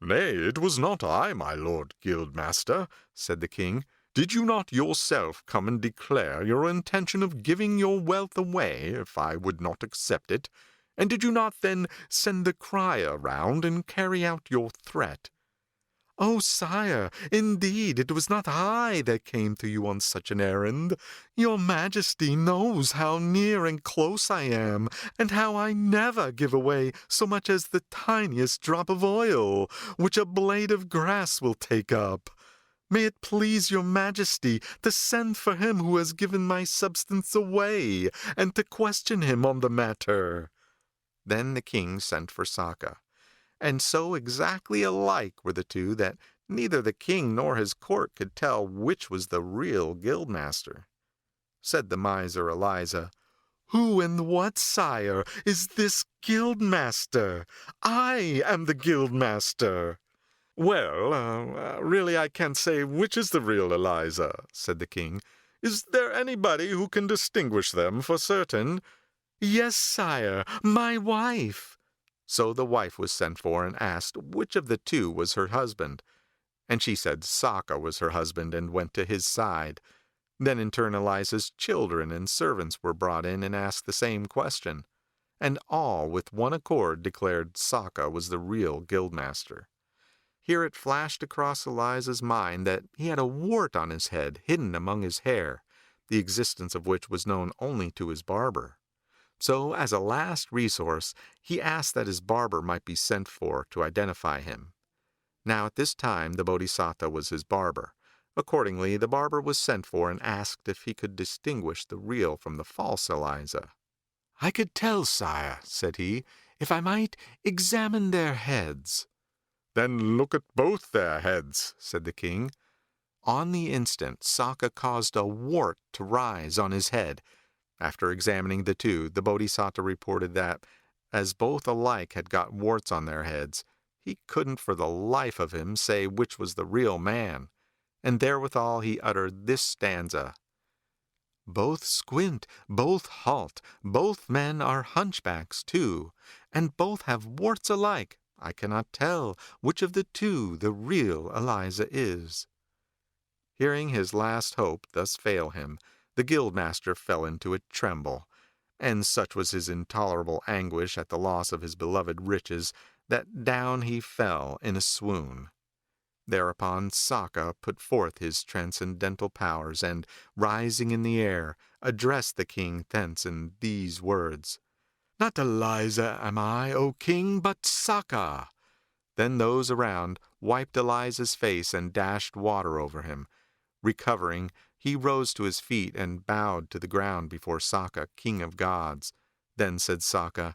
"Nay, it was not I, my lord Guildmaster," said the king. "Did you not yourself come and declare your intention of giving your wealth away if I would not accept it? And did you not then send the crier round and carry out your threat?" "Oh, sire, indeed it was not I that came to you on such an errand. Your majesty knows how near and close I am, and how I never give away so much as the tiniest drop of oil, which a blade of grass will take up. May it please your majesty to send for him who has given my substance away, and to question him on the matter." Then the king sent for Saka. And so exactly alike were the two that neither the king nor his court could tell which was the real Guildmaster. Said the miser Eliza, "Who and what, sire, is this Guildmaster? I am the Guildmaster." "Well, really I can't say which is the real Eliza," said the king. "Is there anybody who can distinguish them for certain?" "Yes, sire, my wife." So the wife was sent for and asked which of the two was her husband. And she said Saka was her husband and went to his side. Then in turn Eliza's children and servants were brought in and asked the same question. And all with one accord declared Saka was the real Guildmaster. Here it flashed across Eliza's mind that he had a wart on his head hidden among his hair, the existence of which was known only to his barber. So, as a last resource, he asked that his barber might be sent for to identify him. Now at this time the Bodhisattva was his barber. Accordingly, the barber was sent for and asked if he could distinguish the real from the false Eliza. "I could tell, sire," said he, "if I might examine their heads." "Then look at both their heads," said the king. On the instant, Saka caused a wart to rise on his head. After examining the two, the Bodhisattva reported that, as both alike had got warts on their heads, he couldn't for the life of him say which was the real man, and therewithal he uttered this stanza: "Both squint, both halt, both men are hunchbacks too, and both have warts alike. I cannot tell which of the two the real Eliza is." Hearing his last hope thus fail him, the Guildmaster fell into a tremble, and such was his intolerable anguish at the loss of his beloved riches that down he fell in a swoon. Thereupon Saka put forth his transcendental powers, and, rising in the air, addressed the king thence in these words: "Not Eliza am I, O king, but Saka." Then those around wiped Eliza's face and dashed water over him. Recovering, he rose to his feet and bowed to the ground before Sokka, king of gods. Then said Sokka,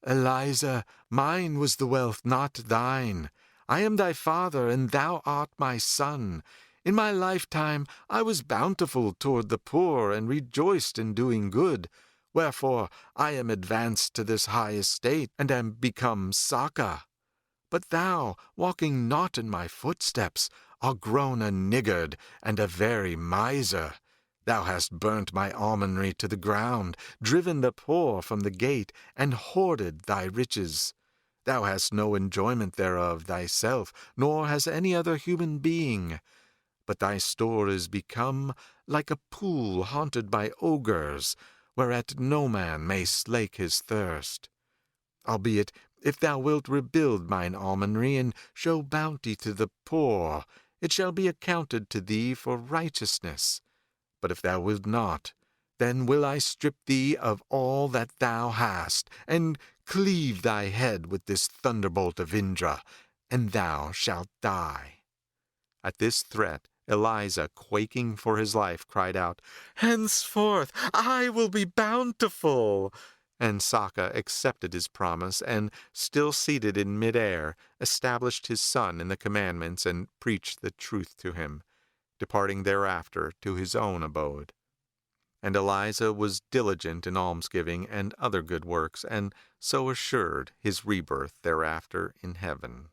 "Eliza, mine was the wealth, not thine. I am thy father, and thou art my son. In my lifetime I was bountiful toward the poor, and rejoiced in doing good. Wherefore I am advanced to this high estate, and am become Sokka. But thou, walking not in my footsteps, art grown a niggard, and a very miser. Thou hast burnt my almonry to the ground, driven the poor from the gate, and hoarded thy riches. Thou hast no enjoyment thereof thyself, nor has any other human being. But thy store is become like a pool haunted by ogres, whereat no man may slake his thirst. Albeit, if thou wilt rebuild mine almonry, and show bounty to the poor, it shall be accounted to thee for righteousness. But if thou wilt not, then will I strip thee of all that thou hast, and cleave thy head with this thunderbolt of Indra, and thou shalt die." At this threat, Eliza, quaking for his life, cried out, "Henceforth I will be bountiful." And Sokka accepted his promise, and, still seated in mid-air, established his son in the commandments and preached the truth to him, departing thereafter to his own abode. And Eliza was diligent in almsgiving and other good works, and so assured his rebirth thereafter in heaven.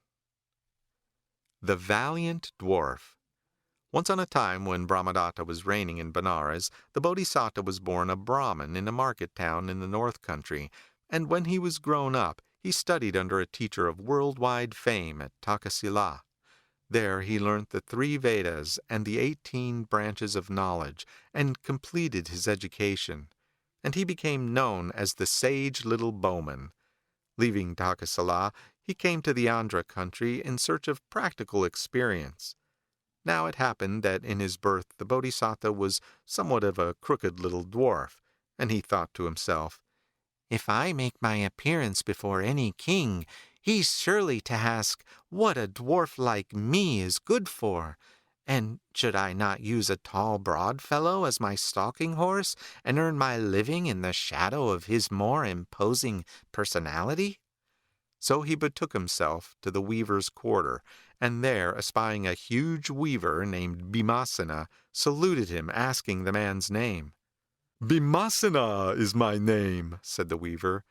The Valiant Dwarf. Once on a time, when Brahmadatta was reigning in Benares, the Bodhisattva was born a Brahmin in a market town in the north country, and when he was grown up, he studied under a teacher of worldwide fame at Takasila. There he learnt the 3 Vedas and the 18 branches of knowledge, and completed his education, and he became known as the sage little bowman. Leaving Takasila, he came to the Andhra country in search of practical experience. Now it happened that in his birth the Bodhisattva was somewhat of a crooked little dwarf, and he thought to himself, "If I make my appearance before any king, he's surely to ask what a dwarf like me is good for. And should I not use a tall, broad fellow as my stalking horse, and earn my living in the shadow of his more imposing personality?" So he betook himself to the weaver's quarter, and there, espying a huge weaver named Bhimasena, saluted him, asking the man's name. "Bhimasena is my name," said the weaver.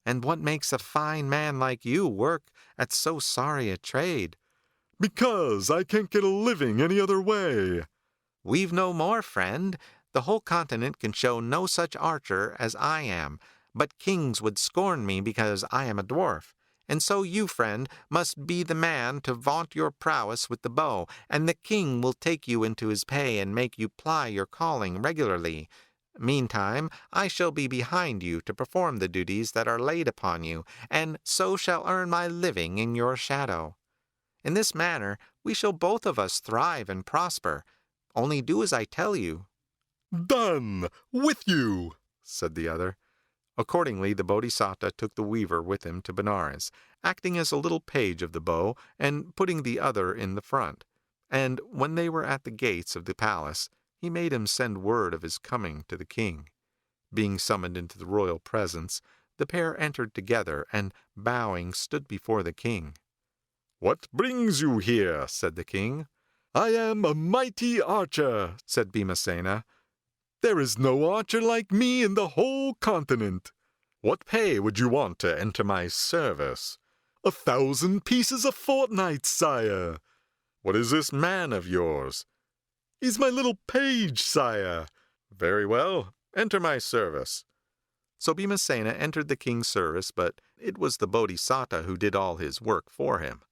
"And what makes a fine man like you work at so sorry a trade?" "Because I can't get a living any other way." "We've no more, friend. The whole continent can show no such archer as I am, but kings would scorn me because I am a dwarf. And so you, friend, must be the man to vaunt your prowess with the bow, and the king will take you into his pay and make you ply your calling regularly. Meantime, I shall be behind you to perform the duties that are laid upon you, and so shall earn my living in your shadow. In this manner, we shall both of us thrive and prosper. Only do as I tell you." "Done! With you!" said the other. Accordingly, the Bodhisattva took the weaver with him to Benares, acting as a little page of the bow, and putting the other in the front. And when they were at the gates of the palace, he made him send word of his coming to the king. Being summoned into the royal presence, the pair entered together, and, bowing, stood before the king. "What brings you here?" said the king. "I am a mighty archer," said Bhimasena. "There is no archer like me in the whole continent." "What pay would you want to enter my service?" 1,000 pieces a fortnight, sire." "What is this man of yours?" "He's my little page, sire." "Very well. Enter my service." So Bhimasena entered the king's service, but it was the Bodhisattva who did all his work for him.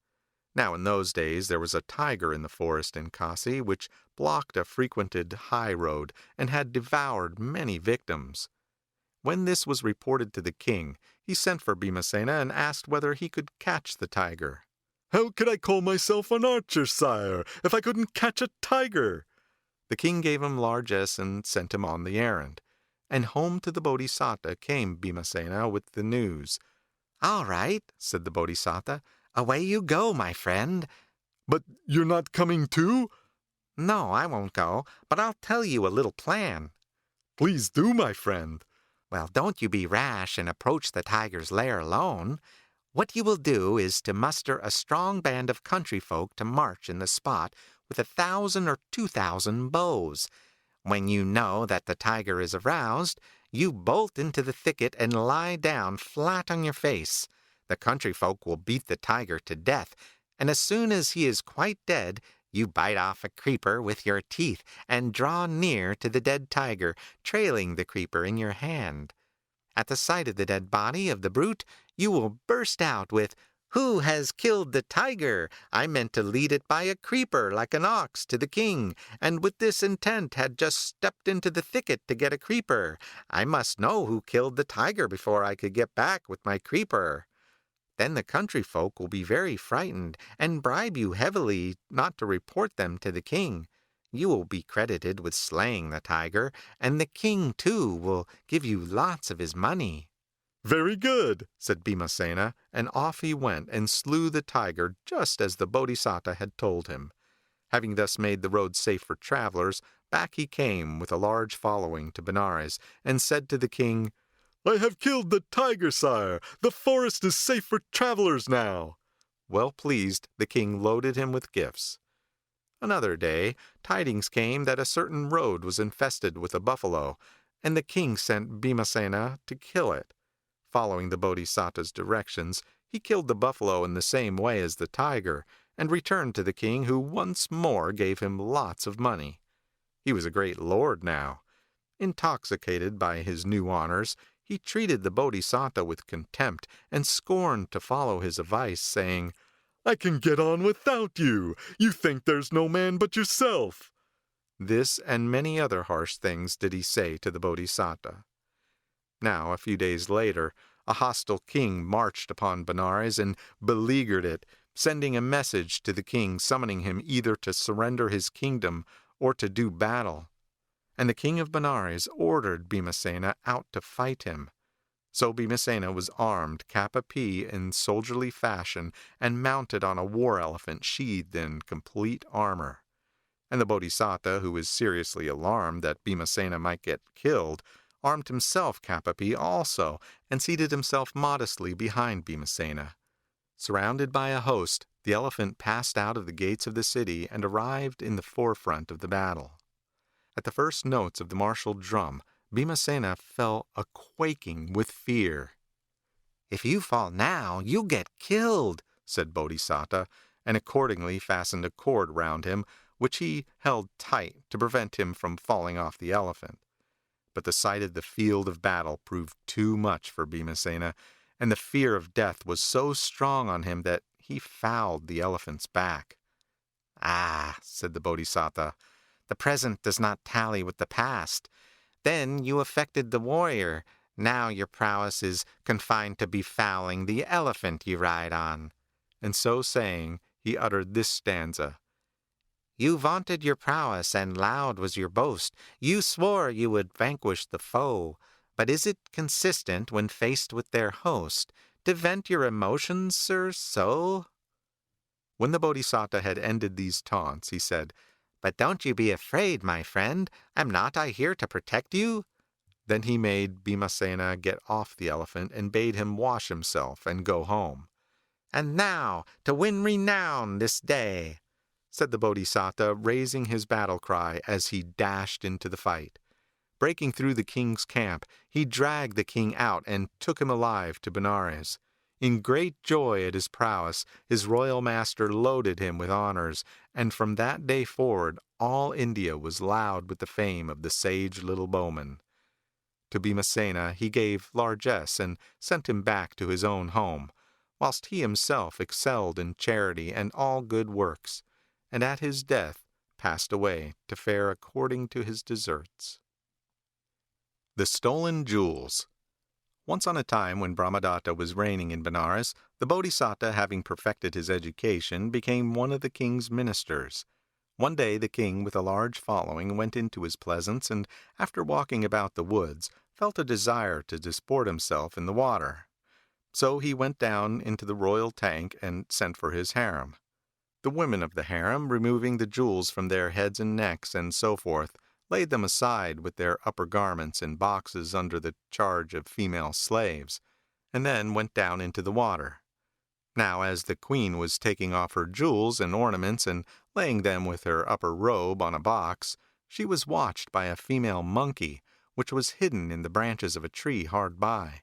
Now in those days there was a tiger in the forest in Kasi, which blocked a frequented high road, and had devoured many victims. When this was reported to the king, he sent for Bhimasena and asked whether he could catch the tiger. "How could I call myself an archer, sire, if I couldn't catch a tiger?" The king gave him largesse and sent him on the errand. And home to the Bodhisattva came Bhimasena with the news. "All right," said the Bodhisattva, Away you go, my friend. But you're not coming too? No, I won't go, but I'll tell you a little plan. Please do, my friend. Well, don't you be rash and approach the tiger's lair alone. What you will do is to muster a strong band of country folk to march in the spot with 1,000 or 2,000 bows. When you know that the tiger is aroused, you bolt into the thicket and lie down flat on your face. The country folk will beat the tiger to death, and as soon as he is quite dead, you bite off a creeper with your teeth and draw near to the dead tiger, trailing the creeper in your hand. At the sight of the dead body of the brute, you will burst out with, "Who has killed the tiger? I meant to lead it by a creeper like an ox to the king, and with this intent had just stepped into the thicket to get a creeper. I must know who killed the tiger before I could get back with my creeper." Then the country folk will be very frightened and bribe you heavily not to report them to the king. You will be credited with slaying the tiger, and the king, too, will give you lots of his money. Very good, said Bhimasena, and off he went and slew the tiger just as the Bodhisattva had told him. Having thus made the road safe for travelers, back he came with a large following to Benares, and said to the king, I have killed the tiger, sire. The forest is safe for travelers now. Well pleased, the king loaded him with gifts. Another day, tidings came that a certain road was infested with a buffalo, and the king sent Bhimasena to kill it. Following the Bodhisattva's directions, he killed the buffalo in the same way as the tiger, and returned to the king, who once more gave him lots of money. He was a great lord now. Intoxicated by his new honors, he treated the Bodhisattva with contempt, and scorned to follow his advice, saying, I can get on without you. You think there's no man but yourself. This and many other harsh things did he say to the Bodhisattva. Now, a few days later, a hostile king marched upon Benares and beleaguered it, sending a message to the king summoning him either to surrender his kingdom or to do battle. And the king of Benares ordered Bhimasena out to fight him. So Bhimasena was armed cap a pee in soldierly fashion and mounted on a war elephant sheathed in complete armor. And the Bodhisattva, who was seriously alarmed that Bhimasena might get killed, armed himself cap a pee also, and seated himself modestly behind Bhimasena. Surrounded by a host, the elephant passed out of the gates of the city and arrived in the forefront of the battle. At the first notes of the martial drum, Bhimasena fell a-quaking with fear. If you fall now, you'll get killed, said Bodhisattva, and accordingly fastened a cord round him, which he held tight to prevent him from falling off the elephant. But the sight of the field of battle proved too much for Bhimasena, and the fear of death was so strong on him that he fouled the elephant's back. Ah, said the Bodhisattva, the present does not tally with the past. Then you affected the warrior. Now your prowess is confined to befouling the elephant you ride on. And so saying, he uttered this stanza. You vaunted your prowess, and loud was your boast. You swore you would vanquish the foe. But is it consistent, when faced with their host, to vent your emotions, sir, so? When the Bodhisattva had ended these taunts, he said, But don't you be afraid, my friend. Am not I here to protect you? Then he made Bhimasena get off the elephant and bade him wash himself and go home. And now, to win renown this day, said the Bodhisattva, raising his battle cry as he dashed into the fight. Breaking through the king's camp, he dragged the king out and took him alive to Benares. In great joy at his prowess, his royal master loaded him with honors, and from that day forward all India was loud with the fame of the sage little bowman. To Bhimasena he gave largesse and sent him back to his own home, whilst he himself excelled in charity and all good works, and at his death passed away to fare according to his deserts. The Stolen Jewels. Once on a time when Brahmadatta was reigning in Benares, the Bodhisattva, having perfected his education, became one of the king's ministers. One day the king, with a large following, went into his pleasance, and after walking about the woods, felt a desire to disport himself in the water. So he went down into the royal tank and sent for his harem. The women of the harem, removing the jewels from their heads and necks and so forth, laid them aside with their upper garments in boxes under the charge of female slaves, and then went down into the water. Now, as the queen was taking off her jewels and ornaments and laying them with her upper robe on a box, she was watched by a female monkey, which was hidden in the branches of a tree hard by.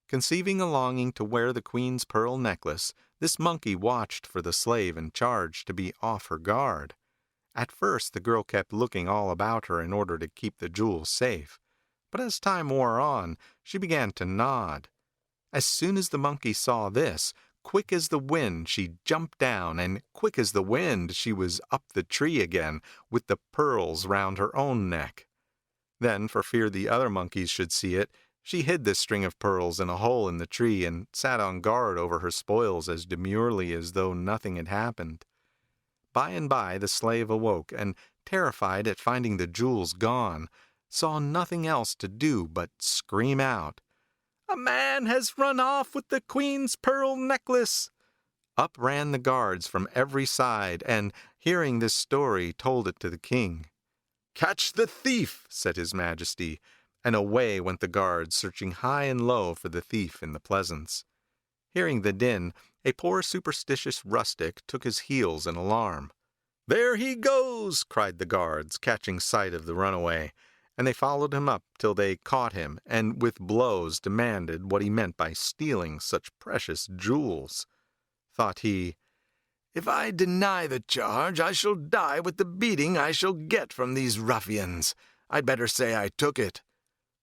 Conceiving a longing to wear the queen's pearl necklace, this monkey watched for the slave in charge to be off her guard. At first the girl kept looking all about her in order to keep the jewels safe, but as time wore on, she began to nod. As soon as the monkey saw this, quick as the wind she jumped down, and quick as the wind she was up the tree again, with the pearls round her own neck. Then, for fear the other monkeys should see it, she hid this string of pearls in a hole in the tree and sat on guard over her spoils as demurely as though nothing had happened. By and by the slave awoke, and, terrified at finding the jewels gone, saw nothing else to do but scream out, "A man has run off with the queen's pearl necklace!" Up ran the guards from every side, and, hearing this story, told it to the king. "Catch the thief!" said his majesty, and away went the guards, searching high and low for the thief in the pleasance. Hearing the din, a poor superstitious rustic took his heels in alarm. "There he goes!" cried the guards, catching sight of the runaway, and they followed him up till they caught him, and with blows demanded what he meant by stealing such precious jewels. Thought he, "If I deny the charge, I shall die with the beating I shall get from these ruffians. I'd better say I took it."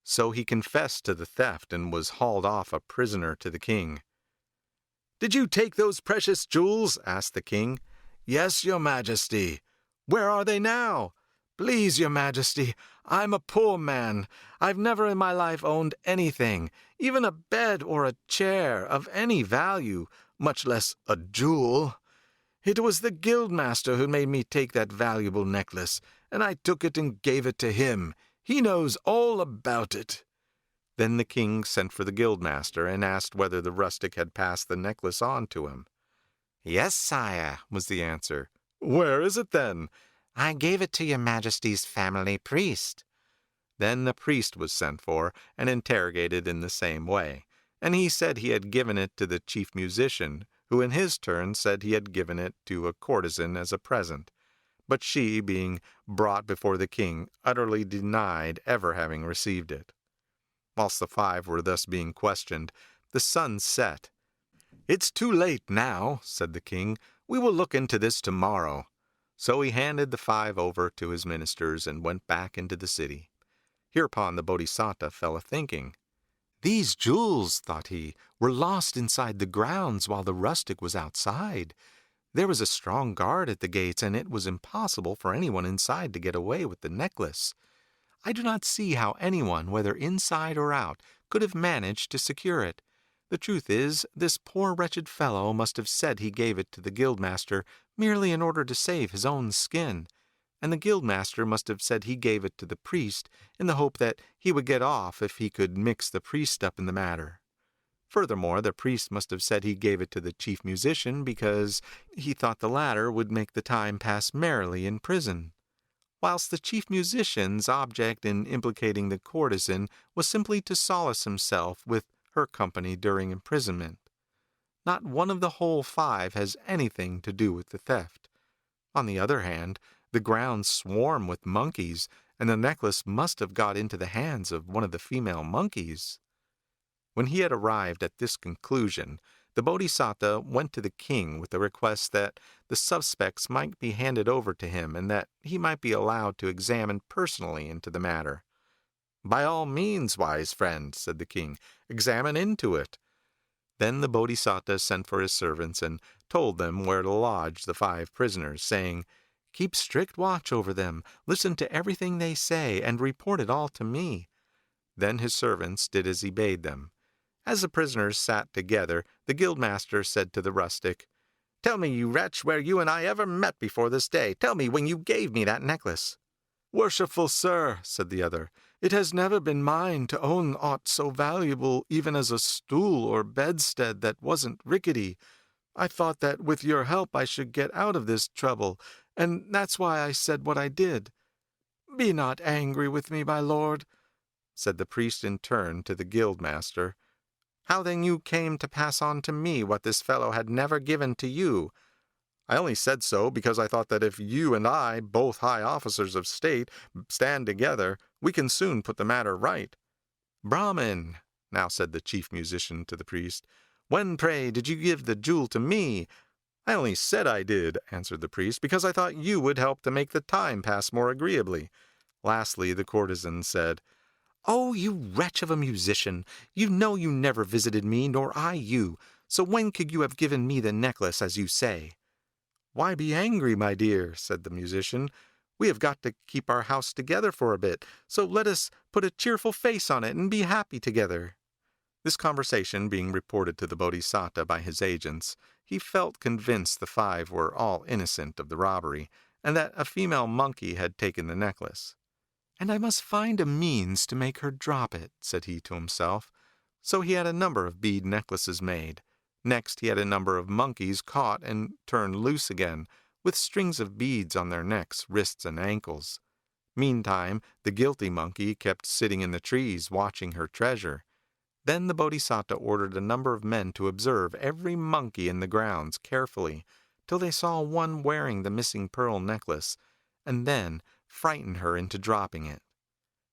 So he confessed to the theft and was hauled off a prisoner to the king. "Did you take those precious jewels?" asked the king. "Yes, your majesty." "Where are they now?" "Please, your majesty, I'm a poor man. I've never in my life owned anything, even a bed or a chair, of any value, much less a jewel. It was the guildmaster who made me take that valuable necklace, and I took it and gave it to him. He knows all about it." Then the king sent for the guildmaster and asked whether the rustic had passed the necklace on to him. "Yes, sire," was the answer. "Where is it then?" "I gave it to your majesty's family priest." Then the priest was sent for and interrogated in the same way, and he said he had given it to the chief musician, who in his turn said he had given it to a courtesan as a present. But she, being brought before the king, utterly denied ever having received it. Whilst the five were thus being questioned, the sun set. "It's too late now," said the king. "We will look into this tomorrow." So he handed the five over to his ministers and went back into the city. Hereupon the Bodhisattva fell a-thinking. "These jewels," thought he, "were lost inside the grounds while the rustic was outside. There was a strong guard at the gates, and it was impossible for anyone inside to get away with the necklace. I do not see how anyone, whether inside or out, could have managed to secure it. The truth is, this poor wretched fellow must have said he gave it to the guildmaster merely in order to save his own skin, and the guildmaster must have said he gave it to the priest in the hope that he would get off if he could mix the priest up in the matter. Furthermore, the priest must have said he gave it to the chief musician because he thought the latter would make the time pass merrily in prison, whilst the chief musician's object in implicating the courtesan was simply to solace himself with her company during imprisonment. Not one of the whole five has anything to do with the theft. On the other hand, the grounds swarm with monkeys, and the necklace must have got into the hands of one of the female monkeys. When he had arrived at this conclusion, the Bodhisattva went to the king with the request that the suspects might be handed over to him and that he might be allowed to examine personally into the matter. "By all means, wise friend," said the king, "examine into it." Then the Bodhisattva sent for his servants and told them where to lodge the five prisoners, saying, "Keep strict watch over them, listen to everything they say, and report it all to me." Then his servants did as he bade them. As the prisoners sat together, the guildmaster said to the rustic, "Tell me, you wretch, where you and I ever met before this day. Tell me when you gave me that necklace." "Worshipful sir," said the other, "it has never been mine to own aught so valuable even as a stool or bedstead that wasn't rickety. I thought that with your help I should get out of this trouble, and that's why I said what I did. Be not angry with me, my lord," said the priest in turn to the guildmaster. "How then you came to pass on to me what this fellow had never given to you? I only said so because I thought that if you and I, both high officers of state, stand together, we can soon put the matter right." "Brahmin," now said the chief musician to the priest, "when, pray, did you give the jewel to me?" "I only said I did," answered the priest, "because I thought you would help to make the time pass more agreeably." Lastly, the courtesan said, "Oh, you wretch of a musician! You know you never visited me, nor I you, so when could you have given me the necklace, as you say?" "Why be angry, my dear?" said the musician. "We have got to keep our house together for a bit, so let us put a cheerful face on it and be happy together." This conversation being reported to the Bodhisattva by his agents, he felt convinced the five were all innocent of the robbery, and that a female monkey had taken the necklace. "And I must find a means to make her drop it," said he to himself. So he had a number of bead necklaces made. Next he had a number of monkeys caught and turned loose again, with strings of beads on their necks, wrists, and ankles. Meantime the guilty monkey kept sitting in the trees watching her treasure. Then the Bodhisattva ordered a number of men to observe every monkey in the grounds carefully, till they saw one wearing the missing pearl necklace, and then frightened her into dropping it.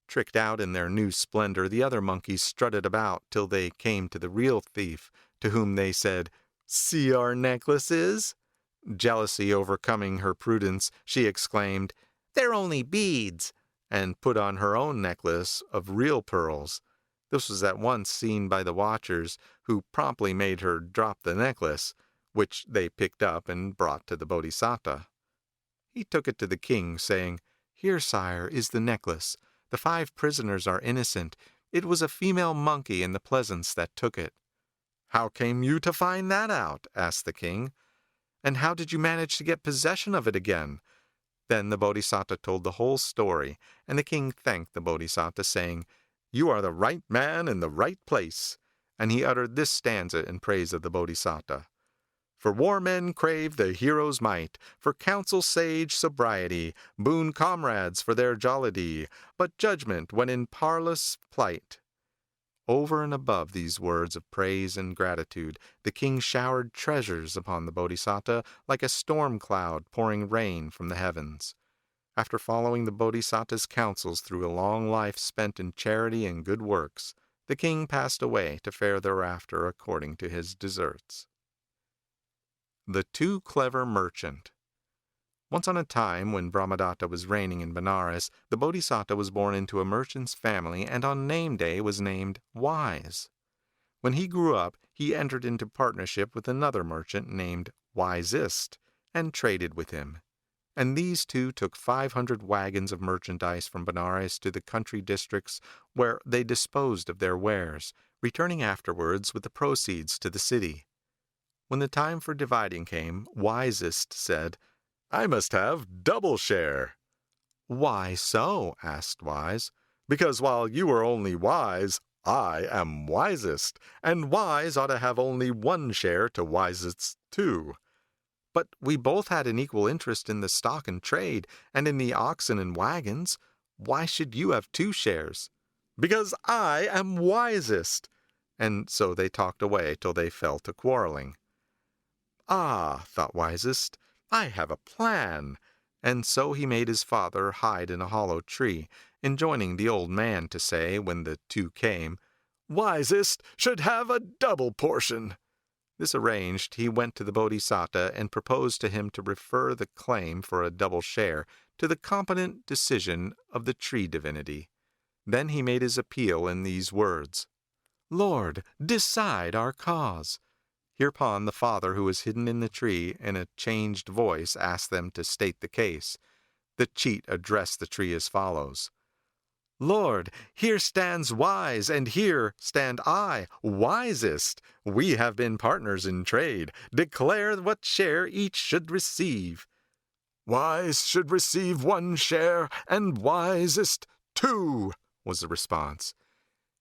Tricked out in their new splendor, the other monkeys strutted about till they came to the real thief, to whom they said, "See our necklaces?" Jealousy overcoming her prudence, she exclaimed, "They're only beads," and put on her own necklace of real pearls. This was at once seen by the watchers, who promptly made her drop the necklace, which they picked up and brought to the Bodhisattva. He took it to the king, saying, "Here, sire, is the necklace. The 5 prisoners are innocent. It was a female monkey in the pleasance that took it." "How came you to find that out?" asked the king. "And how did you manage to get possession of it again?" Then the Bodhisattva told the whole story, and the king thanked the Bodhisattva, saying, "You are the right man in the right place." And he uttered this stanza in praise of the Bodhisattva. "For war men crave the hero's might, for counsel sage sobriety, boon comrades for their jollity, but judgment when in parlous plight." Over and above these words of praise and gratitude, the king showered treasures upon the Bodhisattva like a storm cloud pouring rain from the heavens. After following the Bodhisattva's counsels through a long life spent in charity and good works, the king passed away to fare thereafter according to his deserts. The Too Clever Merchant. Once on a time, when Brahmadatta was reigning in Benares, the Bodhisattva was born into a merchant's family and on name day was named Wise. When he grew up, he entered into partnership with another merchant named Wisest and traded with him. And these two took 500 wagons of merchandise from Benares to the country districts, where they disposed of their wares, returning afterwards with the proceeds to the city. When the time for dividing came, Wisest said, "I must have double share." "Why so?" asked Wise. "Because while you are only wise, I am wisest, and wise ought to have only 1 share to Wisest's 2. "But we both had an equal interest in the stock and trade, and in the oxen and wagons. Why should you have 2 shares?" "Because I am wisest." And so they talked away till they fell to quarreling. "Ah," thought Wisest, "I have a plan." And so he made his father hide in a hollow tree, enjoining the old man to say, when the 2 came, "Wisest should have a double portion." This arranged, he went to the Bodhisattva and proposed to him to refer the claim for a double share to the competent decision of the tree divinity. Then he made his appeal in these words, "Lord, decide our cause." Hereupon the father, who was hidden in the tree, in a changed voice asked them to state the case. The cheat addressed the tree as follows: "Lord, here stands Wise, and here stand I, Wisest. We have been partners in trade. Declare what share each should receive." Wise should receive 1 share, and wisest 2, was the response.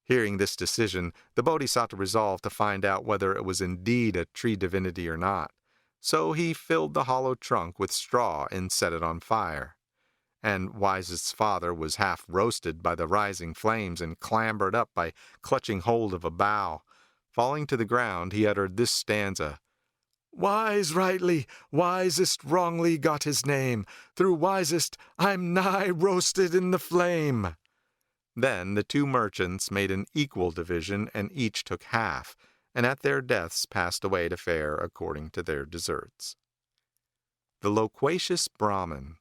Hearing this decision, the Bodhisattva resolved to find out whether it was indeed a tree divinity or not. So he filled the hollow trunk with straw and set it on fire. And Wisest's father was half roasted by the rising flames and clambered up by clutching hold of a bough. Falling to the ground, he uttered this stanza. Wise rightly, wisest wrongly got his name. Through wisest, I'm nigh roasted in the flame. Then the 2 merchants made an equal division, and each took half, and at their deaths passed away to fare according to their deserts. The Loquacious Brahmin.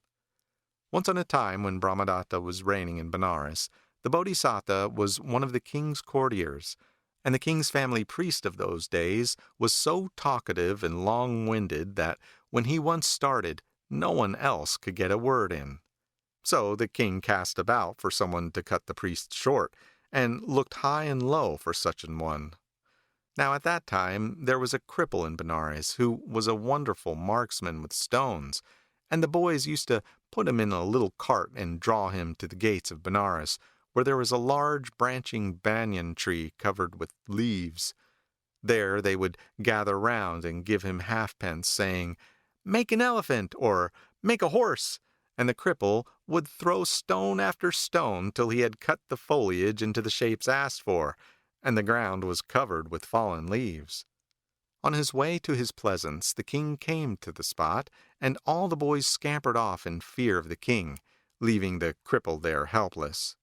Once on a time, when Brahmadatta was reigning in Benares, the Bodhisattva was one of the king's courtiers, and the king's family priest of those days was so talkative and long-winded that when he once started, no one else could get a word in. So the king cast about for someone to cut the priest short, and looked high and low for such an one. Now at that time there was a cripple in Benares who was a wonderful marksman with stones, and the boys used to put him in a little cart and draw him to the gates of Benares, where there was a large branching banyan tree covered with leaves. There they would gather round and give him halfpence, saying, "Make an elephant," or "Make a horse," and the cripple would throw stone after stone till he had cut the foliage into the shapes asked for, and the ground was covered with fallen leaves. On his way to his pleasance, the king came to the spot, and all the boys scampered off in fear of the king, leaving the cripple there helpless.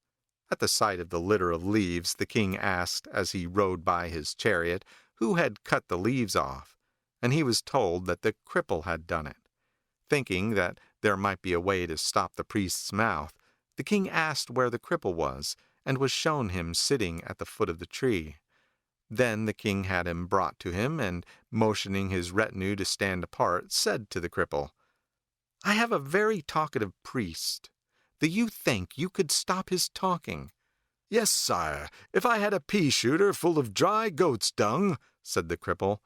At the sight of the litter of leaves, the king asked, as he rode by his chariot, who had cut the leaves off, and he was told that the cripple had done it. Thinking that there might be a way to stop the priest's mouth, the king asked where the cripple was, and was shown him sitting at the foot of the tree. Then the king had him brought to him, and, motioning his retinue to stand apart, said to the cripple, "I have a very talkative priest. Do you think you could stop his talking?" "Yes, sire, if I had a pea-shooter full of dry goat's dung," said the cripple.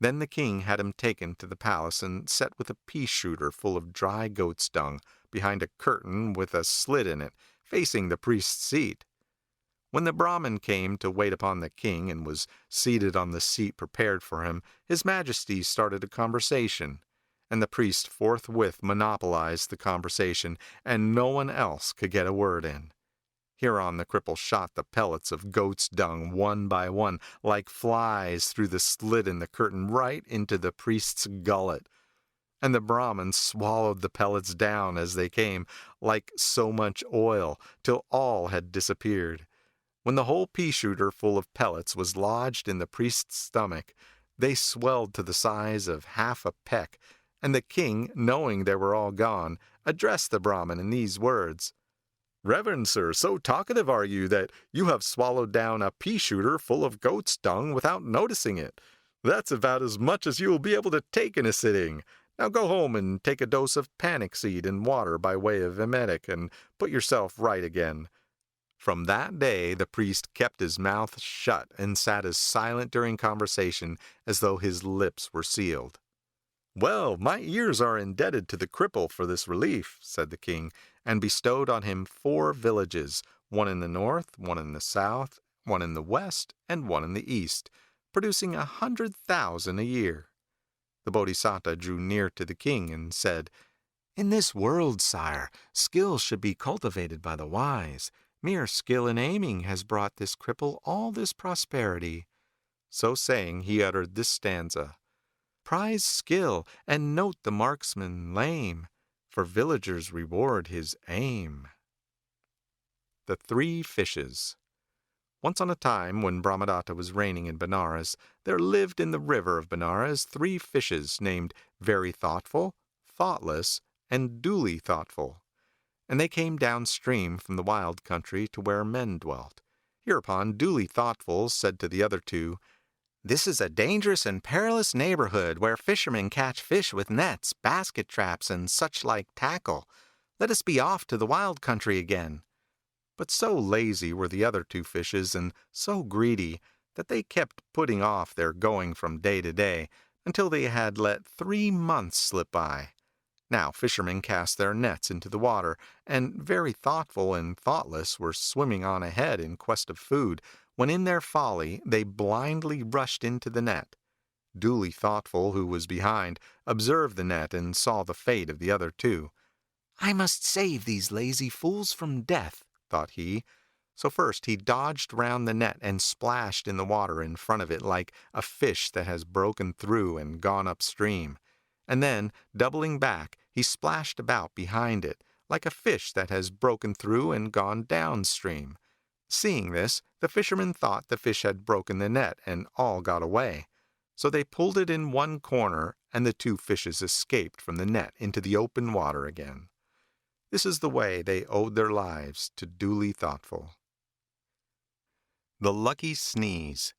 Then the king had him taken to the palace and set with a pea-shooter full of dry goat's dung behind a curtain with a slit in it, facing the priest's seat. When the Brahmin came to wait upon the king and was seated on the seat prepared for him, his majesty started a conversation, and the priest forthwith monopolized the conversation, and no one else could get a word in. Hereon the cripple shot the pellets of goat's dung one by one, like flies through the slit in the curtain right into the priest's gullet. And the Brahmin swallowed the pellets down as they came, like so much oil, till all had disappeared. When the whole pea-shooter full of pellets was lodged in the priest's stomach, they swelled to the size of half a peck, and the king, knowing they were all gone, addressed the Brahmin in these words, "Reverend sir, so talkative are you that you have swallowed down a pea-shooter full of goat's dung without noticing it. That's about as much as you will be able to take in a sitting. Now go home and take a dose of panic seed and water by way of emetic, and put yourself right again." From that day the priest kept his mouth shut and sat as silent during conversation as though his lips were sealed. "Well, my ears are indebted to the cripple for this relief," said the king, and bestowed on him 4 villages, one in the north, one in the south, one in the west, and one in the east, producing 100,000 a year. The Bodhisattva drew near to the king and said, "In this world, sire, skill should be cultivated by the wise. Mere skill in aiming has brought this cripple all this prosperity." So saying, he uttered this stanza, "Prize skill, and note the marksman lame, for villagers reward his aim." The 3 Fishes. Once on a time, when Brahmadatta was reigning in Benares, there lived in the river of Benares 3 fishes named Very Thoughtful, Thoughtless, and Duly Thoughtful. And they came downstream from the wild country to where men dwelt. Hereupon Duly Thoughtful said to the other 2, "This is a dangerous and perilous neighborhood where fishermen catch fish with nets, basket traps, and such like tackle. Let us be off to the wild country again." But so lazy were the other 2 fishes and so greedy that they kept putting off their going from day to day until they had let 3 months slip by. Now fishermen cast their nets into the water, and very thoughtful and thoughtless were swimming on ahead in quest of food, when in their folly they blindly rushed into the net. Duly Thoughtful, who was behind, observed the net and saw the fate of the other two. "I must save these lazy fools from death," thought he. So first he dodged round the net and splashed in the water in front of it like a fish that has broken through and gone upstream. And then, doubling back, he splashed about behind it, like a fish that has broken through and gone downstream. Seeing this, the fishermen thought the fish had broken the net and all got away. So they pulled it in one corner, and the two fishes escaped from the net into the open water again. This is the way they owed their lives to Duly Thoughtful. The Lucky Sneeze.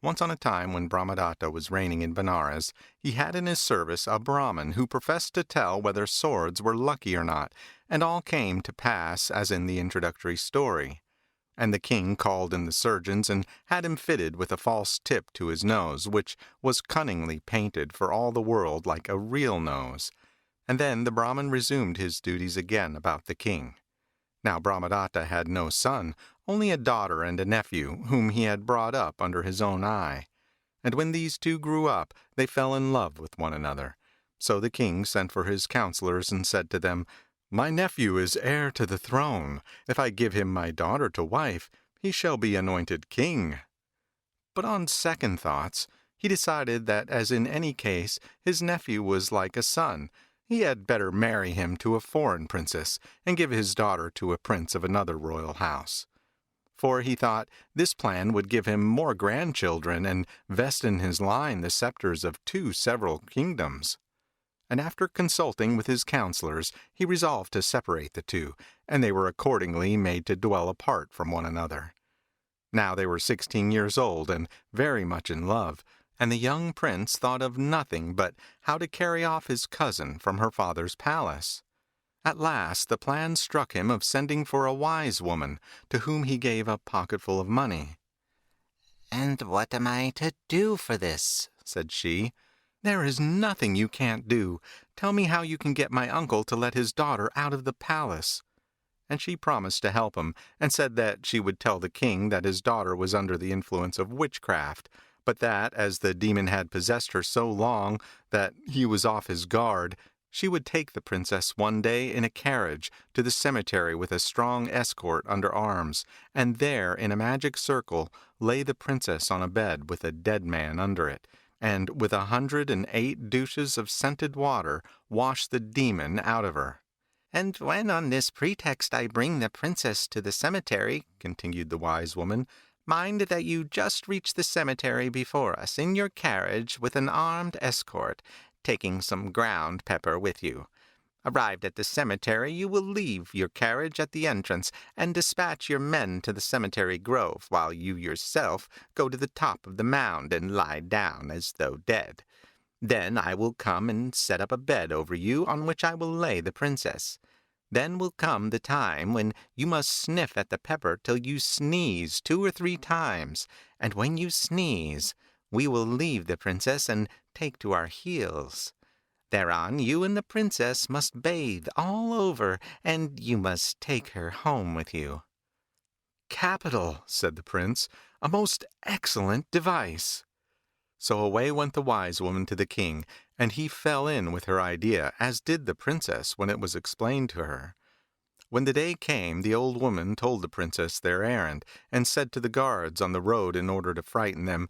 Once on a time when Brahmadatta was reigning in Benares, he had in his service a Brahmin who professed to tell whether swords were lucky or not, and all came to pass as in the introductory story. And the king called in the surgeons and had him fitted with a false tip to his nose, which was cunningly painted for all the world like a real nose. And then the Brahmin resumed his duties again about the king. Now Brahmadatta had no son, only a daughter and a nephew, whom he had brought up under his own eye. And when these two grew up, they fell in love with one another. So the king sent for his counselors and said to them, "My nephew is heir to the throne. If I give him my daughter to wife, he shall be anointed king." But on second thoughts, he decided that as in any case his nephew was like a son, he had better marry him to a foreign princess, and give his daughter to a prince of another royal house. For he thought this plan would give him more grandchildren, and vest in his line the scepters of 2 several kingdoms. And after consulting with his counselors, he resolved to separate the two, and they were accordingly made to dwell apart from one another. Now they were 16 years old, and very much in love, and the young prince thought of nothing but how to carry off his cousin from her father's palace. At last the plan struck him of sending for a wise woman, to whom he gave a pocketful of money. "And what am I to do for this?" said she. "There is nothing you can't do. Tell me how you can get my uncle to let his daughter out of the palace." And she promised to help him, and said that she would tell the king that his daughter was under the influence of witchcraft, but that, as the demon had possessed her so long that he was off his guard, she would take the princess one day in a carriage to the cemetery with a strong escort under arms, and there, in a magic circle, lay the princess on a bed with a dead man under it, and with 108 douches of scented water wash the demon out of her. "And when on this pretext I bring the princess to the cemetery," continued the wise woman, "mind that you just reach the cemetery before us in your carriage with an armed escort, taking some ground pepper with you. Arrived at the cemetery, you will leave your carriage at the entrance, and dispatch your men to the cemetery grove, while you yourself go to the top of the mound and lie down as though dead. Then I will come and set up a bed over you, on which I will lay the princess. Then will come the time when you must sniff at the pepper till you sneeze 2 or 3 times, and when you sneeze, we will leave the princess and take to our heels. Thereon you and the princess must bathe all over, and you must take her home with you." "Capital," said the prince, "a most excellent device." So away went the wise woman to the king, and he fell in with her idea, as did the princess when it was explained to her. When the day came, the old woman told the princess their errand, and said to the guards on the road in order to frighten them,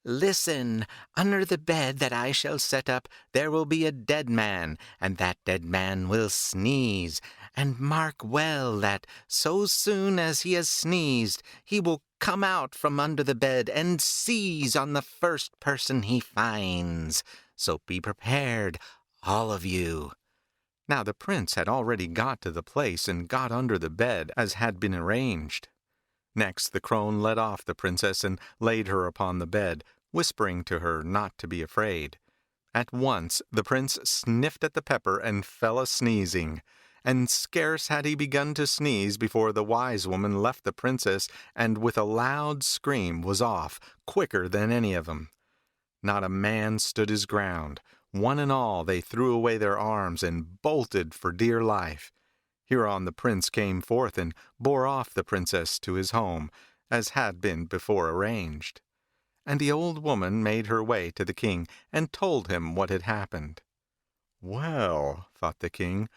"Listen, under the bed that I shall set up there will be a dead man, and that dead man will sneeze. And mark well that, so soon as he has sneezed, he will come out from under the bed and seize on the first person he finds. So be prepared, all of you." Now the prince had already got to the place and got under the bed, as had been arranged. Next the crone led off the princess and laid her upon the bed, whispering to her not to be afraid. At once the prince sniffed at the pepper and fell a-sneezing, and scarce had he begun to sneeze before the wise woman left the princess, and with a loud scream was off, quicker than any of them. Not a man stood his ground. One and all they threw away their arms and bolted for dear life. Hereon the prince came forth and bore off the princess to his home, as had been before arranged. And the old woman made her way to the king and told him what had happened. "Well," thought the king,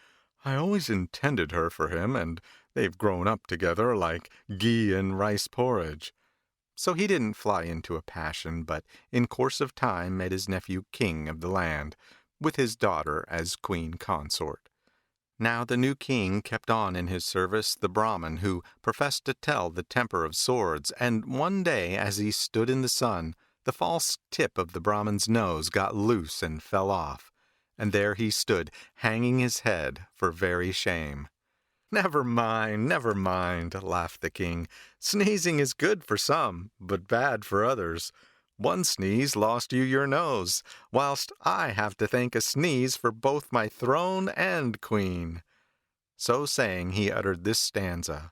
"I always intended her for him, and they've grown up together like ghee and rice porridge." So he didn't fly into a passion, but in course of time made his nephew king of the land, with his daughter as queen consort. Now the new king kept on in his service the Brahmin who professed to tell the temper of swords, and one day as he stood in the sun, the false tip of the Brahmin's nose got loose and fell off, and there he stood, hanging his head for very shame. Never mind, laughed the king. "Sneezing is good for some, but bad for others. One sneeze lost you your nose, whilst I have to thank a sneeze for both my throne and queen." So saying, he uttered this stanza.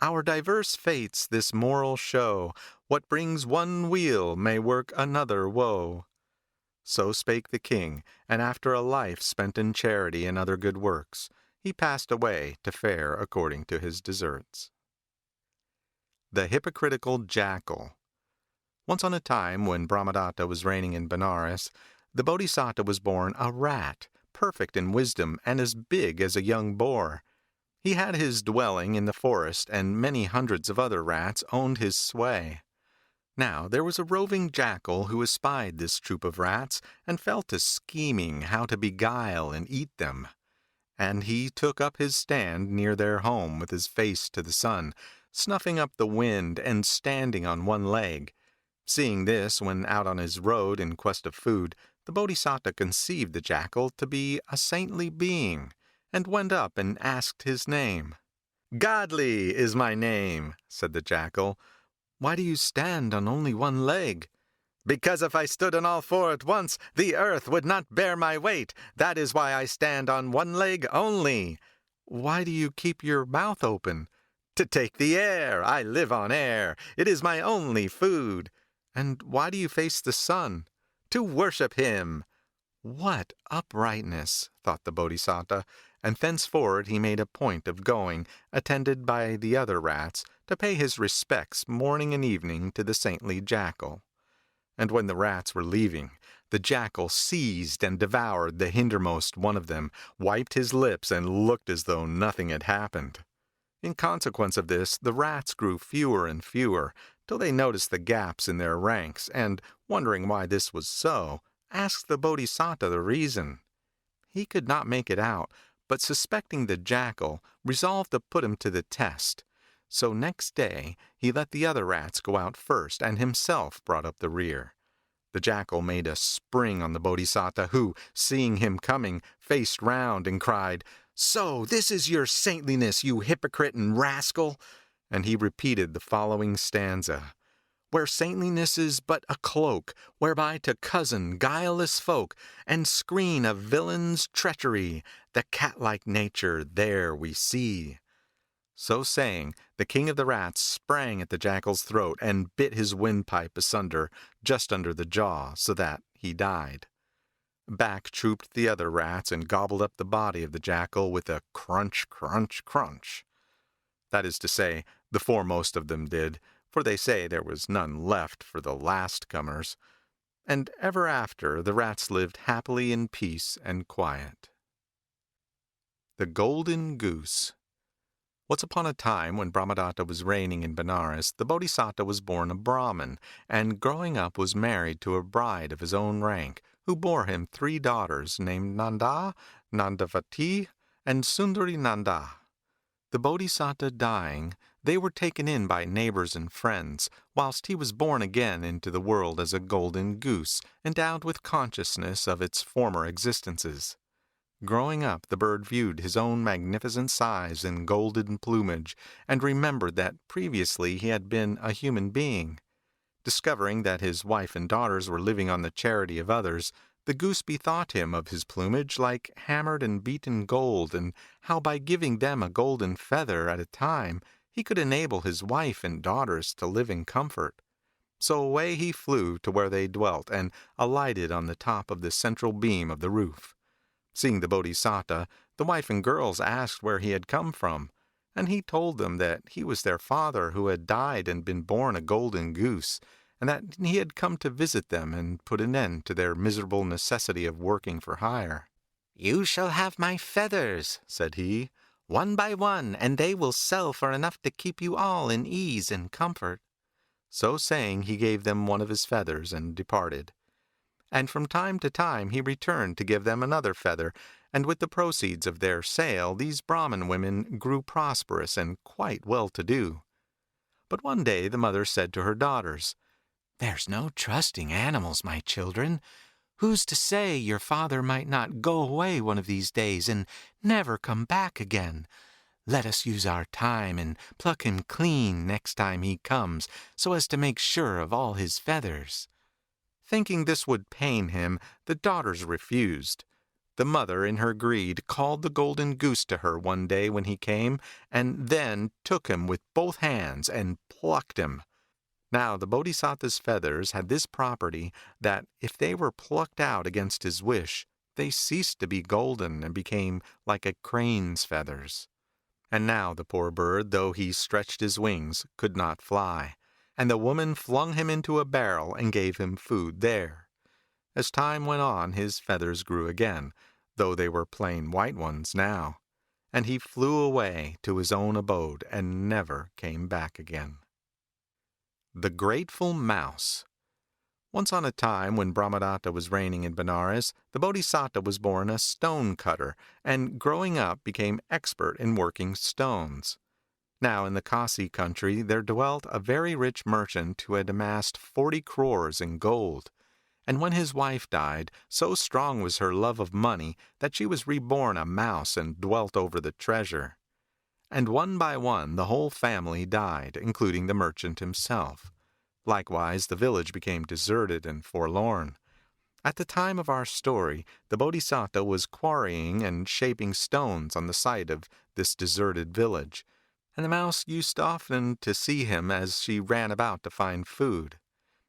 "Our diverse fates this moral show, what brings one weal may work another woe." So spake the king, and after a life spent in charity and other good works, he passed away to fare according to his deserts. The Hypocritical Jackal. Once on a time, when Brahmadatta was reigning in Benares, the Bodhisattva was born a rat, perfect in wisdom and as big as a young boar. He had his dwelling in the forest, and many hundreds of other rats owned his sway. Now there was a roving jackal who espied this troop of rats, and fell to scheming how to beguile and eat them. And he took up his stand near their home with his face to the sun, snuffing up the wind and standing on one leg. Seeing this, when out on his road in quest of food, the Bodhisattva conceived the jackal to be a saintly being, and went up and asked his name. "Godly is my name," said the jackal. "Why do you stand on only one leg?" "Because if I stood on all four at once, the earth would not bear my weight. That is why I stand on one leg only." "Why do you keep your mouth open?" "To take the air. I live on air. It is my only food." "And why do you face the sun?" "To worship him." "What uprightness," thought the Bodhisattva, and thenceforward he made a point of going, attended by the other rats, to pay his respects morning and evening to the saintly jackal. And when the rats were leaving, the jackal seized and devoured the hindermost one of them, wiped his lips, and looked as though nothing had happened. In consequence of this, the rats grew fewer and fewer, till they noticed the gaps in their ranks, and, wondering why this was so, asked the Bodhisattva the reason. He could not make it out, but suspecting the jackal, resolved to put him to the test. So next day he let the other rats go out first, and himself brought up the rear. The jackal made a spring on the Bodhisattva, who, seeing him coming, faced round and cried, "So this is your saintliness, you hypocrite and rascal!" And he repeated the following stanza. "Where saintliness is but a cloak, whereby to cozen guileless folk, and screen a villain's treachery, the cat-like nature there we see." So saying, the king of the rats sprang at the jackal's throat and bit his windpipe asunder, just under the jaw, so that he died. Back trooped the other rats and gobbled up the body of the jackal with a crunch, crunch, crunch. That is to say, the foremost of them did, for they say there was none left for the last comers. And ever after the rats lived happily in peace and quiet. The Golden Goose. Once upon a time, when Brahmadatta was reigning in Benares, the Bodhisattva was born a Brahmin, and growing up was married to a bride of his own rank, who bore him 3 daughters, named Nanda, Nandavati, and Sundari Nanda. The Bodhisattva dying, they were taken in by neighbors and friends, whilst he was born again into the world as a golden goose, endowed with consciousness of its former existences. Growing up, the bird viewed his own magnificent size and golden plumage, and remembered that previously he had been a human being. Discovering that his wife and daughters were living on the charity of others, the goose bethought him of his plumage like hammered and beaten gold, and how by giving them a golden feather at a time, he could enable his wife and daughters to live in comfort. So away he flew to where they dwelt and alighted on the top of the central beam of the roof. Seeing the Bodhisattva, the wife and girls asked where he had come from, and he told them that he was their father who had died and been born a golden goose, and that he had come to visit them and put an end to their miserable necessity of working for hire. "You shall have my feathers," said he, "one by one, and they will sell for enough to keep you all in ease and comfort." So saying, he gave them one of his feathers and departed. And from time to time he returned to give them another feather, and with the proceeds of their sale these Brahmin women grew prosperous and quite well-to-do. But one day the mother said to her daughters, "There's no trusting animals, my children. Who's to say your father might not go away one of these days and never come back again? Let us use our time and pluck him clean next time he comes, so as to make sure of all his feathers." Thinking this would pain him, the daughters refused. The mother, in her greed, called the golden goose to her one day when he came, and then took him with both hands and plucked him. Now the Bodhisattva's feathers had this property, that if they were plucked out against his wish, they ceased to be golden and became like a crane's feathers. And now the poor bird, though he stretched his wings, could not fly, and the woman flung him into a barrel and gave him food there. As time went on, his feathers grew again, though they were plain white ones now, and he flew away to his own abode and never came back again. The Grateful Mouse. Once on a time, when Brahmadatta was reigning in Benares, the Bodhisattva was born a stone cutter, and growing up became expert in working stones. Now in the Kasi country there dwelt a very rich merchant who had amassed 40 crores in gold. And when his wife died, so strong was her love of money that she was reborn a mouse and dwelt over the treasure. And one by one the whole family died, including the merchant himself. Likewise the village became deserted and forlorn. At the time of our story, the Bodhisattva was quarrying and shaping stones on the site of this deserted village, and the mouse used often to see him as she ran about to find food.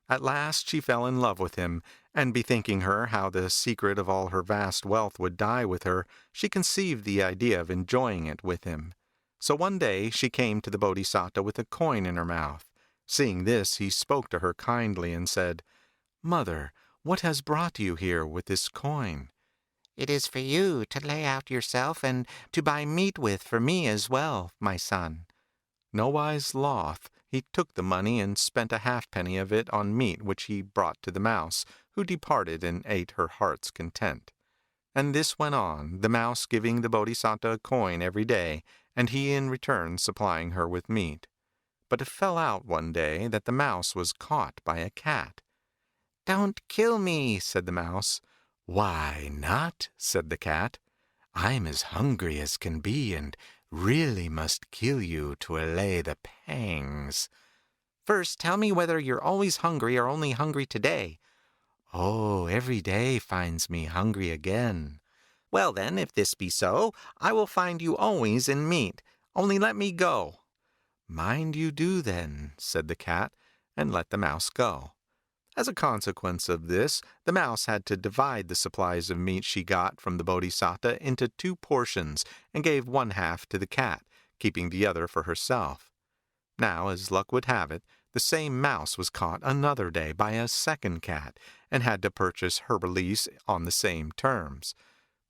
At last she fell in love with him, and bethinking her how the secret of all her vast wealth would die with her, she conceived the idea of enjoying it with him. So one day she came to the Bodhisattva with a coin in her mouth. Seeing this, he spoke to her kindly and said, "Mother, what has brought you here with this coin?" "It is for you to lay out yourself and to buy meat with for me as well, my son." Nowise loth, he took the money and spent a halfpenny of it on meat which he brought to the mouse, who departed and ate her heart's content. And this went on, the mouse giving the Bodhisattva a coin every day, and he in return supplying her with meat. But it fell out one day that the mouse was caught by a cat. "Don't kill me," said the mouse. "Why not?" said the cat. "I'm as hungry as can be, and really must kill you to allay the pangs." "First tell me whether you're always hungry or only hungry today." "Oh, every day finds me hungry again." "Well then, if this be so, I will find you always in meat. Only let me go." "Mind you do then," said the cat, and let the mouse go. As a consequence of this, the mouse had to divide the supplies of meat she got from the Bodhisattva into 2 portions, and gave one half to the cat, keeping the other for herself. Now, as luck would have it, the same mouse was caught another day by a second cat, and had to purchase her release on the same terms.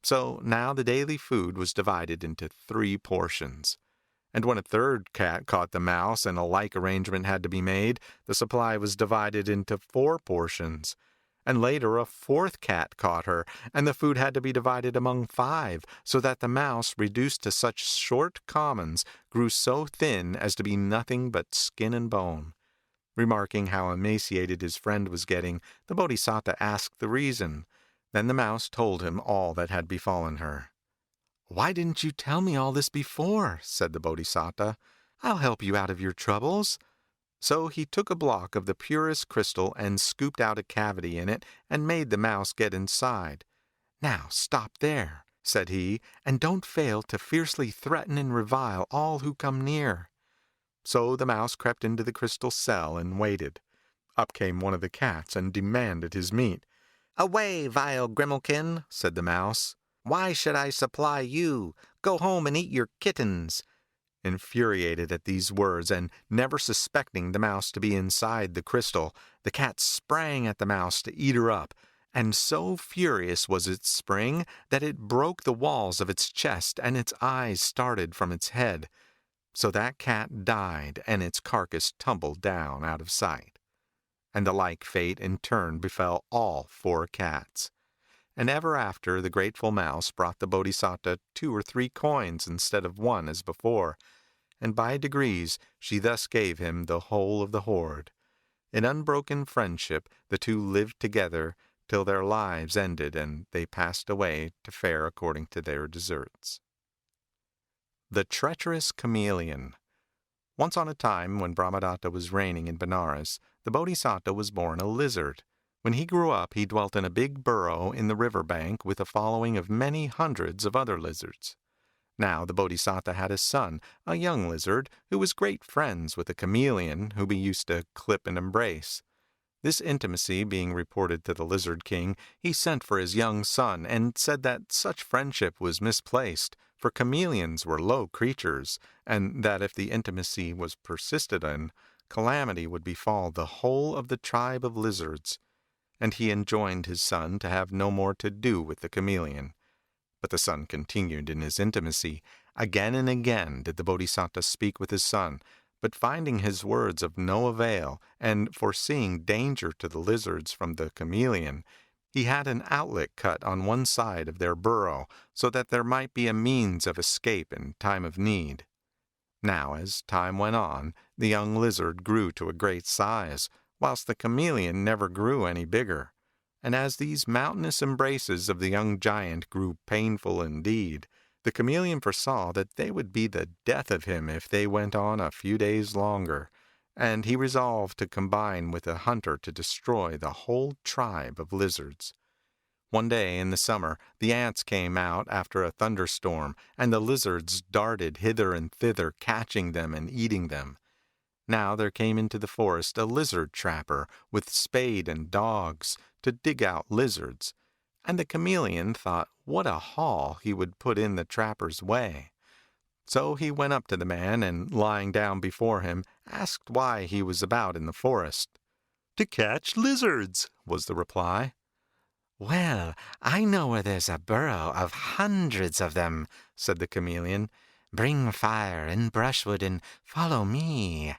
So now the daily food was divided into 3 portions. And when a third cat caught the mouse and a like arrangement had to be made, the supply was divided into 4 portions. And later a 4th cat caught her, and the food had to be divided among 5, so that the mouse, reduced to such short commons, grew so thin as to be nothing but skin and bone. Remarking how emaciated his friend was getting, the Bodhisattva asked the reason. Then the mouse told him all that had befallen her. "Why didn't you tell me all this before?" said the Bodhisattva. "I'll help you out of your troubles." So he took a block of the purest crystal and scooped out a cavity in it and made the mouse get inside. "Now stop there," said he, "and don't fail to fiercely threaten and revile all who come near." So the mouse crept into the crystal cell and waited. Up came one of the cats and demanded his meat. "Away, vile grimalkin," said the mouse. "Why should I supply you? Go home and eat your kittens." Infuriated at these words, and never suspecting the mouse to be inside the crystal, the cat sprang at the mouse to eat her up, and so furious was its spring that it broke the walls of its chest, and its eyes started from its head. So that cat died, and its carcass tumbled down out of sight. And the like fate in turn befell all 4 cats. And ever after the grateful mouse brought the Bodhisattva 2 or 3 coins instead of 1 as before, and by degrees she thus gave him the whole of the hoard. In unbroken friendship the 2 lived together till their lives ended and they passed away to fare according to their deserts. The Treacherous Chameleon. Once on a time, when Brahmadatta was reigning in Benares, the Bodhisattva was born a lizard. When he grew up, he dwelt in a big burrow in the river bank with a following of many hundreds of other lizards. Now the Bodhisattva had a son, a young lizard, who was great friends with a chameleon whom he used to clip and embrace. This intimacy being reported to the Lizard King, he sent for his young son and said that such friendship was misplaced, for chameleons were low creatures, and that if the intimacy was persisted in, calamity would befall the whole of the tribe of lizards. And he enjoined his son to have no more to do with the chameleon. But the son continued in his intimacy. Again and again did the Bodhisattva speak with his son, but finding his words of no avail, and foreseeing danger to the lizards from the chameleon, he had an outlet cut on one side of their burrow, so that there might be a means of escape in time of need. Now, as time went on, the young lizard grew to a great size, whilst the chameleon never grew any bigger. And as these mountainous embraces of the young giant grew painful indeed, the chameleon foresaw that they would be the death of him if they went on a few days longer, and he resolved to combine with a hunter to destroy the whole tribe of lizards. One day in the summer the ants came out after a thunderstorm, and the lizards darted hither and thither, catching them and eating them. Now there came into the forest a lizard trapper with spade and dogs to dig out lizards, and the chameleon thought what a haul he would put in the trapper's way. So he went up to the man, and lying down before him, asked why he was about in the forest. "To catch lizards," was the reply. "Well, I know where there's a burrow of hundreds of them," said the chameleon. "Bring fire and brushwood and follow me."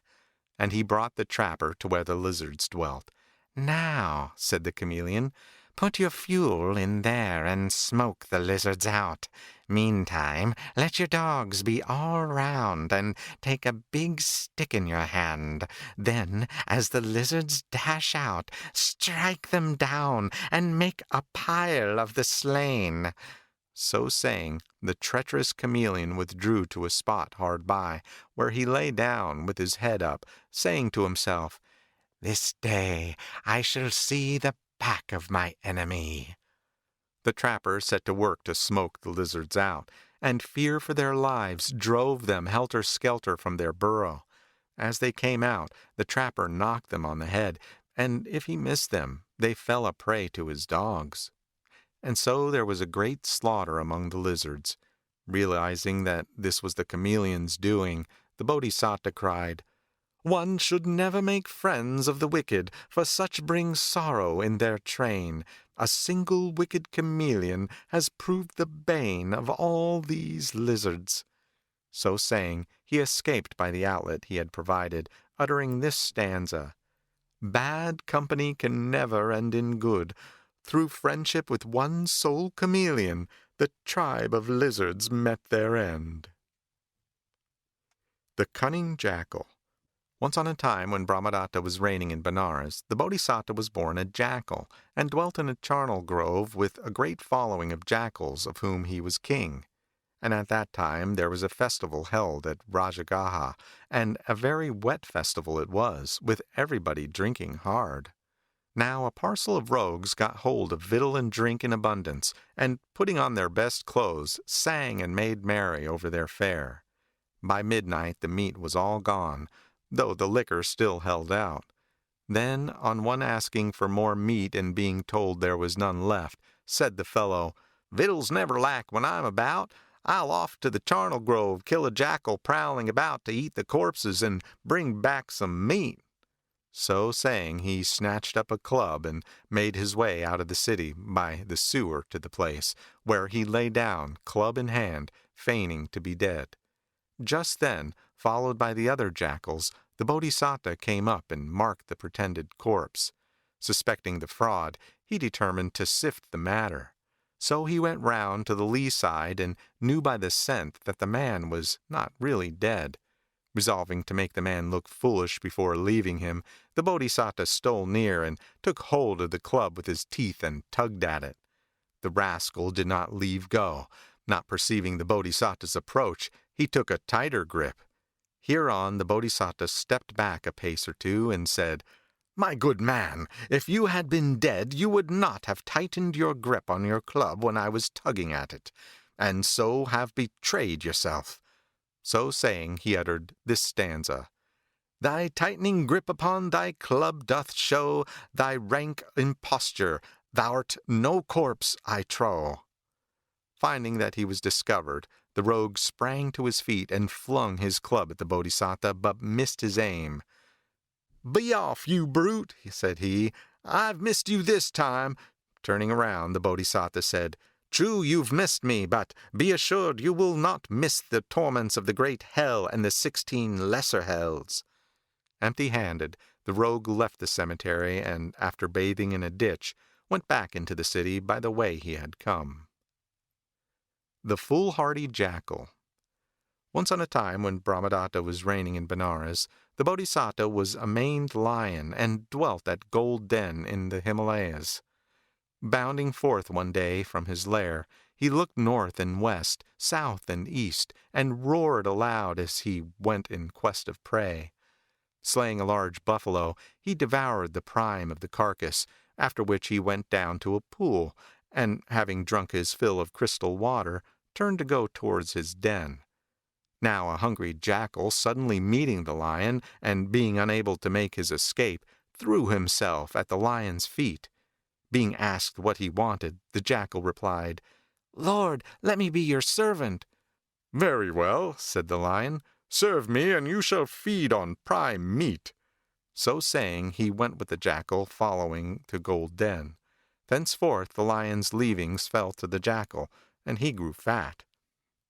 And he brought the trapper to where the lizards dwelt. "Now," said the chameleon, "put your fuel in there and smoke the lizards out. Meantime, let your dogs be all round, and take a big stick in your hand. Then, as the lizards dash out, strike them down, and make a pile of the slain." So saying, the treacherous chameleon withdrew to a spot hard by, where he lay down with his head up, saying to himself, "This day I shall see the back of my enemy." The trapper set to work to smoke the lizards out, and fear for their lives drove them helter-skelter from their burrow. As they came out, the trapper knocked them on the head, and if he missed them, they fell a prey to his dogs. And so there was a great slaughter among the lizards. Realizing that this was the chameleon's doing, the Bodhisattva cried, "One should never make friends of the wicked, for such bring sorrow in their train. A single wicked chameleon has proved the bane of all these lizards." So saying, he escaped by the outlet he had provided, uttering this stanza: "Bad company can never end in good. Through friendship with one sole chameleon, the tribe of lizards met their end." The Cunning Jackal. Once on a time, when Brahmadatta was reigning in Benares, the Bodhisattva was born a jackal, and dwelt in a charnel grove with a great following of jackals, of whom he was king. And at that time there was a festival held at Rajagaha, and a very wet festival it was, with everybody drinking hard. Now a parcel of rogues got hold of victual and drink in abundance, and putting on their best clothes, sang and made merry over their fare. By midnight the meat was all gone, though the liquor still held out. Then, on one asking for more meat and being told there was none left, said the fellow, "Victuals never lack when I'm about. I'll off to the charnel grove, kill a jackal prowling about to eat the corpses, and bring back some meat." So saying, he snatched up a club and made his way out of the city by the sewer to the place, where he lay down, club in hand, feigning to be dead. Just then, followed by the other jackals, the Bodhisattva came up and marked the pretended corpse. Suspecting the fraud, he determined to sift the matter. So he went round to the lee side and knew by the scent that the man was not really dead. Resolving to make the man look foolish before leaving him, the Bodhisattva stole near and took hold of the club with his teeth and tugged at it. The rascal did not leave go. Not perceiving the Bodhisattva's approach, he took a tighter grip. Hereon the Bodhisattva stepped back a pace or two and said, "My good man, if you had been dead, you would not have tightened your grip on your club when I was tugging at it, and so have betrayed yourself." So saying, he uttered this stanza: "Thy tightening grip upon thy club doth show thy rank imposture. Thou'rt no corpse, I trow." Finding that he was discovered, the rogue sprang to his feet and flung his club at the Bodhisattva, but missed his aim. "Be off, you brute," said he. "I've missed you this time." Turning around, the Bodhisattva said, "True, you've missed me, but be assured you will not miss the torments of the great hell and the 16 lesser hells." Empty-handed, the rogue left the cemetery and, after bathing in a ditch, went back into the city by the way he had come. The Foolhardy Jackal. Once on a time, when Brahmadatta was reigning in Benares, the Bodhisattva was a maned lion and dwelt at Gold Den in the Himalayas. Bounding forth one day from his lair, he looked north and west, south and east, and roared aloud as he went in quest of prey. Slaying a large buffalo, he devoured the prime of the carcass, after which he went down to a pool, and, having drunk his fill of crystal water, turned to go towards his den. Now a hungry jackal, suddenly meeting the lion, and being unable to make his escape, threw himself at the lion's feet. Being asked what he wanted, the jackal replied, "Lord, let me be your servant." "Very well," said the lion. "Serve me, and you shall feed on prime meat." So saying, he went with the jackal, following to Gold Den. Thenceforth the lion's leavings fell to the jackal, and he grew fat.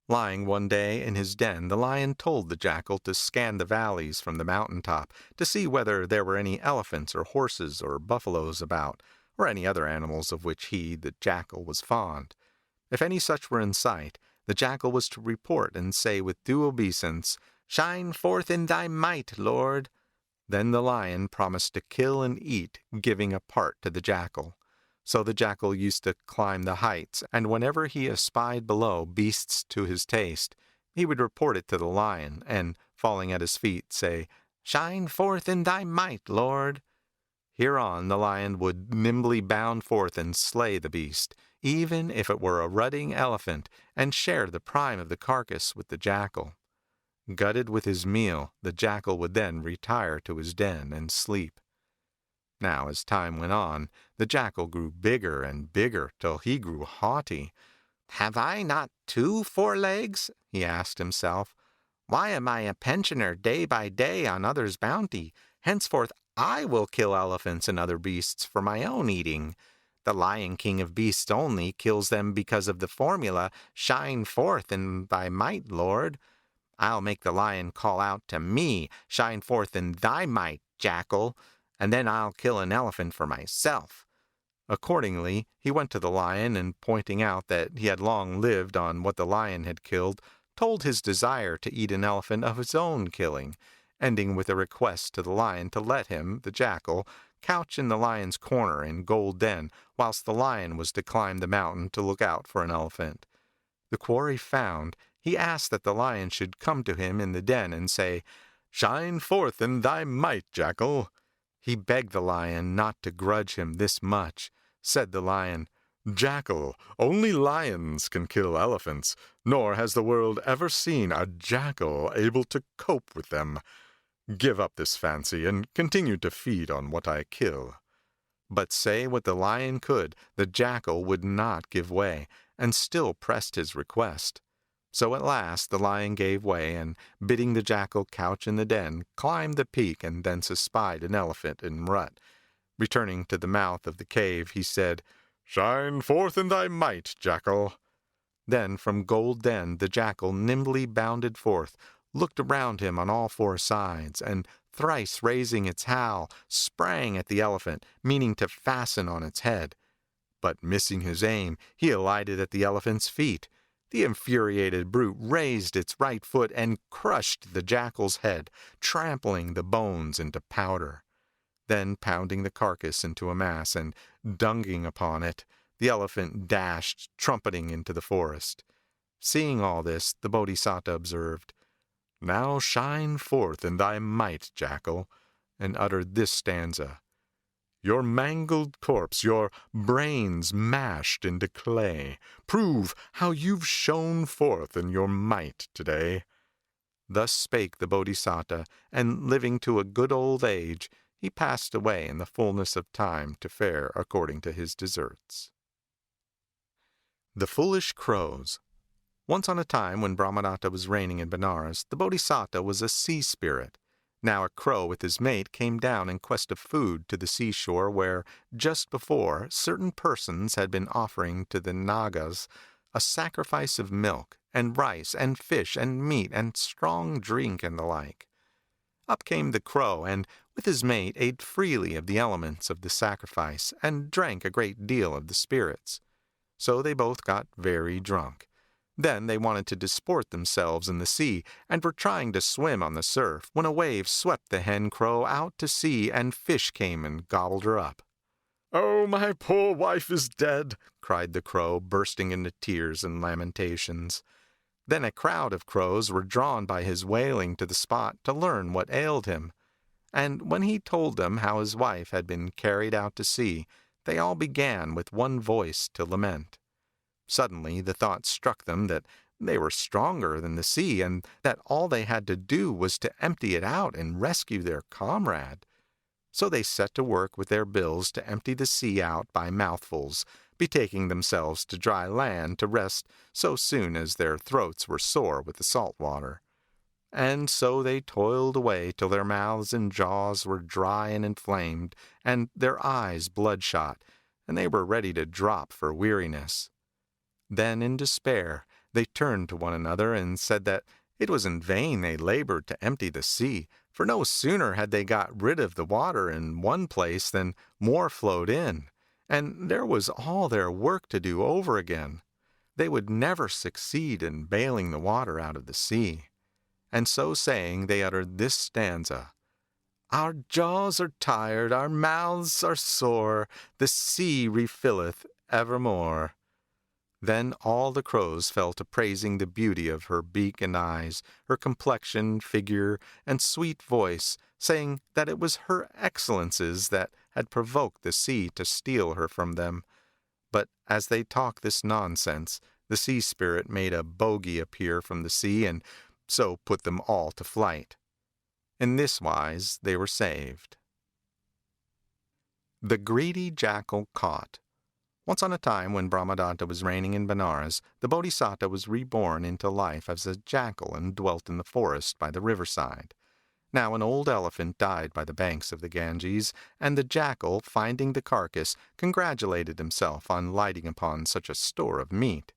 Lying one day in his den, the lion told the jackal to scan the valleys from the mountain top to see whether there were any elephants or horses or buffaloes about, or any other animals of which he, the jackal, was fond. If any such were in sight, the jackal was to report and say with due obeisance, "Shine forth in thy might, Lord." Then the lion promised to kill and eat, giving a part to the jackal. So the jackal used to climb the heights, and whenever he espied below beasts to his taste, he would report it to the lion, and, falling at his feet, say, "Shine forth in thy might, Lord." Hereon the lion would nimbly bound forth and slay the beast, even if it were a rutting elephant, and share the prime of the carcass with the jackal. Gutted with his meal, the jackal would then retire to his den and sleep. Now, as time went on, the jackal grew bigger and bigger, till he grew haughty. "Have I not 2 forelegs?" he asked himself. "Why am I a pensioner day by day on others' bounty? Henceforth I will kill elephants and other beasts for my own eating. The Lion King of beasts only kills them because of the formula, 'Shine forth in thy might, Lord.' I'll make the lion call out to me, 'Shine forth in thy might, jackal,' and then I'll kill an elephant for myself." Accordingly, he went to the lion, and pointing out that he had long lived on what the lion had killed, told his desire to eat an elephant of his own killing, ending with a request to the lion to let him, the jackal, couch in the lion's corner in Gold Den, whilst the lion was to climb the mountain to look out for an elephant. The quarry found, he asked that the lion should come to him in the den and say, "Shine forth in thy might, jackal." He begged the lion not to grudge him this much. Said the lion, "Jackal, only lions can kill elephants, nor has the world ever seen a jackal able to cope with them. give up this fancy and continue to feed on what I kill." But say what the lion could, the jackal would not give way, and still pressed his request. So at last the lion gave way, and bidding the jackal couch in the den, climbed the peak and thence espied an elephant en route. Returning to the mouth of the cave, he said, "Shine forth in thy might, jackal." Then from Gold Den the jackal nimbly bounded forth, looked around him on all four sides, and thrice raising its howl, sprang at the elephant, meaning to fasten on its head. But missing his aim, he alighted at the elephant's feet. The infuriated brute raised its right foot and crushed the jackal's head, trampling the bones into powder. Then pounding the carcass into a mass and dunging upon it, the elephant dashed trumpeting into the forest. Seeing all this, the Bodhisattva observed, "Now shine forth in thy might, jackal," and uttered this stanza: "Your mangled corpse, your brains mashed into clay, prove how you've shone forth in your might today." Thus spake the Bodhisattva, and living to a good old age, he passed away in the fullness of time to fare according to his deserts. The Foolish Crows. Once on a time, when Brahmadatta was reigning in Benares, the Bodhisattva was a sea spirit. Now a crow with his mate came down in quest of food to the seashore where, just before, certain persons had been offering to the Nagas a sacrifice of milk, and rice, and fish, and meat, and strong drink, and the like. Up came the crow, and with his mate ate freely of the elements of the sacrifice, and drank a great deal of the spirits. So they both got very drunk. Then they wanted to disport themselves in the sea, and were trying to swim on the surf, when a wave swept the hen crow out to sea, and fish came and gobbled her up. "Oh, my poor wife is dead," cried the crow, bursting into tears and lamentations. Then a crowd of crows were drawn by his wailing to the spot to learn what ailed him. And when he told them how his wife had been carried out to sea, they all began with one voice to lament. Suddenly the thought struck them that they were stronger than the sea, and that all they had to do was to empty it out and rescue their comrade. So they set to work with their bills to empty the sea out by mouthfuls, betaking themselves to dry land to rest so soon as their throats were sore with the salt water. And so they toiled away till their mouths and jaws were dry and inflamed, and their eyes bloodshot, and they were ready to drop for weariness. Then, in despair, they turned to one another and said that it was in vain they labored to empty the sea, for no sooner had they got rid of the water in one place than more flowed in, and there was all their work to do over again. They would never succeed in bailing the water out of the sea. And so saying, they uttered this stanza: "Our jaws are tired, our mouths are sore, the sea refilleth evermore." Then all the crows fell to praising the beauty of her beak and eyes, her complexion, figure, and sweet voice, saying that it was her excellences that had provoked the sea to steal her from them. But as they talked this nonsense, the sea spirit made a bogey appear from the sea, and so put them all to flight. In this wise they were saved. The Greedy Jackal Caught. Once on a time, when Brahmadatta was reigning in Benares, the Bodhisattva was reborn into life as a jackal and dwelt in the forest by the riverside. Now an old elephant died by the banks of the Ganges, and the jackal, finding the carcass, congratulated himself on lighting upon such a store of meat.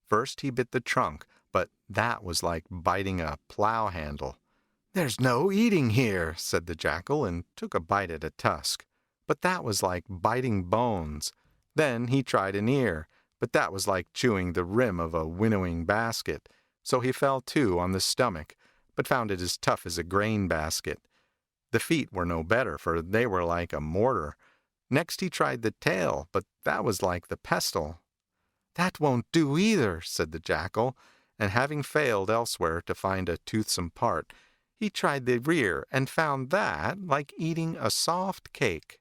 First he bit the trunk, but that was like biting a plow handle. "There's no eating here," said the jackal, and took a bite at a tusk. But that was like biting bones. Then he tried an ear, but that was like chewing the rim of a winnowing basket. So he fell to on the stomach, but found it as tough as a grain basket. The feet were no better, for they were like a mortar. Next he tried the tail, but that was like the pestle. "That won't do either," said the jackal, and having failed elsewhere to find a toothsome part, he tried the rear, and found that like eating a soft cake.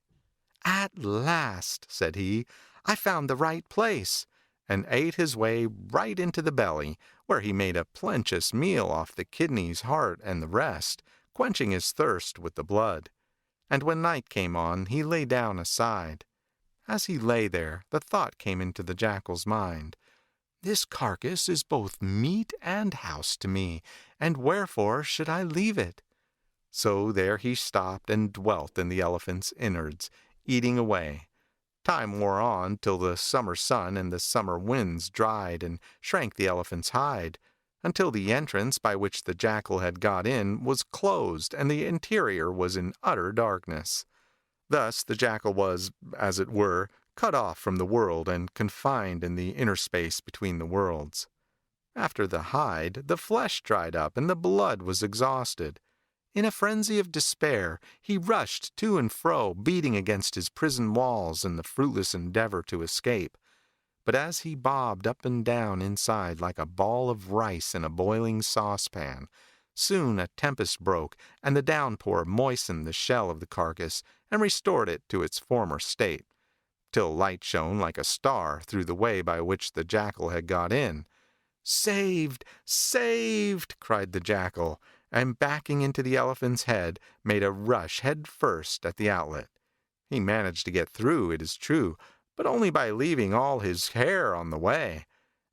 "At last," said he, "I found the right place," and ate his way right into the belly, where he made a plenteous meal off the kidneys, heart, and the rest, quenching his thirst with the blood. And when night came on, he lay down aside. As he lay there, the thought came into the jackal's mind, "This carcass is both meat and house to me, and wherefore should I leave it?" So there he stopped and dwelt in the elephant's innards, eating away. Time wore on till the summer sun and the summer winds dried and shrank the elephant's hide, until the entrance by which the jackal had got in was closed and the interior was in utter darkness. Thus the jackal was, as it were, cut off from the world and confined in the inner space between the worlds. After the hide, the flesh dried up and the blood was exhausted. In a frenzy of despair, he rushed to and fro, beating against his prison walls in the fruitless endeavor to escape. But as he bobbed up and down inside like a ball of rice in a boiling saucepan, soon a tempest broke, and the downpour moistened the shell of the carcass and restored it to its former state, till light shone like a star through the way by which the jackal had got in. "Saved! Saved!" cried the jackal, and backing into the elephant's head, made a rush head first at the outlet. He managed to get through, it is true, but only by leaving all his hair on the way.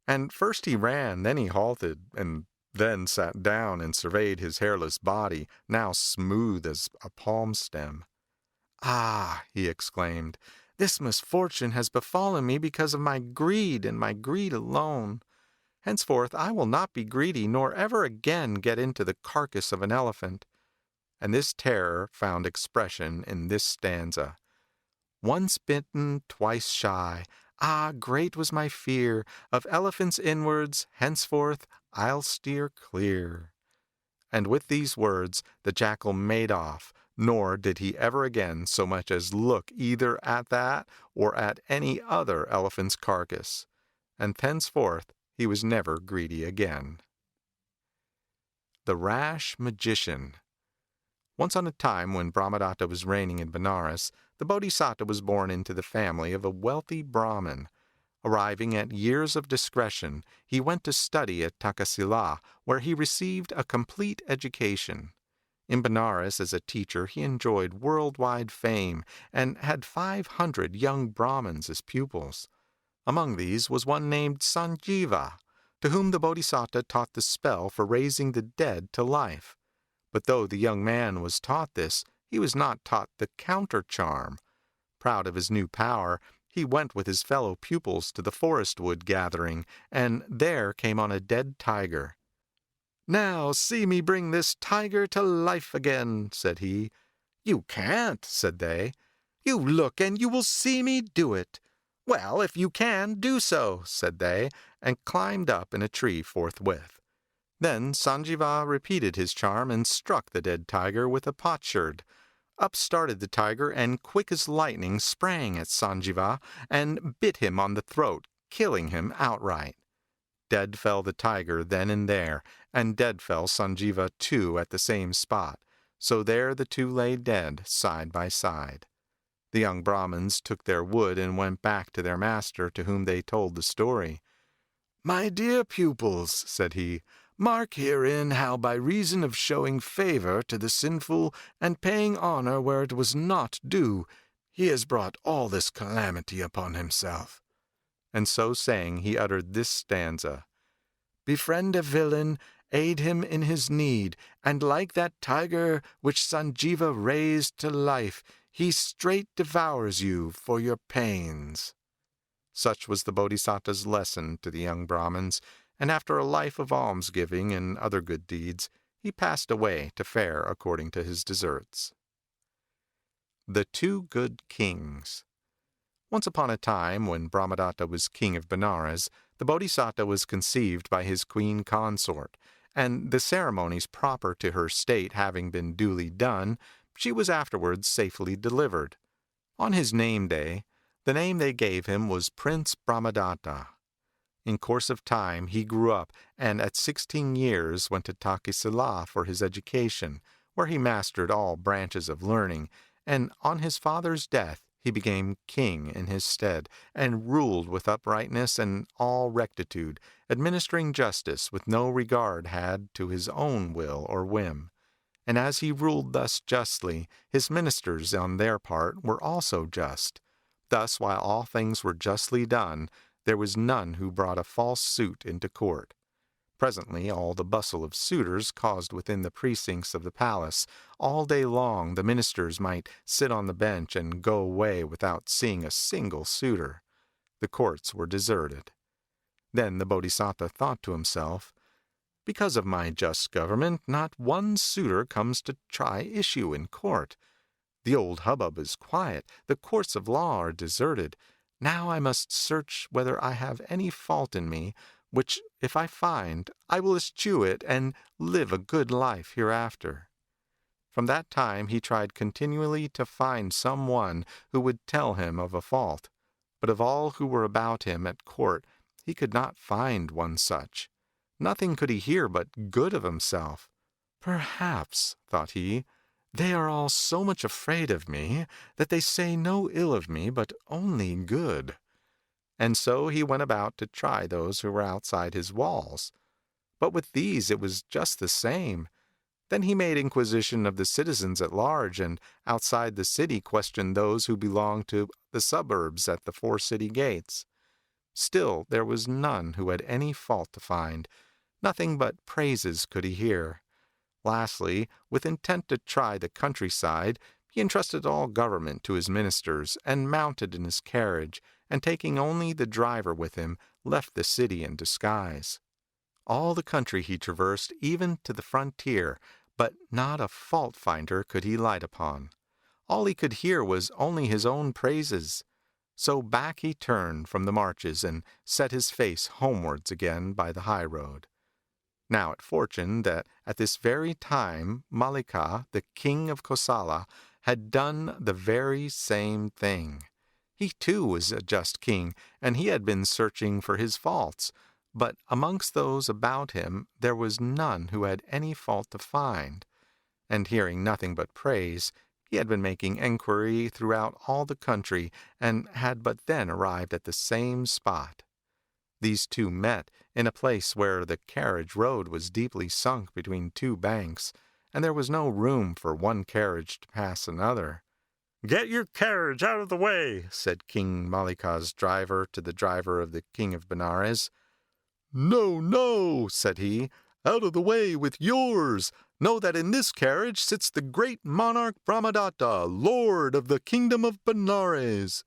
And first he ran, then he halted, and then sat down and surveyed his hairless body, now smooth as a palm stem. "Ah," he exclaimed, "this misfortune has befallen me because of my greed, and my greed alone. Henceforth I will not be greedy, nor ever again get into the carcass of an elephant." And this terror found expression in this stanza. "Once bitten, twice shy, ah, great was my fear, of elephants inwards, henceforth I'll steer clear." And with these words the jackal made off, nor did he ever again so much as look either at that or at any other elephant's carcass. And thenceforth he was never greedy again. The Rash Magician. Once on a time, when Brahmadatta was reigning in Benares, the Bodhisattva was born into the family of a wealthy Brahmin. Arriving at years of discretion, he went to study at Takasila, where he received a complete education. In Benares as a teacher he enjoyed worldwide fame, and had 500 young Brahmins as pupils. Among these was one named Sanjiva, to whom the Bodhisattva taught the spell for raising the dead to life. But though the young man was taught this, he was not taught the counter-charm. Proud of his new power, he went with his fellow pupils to the forest wood gathering, and there came on a dead tiger. "Now see me bring this tiger to life again," said he. "You can't," said they. "You look and you will see me do it." "Well, if you can, do so," said they, and climbed up in a tree forthwith. Then Sanjiva repeated his charm and struck the dead tiger with a potsherd. Up started the tiger, and quick as lightning sprang at Sanjiva and bit him on the throat, killing him outright. Dead fell the tiger then and there, and dead fell Sanjiva too at the same spot. So there the two lay dead side by side. The young Brahmins took their wood and went back to their master, to whom they told the story. "My dear pupils," said he, "mark herein how by reason of showing favor to the sinful and paying honor where it was not due, he has brought all this calamity upon himself." And so saying, he uttered this stanza: "Befriend a villain, aid him in his need, and like that tiger which Sanjiva raised to life, he straight devours you for your pains." Such was the Bodhisattva's lesson to the young Brahmins, and after a life of almsgiving and other good deeds, he passed away to fare according to his deserts. The Two Good Kings. Once upon a time, when Brahmadatta was king of Benares, the Bodhisattva was conceived by his queen consort, and the ceremonies proper to her state having been duly done, she was afterwards safely delivered. On his name day, the name they gave him was Prince Brahmadatta. In course of time he grew up, and at 16 years went to Takasila for his education, where he mastered all branches of learning, and on his father's death he became king in his stead, and ruled with uprightness and all rectitude, administering justice with no regard had to his own will or whim. And as he ruled thus justly, his ministers on their part were also just. Thus, while all things were justly done, there was none who brought a false suit into court. Presently all the bustle of suitors caused within the precincts of the palace, all day long the ministers might sit on the bench and go away without seeing a single suitor. The courts were deserted. Then the Bodhisattva thought to himself, "Because of my just government, not one suitor comes to try issue in court. The old hubbub is quiet, the courts of law are deserted. Now I must search whether I have any fault in me, which, if I find, I will eschew it and live a good life hereafter." From that time he tried continually to find some one who would tell him of a fault, but of all who were about him at court he could not find one such. Nothing could he hear but good of himself. "Perhaps," thought he, "they are all so much afraid of me that they say no ill of me but only good." And so he went about to try those who were outside his walls. But with these it was just the same. Then he made inquisition of the citizens at large, and outside the city questioned those who belonged to the suburbs at the 4 city gates. Still there was none who had any fault to find. Nothing but praises could he hear. Lastly, with intent to try the countryside, he entrusted all government to his ministers, and mounted in his carriage, and taking only the driver with him, left the city in disguise. All the country he traversed, even to the frontier, but not a fault-finder could he light upon. All he could hear was only his own praises. So back he turned from the marches, and set his face homewards again by the high road. Now it fortuned that at this very time Mallika, the king of Kosala, had done the very same thing. He too was a just king, and he had been searching for his faults, but amongst those about him there was none who had any fault to find. And hearing nothing but praise, he had been making enquiry throughout all the country, and had but then arrived at the same spot. These two met in a place where the carriage road was deeply sunk between 2 banks, and there was no room for one carriage to pass another. "Get your carriage out of the way," said King Mallika's driver to the driver of the King of Benares. "No, no," said he, "out of the way with yours. Know that in this carriage sits the great monarch Brahmadatta, lord of the kingdom of Benares."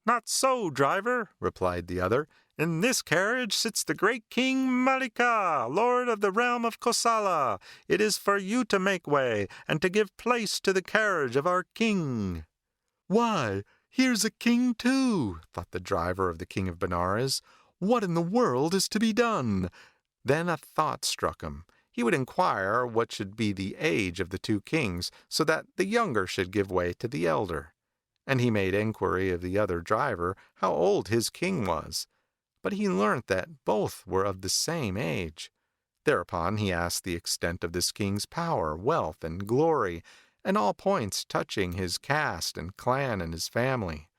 "Not so, driver," replied the other. "In this carriage sits the great King Mallika, lord of the realm of Kosala. It is for you to make way, and to give place to the carriage of our king." "Why, here's a king too," thought the driver of the King of Benares. "What in the world is to be done?" Then a thought struck him. He would inquire what should be the age of the 2 kings, so that the younger should give way to the elder. And he made enquiry of the other driver how old his king was. But he learnt that both were of the same age. Thereupon he asked the extent of this king's power, wealth, and glory, and all points touching his caste and clan and his family.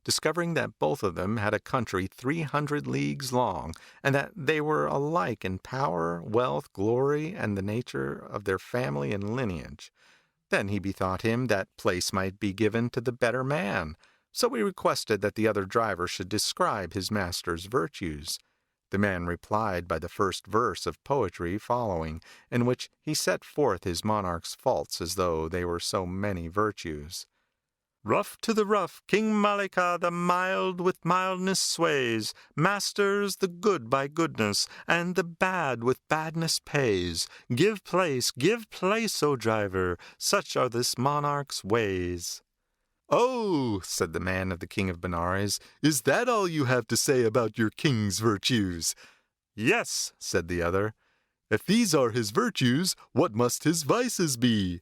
Discovering that both of them had a country 300 leagues long, and that they were alike in power, wealth, glory, and the nature of their family and lineage, then he bethought him that place might be given to the better man. So he requested that the other driver should describe his master's virtues. The man replied by the first verse of poetry following, in which he set forth his monarch's faults as though they were so many virtues. "Rough to the rough, King Mallika the mild with mildness sways, masters the good by goodness, and the bad with badness pays. Give place, O driver, such are this monarch's ways." "Oh," said the man of the King of Benares, "is that all you have to say about your king's virtues?" "Yes," said the other. "If these are his virtues, what must his vices be?"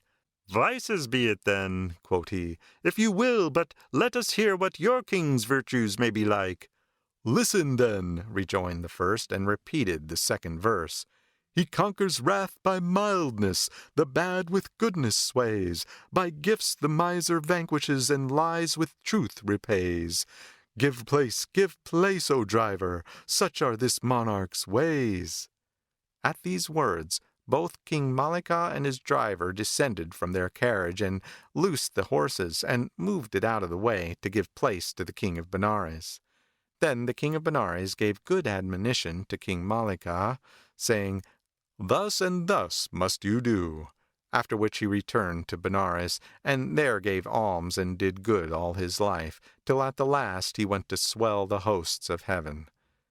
"Vices be it then," quoth he, "if you will, but let us hear what your king's virtues may be like." "Listen then," rejoined the first, and repeated the second verse. "He conquers wrath by mildness, the bad with goodness sways. By gifts the miser vanquishes, and lies with truth repays. Give place, O driver, such are this monarch's ways." At these words, Both King Malika and his driver descended from their carriage and loosed the horses and moved it out of the way to give place to the King of Benares. Then the King of Benares gave good admonition to King Malika, saying, "Thus and thus must you do." After which he returned to Benares, and there gave alms and did good all his life, till at the last he went to swell the hosts of heaven.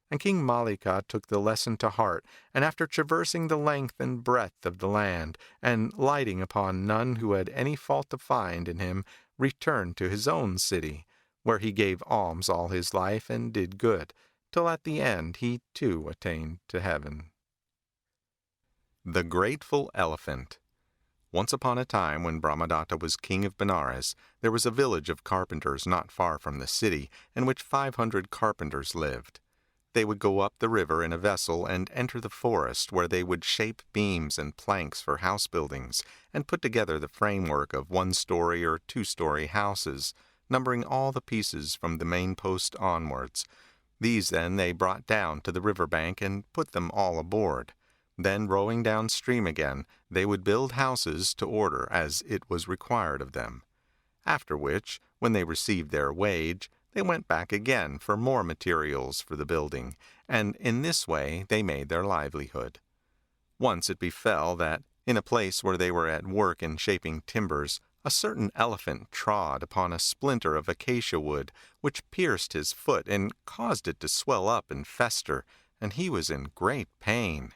And King Malika took the lesson to heart, and after traversing the length and breadth of the land, and lighting upon none who had any fault to find in him, returned to his own city, where he gave alms all his life and did good, till at the end he too attained to heaven. The Grateful Elephant. Once upon a time, when Brahmadatta was king of Benares, there was a village of carpenters not far from the city, in which 500 carpenters lived. They would go up the river in a vessel and enter the forest, where they would shape beams and planks for house buildings, and put together the framework of 1-story or 2-story houses, numbering all the pieces from the main post onwards. These then they brought down to the river bank and put them all aboard. Then, rowing downstream again, they would build houses to order as it was required of them. After which, when they received their wage, they went back again for more materials for the building, and in this way they made their livelihood. Once it befell that, in a place where they were at work in shaping timbers, a certain elephant trod upon a splinter of acacia wood, which pierced his foot and caused it to swell up and fester, and he was in great pain.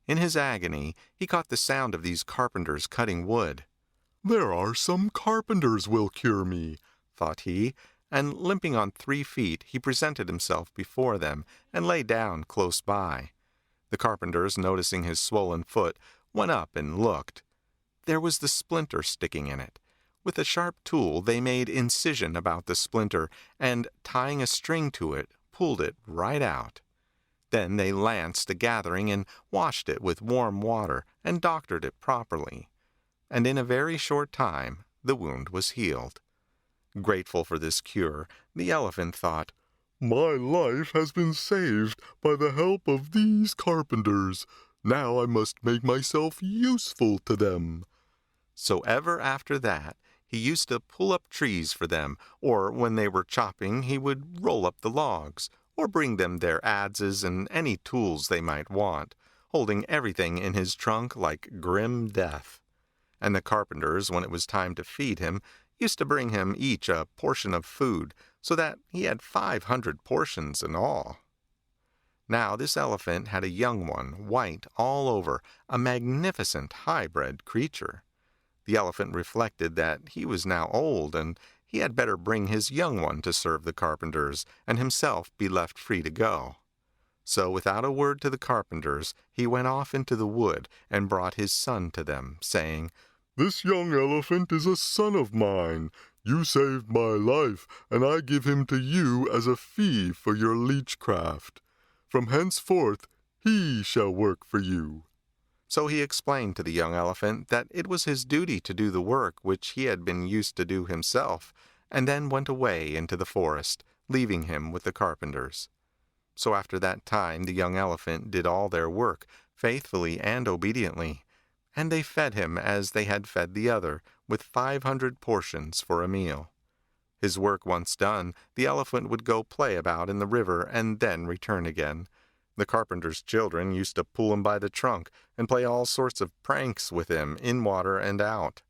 In his agony, he caught the sound of these carpenters cutting wood. "There are some carpenters will cure me," thought he, and limping on 3 feet, he presented himself before them and lay down close by. The carpenters, noticing his swollen foot, went up and looked. There was the splinter sticking in it. With a sharp tool they made incision about the splinter, and, tying a string to it, pulled it right out. Then they lanced a gathering and washed it with warm water and doctored it properly. And in a very short time the wound was healed. Grateful for this cure, the elephant thought, "My life has been saved by the help of these carpenters. Now I must make myself useful to them." So ever after that, he used to pull up trees for them, or when they were chopping he would roll up the logs, or bring them their adzes and any tools they might want, holding everything in his trunk like grim death. And the carpenters, when it was time to feed him, used to bring him each a portion of food, so that he had 500 portions in all. Now this elephant had a young one, white all over, a magnificent high-bred creature. The elephant reflected that he was now old, and he had better bring his young one to serve the carpenters, and himself be left free to go. So without a word to the carpenters, he went off into the wood and brought his son to them, saying, "This young elephant is a son of mine. You saved my life, and I give him to you as a fee for your leechcraft. From henceforth he shall work for you." So he explained to the young elephant that it was his duty to do the work which he had been used to do himself, and then went away into the forest, leaving him with the carpenters. So after that time the young elephant did all their work, faithfully and obediently, and they fed him as they had fed the other, with 500 portions for a meal. His work once done, the elephant would go play about in the river and then return again. The carpenter's children used to pull him by the trunk and play all sorts of pranks with him in water and out.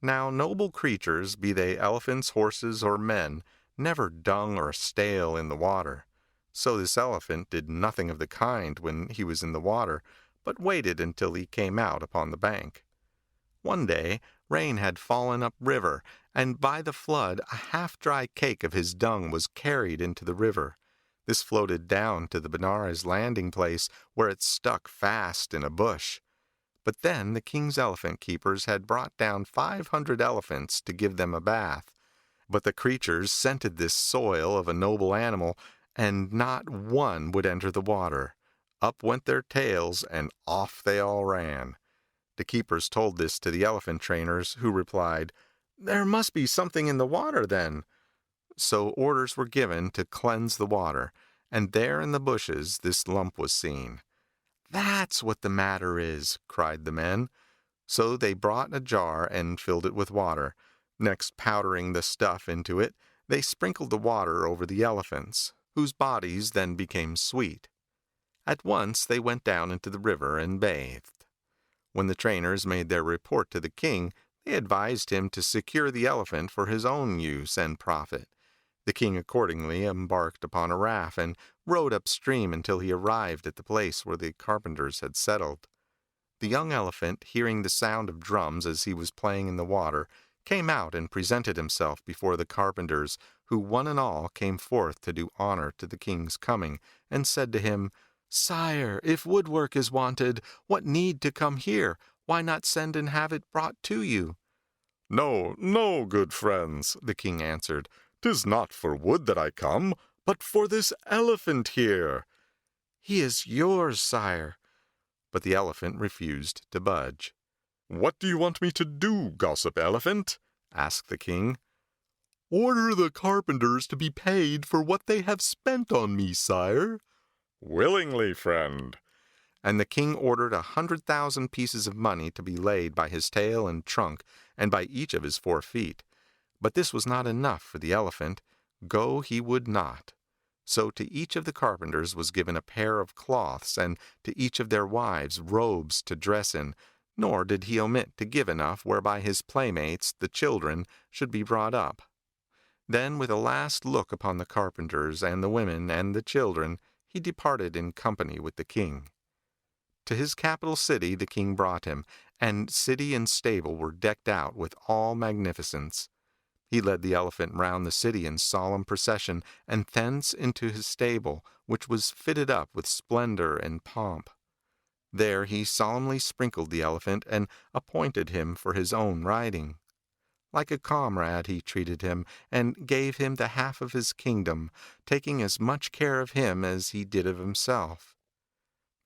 Now noble creatures, be they elephants, horses, or men, never dung or stale in the water. So this elephant did nothing of the kind when he was in the water, but waited until he came out upon the bank. One day rain had fallen up river, and by the flood a half-dry cake of his dung was carried into the river. This floated down to the Benares landing place, where it stuck fast in a bush. But then the king's elephant keepers had brought down 500 elephants to give them a bath. But the creatures scented this soil of a noble animal, and not one would enter the water. Up went their tails, and off they all ran. The keepers told this to the elephant trainers, who replied, "There must be something in the water, then." So orders were given to cleanse the water, and there in the bushes this lump was seen. "That's what the matter is," cried the men. So they brought a jar and filled it with water. Next, powdering the stuff into it, they sprinkled the water over the elephants, whose bodies then became sweet. At once they went down into the river and bathed. When the trainers made their report to the king, they advised him to secure the elephant for his own use and profit. The king accordingly embarked upon a raft and rowed upstream until he arrived at the place where the carpenters had settled. The young elephant, hearing the sound of drums as he was playing in the water, came out and presented himself before the carpenters, who one and all came forth to do honor to the king's coming, and said to him, "Sire, if woodwork is wanted, what need to come here? Why not send and have it brought to you?" "No, no, good friends," the king answered. "'Tis not for wood that I come, but for this elephant here." "He is yours, sire." But the elephant refused to budge. "What do you want me to do, gossip elephant?" asked the king. "Order the carpenters to be paid for what they have spent on me, sire." "Willingly, friend." And the king ordered 100,000 pieces of money to be laid by his tail and trunk, and by each of his 4 feet. But this was not enough for the elephant. Go he would not. So to each of the carpenters was given a pair of cloths, and to each of their wives robes to dress in, nor did he omit to give enough whereby his playmates, the children, should be brought up. Then, with a last look upon the carpenters and the women and the children, he departed in company with the king. To his capital city the king brought him, and city and stable were decked out with all magnificence. He led the elephant round the city in solemn procession, and thence into his stable, which was fitted up with splendor and pomp. There he solemnly sprinkled the elephant, and appointed him for his own riding. Like a comrade he treated him, and gave him the half of his kingdom, taking as much care of him as he did of himself.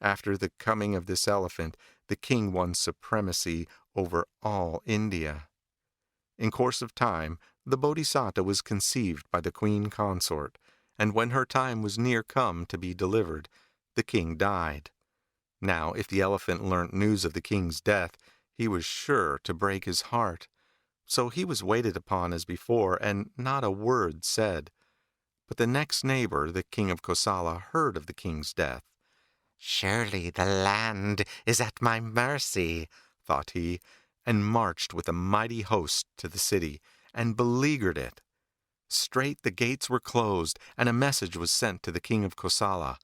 After the coming of this elephant, the king won supremacy over all India. In course of time, the Bodhisattva was conceived by the queen consort, and when her time was near come to be delivered, the king died. Now, if the elephant learnt news of the king's death, he was sure to break his heart. So he was waited upon as before, and not a word said. But the next neighbor, the king of Kosala, heard of the king's death. "Surely the land is at my mercy," thought he, and marched with a mighty host to the city, and beleaguered it. Straight the gates were closed, and a message was sent to the king of Kosala.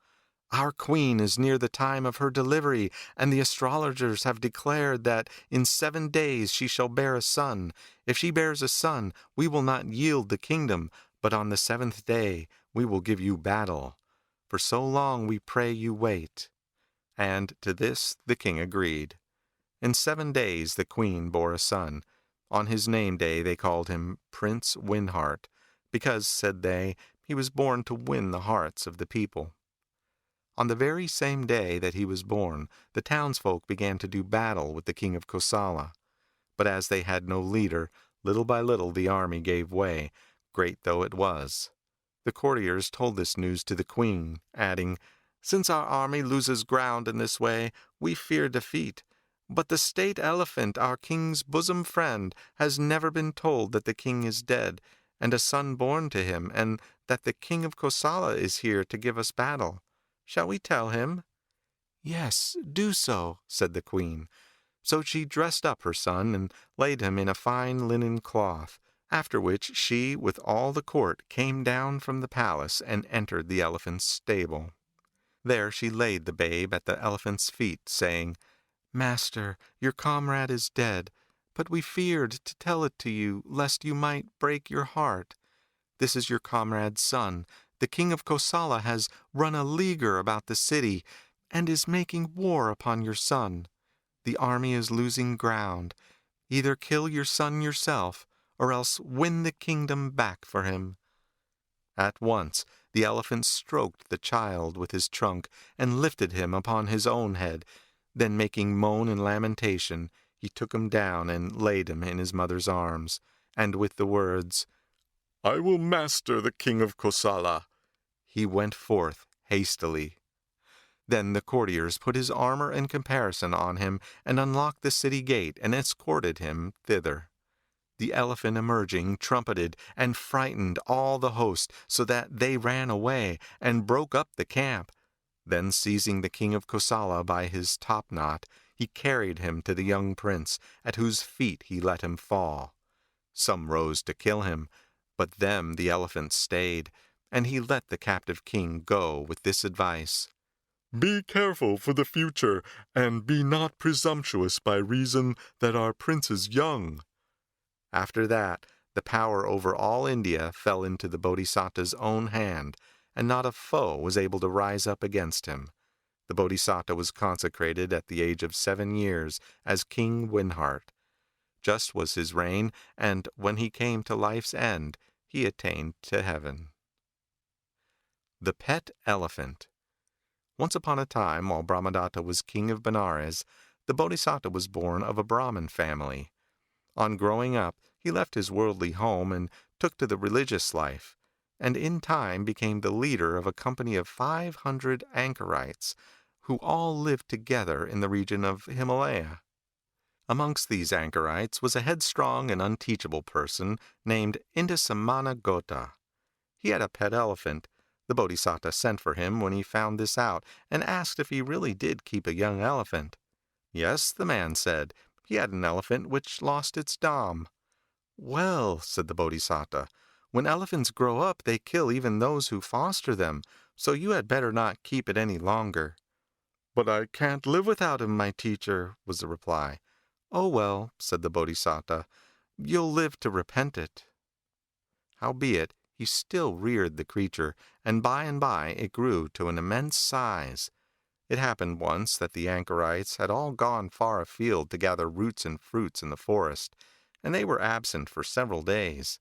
"Our queen is near the time of her delivery, and the astrologers have declared that in 7 days she shall bear a son. If she bears a son, we will not yield the kingdom, but on the 7th day we will give you battle. For so long we pray you wait." And to this the king agreed. In 7 days the queen bore a son. On his name day they called him Prince Winheart, because, said they, he was born to win the hearts of the people. On the very same day that he was born, the townsfolk began to do battle with the king of Kosala. But as they had no leader, little by little the army gave way, great though it was. The courtiers told this news to the queen, adding, "Since our army loses ground in this way, we fear defeat. But the state elephant, our king's bosom friend, has never been told that the king is dead, and a son born to him, and that the king of Kosala is here to give us battle. Shall we tell him?" "Yes, do so," said the queen. So she dressed up her son, and laid him in a fine linen cloth, after which she, with all the court, came down from the palace, and entered the elephant's stable. There she laid the babe at the elephant's feet, saying, "Master, your comrade is dead, but we feared to tell it to you, lest you might break your heart. This is your comrade's son. The king of Kosala has run a leaguer about the city, and is making war upon your son. The army is losing ground. Either kill your son yourself, or else win the kingdom back for him." At once the elephant stroked the child with his trunk, and lifted him upon his own head. Then, making moan and lamentation, he took him down and laid him in his mother's arms, and with the words, "I will master the king of Kosala," he went forth hastily. Then the courtiers put his armor and caparison on him, and unlocked the city gate, and escorted him thither. The elephant emerging trumpeted, and frightened all the host, so that they ran away, and broke up the camp. Then seizing the king of Kosala by his topknot, he carried him to the young prince, at whose feet he let him fall. Some rose to kill him, but them the elephant stayed, and he let the captive king go with this advice: Be careful for the future, and be not presumptuous by reason that our prince is young. After that, the power over all India fell into the Bodhisatta's own hand, and not a foe was able to rise up against him. The Bodhisatta was consecrated at the age of 7 years as King Winheart. Just was his reign, and when he came to life's end, he attained to heaven. The Pet Elephant. Once upon a time, while Brahmadatta was king of Benares, the Bodhisatta was born of a Brahmin family. On growing up, he left his worldly home and took to the religious life, and in time became the leader of a company of 500 anchorites, who all lived together in the region of Himalaya. Amongst these anchorites was a headstrong and unteachable person named Indasamana Gota. He had a pet elephant. The Bodhisatta sent for him when he found this out, and asked if he really did keep a young elephant. Yes, the man said, he had an elephant which lost its dam. Well, said the Bodhisatta, when elephants grow up they kill even those who foster them, so you had better not keep it any longer. But I can't live without him, my teacher, was the reply. Oh well, said the Bodhisatta, you'll live to repent it. Howbeit, he still reared the creature, and by it grew to an immense size. It happened once that the anchorites had all gone far afield to gather roots and fruits in the forest, and they were absent for several days.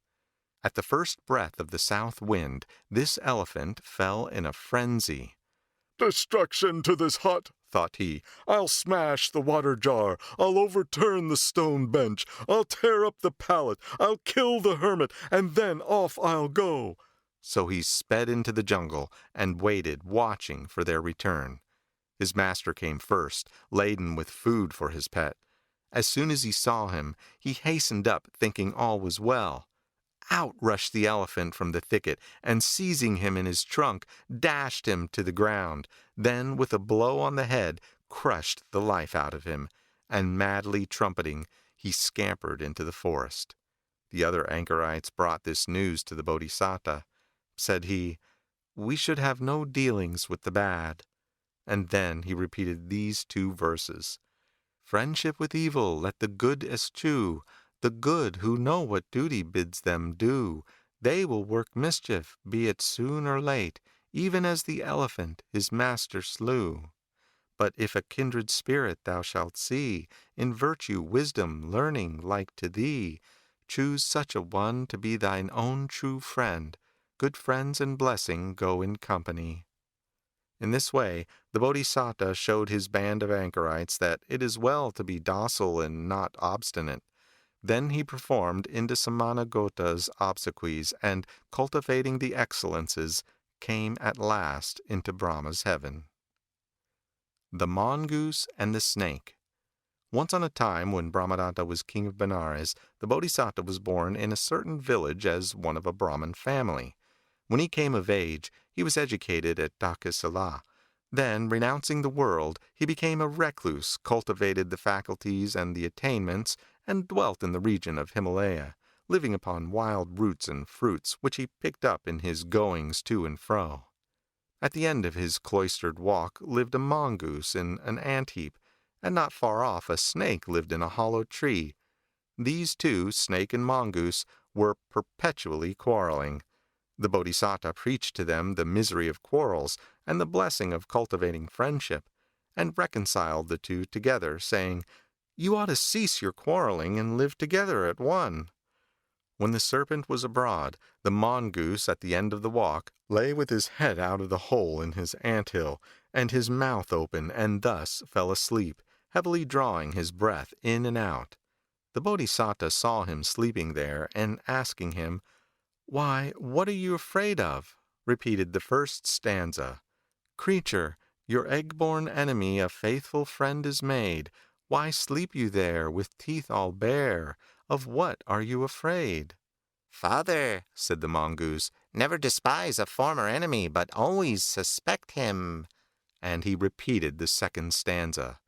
At the first breath of the south wind, this elephant fell in a frenzy. Destruction to this hut, thought he. I'll smash the water jar. I'll overturn the stone bench. I'll tear up the pallet. I'll kill the hermit, and then off I'll go. So he sped into the jungle and waited, watching for their return. His master came first, laden with food for his pet. As soon as he saw him, he hastened up, thinking all was well. Out rushed the elephant from the thicket, and seizing him in his trunk, dashed him to the ground, then with a blow on the head crushed the life out of him, and madly trumpeting, he scampered into the forest. The other anchorites brought this news to the Bodhisatta. Said he, we should have no dealings with the bad. And then he repeated these 2 verses. Friendship with evil let the good eschew. The good who know what duty bids them do, they will work mischief, be it soon or late, even as the elephant his master slew. But if a kindred spirit thou shalt see, in virtue, wisdom, learning, like to thee, choose such a one to be thine own true friend. Good friends and blessing go in company. In this way, the Bodhisatta showed his band of anchorites that it is well to be docile and not obstinate. Then he performed Indasamana Gota's obsequies, and, cultivating the excellences, came at last into Brahma's heaven. The Mongoose and the Snake. Once on a time, when Brahmadatta was king of Benares, the Bodhisatta was born in a certain village as one of a Brahmin family. When he came of age, he was educated at Takasala. Then, renouncing the world, he became a recluse, cultivated the faculties and the attainments, and dwelt in the region of Himalaya, living upon wild roots and fruits which he picked up in his goings to and fro. At the end of his cloistered walk lived a mongoose in an ant-heap, and not far off a snake lived in a hollow tree. These 2, snake and mongoose, were perpetually quarreling. The Bodhisatta preached to them the misery of quarrels and the blessing of cultivating friendship, and reconciled the 2 together, saying, You ought to cease your quarreling and live together at one. When the serpent was abroad, the mongoose at the end of the walk lay with his head out of the hole in his ant-hill, and his mouth open, and thus fell asleep, heavily drawing his breath in and out. The Bodhisatta saw him sleeping there, and asking him, Why, what are you afraid of? Repeated the first stanza. Creature, Your egg-born enemy a faithful friend is made. Why sleep you there with teeth all bare? Of what are you afraid? Father, said the mongoose, never despise a former enemy, but always suspect him. And he repeated the second stanza.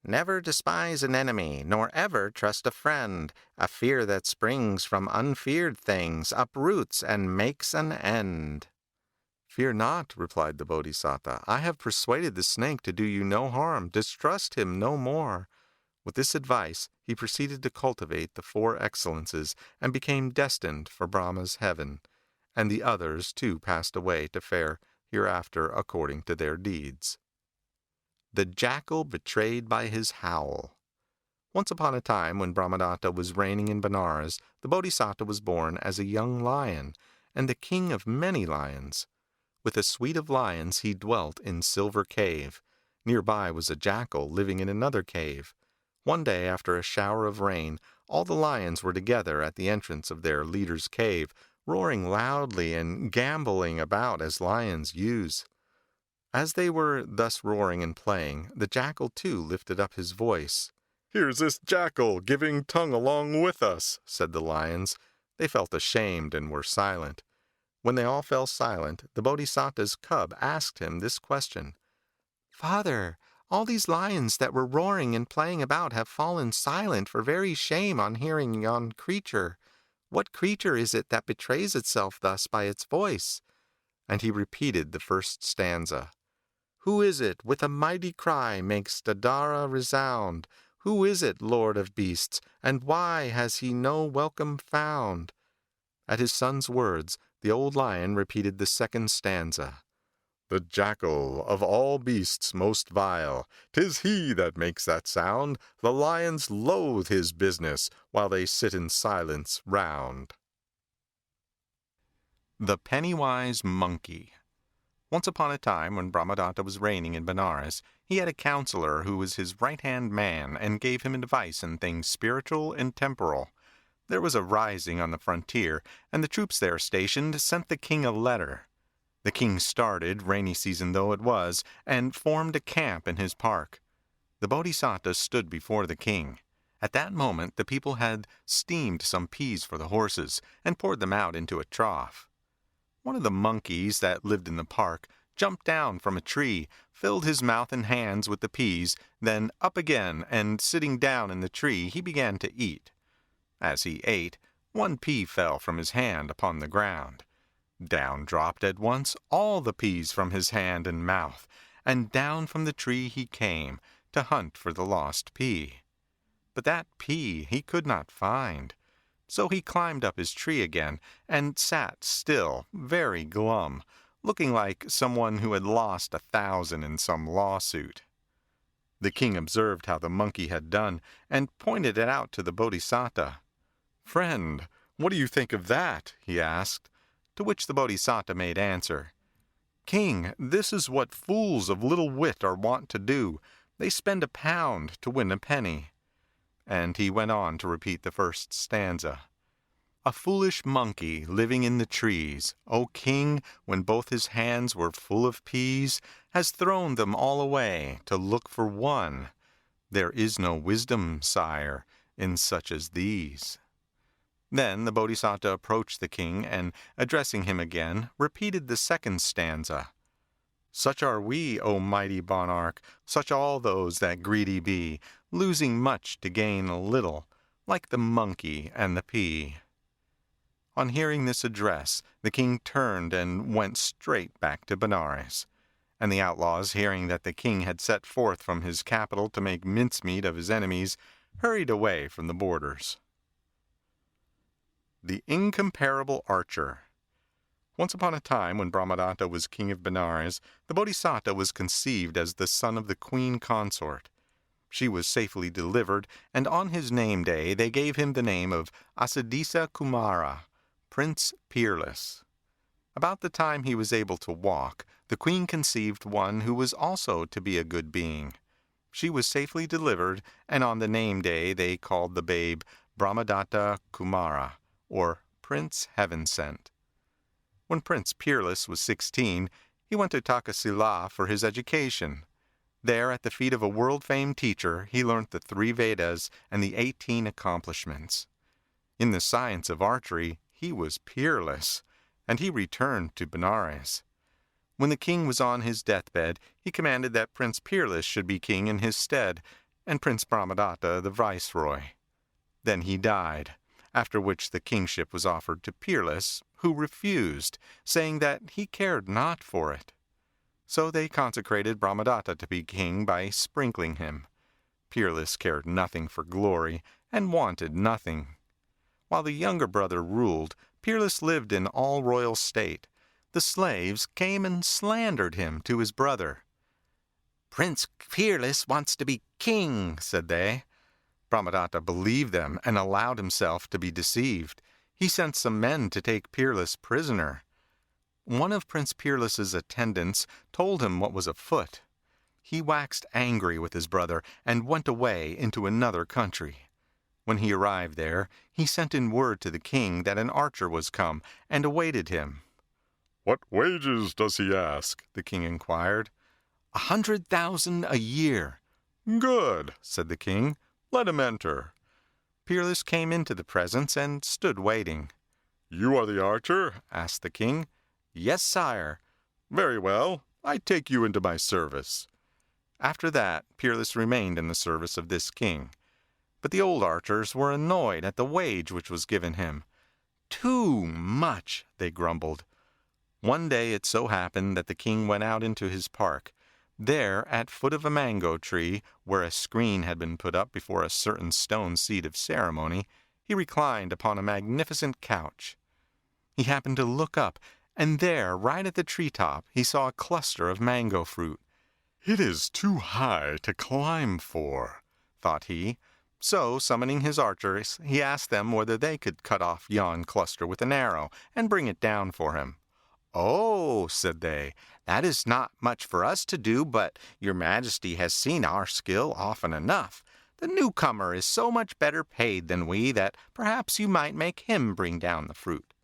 Never despise an enemy, nor ever trust a friend. A fear that springs from unfeared things uproots and makes an end. Fear not, replied the Bodhisattva. I have persuaded the snake to do you no harm. Distrust him no more. With this advice, he proceeded to cultivate the 4 excellences and became destined for Brahma's heaven. And the others, too, passed away to fare hereafter according to their deeds. The jackal betrayed by his howl. Once upon a time, when Brahmadatta was reigning in Benares, the Bodhisattva was born as a young lion, and the king of many lions. With a suite of lions he dwelt in Silver Cave. Nearby was a jackal living in another cave. One day, after a shower of rain, all the lions were together at the entrance of their leader's cave, roaring loudly and gambolling about as lions use. As they were thus roaring and playing, the jackal too lifted up his voice. Here's this jackal giving tongue along with us, said the lions. They felt ashamed and were silent. When they all fell silent, the Bodhisattva's cub asked him this question. Father, all these lions that were roaring and playing about have fallen silent for very shame on hearing yon creature. What creature is it that betrays itself thus by its voice? And he repeated the first stanza. Who is it with a mighty cry makes Dadara resound? Who is it, Lord of beasts, and why has he no welcome found? At his son's words, the old lion repeated the second stanza. The jackal of all beasts most vile, 'tis he that makes that sound. The lions loathe his business, while they sit in silence round. The Pennywise Monkey. Once upon a time, when Brahmadatta was reigning in Benares, he had a counselor who was his right-hand man and gave him advice in things spiritual and temporal. There was a rising on the frontier, and the troops there stationed sent the king a letter. The king started, rainy season though it was, and formed a camp in his park. The Bodhisattva stood before the king. At that moment the people had steamed some peas for the horses, and poured them out into a trough. One of the monkeys that lived in the park jumped down from a tree, filled his mouth and hands with the peas, then up again, and sitting down in the tree he began to eat. As he ate, one pea fell from his hand upon the ground. Down dropped at once all the peas from his hand and mouth, and down from the tree he came, to hunt for the lost pea. But that pea he could not find. So he climbed up his tree again, and sat still, very glum, looking like someone who had lost 1,000 in some lawsuit. The king observed how the monkey had done, and pointed it out to the Bodhisattva. "Friend, what do you think of that?" he asked. To which the Bodhisattva made answer, "King, this is what fools of little wit are wont to do. They spend £1 to win a penny." And he went on to repeat the first stanza. A foolish monkey living in the trees, O king, when both his hands were full of peas, has thrown them all away to look for one. There is no wisdom, sire, in such as these. Then the Bodhisattva approached the king, and, addressing him again, repeated the second stanza. Such are we, O mighty monarch, such all those that greedy be, losing much to gain a little, like the monkey and the pea. On hearing this address, the king turned and went straight back to Benares. And the outlaws, hearing that the king had set forth from his capital to make mincemeat of his enemies, hurried away from the borders. The Incomparable Archer. Once upon a time, when Brahmadatta was king of Benares, the Bodhisattva was conceived as the son of the queen consort. She was safely delivered, and on his name day they gave him the name of Asadisa Kumara, Prince Peerless. About the time he was able to walk, the queen conceived one who was also to be a good being. She was safely delivered, and on the name day they called the babe Brahmadatta Kumara, or Prince Heaven Sent. When Prince Peerless was 16, He went to Takasila for his education. There, at the feet of a world-famed teacher, he learnt the 3 Vedas and the 18 accomplishments. In the science of archery, he was peerless, and he returned to Benares. When the king was on his deathbed, he commanded that Prince Peerless should be king in his stead, and Prince Brahmadatta the viceroy. Then he died, after which the kingship was offered to Peerless, who refused, saying that he cared not for it. So they consecrated Brahmadatta to be king by sprinkling him. Peerless cared nothing for glory, and wanted nothing. While the younger brother ruled, Peerless lived in all royal state. The slaves came and slandered him to his brother. "Prince Peerless wants to be king," said they. Brahmadatta believed them and allowed himself to be deceived. He sent some men to take Peerless prisoner. One of Prince Peerless's attendants told him what was afoot. He waxed angry with his brother and went away into another country. When he arrived there, he sent in word to the king that an archer was come and awaited him. "What wages does he ask?" the king inquired. 100,000 a year. "Good," said the king. "Let him enter." Peerless came into the presence and stood waiting. "You are the archer?" asked the king. "Yes, sire." "Very well. I take you into my service." After that, Peerless remained in the service of this king. But the old archers were annoyed at the wage which was given him. "Too much," they grumbled. One day it so happened that the king went out into his park. There, at foot of a mango tree, where a screen had been put up before a certain stone seat of ceremony, he reclined upon a magnificent couch. He happened to look up, and there, right at the treetop, he saw a cluster of mango fruit. "It is too high to climb for," thought he. So, summoning his archers, he asked them whether they could cut off yon cluster with an arrow, and bring it down for him. "Oh," said they, "that is not much for us to do, but your majesty has seen our skill often enough. The newcomer is so much better paid than we that perhaps you might make him bring down the fruit."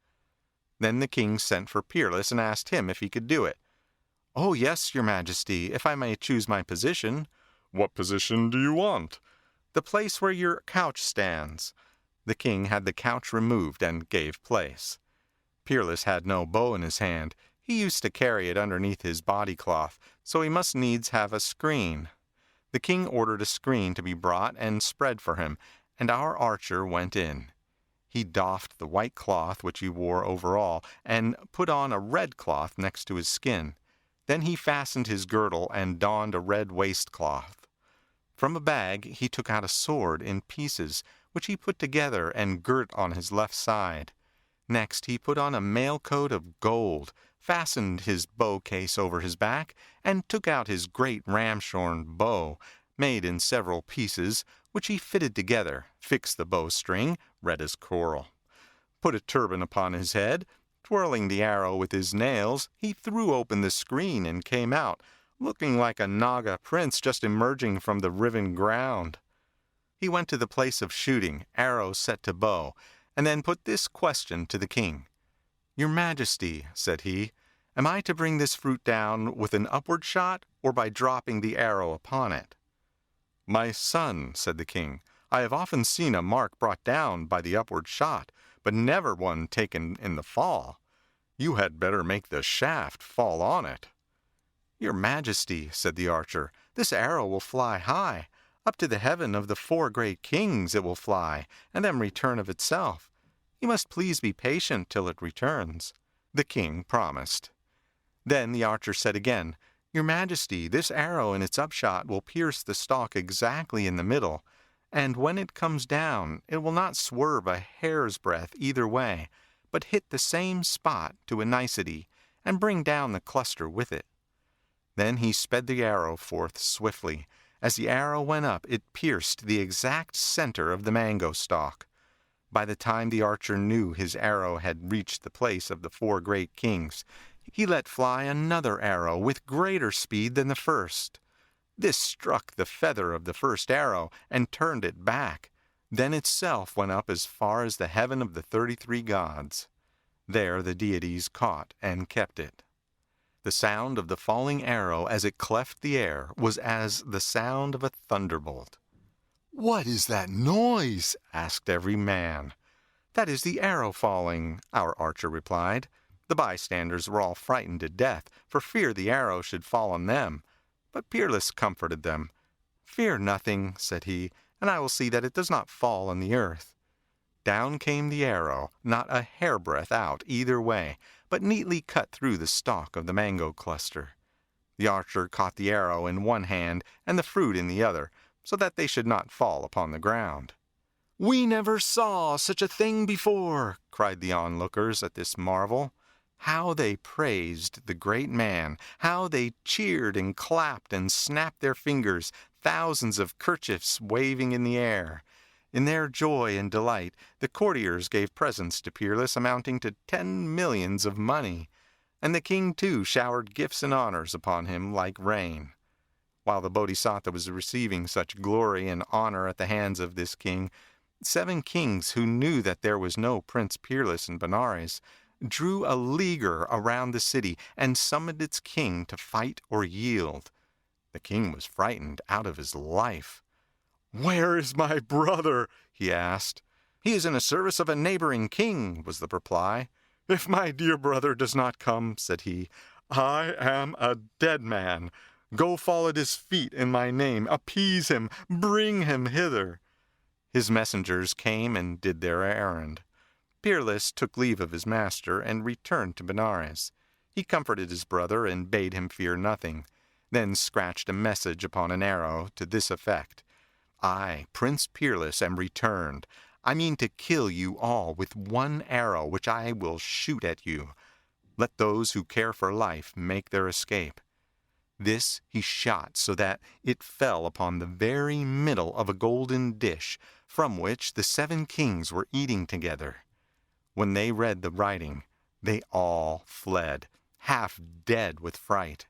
Then the king sent for Peerless and asked him if he could do it. "Oh, yes, your majesty, if I may choose my position." "What position do you want?" "The place where your couch stands." The king had the couch removed and gave place. Peerless had no bow in his hand. He used to carry it underneath his body-cloth, so he must needs have a screen. The king ordered a screen to be brought and spread for him, and our archer went in. He doffed the white cloth which he wore over all, and put on a red cloth next to his skin. Then he fastened his girdle and donned a red waistcloth. From a bag he took out a sword in pieces, which he put together and girt on his left side. Next he put on a mail coat of gold, fastened his bow case over his back, and took out his great ramshorn bow, made in several pieces, which he fitted together, fixed the bowstring, red as coral, put a turban upon his head. Twirling the arrow with his nails, he threw open the screen and came out, looking like a Naga prince just emerging from the riven ground. He went to the place of shooting, arrow set to bow, and then put this question to the king. "Your majesty," said he, "am I to bring this fruit down with an upward shot, or by dropping the arrow upon it?" "My son," said the king, "I have often seen a mark brought down by the upward shot, but never one taken in the fall. You had better make the shaft fall on it." "Your majesty," said the archer, "this arrow will fly high. Up to the heaven of the 4 great kings it will fly, and then return of itself. You must please be patient till it returns." The king promised. Then the archer said again, "Your majesty, this arrow in its upshot will pierce the stalk exactly in the middle, and when it comes down it will not swerve a hair's breadth either way, but hit the same spot to a nicety, and bring down the cluster with it." Then he sped the arrow forth swiftly. As the arrow went up, it pierced the exact center of the mango stalk. By the time the archer knew his arrow had reached the place of the 4 great kings, he let fly another arrow with greater speed than the first. This struck the feather of the first arrow and turned it back. Then itself went up as far as the heaven of the 33 gods. There the deities caught and kept it. The sound of the falling arrow as it cleft the air was as the sound of a thunderbolt. What is that noise? Asked every man. That is the arrow falling, our archer replied. The bystanders were all frightened to death, for fear the arrow should fall on them. But Peerless comforted them. Fear nothing, said he, and I will see that it does not fall on the earth. Down came the arrow, not a hairbreadth out either way, but neatly cut through the stalk of the mango cluster. The archer caught the arrow in one hand and the fruit in the other, so that they should not fall upon the ground. "We never saw such a thing before," cried the onlookers at this marvel. How they praised the great man, how they cheered and clapped and snapped their fingers, thousands of kerchiefs waving in the air. In their joy and delight, the courtiers gave presents to Peerless amounting to 10 millions of money, and the king too showered gifts and honors upon him like rain. While the Bodhisattva was receiving such glory and honor at the hands of this king, 7 kings who knew that there was no Prince Peerless in Benares drew a leaguer around the city and summoned its king to fight or yield. The king was frightened out of his life. Where is my brother? He asked. He is in the service of a neighboring king, was the reply. If my dear brother does not come, said he, I am a dead man. Go fall at his feet in my name, appease him, bring him hither. His messengers came and did their errand. Peerless took leave of his master and returned to Benares. He comforted his brother and bade him fear nothing, then scratched a message upon an arrow to this effect. I, Prince Peerless, am returned. I mean to kill you all with one arrow which I will shoot at you. Let those who care for life make their escape. This he shot so that it fell upon the very middle of a golden dish, from which the 7 kings were eating together. When they read the writing, they all fled, half dead with fright.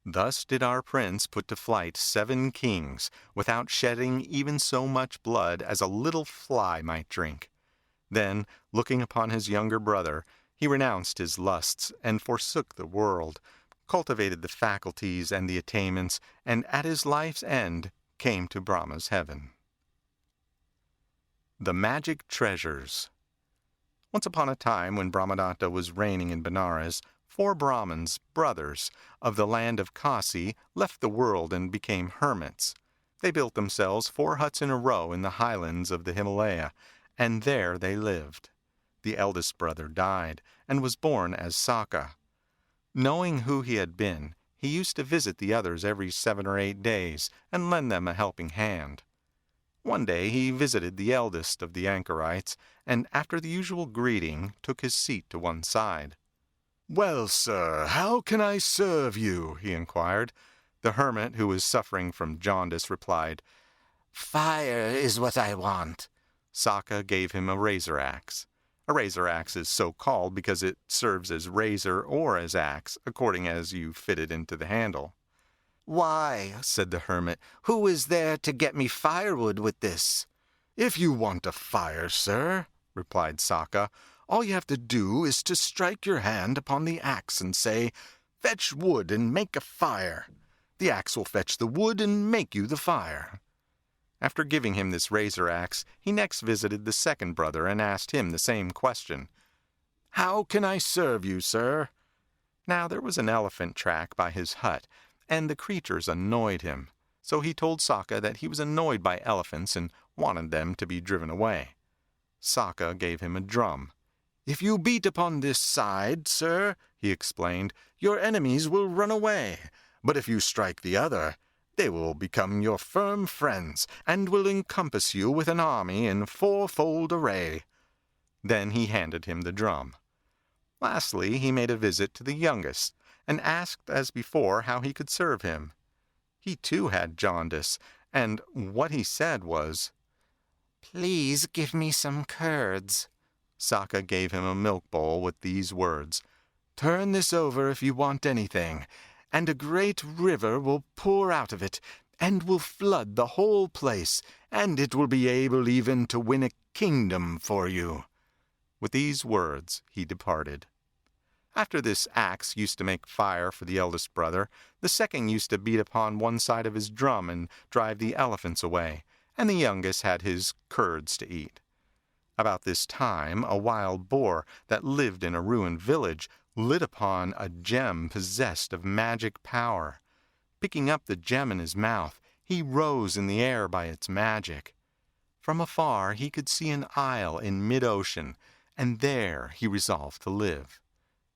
Thus did our prince put to flight 7 kings, without shedding even so much blood as a little fly might drink. Then, looking upon his younger brother, he renounced his lusts and forsook the world, cultivated the faculties and the attainments, and at his life's end came to Brahma's heaven. The Magic Treasures. Once upon a time, when Brahmadatta was reigning in Benares, 4 Brahmins, brothers, of the land of Kasi, left the world and became hermits. They built themselves 4 huts in a row in the highlands of the Himalaya, and there they lived. The eldest brother died, and was born as Saka. Knowing who he had been, he used to visit the others every 7 or 8 days, and lend them a helping hand. One day he visited the eldest of the anchorites, and after the usual greeting, took his seat to one side. Well, sir, how can I serve you? He inquired. The hermit, who was suffering from jaundice, replied, Fire is what I want. Saka gave him a razor axe. A razor axe is so called because it serves as razor or as axe, according as you fit it into the handle. Why, said the hermit, who is there to get me firewood with this? If you want a fire, sir, replied Saka, all you have to do is to strike your hand upon the axe and say, Fetch wood and make a fire. The axe will fetch the wood and make you the fire. After giving him this razor axe, he next visited the second brother and asked him the same question. How can I serve you, sir? Now there was an elephant track by his hut, and the creatures annoyed him. So he told Saka that he was annoyed by elephants and wanted them to be driven away. Saka gave him a drum. If you beat upon this side, sir, he explained, your enemies will run away. But if you strike the other, they will become your firm friends, and will encompass you with an army in 4-fold array. Then he handed him the drum. Lastly, he made a visit to the youngest, and asked as before how he could serve him. He too had jaundice, and what he said was, Please give me some curds. Saka gave him a milk bowl with these words, Turn this over if you want anything, and a great river will pour out of it, and will flood the whole place, and it will be able even to win a kingdom for you. With these words he departed. After this axe used to make fire for the eldest brother, the second used to beat upon one side of his drum and drive the elephants away, and the youngest had his curds to eat. About this time, a wild boar that lived in a ruined village lit upon a gem possessed of magic power. Picking up the gem in his mouth, he rose in the air by its magic. From afar he could see an isle in mid-ocean, and there he resolved to live.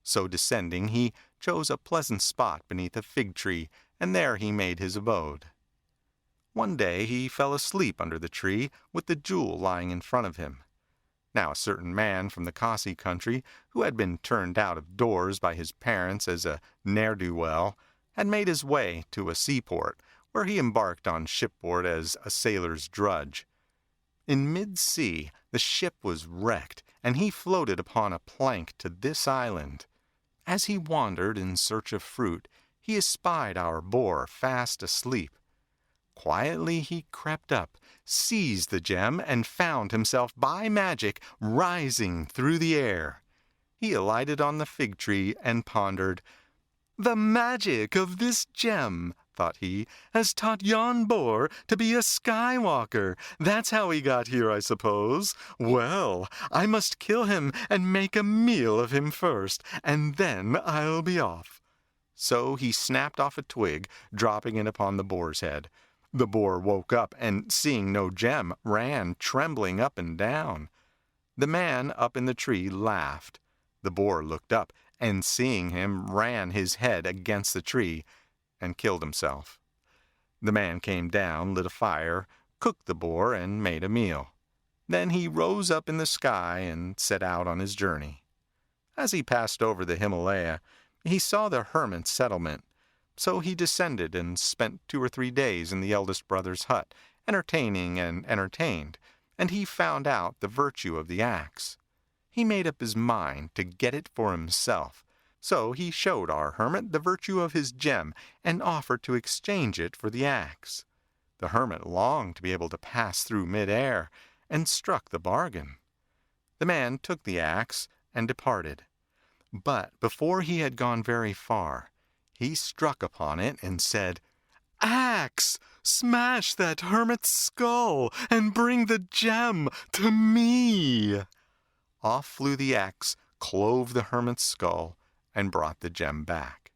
So descending, he chose a pleasant spot beneath a fig tree, and there he made his abode. One day he fell asleep under the tree, with the jewel lying in front of him. Now a certain man from the Kasi country, who had been turned out of doors by his parents as a ne'er-do-well, had made his way to a seaport, where he embarked on shipboard as a sailor's drudge. In mid-sea the ship was wrecked, and he floated upon a plank to this island. As he wandered in search of fruit, he espied our boar fast asleep. Quietly he crept up, seized the gem, and found himself by magic rising through the air. He alighted on the fig tree and pondered. "The magic of this gem," thought he, "has taught yon boar to be a skywalker. That's how he got here, I suppose. Well, I must kill him and make a meal of him first, and then I'll be off." So he snapped off a twig, dropping it upon the boar's head. The boar woke up, and seeing no gem, ran trembling up and down. The man up in the tree laughed. The boar looked up, and seeing him, ran his head against the tree, and killed himself. The man came down, lit a fire, cooked the boar, and made a meal. Then he rose up in the sky, and set out on his journey. As he passed over the Himalaya, he saw the hermit's settlement. So he descended and spent 2 or 3 days in the eldest brother's hut, entertaining and entertained, and he found out the virtue of the axe. He made up his mind to get it for himself, so he showed our hermit the virtue of his gem, and offered to exchange it for the axe. The hermit longed to be able to pass through mid-air, and struck the bargain. The man took the axe and departed. But before he had gone very far, he struck upon it and said, "Axe, smash that hermit's skull and bring the gem to me." Off flew the axe, clove the hermit's skull, and brought the gem back.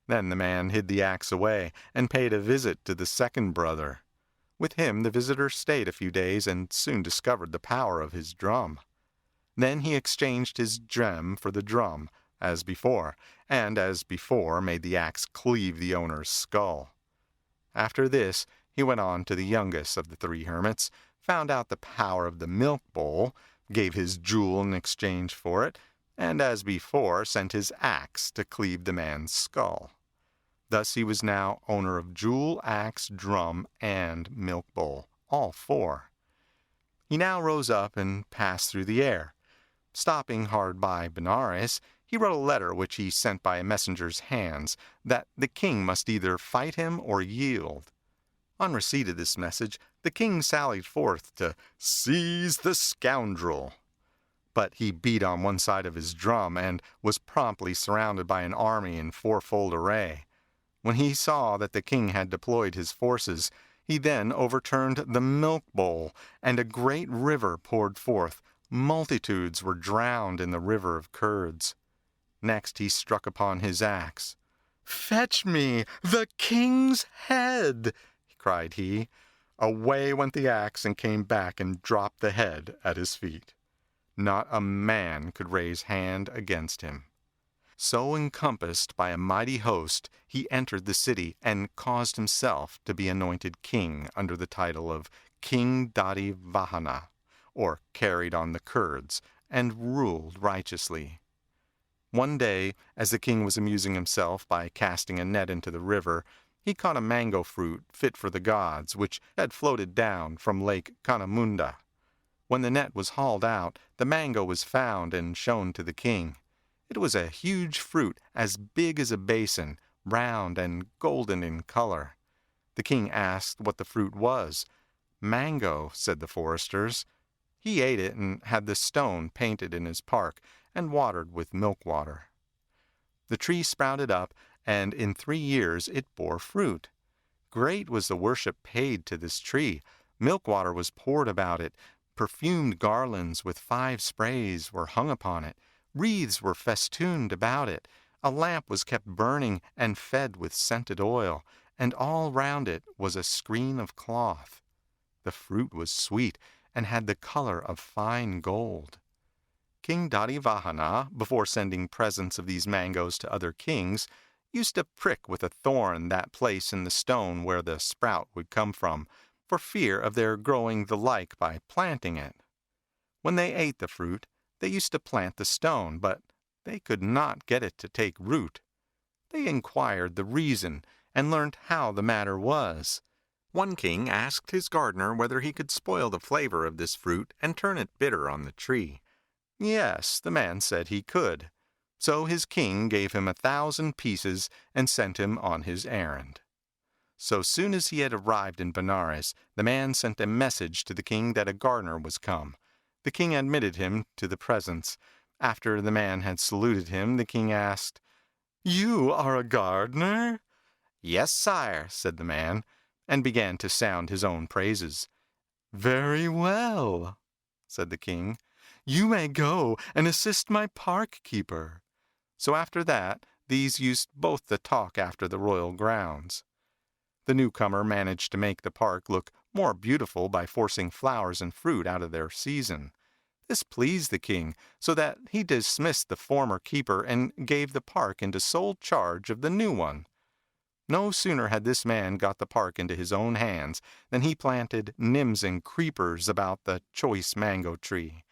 Then the man hid the axe away and paid a visit to the second brother. With him the visitor stayed a few days and soon discovered the power of his drum. Then he exchanged his gem for the drum, as before, and as before made the axe cleave the owner's skull. After this he went on to the youngest of the 3 hermits, found out the power of the milk bowl, gave his jewel in exchange for it, and as before sent his axe to cleave the man's skull. Thus he was now owner of jewel, axe, drum, and milk bowl, all 4. He now rose up and passed through the air. Stopping hard by Benares, he wrote a letter which he sent by a messenger's hands, that the king must either fight him or yield. On receipt of this message, the king sallied forth to seize the scoundrel. But he beat on one side of his drum, and was promptly surrounded by an army in 4-fold array. When he saw that the king had deployed his forces, he then overturned the milk bowl, and a great river poured forth. Multitudes were drowned in the river of curds. Next he struck upon his axe. "Fetch me the king's head!" cried he. Away went the axe and came back and dropped the head at his feet. Not a man could raise hand against him. So encompassed by a mighty host, he entered the city and caused himself to be anointed king under the title of King Dadi Vahana, or carried on the curds, and ruled righteously. One day, as the king was amusing himself by casting a net into the river, he caught a mango fruit fit for the gods, which had floated down from Lake Kanamunda. When the net was hauled out, the mango was found and shown to the king. It was a huge fruit as big as a basin, round and golden in color. The king asked what the fruit was. "Mango," said the foresters. He ate it and had the stone painted in his park and watered with milk water. The tree sprouted up, and in 3 years it bore fruit. Great was the worship paid to this tree. Milk water was poured about it. Perfumed garlands with 5 sprays were hung upon it. Wreaths were festooned about it. A lamp was kept burning and fed with scented oil, and all round it was a screen of cloth. The fruit was sweet, and had the color of fine gold. King Dadivahana, before sending presents of these mangoes to other kings, used to prick with a thorn that place in the stone where the sprout would come from, for fear of their growing the like by planting it. When they ate the fruit, they used to plant the stone, but they could not get it to take root. They inquired the reason, and learnt how the matter was. One king asked his gardener whether he could spoil the flavor of this fruit and turn it bitter on the tree. Yes, the man said he could. So his king gave him 1,000 pieces and sent him on his errand. So soon as he had arrived in Benares, the man sent a message to the king that a gardener was come. The king admitted him to the presence. After the man had saluted him, the king asked, "You are a gardener?" "Yes, sire," said the man, and began to sound his own praises. "Very well," said the king. "You may go and assist my park keeper." So after that, these used both to talk after the royal grounds. The newcomer managed to make the park look more beautiful by forcing flowers and fruit out of their season. This pleased the king, so that he dismissed the former keeper and gave the park into sole charge of the new one. No sooner had this man got the park into his own hands than he planted nymphs and creepers about the choice mango tree.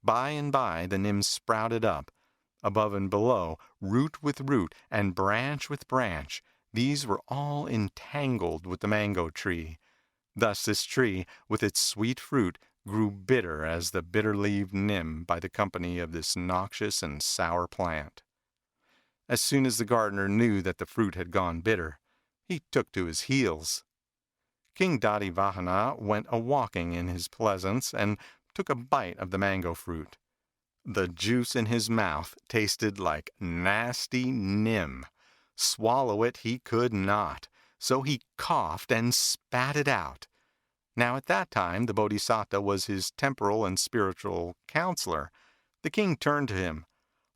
By and by the nymphs sprouted up. Above and below, root with root, and branch with branch, these were all entangled with the mango tree. Thus this tree, with its sweet fruit, grew bitter as the bitter-leaved nymph by the company of this noxious and sour plant. As soon as the gardener knew that the fruit had gone bitter, he took to his heels. King Dadivahana went a-walking in his pleasance, and took a bite of the mango fruit. The juice in his mouth tasted like nasty nymph. Swallow it he could not, so he coughed and spat it out. Now at that time the Bodhisattva was his temporal and spiritual counselor. The king turned to him.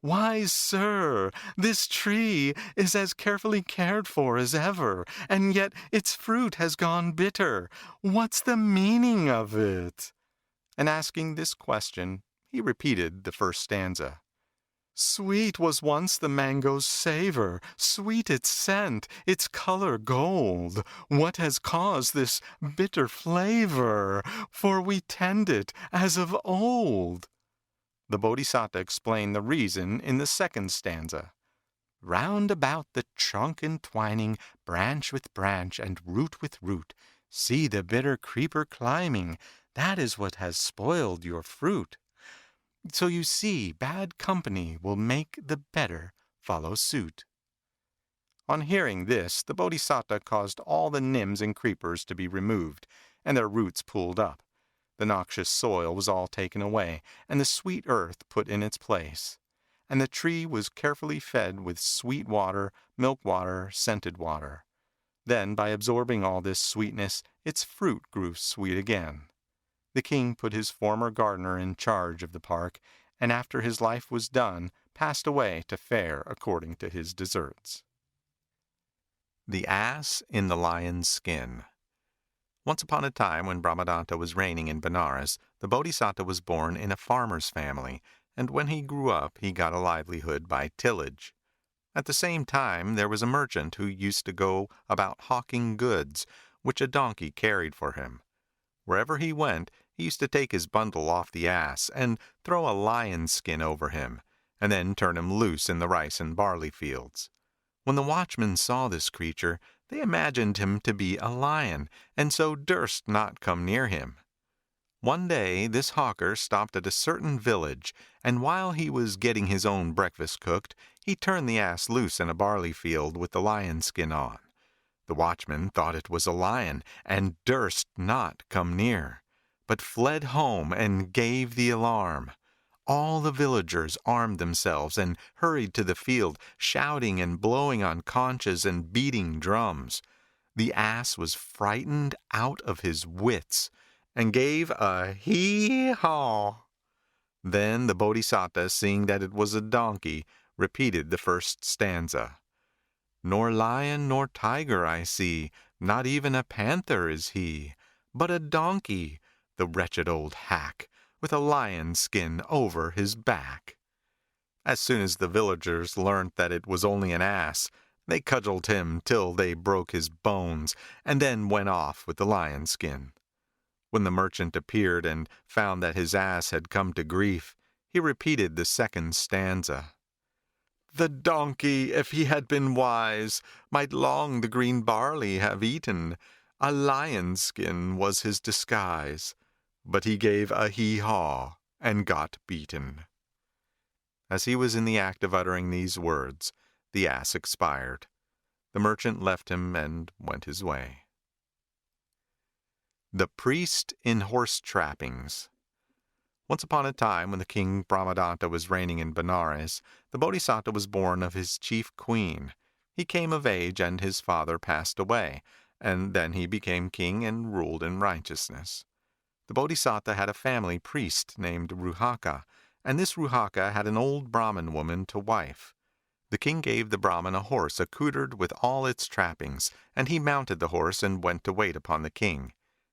"Wise sir, this tree is as carefully cared for as ever, and yet its fruit has gone bitter. What's the meaning of it?" And asking this question, he repeated the first stanza. "Sweet was once the mango's savor, sweet its scent, its color gold. What has caused this bitter flavor? For we tend it as of old." The Bodhisattva explained the reason in the second stanza. "Round about the trunk entwining, branch with branch, and root with root, see the bitter creeper climbing. That is what has spoiled your fruit. So you see, bad company will make the better follow suit." On hearing this, the Bodhisattva caused all the nymphs and creepers to be removed, and their roots pulled up. The noxious soil was all taken away, and the sweet earth put in its place. And the tree was carefully fed with sweet water, milk water, scented water. Then, by absorbing all this sweetness, its fruit grew sweet again. The king put his former gardener in charge of the park, and after his life was done, passed away to fare according to his deserts. The Ass in the Lion's Skin. Once upon a time, when Brahmadatta was reigning in Benares, the Bodhisattva was born in a farmer's family, and when he grew up he got a livelihood by tillage. At the same time there was a merchant who used to go about hawking goods, which a donkey carried for him. Wherever he went, he used to take his bundle off the ass and throw a lion's skin over him, and then turn him loose in the rice and barley fields. When the watchmen saw this creature, they imagined him to be a lion, and so durst not come near him. One day this hawker stopped at a certain village, and while he was getting his own breakfast cooked, he turned the ass loose in a barley field with the lion's skin on. The watchman thought it was a lion, and durst not come near, but fled home and gave the alarm. All the villagers armed themselves and hurried to the field, shouting and blowing on conches and beating drums. The ass was frightened out of his wits, and gave a hee-haw. Then the Bodhisattva, seeing that it was a donkey, repeated the first stanza. Nor lion nor tiger I see, not even a panther is he, but a donkey, the wretched old hack, with a lion's skin over his back. As soon as the villagers learnt that it was only an ass, they cudgeled him till they broke his bones, and then went off with the lion's skin. When the merchant appeared and found that his ass had come to grief, he repeated the second stanza. The donkey, if he had been wise, might long the green barley have eaten. A lion's skin was his disguise, but he gave a hee-haw and got beaten. As he was in the act of uttering these words, the ass expired. The merchant left him and went his way. The Priest in Horse Trappings. Once upon a time, when the king Brahmadatta was reigning in Benares, the Bodhisattva was born of his chief queen. He came of age, and his father passed away, and then he became king and ruled in righteousness. The Bodhisattva had a family priest named Ruhaka, and this Ruhaka had an old Brahmin woman to wife. The king gave the Brahmin a horse accoutred with all its trappings, and he mounted the horse and went to wait upon the king.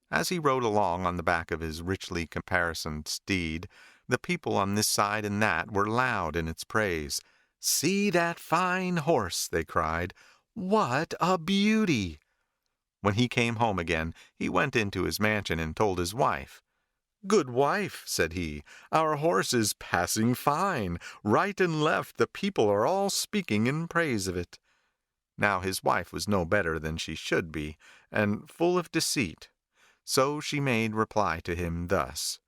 As he rode along on the back of his richly caparisoned steed, the people on this side and that were loud in its praise. "See that fine horse," they cried. "What a beauty!" When he came home again, he went into his mansion and told his wife. "Good wife," said he, "our horse is passing fine. Right and left the people are all speaking in praise of it." Now his wife was no better than she should be, and full of deceit. So she made reply to him thus.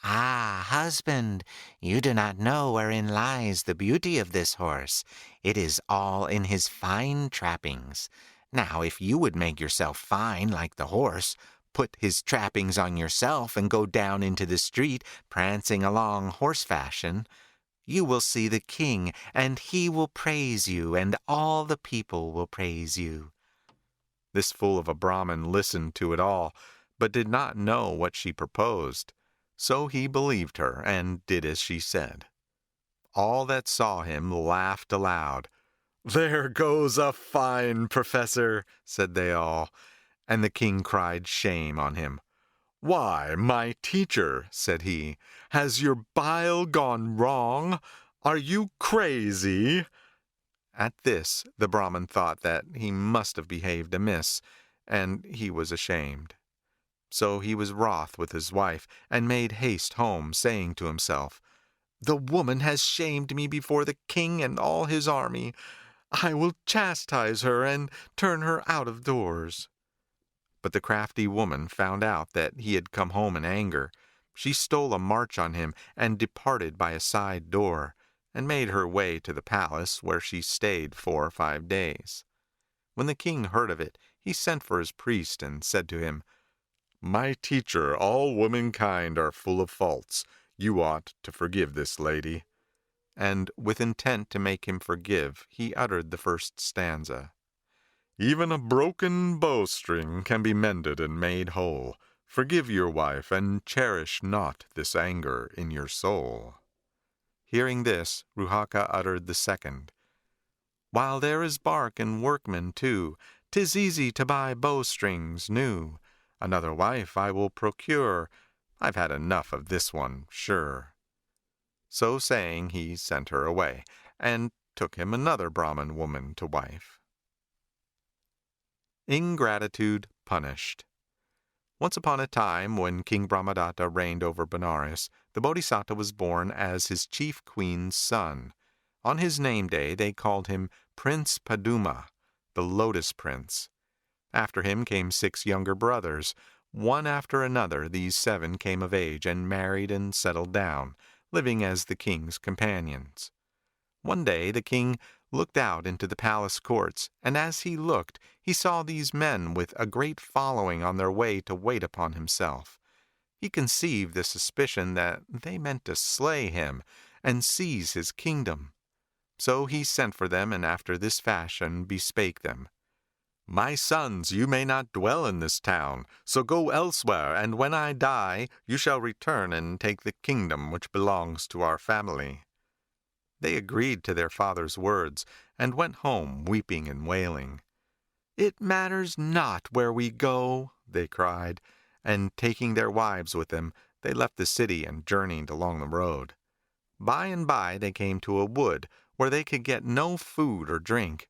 Ah, husband, you do not know wherein lies the beauty of this horse. It is all in his fine trappings. Now, if you would make yourself fine like the horse, put his trappings on yourself and go down into the street, prancing along horse fashion, you will see the king, and he will praise you, and all the people will praise you. This fool of a Brahmin listened to it all, but did not know what she proposed. So he believed her, and did as she said. All that saw him laughed aloud. "There goes a fine professor," said they all, and the king cried shame on him. "Why, my teacher," said he, "has your bile gone wrong? Are you crazy?" At this the Brahmin thought that he must have behaved amiss, and he was ashamed. So he was wroth with his wife, and made haste home, saying to himself, "The woman has shamed me before the king and all his army. I will chastise her and turn her out of doors." But the crafty woman found out that he had come home in anger. She stole a march on him, and departed by a side door, and made her way to the palace, where she stayed 4 or 5 days. When the king heard of it, he sent for his priest, and said to him, "My teacher, all womankind are full of faults. You ought to forgive this lady." And with intent to make him forgive, he uttered the first stanza. "Even a broken bowstring can be mended and made whole. Forgive your wife, and cherish not this anger in your soul." Hearing this, Ruhaka uttered the second. "While there is bark and workmen too, 'tis easy to buy bowstrings new. Another wife I will procure. I've had enough of this one, sure." So saying, he sent her away, and took him another Brahmin woman to wife. Ingratitude punished. Once upon a time, when King Brahmadatta reigned over Benares, the Bodhisattva was born as his chief queen's son. On his name day they called him Prince Paduma, the Lotus Prince. After him came 6 younger brothers. One after another, these 7 came of age and married and settled down, living as the king's companions. One day the king looked out into the palace courts, and as he looked, he saw these men with a great following on their way to wait upon himself. he conceived the suspicion that they meant to slay him and seize his kingdom. So he sent for them, and after this fashion bespake them. My sons, you may not dwell in this town, so go elsewhere, and when I die, you shall return and take the kingdom which belongs to our family. They agreed to their father's words, and went home weeping and wailing. It matters not where we go, they cried, and taking their wives with them, they left the city and journeyed along the road. By and by they came to a wood, where they could get no food or drink,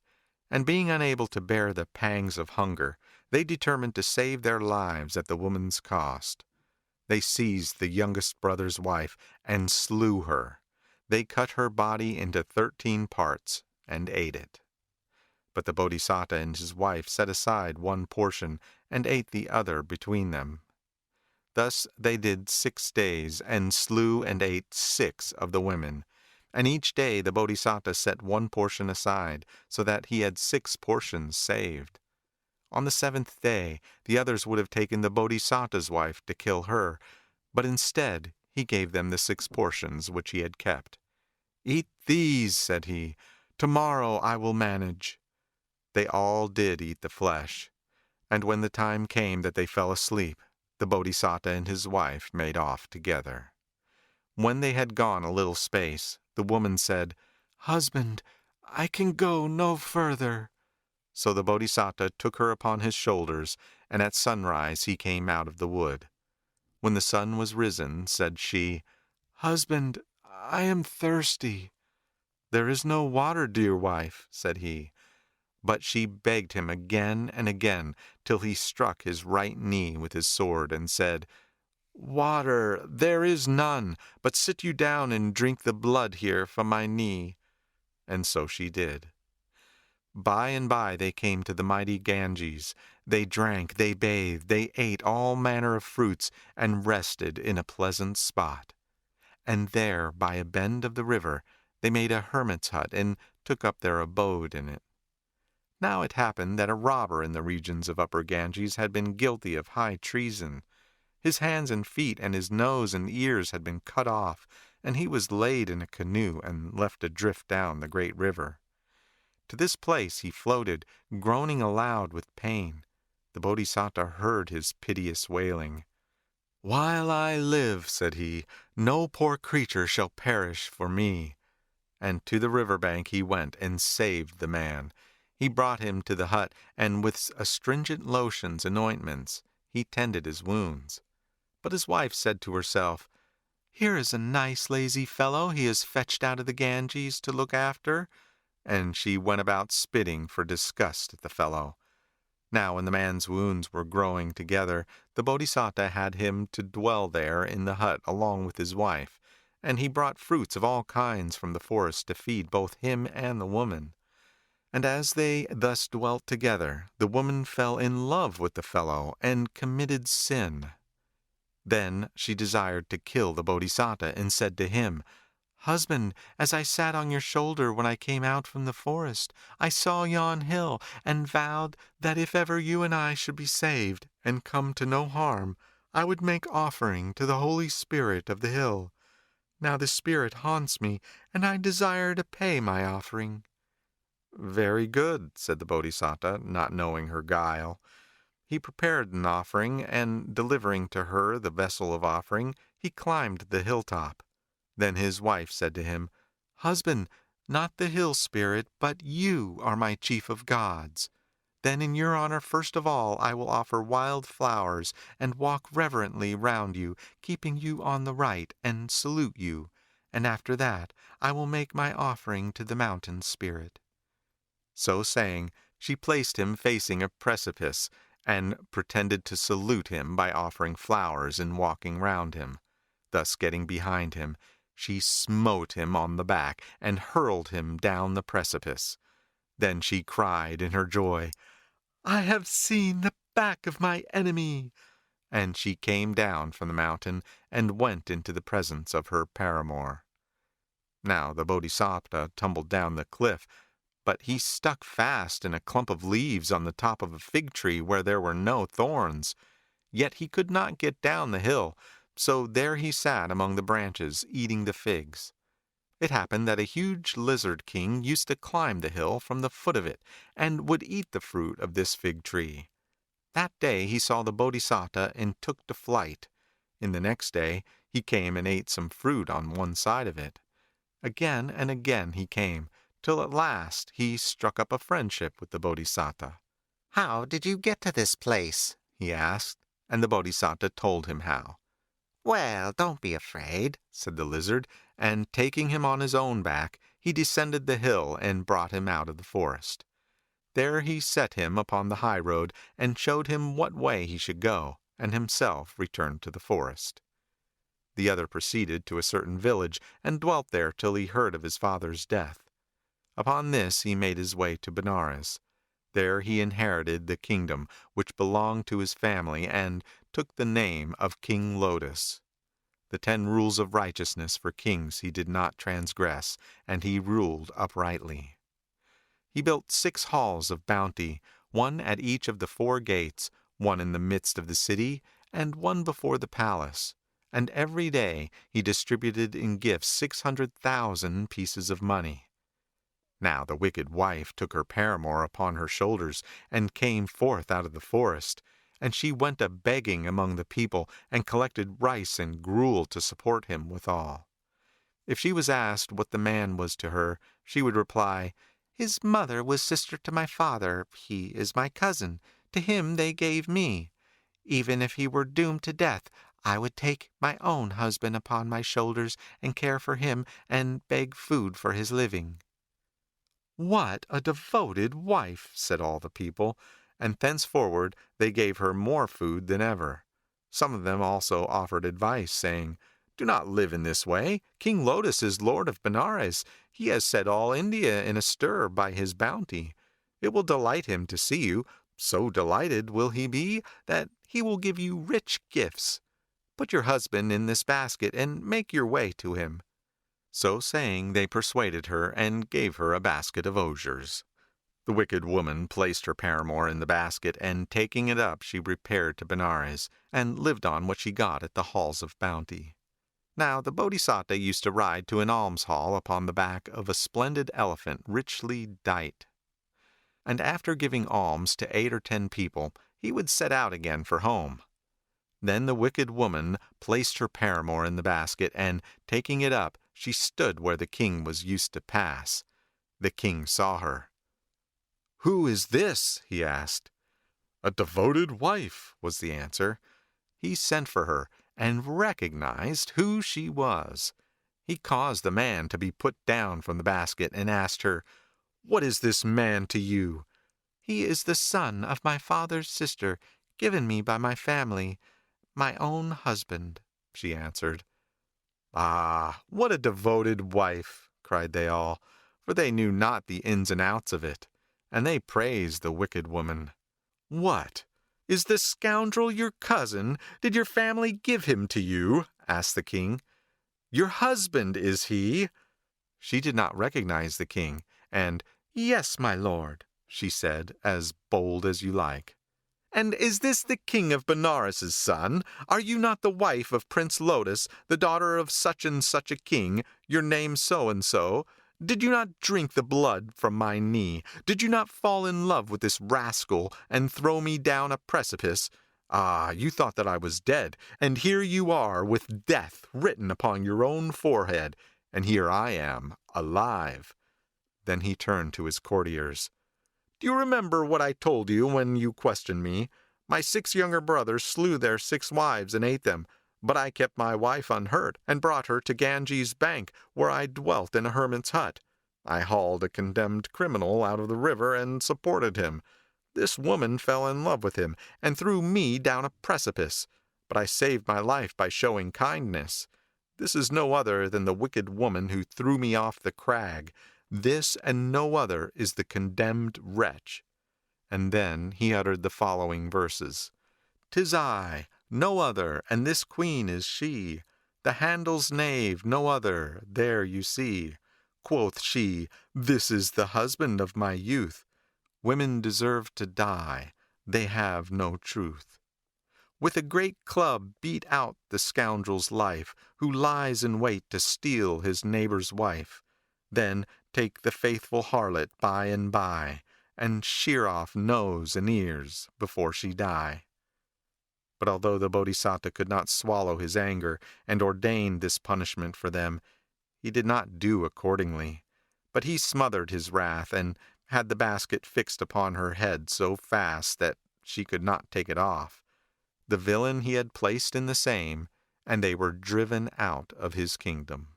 and being unable to bear the pangs of hunger, they determined to save their lives at the woman's cost. They seized the youngest brother's wife and slew her. They cut her body into 13 parts and ate it. But the Bodhisattva and his wife set aside one portion and ate the other between them. Thus they did 6 days, and slew and ate 6 of the women. And each day the Bodhisattva set one portion aside, so that he had 6 portions saved. On the 7th day, the others would have taken the Bodhisattva's wife to kill her, but instead he gave them the 6 portions which he had kept. Eat these, said he. Tomorrow I will manage. They all did eat the flesh, and when the time came that they fell asleep, the Bodhisattva and his wife made off together. When they had gone a little space, the woman said, Husband, I can go no further. So the Bodhisattva took her upon his shoulders, and at sunrise he came out of the wood. When the sun was risen, said she, Husband, I am thirsty. There is no water, dear wife, said he. But she begged him again and again, till he struck his right knee with his sword, and said, Water there is none, but sit you down and drink the blood here from my knee. And so she did. By and by they came to the mighty Ganges. They drank, they bathed, they ate all manner of fruits, and rested in a pleasant spot. And there, by a bend of the river, they made a hermit's hut, and took up their abode in it. Now it happened that a robber in the regions of Upper Ganges had been guilty of high treason. His hands and feet and his nose and ears had been cut off, and he was laid in a canoe and left to drift down the great river. To this place he floated, groaning aloud with pain. The Bodhisattva heard his piteous wailing. While I live, said he, no poor creature shall perish for me. And to the river bank he went and saved the man. He brought him to the hut, and with astringent lotions and ointments he tended his wounds. But his wife said to herself, Here is a nice lazy fellow he has fetched out of the Ganges to look after. And she went about spitting for disgust at the fellow. Now when the man's wounds were growing together, the Bodhisattva had him to dwell there in the hut along with his wife, and he brought fruits of all kinds from the forest to feed both him and the woman. And as they thus dwelt together, the woman fell in love with the fellow and committed sin. Then she desired to kill the Bodhisattva, and said to him, Husband, as I sat on your shoulder when I came out from the forest, I saw yon hill, and vowed that if ever you and I should be saved, and come to no harm, I would make offering to the Holy Spirit of the hill. Now the spirit haunts me, and I desire to pay my offering. Very good, said the Bodhisattva, not knowing her guile. He prepared an offering, and delivering to her the vessel of offering, he climbed the hilltop. Then his wife said to him, Husband, not the hill spirit, but you are my chief of gods. Then in your honor first of all I will offer wild flowers, and walk reverently round you, keeping you on the right, and salute you. And after that I will make my offering to the mountain spirit. So saying, she placed him facing a precipice, and pretended to salute him by offering flowers and walking round him. Thus getting behind him, she smote him on the back, and hurled him down the precipice. Then she cried in her joy, I have seen the back of my enemy. And she came down from the mountain, and went into the presence of her paramour. Now the Bodhisattva tumbled down the cliff, but he stuck fast in a clump of leaves on the top of a fig tree where there were no thorns. Yet he could not get down the hill, So there he sat among the branches, eating the figs. It happened that a huge lizard king used to climb the hill from the foot of it, and would eat the fruit of this fig tree. That day he saw the Bodhisattva and took to flight. In the next day he came and ate some fruit on one side of it. Again and again he came, till at last he struck up a friendship with the Bodhisattva. "How did you get to this place?" he asked, and the Bodhisattva told him how. "Well, don't be afraid," said the lizard, and taking him on his own back, he descended the hill and brought him out of the forest. There he set him upon the high road, and showed him what way he should go, and himself returned to the forest. The other proceeded to a certain village, and dwelt there till he heard of his father's death. Upon this he made his way to Benares. There he inherited the kingdom which belonged to his family, and took the name of King Lotus. The 10 rules of righteousness for kings he did not transgress, and he ruled uprightly. He built 6 halls of bounty, one at each of the 4 gates, one in the midst of the city, and one before the palace. And every day he distributed in gifts 600,000 pieces of money. Now the wicked wife took her paramour upon her shoulders, and came forth out of the forest, and she went a-begging among the people, and collected rice and gruel to support him withal. If she was asked what the man was to her, she would reply, "His mother was sister to my father, he is my cousin, to him they gave me. Even if he were doomed to death, I would take my own husband upon my shoulders, and care for him, and beg food for his living." "What a devoted wife!" said all the people, and thenceforward they gave her more food than ever. Some of them also offered advice, saying, "Do not live in this way. King Lotus is lord of Benares. He has set all India in a stir by his bounty. It will delight him to see you. So delighted will he be that he will give you rich gifts. Put your husband in this basket, and make your way to him." So saying, they persuaded her, and gave her a basket of osiers. The wicked woman placed her paramour in the basket, and taking it up she repaired to Benares, and lived on what she got at the halls of bounty. Now the Bodhisattva used to ride to an alms-hall upon the back of a splendid elephant richly dight. And after giving alms to 8 or 10 people, he would set out again for home. Then the wicked woman placed her paramour in the basket, and, taking it up, she stood where the king was used to pass. The king saw her. "Who is this?" he asked. "A devoted wife," was the answer. He sent for her, and recognized who she was. He caused the man to be put down from the basket, and asked her, "What is this man to you?" "He is the son of my father's sister, given me by my family. My own husband," she answered. "Ah, what a devoted wife!" cried they all, for they knew not the ins and outs of it, and they praised the wicked woman. "What? Is this scoundrel your cousin? Did your family give him to you?" asked the king. "Your husband, is he?" She did not recognize the king, and, "Yes, my lord," she said, as bold as you like. "And is this the king of Benares' son? Are you not the wife of Prince Lotus, the daughter of such and such a king, your name so and so? Did you not drink the blood from my knee? Did you not fall in love with this rascal, and throw me down a precipice? Ah, you thought that I was dead, and here you are with death written upon your own forehead, and here I am, alive." Then he turned to his courtiers. "Do you remember what I told you when you questioned me? My 6 younger brothers slew their 6 wives and ate them, but I kept my wife unhurt, and brought her to Ganges' bank, where I dwelt in a hermit's hut. I hauled a condemned criminal out of the river and supported him. This woman fell in love with him, and threw me down a precipice, but I saved my life by showing kindness. This is no other than the wicked woman who threw me off the crag. This and no other is the condemned wretch." And then he uttered the following verses. "'Tis I, no other, and this queen is she. The Handel's knave, no other, there you see. Quoth she, this is the husband of my youth. Women deserve to die, they have no truth." with a great club beat out the scoundrel's life, who lies in wait to steal his neighbor's wife. Then take the faithful harlot by and by, and shear off nose and ears before she die. But although the Bodhisattva could not swallow his anger and ordained this punishment for them, he did not do accordingly, but he smothered his wrath and had the basket fixed upon her head so fast that she could not take it off. The villain he had placed in the same, and they were driven out of his kingdom.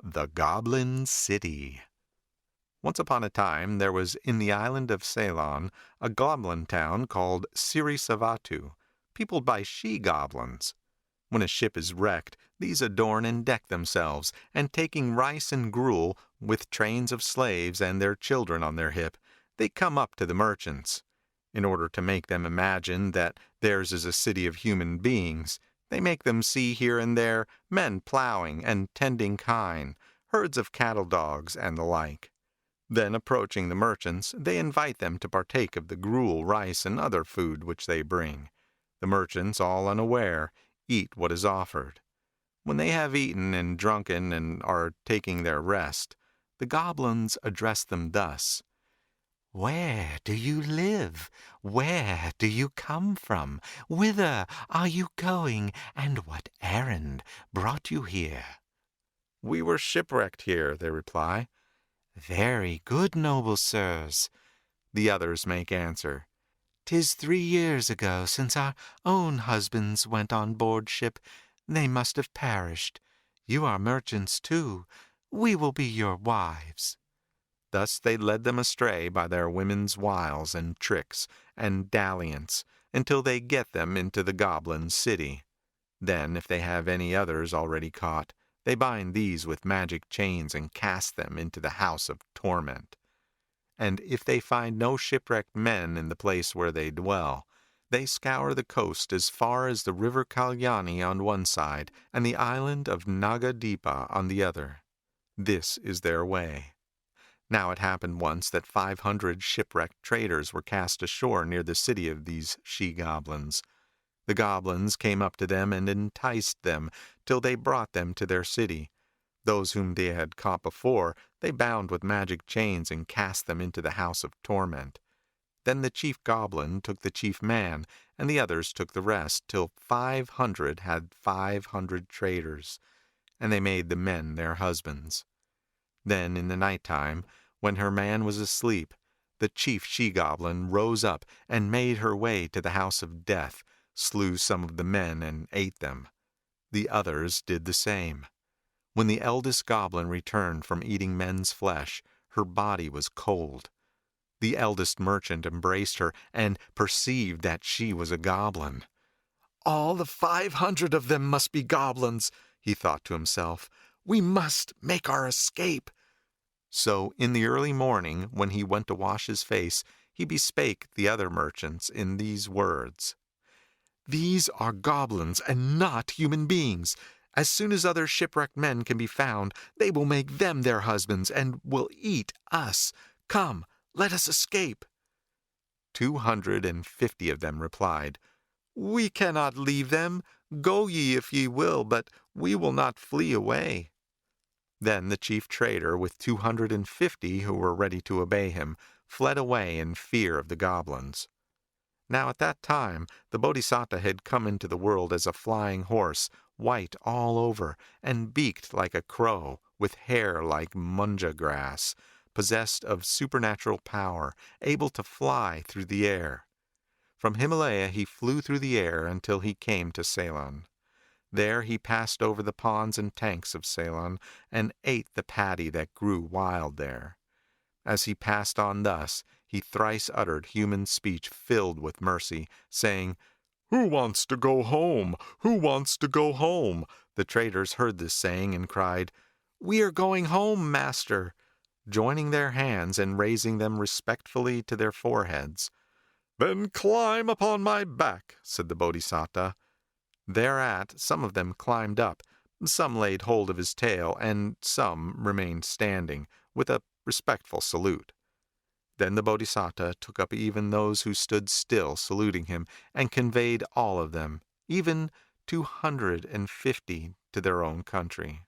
The Goblin City. Once upon a time there was in the island of Ceylon a goblin town called Sirisavatu, peopled by she-goblins. When a ship is wrecked, these adorn and deck themselves, and taking rice and gruel, with trains of slaves and their children on their hip, they come up to the merchants. In order to make them imagine that theirs is a city of human beings, they make them see here and there men plowing and tending kine, herds of cattle dogs, and the like. Then, approaching the merchants, they invite them to partake of the gruel, rice, and other food which they bring. The merchants, all unaware, eat what is offered. When they have eaten and drunken and are taking their rest, the goblins address them thus: "Where do you live? Where do you come from? Whither are you going? And what errand brought you here?" "We were shipwrecked here," they reply. "Very good, noble sirs," the others make answer. "'Tis 3 years ago since our own husbands went on board ship. They must have perished. You are merchants too. We will be your wives." Thus they led them astray by their women's wiles and tricks and dalliance, until they get them into the goblin city. Then, if they have any others already caught, they bind these with magic chains and cast them into the house of torment. And if they find no shipwrecked men in the place where they dwell, they scour the coast as far as the river Kalyani on one side and the island of Nagadipa on the other. This is their way. Now it happened once that 500 shipwrecked traders were cast ashore near the city of these she-goblins. The goblins came up to them and enticed them till they brought them to their city. Those whom they had caught before they bound with magic chains and cast them into the house of torment. Then the chief goblin took the chief man, and the others took the rest, till 500 had 500 traders, and they made the men their husbands. Then in the night time, when her man was asleep, the chief she-goblin rose up and made her way to the house of death, slew some of the men and ate them. The others did the same. When the eldest goblin returned from eating men's flesh, her body was cold. The eldest merchant embraced her and perceived that she was a goblin. "All the 500 of them must be goblins," he thought to himself. "We must make our escape." So in the early morning, when he went to wash his face, he bespake the other merchants in these words: "These are goblins and not human beings. As soon as other shipwrecked men can be found, they will make them their husbands and will eat us. Come, let us escape." 250 of them replied, "We cannot leave them. Go ye if ye will, but we will not flee away." Then the chief trader, with 250 who were ready to obey him, fled away in fear of the goblins. Now at that time the Bodhisattva had come into the world as a flying horse, white all over, and beaked like a crow, with hair like munja grass, possessed of supernatural power, able to fly through the air. From Himalaya he flew through the air until he came to Ceylon. There he passed over the ponds and tanks of Ceylon, and ate the paddy that grew wild there. As he passed on thus, he thrice uttered human speech filled with mercy, saying, "Who wants to go home? Who wants to go home?" The traders heard this saying and cried, "We are going home, master," joining their hands and raising them respectfully to their foreheads. "Then climb upon my back," said the Bodhisattva. Thereat some of them climbed up, some laid hold of his tail, and some remained standing, with a respectful salute. Then the Bodhisattva took up even those who stood still saluting him, and conveyed all of them, even 250, to their own country,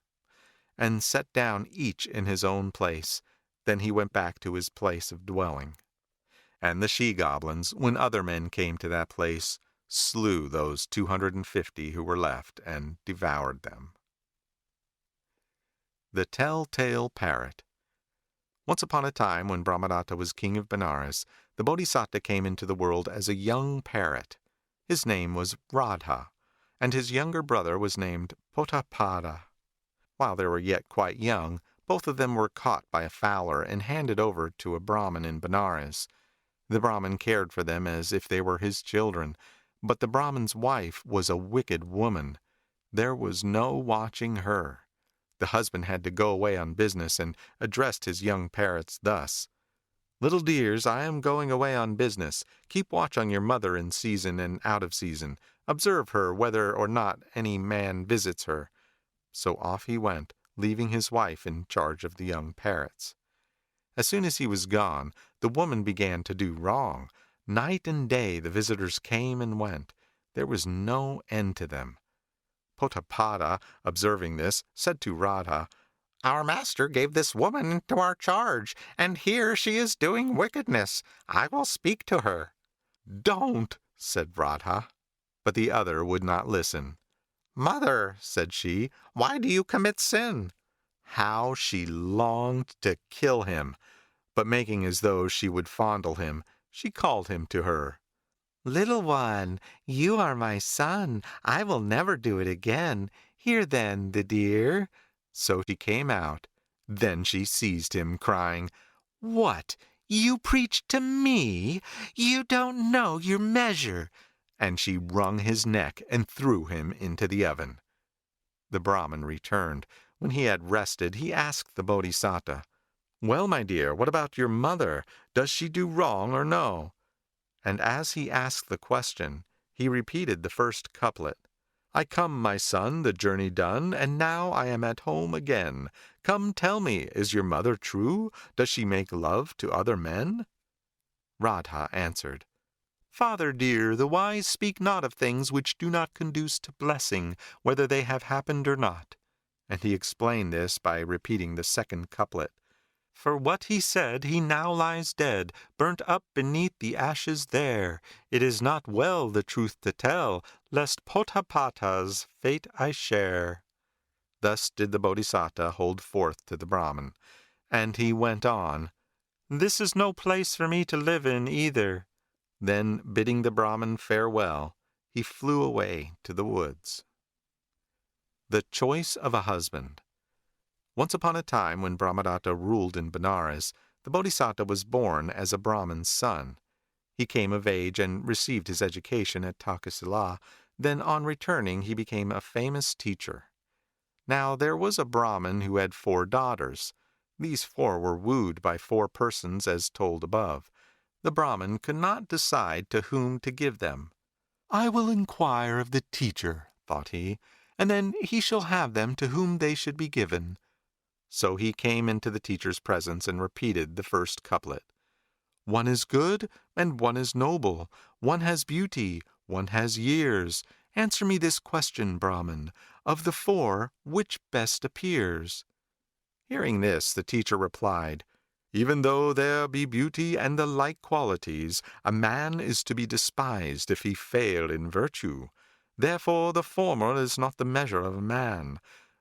and set down each in his own place. Then he went back to his place of dwelling. And the she-goblins, when other men came to that place, slew those 250 who were left, and devoured them. The Telltale Parrot. Once upon a time, when Brahmadatta was king of Benares, the Bodhisattva came into the world as a young parrot. His name was Radha, and his younger brother was named Potapada. While they were yet quite young, both of them were caught by a fowler and handed over to a Brahmin in Benares. The Brahmin cared for them as if they were his children, but the Brahmin's wife was a wicked woman. There was no watching her. The husband had to go away on business, and addressed his young parrots thus: "Little dears, I am going away on business. Keep watch on your mother in season and out of season. Observe her whether or not any man visits her." So off he went, leaving his wife in charge of the young parrots. As soon as he was gone, the woman began to do wrong. Night and day the visitors came and went. There was no end to them. Potapada, observing this, said to Radha, "Our master gave this woman into our charge, and here she is doing wickedness. I will speak to her." "Don't," said Radha. But the other would not listen. "Mother," said she, "why do you commit sin?" How she longed to kill him! But making as though she would fondle him, she called him to her. "Little one, you are my son. I will never do it again. Hear then the dear." So she came out. Then she seized him, crying, "What? You preach to me? You don't know your measure." And she wrung his neck and threw him into the oven. The Brahmin returned. When he had rested, he asked the Bodhisattva, "Well, my dear, what about your mother? Does she do wrong or no?" And as he asked the question, he repeated the first couplet: "I come, my son, the journey done, and now I am at home again. Come, tell me, is your mother true? Does she make love to other men?" Radha answered, "Father dear, the wise speak not of things which do not conduce to blessing, whether they have happened or not." And he explained this by repeating the second couplet: "For what he said, he now lies dead, burnt up beneath the ashes there. It is not well the truth to tell, lest Potapata's fate I share." Thus did the Bodhisattva hold forth to the Brahmin. And he went on, "This is no place for me to live in either." Then, bidding the Brahmin farewell, he flew away to the woods. The Choice of a Husband. Once upon a time, when Brahmadatta ruled in Benares, the Bodhisattva was born as a Brahmin's son. He came of age and received his education at Takasila. Then, on returning, he became a famous teacher. Now there was a Brahmin who had 4 daughters. These 4 were wooed by 4 persons, as told above. The Brahmin could not decide to whom to give them. "I will inquire of the teacher," thought he, "and then he shall have them to whom they should be given." So he came into the teacher's presence and repeated the first couplet: "One is good, and one is noble. One has beauty, one has years. Answer me this question, Brahmin: of the 4, which best appears?" Hearing this, the teacher replied, "Even though there be beauty and the like qualities, a man is to be despised if he fail in virtue. Therefore the former is not the measure of a man.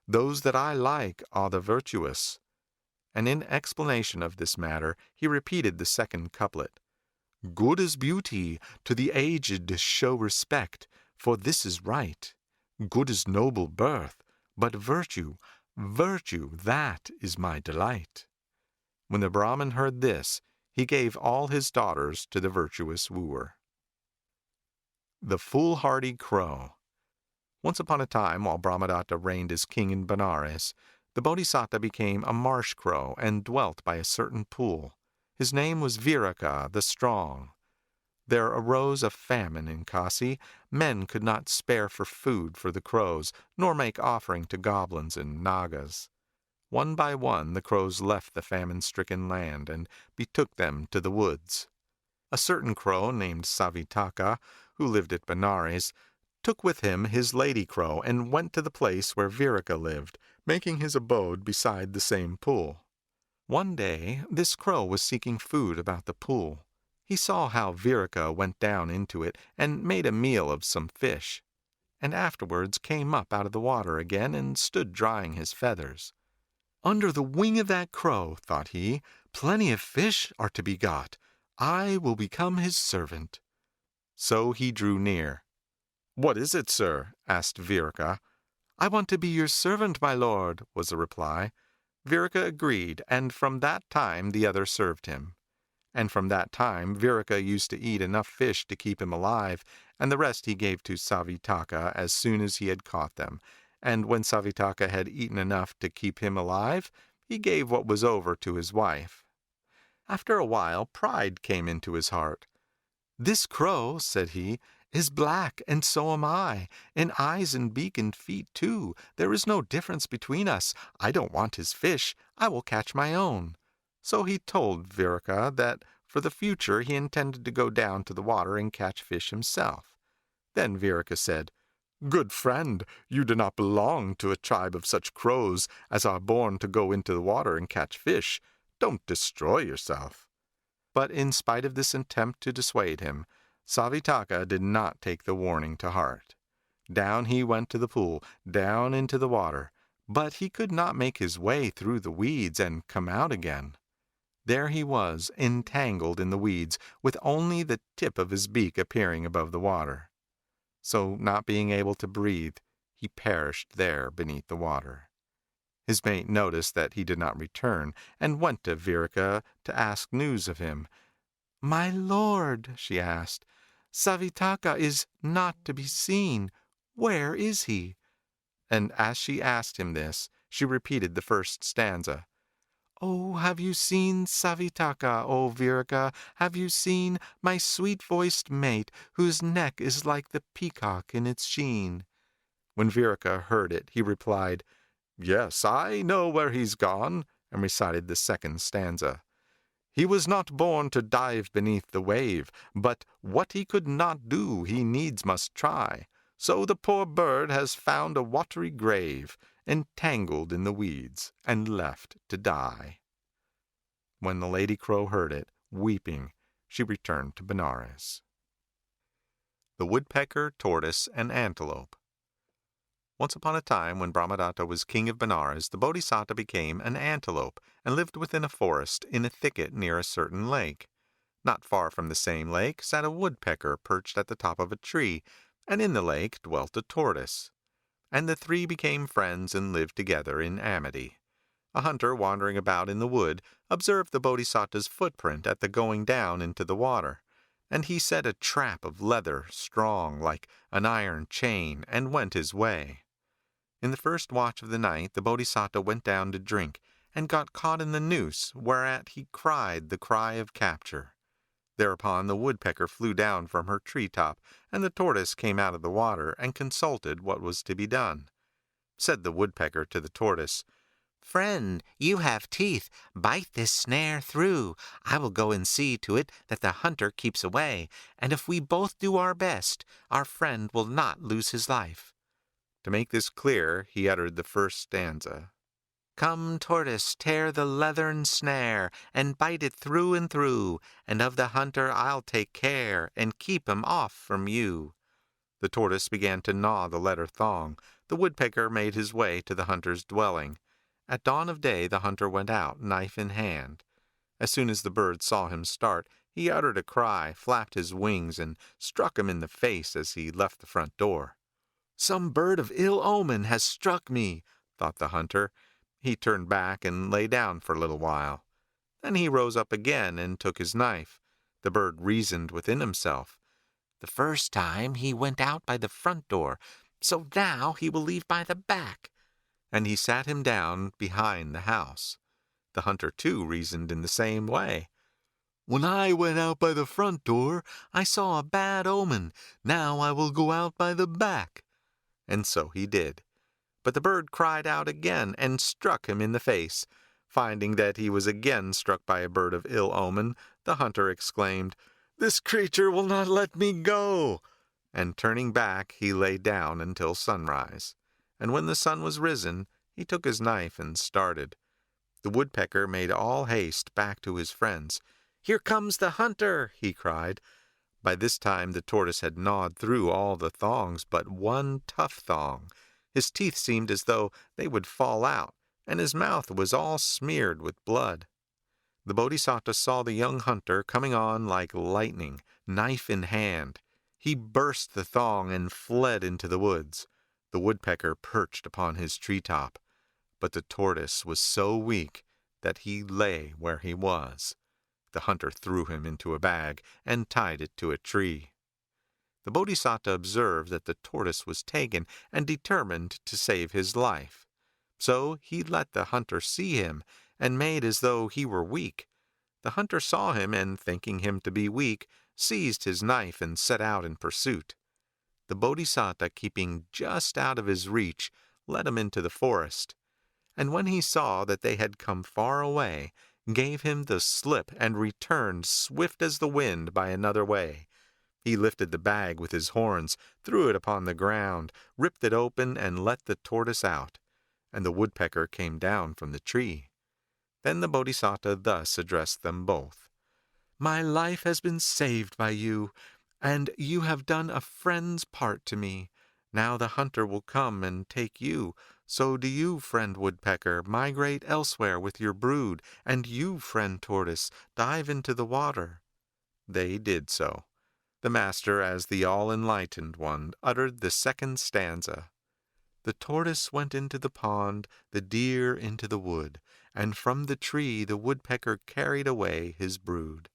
Those that I like are the virtuous." And in explanation of this matter, he repeated the second couplet: "Good is beauty, to the aged show respect, for this is right. Good is noble birth, but virtue, that is my delight." When the Brahmin heard this, he gave all his daughters to the virtuous wooer. The Foolhardy Crow. Once upon a time, while Brahmadatta reigned as king in Benares, the Bodhisattva became a marsh crow and dwelt by a certain pool. His name was Viraka the Strong. There arose a famine in Kasi. Men could not spare for food for the crows, nor make offering to goblins and nagas. One by one the crows left the famine-stricken land and betook them to the woods. A certain crow named Savitaka, who lived at Benares, took with him his lady crow and went to the place where Virika lived, making his abode beside the same pool. One day this crow was seeking food about the pool. He saw how Virika went down into it and made a meal of some fish, and afterwards came up out of the water again and stood drying his feathers. "Under the wing of that crow," thought he, "plenty of fish are to be got. I will become his servant." So he drew near. "What is it, sir?" asked Virika. "I want to be your servant, my lord," was the reply. Virika agreed, and from that time the other served him. And from that time Virika used to eat enough fish to keep him alive, and the rest he gave to Savitaka as soon as he had caught them. And when Savitaka had eaten enough to keep him alive, he gave what was over to his wife. After a while pride came into his heart. "This crow," said he, "is black, and so am I, in eyes and beak and feet too. There is no difference between us. I don't want his fish. I will catch my own." So he told Virika that for the future he intended to go down to the water and catch fish himself. Then Virika said, "Good friend, you do not belong to a tribe of such crows as are born to go into the water and catch fish. Don't destroy yourself." But in spite of this attempt to dissuade him, Savitaka did not take the warning to heart. Down he went to the pool, down into the water, but he could not make his way through the weeds and come out again. There he was, entangled in the weeds, with only the tip of his beak appearing above the water. So, not being able to breathe, he perished there beneath the water. His mate noticed that he did not return, and went to Virika to ask news of him. "My lord," she asked, "Savitaka is not to be seen. Where is he?" And as she asked him this, she repeated the first stanza. "Oh, have you seen Savitaka, O Virika? Have you seen my sweet-voiced mate, whose neck is like the peacock in its sheen?" When Virika heard it, he replied, "Yes, I know where he's gone," and recited the second stanza. "He was not born to dive beneath the wave, but what he could not do he needs must try. So the poor bird has found a watery grave, entangled in the weeds, and left to die." When the lady crow heard it, weeping, she returned to Benares. The Woodpecker, Tortoise, and Antelope. Once upon a time, when Brahmadatta was king of Benares, the Bodhisatta became an antelope, and lived within a forest in a thicket near a certain lake. Not far from the same lake sat a woodpecker perched at the top of a tree, and in the lake dwelt a tortoise. And the three became friends and lived together in amity. A hunter wandering about in the wood observed the Bodhisatta's footprint at the going down into the water, and he set a trap of leather strong like an iron chain and went his way. In the first watch of the night the Bodhisatta went down to drink, and got caught in the noose, whereat he cried the cry of capture. Thereupon the woodpecker flew down from her tree-top, and the tortoise came out of the water and consulted what was to be done. Said the woodpecker to the tortoise, "Friend, you have teeth. Bite this snare through. I will go and see to it that the hunter keeps away, and if we both do our best, our friend will not lose his life." To make this clear, he uttered the first stanza. "Come, tortoise, tear the leathern snare, and bite it through and through, and of the hunter I'll take care, and keep him off from you." The tortoise began to gnaw the leather thong. The woodpecker made his way to the hunter's dwelling. At dawn of day the hunter went out, knife in hand. As soon as the bird saw him start, he uttered a cry, flapped his wings, and struck him in the face as he left the front door. "Some bird of ill omen has struck me," thought the hunter. He turned back and lay down for a little while. Then he rose up again and took his knife. The bird reasoned within himself. "The first time he went out by the front door, so now he will leave by the back." And he sat him down behind the house. The hunter, too, reasoned in the same way. "When I went out by the front door, I saw a bad omen. Now I will go out by the back." And so he did. But the bird cried out again and struck him in the face. Finding that he was again struck by a bird of ill omen, the hunter exclaimed, "This creature will not let me go!" And turning back, he lay down until sunrise. And when the sun was risen, he took his knife and started. The woodpecker made all haste back to his friends. "Here comes the hunter!" he cried. By this time the tortoise had gnawed through all the thongs but one tough thong. His teeth seemed as though they would fall out, and his mouth was all smeared with blood. The Bodhisattva saw the young hunter coming on like lightning, knife in hand. He burst the thong and fled into the woods. The woodpecker perched upon his treetop, but the tortoise was so weak that he lay where he was. The hunter threw him into a bag and tied it to a tree. The Bodhisattva observed that the tortoise was taken and determined to save his life. So he let the hunter see him and made as though he were weak. The hunter saw him and, thinking him to be weak, seized his knife and set out in pursuit. The Bodhisattva, keeping just out of his reach, led him into the forest. And when he saw that they had come far away, gave him the slip and returned swift as the wind by another way. He lifted the bag with his horns, threw it upon the ground, ripped it open, and let the tortoise out. And the woodpecker came down from the tree. Then the Bodhisattva thus addressed them both. "My life has been saved by you, and you have done a friend's part to me. Now the hunter will come and take you. So do you, friend woodpecker, migrate elsewhere with your brood, and you, friend tortoise, dive into the water." They did so. The master, as the all-enlightened one, uttered the second stanza. The tortoise went into the pond, the deer into the wood, and from the tree the woodpecker carried away his brood.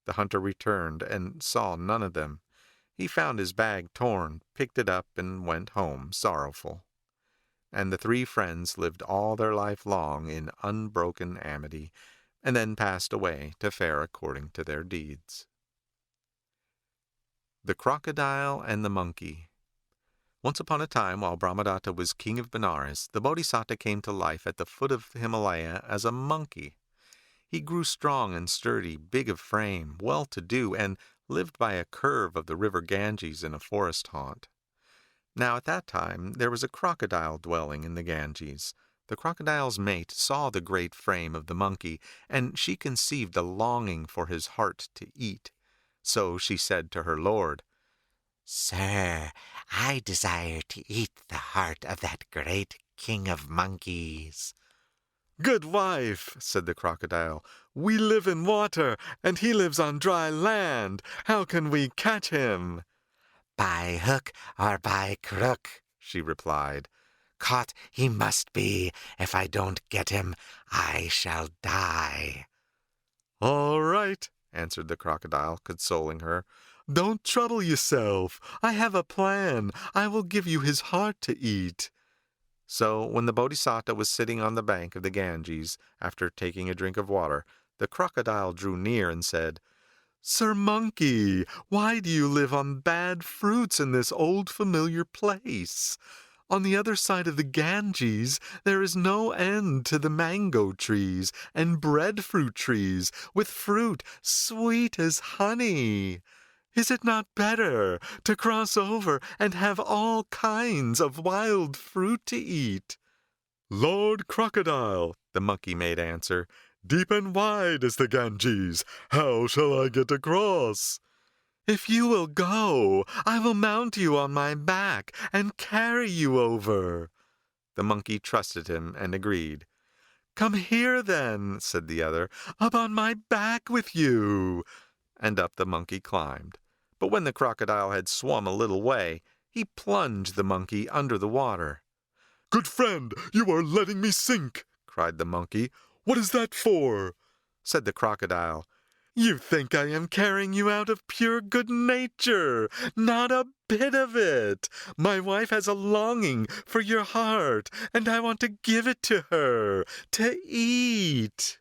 The hunter returned and saw none of them. He found his bag torn, picked it up, and went home sorrowful. And the three friends lived all their life long in unbroken amity, and then passed away to fare according to their deeds. The Crocodile and the Monkey. Once upon a time, while Brahmadatta was king of Benares, the Bodhisattva came to life at the foot of the Himalaya as a monkey. He grew strong and sturdy, big of frame, well-to-do, and lived by a curve of the river Ganges in a forest haunt. Now at that time there was a crocodile dwelling in the Ganges. The crocodile's mate saw the great frame of the monkey, and she conceived a longing for his heart to eat. So she said to her lord, "Sir, I desire to eat the heart of that great king of monkeys." "Good wife," said the crocodile, "we live in water, and he lives on dry land. How can we catch him?" "By hook or by crook," she replied. "Caught he must be. If I don't get him, I shall die." "All right," answered the crocodile, consoling her. "Don't trouble yourself. I have a plan. I will give you his heart to eat." So when the Bodhisattva was sitting on the bank of the Ganges, after taking a drink of water, the crocodile drew near and said, "Sir Monkey, why do you live on bad fruits in this old familiar place? On the other side of the Ganges there is no end to the mango trees and breadfruit trees with fruit sweet as honey. Is it not better to cross over and have all kinds of wild fruit to eat?" "Lord Crocodile," the monkey made answer, "deep and wide is the Ganges. How shall I get across?" "If you will go, I will mount you on my back and carry you over." The monkey trusted him and agreed. "Come here then," said the other, "up on my back with you." And up the monkey climbed. But when the crocodile had swum a little way, he plunged the monkey under the water. "Good friend, you are letting me sink," cried the monkey. "What is that for?" Said the crocodile, "You think I am carrying you out of pure good nature. Not a bit of it. My wife has a longing for your heart, and I want to give it to her, to eat."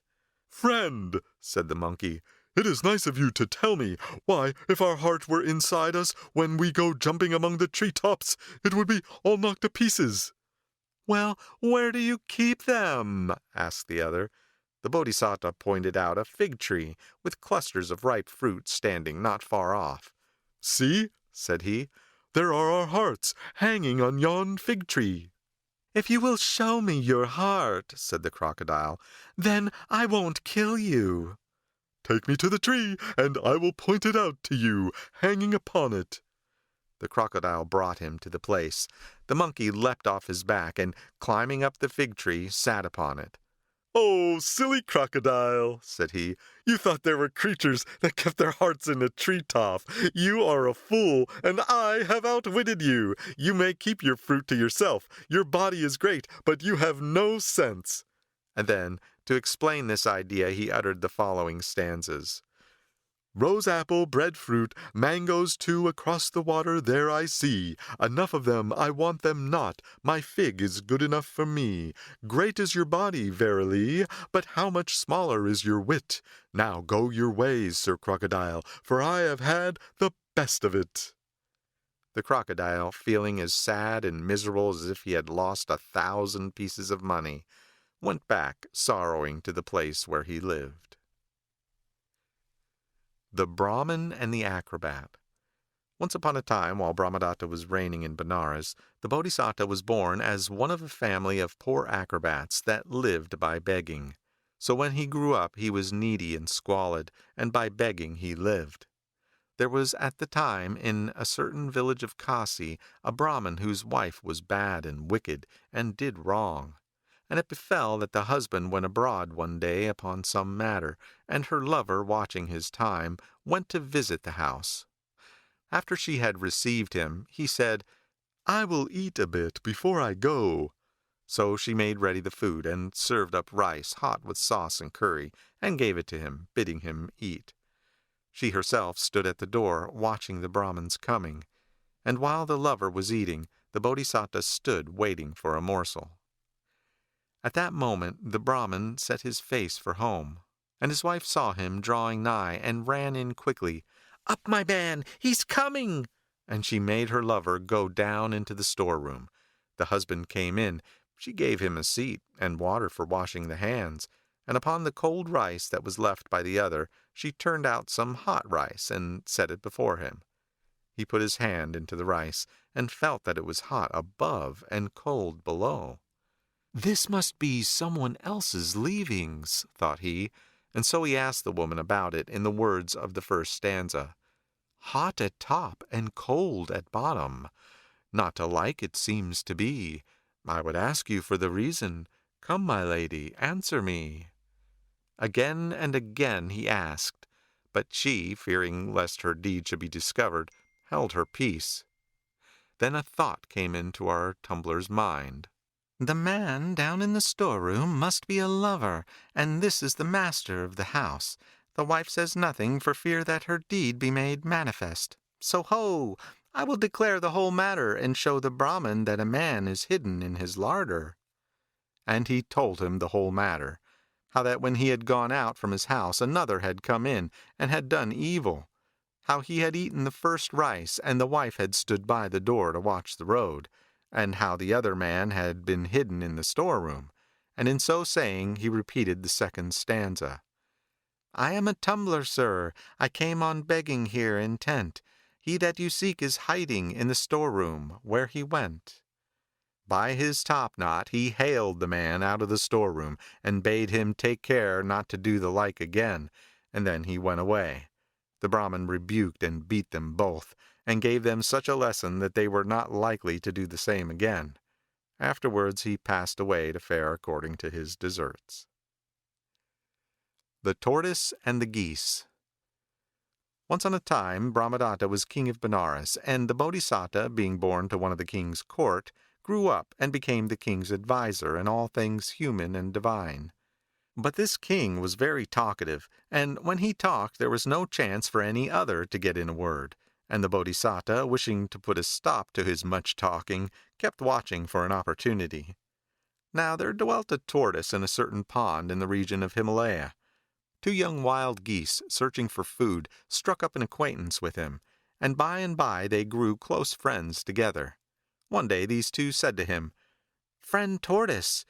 "Friend," said the monkey, "it is nice of you to tell me. Why, if our heart were inside us when we go jumping among the treetops, it would be all knocked to pieces." "Well, where do you keep them?" asked the other. The Bodhisattva pointed out a fig tree with clusters of ripe fruit standing not far off. "See," said he, "there are our hearts hanging on yon fig tree." "If you will show me your heart," said the crocodile, "then I won't kill you." "Take me to the tree, and I will point it out to you, hanging upon it." The crocodile brought him to the place. The monkey leapt off his back, and climbing up the fig tree, sat upon it. "Oh, silly crocodile," said he, "you thought there were creatures that kept their hearts in a tree-top. You are a fool, and I have outwitted you. You may keep your fruit to yourself. Your body is great, but you have no sense." And then, to explain this idea, he uttered the following stanzas. "Rose apple, breadfruit, mangoes too across the water there I see. Enough of them, I want them not. My fig is good enough for me. Great is your body, verily, but how much smaller is your wit. Now go your ways, Sir Crocodile, for I have had the best of it." The crocodile, feeling as sad and miserable as if he had lost 1,000 pieces of money, went back sorrowing to the place where he lived. The Brahmin and the Acrobat. Once upon a time, while Brahmadatta was reigning in Benares, the Bodhisattva was born as one of a family of poor acrobats that lived by begging. So when he grew up, he was needy and squalid, and by begging he lived. There was at the time, in a certain village of Kasi, a Brahmin whose wife was bad and wicked, and did wrong. And it befell that the husband went abroad one day upon some matter, and her lover, watching his time, went to visit the house. After she had received him, he said, "I will eat a bit before I go." So she made ready the food, and served up rice hot with sauce and curry, and gave it to him, bidding him eat. She herself stood at the door, watching the Brahmin's coming. And while the lover was eating, the Bodhisattva stood waiting for a morsel. At that moment the Brahmin set his face for home, and his wife saw him drawing nigh, and ran in quickly. "Up, my man, he's coming!" And she made her lover go down into the storeroom. The husband came in. She gave him a seat, and water for washing the hands, and upon the cold rice that was left by the other, she turned out some hot rice, and set it before him. He put his hand into the rice, and felt that it was hot above and cold below. "This must be someone else's leavings," thought he, and so he asked the woman about it in the words of the first stanza. "Hot at top and cold at bottom. Not alike it seems to be. I would ask you for the reason. Come, my lady, answer me." Again and again he asked, but she, fearing lest her deed should be discovered, held her peace. Then a thought came into our tumbler's mind. "The man down in the storeroom must be a lover, and this is the master of the house. The wife says nothing for fear that her deed be made manifest. So ho! I will declare the whole matter, and show the Brahmin that a man is hidden in his larder." And he told him the whole matter, how that when he had gone out from his house another had come in, and had done evil, how he had eaten the first rice, and the wife had stood by the door to watch the road, and how the other man had been hidden in the storeroom, and in so saying he repeated the second stanza. "I am a tumbler, sir, I came on begging here intent. He that you seek is hiding in the storeroom where he went." By his topknot he haled the man out of the storeroom, and bade him take care not to do the like again, and then he went away. The Brahmin rebuked and beat them both, and gave them such a lesson that they were not likely to do the same again. Afterwards he passed away to fare according to his deserts. The Tortoise and the Geese. Once on a time Brahmadatta was king of Benares, and the Bodhisattva, being born to one of the king's court, grew up and became the king's adviser in all things human and divine. But this king was very talkative, and when he talked there was no chance for any other to get in a word, and the Bodhisattva, wishing to put a stop to his much talking, kept watching for an opportunity. Now there dwelt a tortoise in a certain pond in the region of Himalaya. Two young wild geese, searching for food, struck up an acquaintance with him, and by they grew close friends together. One day these two said to him, Friend Tortoise,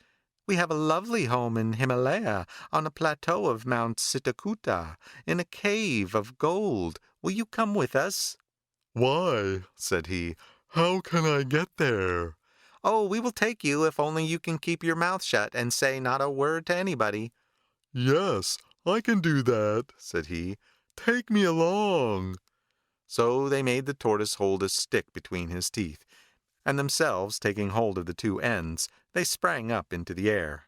we have a lovely home in Himalaya, on a plateau of Mount Sitakuta, in a cave of gold. Will you come with us?" "Why," said he, "how can I get there?" "Oh, we will take you if only you can keep your mouth shut and say not a word to anybody." "Yes, I can do that," said he. "Take me along." So they made the tortoise hold a stick between his teeth, and themselves taking hold of the two ends, they sprang up into the air.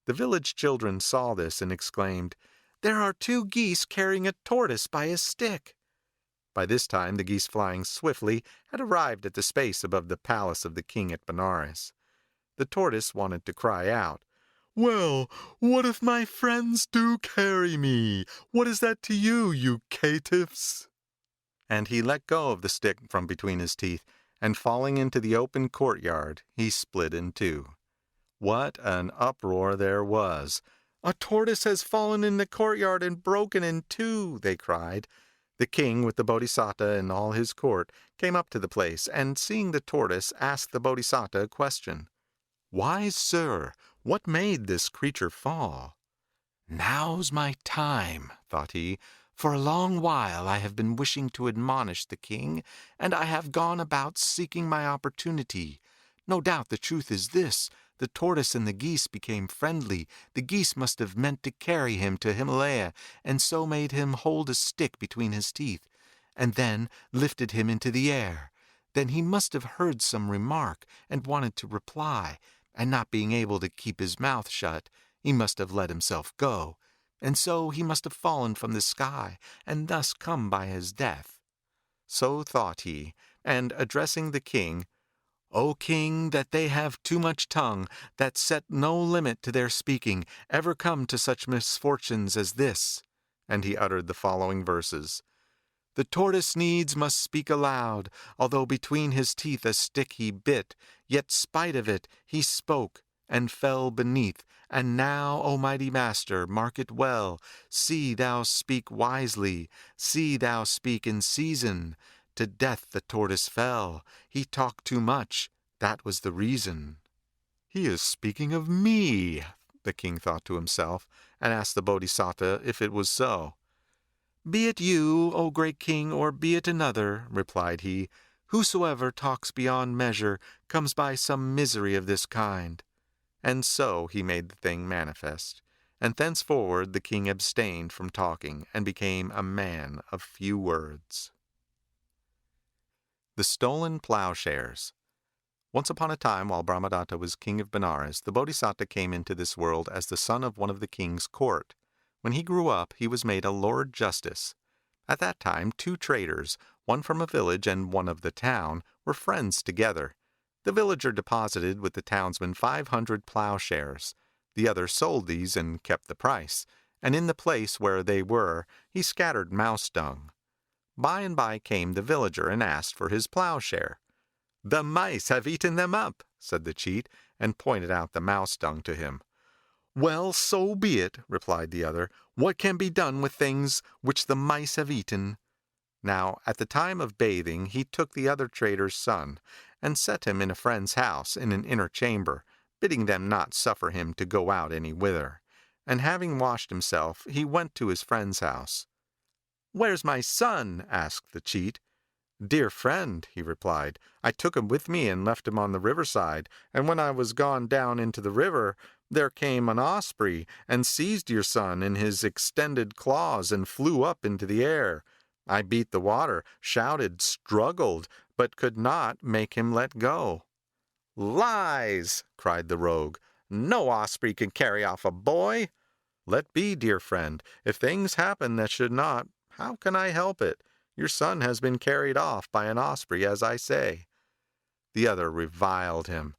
The village children saw this and exclaimed, "There are two geese carrying a tortoise by a stick." By this time the geese, flying swiftly, had arrived at the space above the palace of the king at Benares. The tortoise wanted to cry out, "Well, what if my friends do carry me? What is that to you, you caitiffs?" and he let go of the stick from between his teeth, and falling into the open courtyard, he split in two. What an uproar there was! "A tortoise has fallen in the courtyard and broken in two," they cried. The king, with the Bodhisattva and all his court, came up to the place, and seeing the tortoise, asked the Bodhisattva a question. "Wise sir, what made this creature fall?" "Now's my time," thought he. "For a long while I have been wishing to admonish the king, and I have gone about seeking my opportunity. No doubt the truth is this: the tortoise and the geese became friendly. The geese must have meant to carry him to Himalaya, and so made him hold a stick between his teeth, and then lifted him into the air. Then he must have heard some remark, and wanted to reply, and not being able to keep his mouth shut, he must have let himself go. And so he must have fallen from the sky, and thus come by his death." So thought he, and addressing the king, "O king, that they have too much tongue, that set no limit to their speaking, ever come to such misfortunes as this." And he uttered the following verses. "The tortoise needs must speak aloud, although between his teeth a stick he bit, yet spite of it he spoke, and fell beneath. And now, O mighty master, mark it well, see thou speak wisely, see thou speak in season. To death the tortoise fell, he talked too much, that was the reason." "He is speaking of me," the king thought to himself, and asked the Bodhisattva if it was so. "Be it you, O great king, or be it another," replied he, "whosoever talks beyond measure comes by some misery of this kind." And so he made the thing manifest, and thenceforward the king abstained from talking, and became a man of few words. The Stolen Plowshares. Once upon a time, while Brahmadatta was king of Benares, the Bodhisattva came into this world as the son of one of the king's court. When he grew up, he was made a Lord Justice. At that time, two traders, one from a village and one of the town, were friends together. The villager deposited with the townsman 500 plowshares. The other sold these and kept the price, and in the place where they were he scattered mouse dung. By and by came the villager and asked for his plowshare. "The mice have eaten them up," said the cheat, and pointed out the mouse dung to him. "Well, so be it," replied the other. "What can be done with things which the mice have eaten?" Now, at the time of bathing, he took the other trader's son, and set him in a friend's house in an inner chamber, bidding them not suffer him to go out any whither. And having washed himself, he went to his friend's house. "Where's my son?" asked the cheat. "Dear friend," he replied, "I took him with me and left him on the riverside, and when I was gone down into the river, there came an osprey, and seized your son in his extended claws, and flew up into the air. I beat the water, shouted, struggled, but could not make him let go." "Lies!" cried the rogue. "No osprey can carry off a boy." "Let be, dear friend. If things happen that should not, how can I help it? Your son has been carried off by an osprey, as I say." The other reviled him.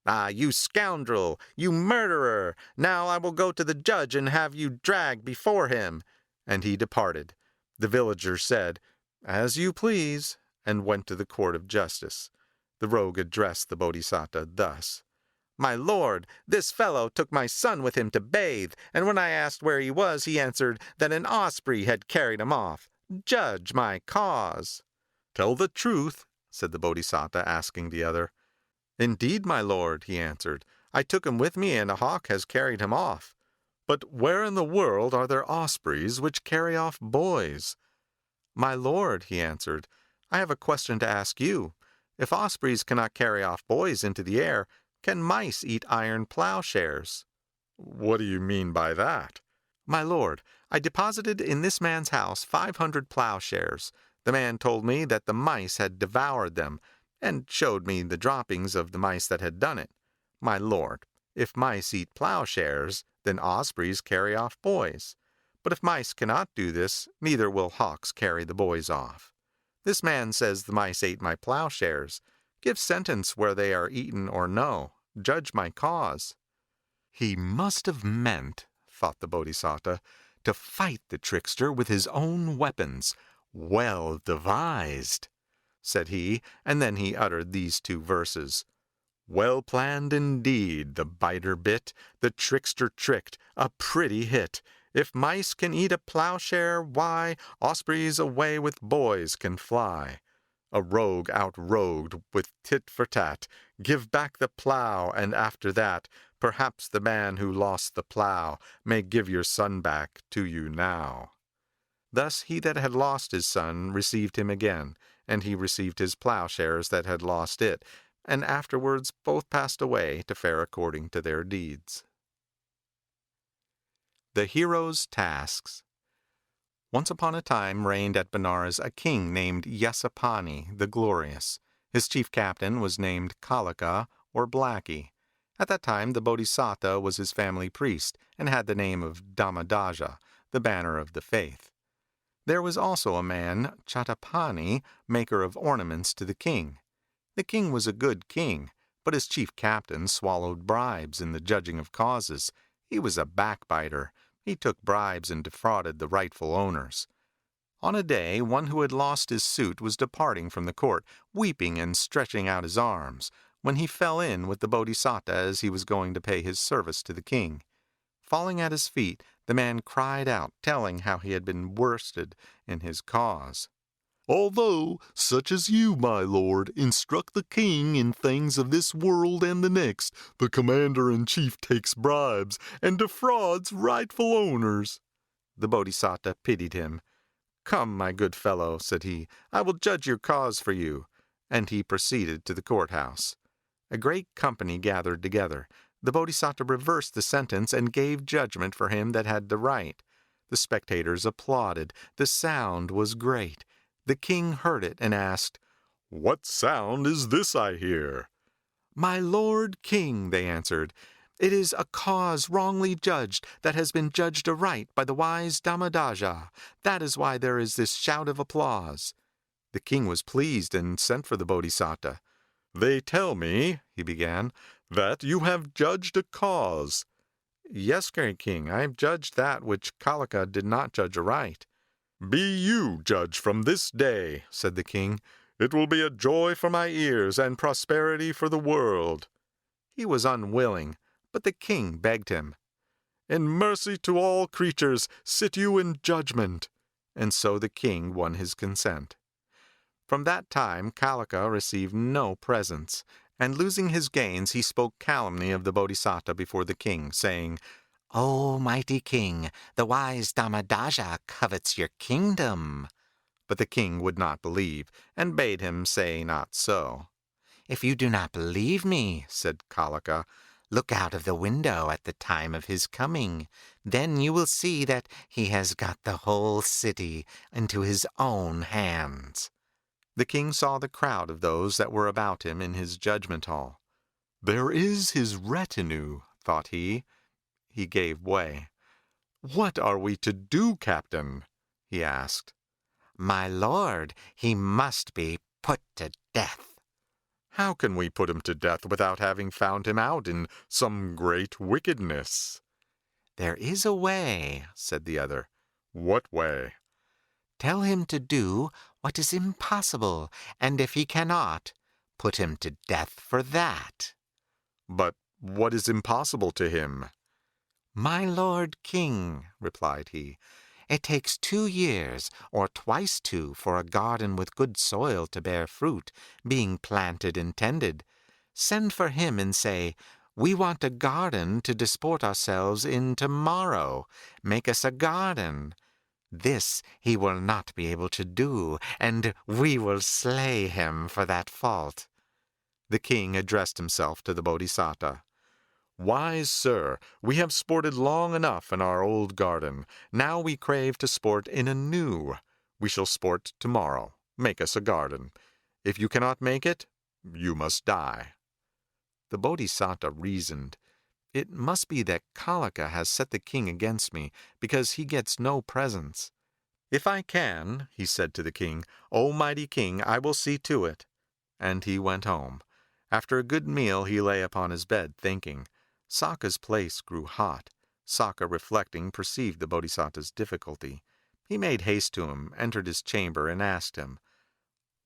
"Ah, you scoundrel! You murderer! Now I will go to the judge and have you dragged before him." And he departed. The villager said, "As you please," and went to the court of justice. The rogue addressed the Bodhisattva thus. "My lord, this fellow took my son with him to bathe, and when I asked where he was, he answered that an osprey had carried him off. Judge my cause." "Tell the truth," said the Bodhisattva, asking the other. Indeed, my lord, he answered. I took him with me, and a hawk has carried him off. But where in the world are there ospreys which carry off boys? My lord, he answered, I have a question to ask you. If ospreys cannot carry off boys into the air, can mice eat iron plowshares? What do you mean by that? My lord, I deposited in this man's house 500 plowshares. The man told me that the mice had devoured them, and showed me the droppings of the mice that had done it. My lord, if mice eat plowshares, then ospreys carry off boys. But if mice cannot do this, neither will hawks carry the boys off. This man says the mice ate my plowshares. Give sentence where they are eaten or no. Judge my cause. He must have meant, thought the Bodhisattva, to fight the trickster with his own weapons. Well devised, said he, and then he uttered these 2 verses. Well planned indeed, the biter bit, the trickster tricked, a pretty hit. If mice can eat a plowshare, why, ospreys away with boys can fly. A rogue out-rogued with tit for tat, give back the plow, and after that, perhaps the man who lost the plow may give your son back to you now. Thus he that had lost his son received him again, and he received his plowshares that had lost it, and afterwards both passed away to fare according to their deeds. The Hero's Tasks. Once upon a time reigned at Benares a king named Yasapani the Glorious. His chief captain was named Kalika, or Blackie. At that time the Bodhisattva was his family priest, and had the name of Dhamadaja, the banner of the faith. There was also a man, Chatapani, maker of ornaments to the king. The king was a good king, but his chief captain swallowed bribes in the judging of causes. He was a backbiter. He took bribes and defrauded the rightful owners. On a day, one who had lost his suit was departing from the court, weeping and stretching out his arms, when he fell in with the Bodhisattva as he was going to pay his service to the king. Falling at his feet, the man cried out, telling how he had been worsted in his cause. Although, such as you, my lord, instruct the king in things of this world and the next, the commander-in-chief takes bribes and defrauds rightful owners. The Bodhisattva pitied him. Come, my good fellow, said he, I will judge your cause for you. And he proceeded to the courthouse. A great company gathered together. The Bodhisattva reversed the sentence and gave judgment for him that had the right. The spectators applauded. The sound was great. The king heard it and asked, What sound is this I hear? My lord king, they answered, it is a cause wrongly judged that has been judged aright by the wise Dhamadaja. That is why there is this shout of applause. The king was pleased and sent for the Bodhisattva. They tell me, he began, that you have judged a cause. Yes, great king, I have judged that which Kalika did not judge aright. Be you judge from this day, said the king. It will be a joy for my ears and prosperity for the world. He was unwilling, but the king begged him. In mercy to all creatures, sit you in judgment. And so the king won his consent. From that time Kalika received no presents, and losing his gains he spoke calumny of the Bodhisattva before the king, saying, O mighty king, the wise Dhamadaja covets your kingdom. But the king would not believe, and bade him say not so. If you do not believe me, said Kalika, look out of the window at the time of his coming. Then you will see that he has got the whole city into his own hands. The king saw the crowd of those that were about him in his judgment hall. There is his retinue, thought he. He gave way. What are we to do, captain? He asked. My lord, he must be put to death. How can we put him to death without having found him out in some great wickedness? There is a way, said the other. What way? Tell him to do what is impossible, and if he cannot, put him to death for that. But what is impossible to him? My lord king, replied he, it takes 2 years, or twice 2, for a garden with good soil to bear fruit, being planted and tended. Send for him and say, 'We want a garden to disport ourselves in tomorrow. Make us a garden.' This he will not be able to do, and we will slay him for that fault." The king addressed himself to the Bodhisattva. "Wise sir, we have sported long enough in our old garden. Now we crave to sport in a new. We shall sport tomorrow. Make us a garden. If you cannot make it, you must die." The Bodhisattva reasoned. "It must be that Kalika has set the king against me, because he gets no presents. If I can," he said to the king, "O mighty king, I will see to it." And he went home. After a good meal he lay upon his bed thinking. Sakka's place grew hot. Sakka, reflecting, perceived the Bodhisattva's difficulty. He made haste to him, entered his chamber, and asked him,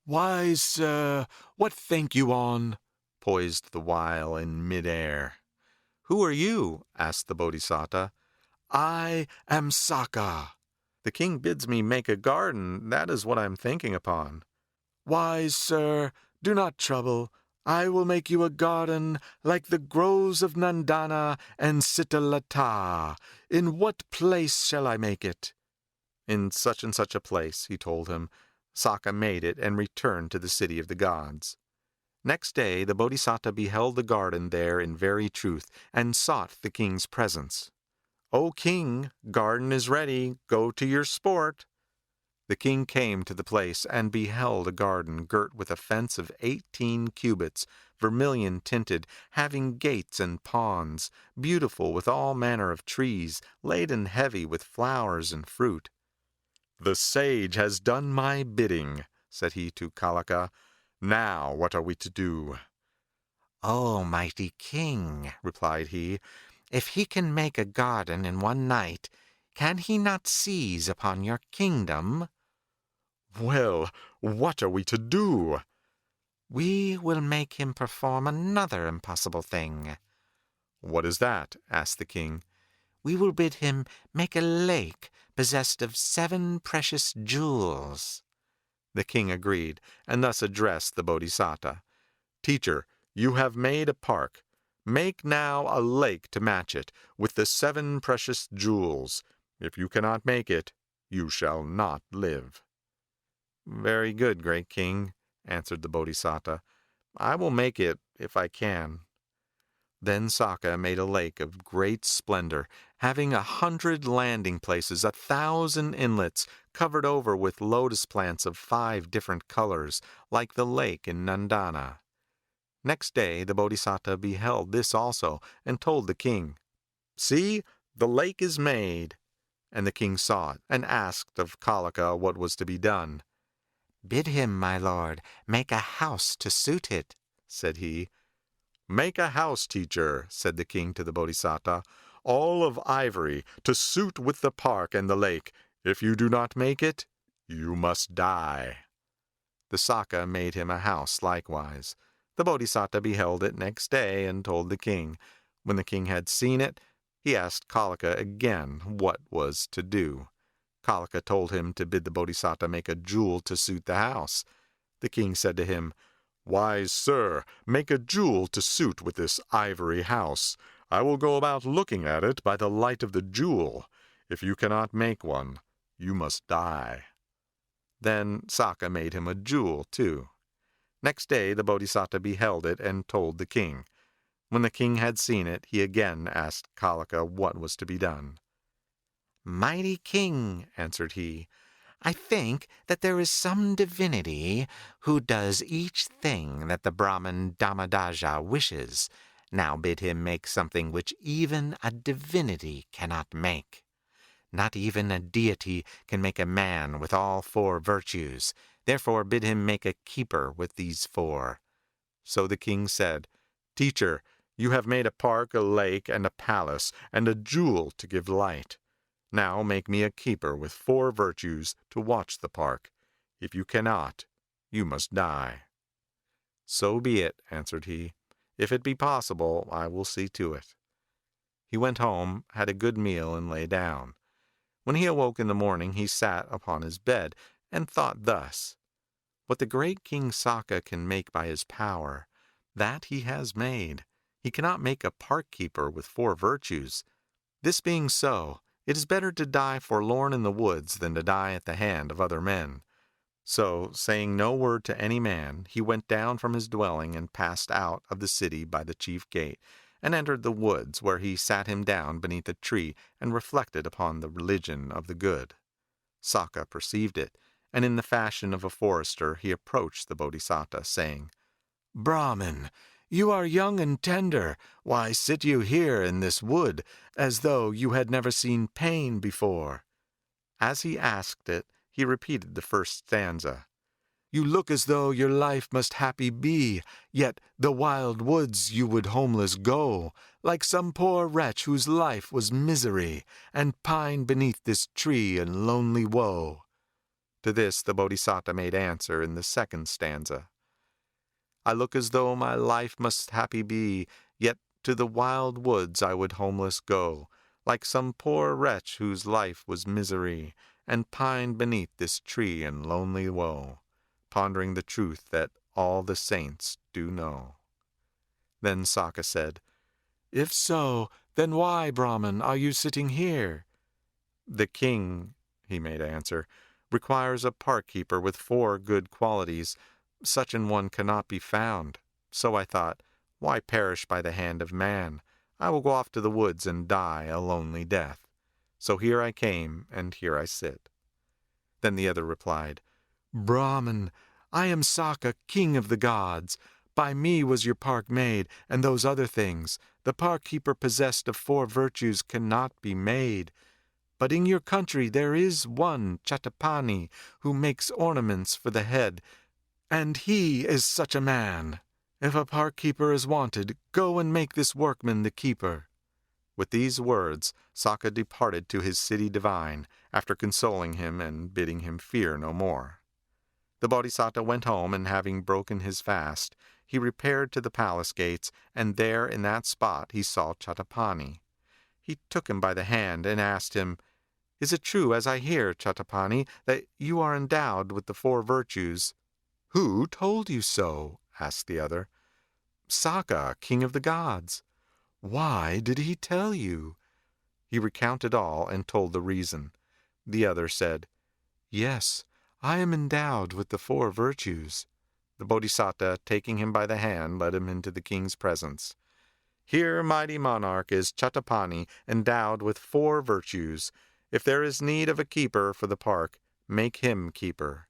"Wise sir, what think you on?" poised the while in mid-air. "Who are you?" asked the Bodhisattva. "I am Sakka." "The king bids me make a garden. That is what I am thinking upon." "Wise sir, do not trouble. I will make you a garden like the groves of Nandana and Sitalata. In what place shall I make it?" "In such and such a place," he told him. Sakka made it and returned to the city of the gods. Next day the Bodhisattva beheld the garden there in very truth, and sought the king's presence. "O king, garden is ready. Go to your sport." The king came to the place and beheld a garden girt with a fence of 18 cubits, vermilion tinted, having gates and ponds, beautiful with all manner of trees, laden heavy with flowers and fruit. "The sage has done my bidding," said he to Kalika. "Now what are we to do?" "O mighty king," replied he, "if he can make a garden in one night, can he not seize upon your kingdom?" "Well, what are we to do?" "We will make him perform another impossible thing." "What is that?" asked the king. "We will bid him make a lake possessed of 7 precious jewels." The king agreed, and thus addressed the Bodhisattva. "Teacher, you have made a park. Make now a lake to match it, with the 7 precious jewels. If you cannot make it, you shall not live." "Very good, great king," answered the Bodhisattva. "I will make it if I can." Then Sakka made a lake of great splendor, having 100 landing places, 1,000 inlets, covered over with lotus plants of 5 different colors, like the lake in Nandana. Next day the Bodhisattva beheld this also, and told the king, "See, the lake is made." And the king saw it, and asked of Kalika what was to be done. "Bid him, my lord, make a house to suit it," said he. "Make a house, teacher," said the king to the Bodhisattva, "all of ivory, to suit with the park and the lake. If you do not make it, you must die." The Sakka made him a house likewise. The Bodhisattva beheld it next day, and told the king. When the king had seen it, he asked Kalika again what was to do. Kalika told him to bid the Bodhisattva make a jewel to suit the house. The king said to him, "Wise sir, make a jewel to suit with this ivory house. I will go about looking at it by the light of the jewel. If you cannot make one, you must die." Then Sakka made him a jewel too. Next day the Bodhisattva beheld it and told the king. When the king had seen it, he again asked Kalika what was to be done. "Mighty king," answered he, "I think that there is some divinity who does each thing that the Brahmin Dhammadhaja wishes. Now bid him make something which even a divinity cannot make. Not even a deity can make a man with all 4 virtues. Therefore bid him make a keeper with these 4. So the king said, "Teacher, you have made a park, a lake, and a palace, and a jewel to give light. Now make me a keeper with 4 virtues to watch the park. If you cannot, you must die." "So be it," answered he. "If it be possible, I will see to it." He went home, had a good meal, and lay down. When he awoke in the morning, he sat upon his bed, and thought thus: "What the great King Sakka can make by his power, That he has made. He cannot make a park keeper with 4 virtues. This being so, it is better to die forlorn in the woods than to die at the hand of other men. So, saying no word to any man, he went down from his dwelling and passed out of the city by the chief gate, and entered the woods, where he sat him down beneath a tree and reflected upon the religion of the good. Sakka perceived it, and in the fashion of a forester he approached the Bodhisattva, saying, "Brahmin, you are young and tender. Why sit you here in this wood, as though you had never seen pain before?" As he asked it, he repeated the first stanza. "You look as though your life must happy be, yet the wild woods you would homeless go, like some poor wretch whose life was misery, and pine beneath this tree in lonely woe." To this the Bodhisattva made answer in the second stanza. "I look as though my life must happy be, yet to the wild woods I would homeless go, like some poor wretch whose life was misery, and pined beneath this tree in lonely woe, pondering the truth that all the saints do know." Then Sakka said, "If so, then why, Brahmin, are you sitting here?" "The king," he made answer, "requires a park keeper with 4 good qualities. Such an one cannot be found. So I thought, why perish by the hand of man? I will go off to the woods and die a lonely death. So here I came, and here I sit." Then the other replied, "Brahmin, I am Sakka, king of the gods. By me was your park made, and those other things. The park keeper possessed of 4 virtues cannot be made. But in your country there is one, Chatapani, who makes ornaments for the head, and he is such a man. If a park keeper is wanted, go and make this workman the keeper." With these words, Sakka departed to his city divine, after consoling him and bidding him fear no more. The Bodhisattva went home, and having broken his fast, he repaired to the palace gates, and there in that spot he saw Chatapani. He took him by the hand and asked him, "Is it true, as I hear, Chatapani, that you are endowed with the 4 virtues?" "Who told you so?" asked the other. "Sakka, king of the gods." "Why did he tell you?" He recounted all and told the reason. The other said, "Yes, I am endowed with the 4 virtues." The Bodhisattva, taking him by the hand, led him into the king's presence. "Here, mighty monarch, is Chatapani, endowed with 4 virtues. If there is need of a keeper for the park, make him keeper."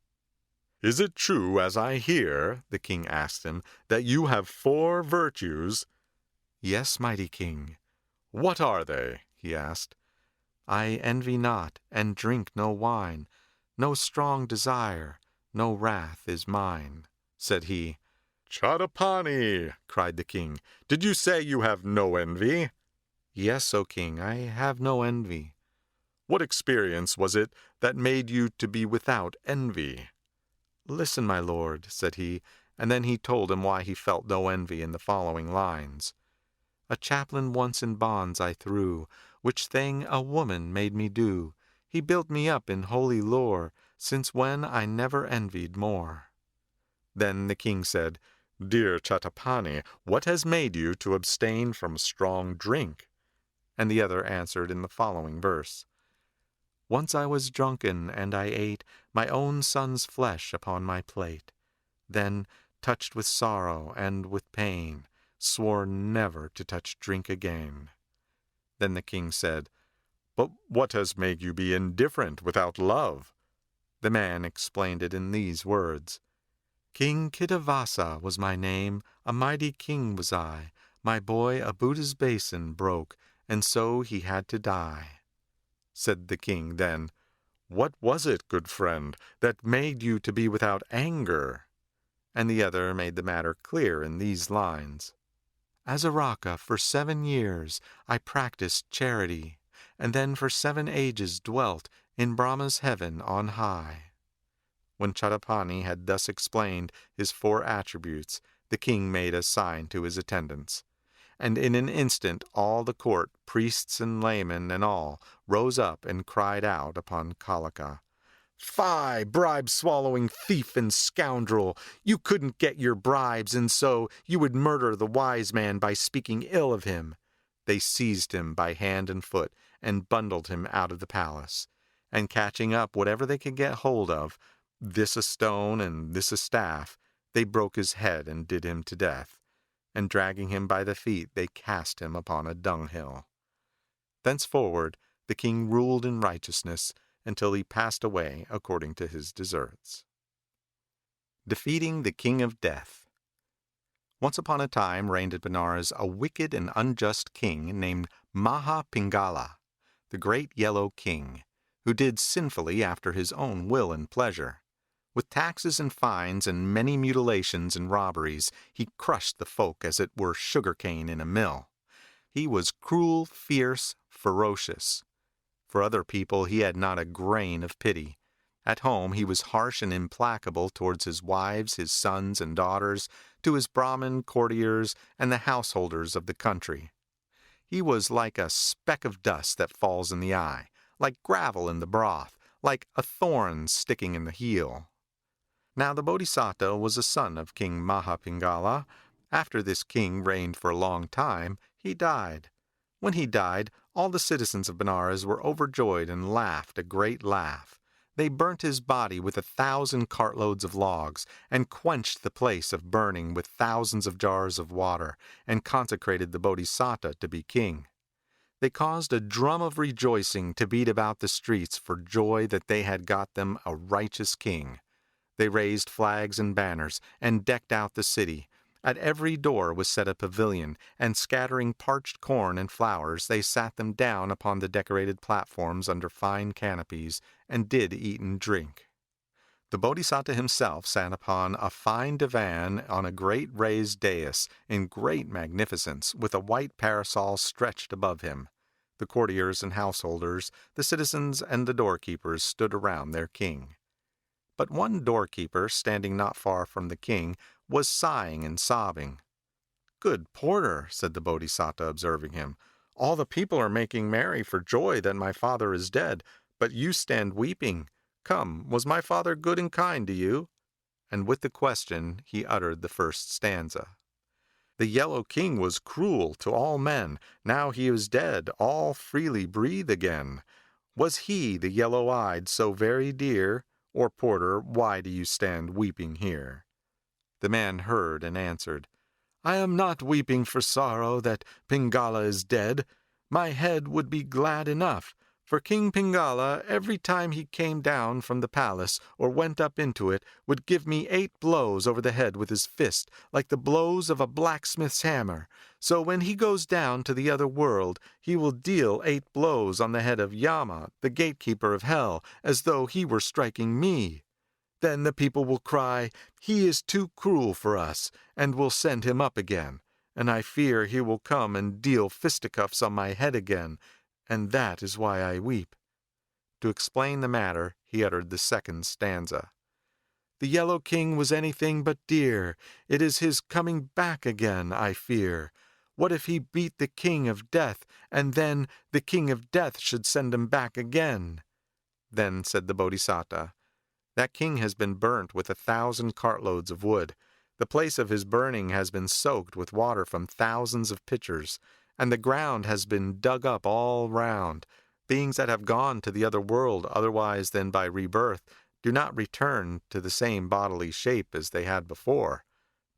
"Is it true, as I hear," the king asked him, "that you have 4 virtues?" "Yes, mighty king." "What are they?" he asked. "I envy not, and drink no wine. No strong desire, no wrath is mine," said he. "Chatapani," cried the king, "did you say you have no envy?" "Yes, O king, I have no envy." "What experience was it that made you to be without envy?" "Listen, my lord," said he, and then he told him why he felt no envy in the following lines. "A chaplain once in bonds I threw, which thing a woman made me do. He built me up in holy lore, since when I never envied more." Then the king said, "Dear Chatapani, what has made you to abstain from strong drink?" And the other answered in the following verse. "Once I was drunken, and I ate my own son's flesh upon my plate. Then, touched with sorrow and with pain, swore never to touch drink again." Then the king said, "But what has made you be indifferent without love?" The man explained it in these words. "King Kitavasa was my name, a mighty king was I. My boy a Buddha's basin broke, and so he had to die." Said the king then, "What was it, good friend, that made you to be without anger?" And the other made the matter clear in these lines. "As a Raka for 7 years I practiced charity, and then for 7 ages dwelt in Brahma's heaven on high." When Chatapani had thus explained his 4 attributes, the king made a sign to his attendants. And in an instant all the court, priests and laymen and all, rose up and cried out upon Kalaka, Fie, bribe-swallowing thief and scoundrel! You couldn't get your bribes, and so you would murder the wise man by speaking ill of him. They seized him by hand and foot, and bundled him out of the palace. And catching up whatever they could get hold of, this a stone and this a staff, they broke his head and did him to death. And dragging him by the feet, they cast him upon a dunghill. Thenceforward the king ruled in righteousness, until he passed away according to his deserts. Defeating the King of Death. Once upon a time reigned at Benares a wicked and unjust king named Mahapingala, the great yellow king, who did sinfully after his own will and pleasure. With taxes and fines and many mutilations and robberies, he crushed the folk as it were sugar-cane in a mill. He was cruel, fierce, ferocious. For other people he had not a grain of pity. At home he was harsh and implacable towards his wives, his sons and daughters, to his Brahmin courtiers and the householders of the country. He was like a speck of dust that falls in the eye, like gravel in the broth, like a thorn sticking in the heel. Now the Bodhisattva was a son of King Mahapingala. After this king reigned for a long time, he died. When he died, all the citizens of Benares were overjoyed and laughed a great laugh. They burnt his body with 1,000 cartloads of logs, and quenched the place of burning with thousands of jars of water, and consecrated the Bodhisattva to be king. They caused a drum of rejoicing to beat about the streets for joy that they had got them a righteous king. They raised flags and banners, and decked out the city. At every door was set a pavilion, and scattering parched corn and flowers, they sat them down upon the decorated platforms under fine canopies, and did eat and drink. The Bodhisattva himself sat upon a fine divan on a great raised dais, in great magnificence, with a white parasol stretched above him. The courtiers and householders, the citizens and the doorkeepers stood around their king. But one doorkeeper, standing not far from the king, was sighing and sobbing. "Good porter," said the Bodhisattva, observing him, "all the people are making merry for joy that my father is dead, but you stand weeping. Come, was my father good and kind to you?" And with the question he uttered the first stanza. "The yellow king was cruel to all men. Now he is dead, all freely breathe again. Was he, the yellow-eyed, so very dear? Or, porter, why do you stand weeping here?" The man heard and answered, "I am not weeping for sorrow that Pingala is dead. My head would be glad enough, for King Pingala, every time he came down from the palace or went up into it, would give me 8 blows over the head with his fist, like the blows of a blacksmith's hammer. So when he goes down to the other world, he will deal 8 blows on the head of Yama, the gatekeeper of hell, as though he were striking me. Then the people will cry, 'He is too cruel for us,' and will send him up again. And I fear he will come and deal fisticuffs on my head again, and that is why I weep." To explain the matter, he uttered the second stanza. "The yellow king was anything but dear. It is his coming back again, I fear. What if he beat the king of death, and then the king of death should send him back again?" Then said the Bodhisattva, "That king has been burnt with 1,000 cartloads of wood. The place of his burning has been soaked with water from thousands of pitchers, and the ground has been dug up all round. Beings that have gone to the other world otherwise than by rebirth do not return to the same bodily shape as they had before.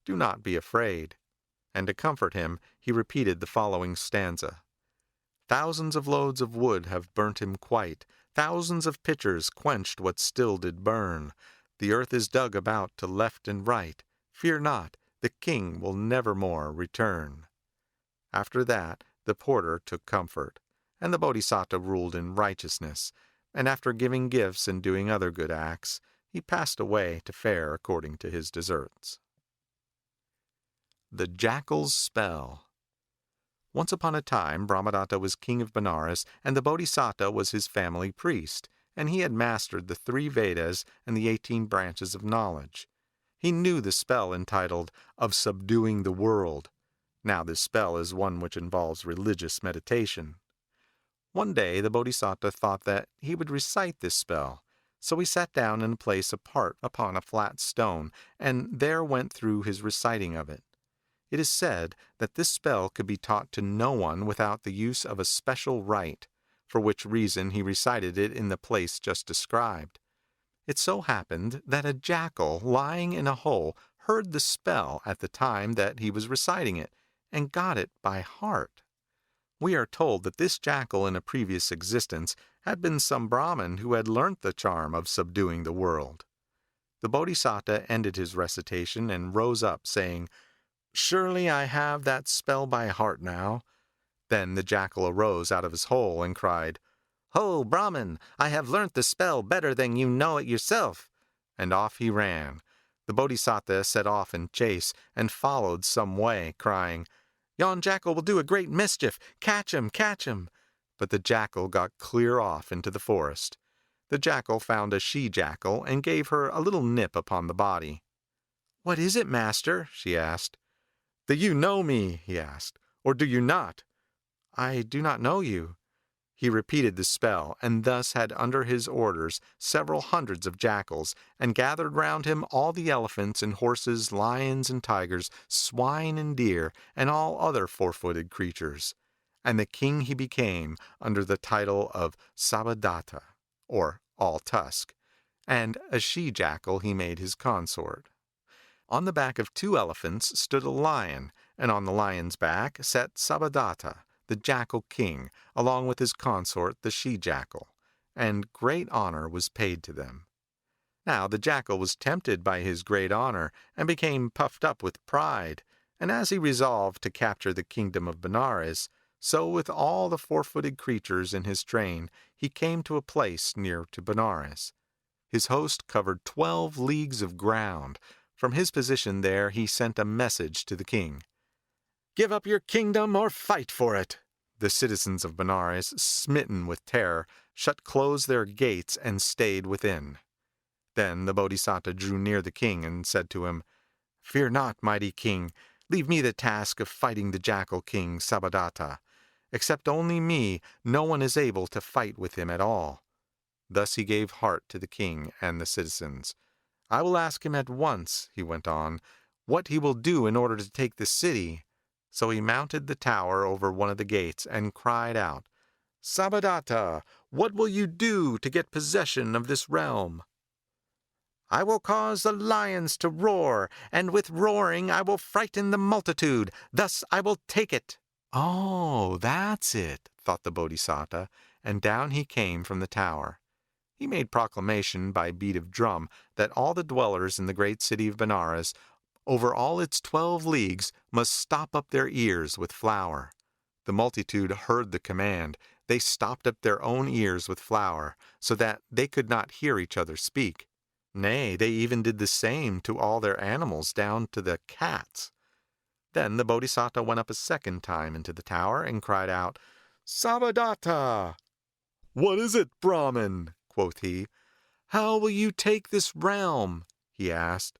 Do not be afraid." And to comfort him, he repeated the following stanza. "Thousands of loads of wood have burnt him quite. Thousands of pitchers quenched what still did burn. The earth is dug about to left and right. Fear not, the king will never more return." After that, the porter took comfort, and the Bodhisattva ruled in righteousness, and after giving gifts and doing other good acts, he passed away to fare according to his deserts. The Jackal's Spell. Once upon a time, Brahmadatta was king of Benares, and the Bodhisattva was his family priest, and he had mastered the 3 Vedas and the 18 branches of knowledge. He knew the spell entitled, "Of Subduing the World." Now this spell is one which involves religious meditation. One day the Bodhisattva thought that he would recite this spell, So he sat down in a place apart upon a flat stone, and there went through his reciting of it. It is said that this spell could be taught to no one without the use of a special rite, for which reason he recited it in the place just described. It so happened that a jackal lying in a hole heard the spell at the time that he was reciting it, and got it by heart. We are told that this jackal in a previous existence had been some Brahmin who had learnt the charm of subduing the world. The Bodhisattva ended his recitation and rose up, saying, "Surely I have that spell by heart now." Then the jackal arose out of his hole and cried, "Ho, Brahmin, I have learnt the spell better than you know it yourself." And off he ran. The Bodhisattva set off in chase, and followed some way, crying, "Yon jackal will do a great mischief. Catch him, catch him." But the jackal got clear off into the forest. The jackal found a she-jackal, and gave her a little nip upon the body. "What is it, master?" she asked. "Do you know me?" he asked, "or do you not?" "I do not know you." He repeated the spell, and thus had under his orders several hundreds of jackals, and gathered round him all the elephants and horses, lions and tigers, swine and deer, and all other four-footed creatures. And the king he became, under the title of Sabadatta, or All-Tusk, and a she-jackal he made his consort. On the back of 2 elephants stood a lion, and on the lion's back sat Sabadatta, the jackal king, along with his consort the she-jackal, and great honor was paid to them. Now the jackal was tempted by his great honor, and became puffed up with pride, and as he resolved to capture the kingdom of Benares, so with all the four-footed creatures in his train he came to a place near to Benares. His host covered 12 leagues of ground. From his position there he sent a message to the king. "Give up your kingdom or fight for it." The citizens of Benares, smitten with terror, shut close their gates and stayed within. Then the Bodhisattva drew near the king and said to him, "Fear not, mighty king. Leave me the task of fighting the jackal king Sabadatta. Except only me, no one is able to fight with him at all." Thus he gave heart to the king and the citizens. "I will ask him at once," he went on, "what he will do in order to take the city." So he mounted the tower over one of the gates and cried out, "Sabadatta, what will you do to get possession of this realm?" "I will cause the lions to roar, and with roaring I will frighten the multitude. Thus I will take it." "Oh, that's it," thought the Bodhisattva, and down he came from the tower. He made proclamation by beat of drum that all the dwellers in the great city of Benares, over all its 12 leagues, must stop up their ears with flour. The multitude heard the command. They stopped up their own ears with flour, so that they could not hear each other speak. Nay, they even did the same to all their animals, down to the cats. Then the Bodhisattva went up a second time into the tower and cried out, "Sabadatta!" "What is it, Brahmin?" quoth he. "How will you take this realm?" he asked.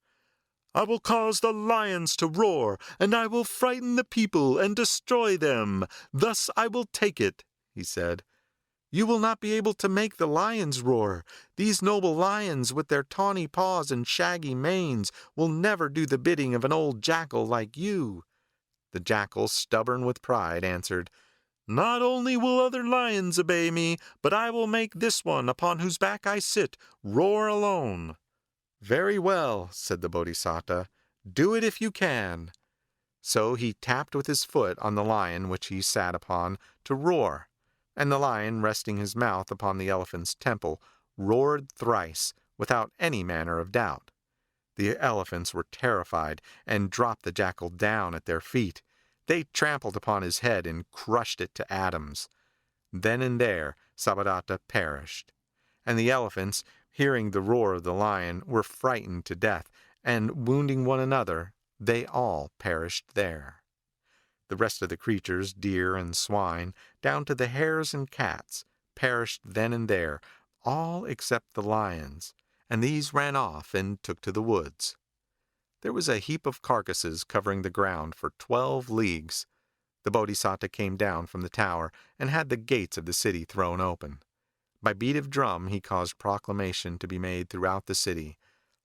"I will cause the lions to roar, and I will frighten the people and destroy them. Thus I will take it," he said. "You will not be able to make the lions roar. These noble lions, with their tawny paws and shaggy manes, will never do the bidding of an old jackal like you." The jackal, stubborn with pride, answered, "Not only will other lions obey me, but I will make this one, upon whose back I sit, roar alone." "Very well," said the Bodhisattva. "Do it if you can." So he tapped with his foot on the lion which he sat upon to roar, and the lion, resting his mouth upon the elephant's temple, roared thrice, without any manner of doubt. The elephants were terrified, and dropped the jackal down at their feet. They trampled upon his head and crushed it to atoms. Then and there Sabadatta perished, and the elephants, hearing the roar of the lion, were frightened to death, and wounding one another, they all perished there. The rest of the creatures, deer and swine, down to the hares and cats, perished then and there, all except the lions, and these ran off and took to the woods. There was a heap of carcasses covering the ground for 12 leagues. The Bodhisattva came down from the tower and had the gates of the city thrown open. By beat of drum he caused proclamation to be made throughout the city.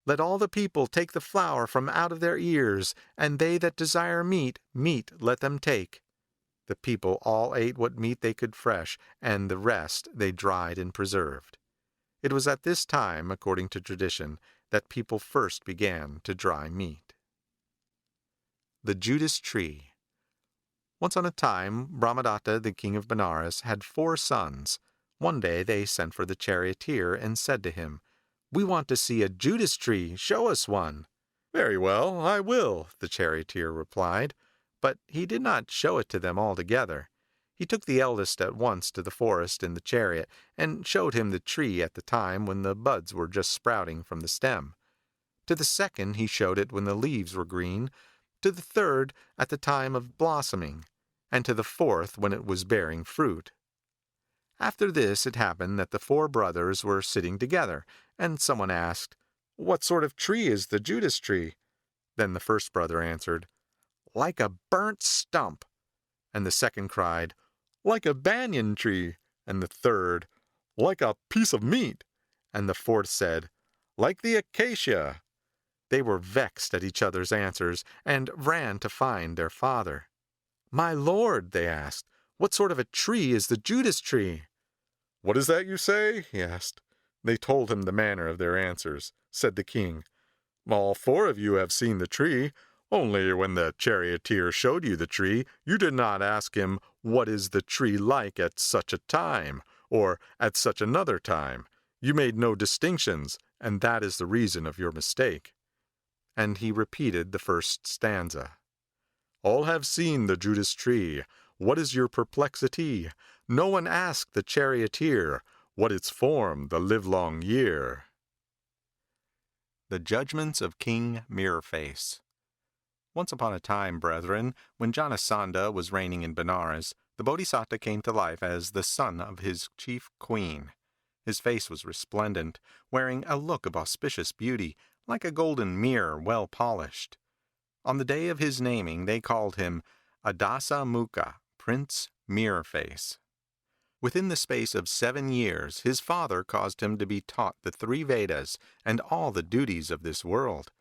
Let all the people take the flour from out of their ears, and they that desire meat, meat let them take. The people all ate what meat they could fresh, and the rest they dried and preserved. It was at this time, according to tradition, that people first began to dry meat. The Judas-Tree. Once on a time, Brahmadatta, the king of Benares, had 4 sons. One day they sent for the charioteer and said to him, "We want to see a Judas-Tree. Show us one." "Very well, I will," the charioteer replied. But he did not show it to them all together. He took the eldest at once to the forest in the chariot, and showed him the tree at the time when the buds were just sprouting from the stem. To the second he showed it when the leaves were green, to the third at the time of blossoming, and to the fourth when it was bearing fruit. After this it happened that the 4 brothers were sitting together, and someone asked, "What sort of tree is the Judas-Tree?" Then the first brother answered, "Like a burnt stump." And the second cried, "Like a banyan tree." And the third, "Like a piece of meat." And the fourth said, "Like the acacia." They were vexed at each other's answers, and ran to find their father. "My lord," they asked, "what sort of a tree is the Judas-Tree?" "What is that you say?" he asked. They told him the manner of their answers. Said the king, "All 4 of you have seen the tree. Only when the charioteer showed you the tree, you did not ask him, 'What is the tree like at such a time?' or 'at such another time.' You made no distinctions, and that is the reason of your mistake." And he repeated the first stanza. "All have seen the Judas-Tree. What is your perplexity? No one asked the charioteer what its form the livelong year." The Judgments of King Mirrorface. Once upon a time, brethren, when Janasanda was reigning in Benares, the Bodhisatta came to life as the son of his chief queen. His face was resplendent, wearing a look of auspicious beauty, like a golden mirror well polished. On the day of his naming they called him Adasa Mukha, Prince Mirrorface. Within the space of 7 years his father caused him to be taught the 3 Vedas and all the duties of this world.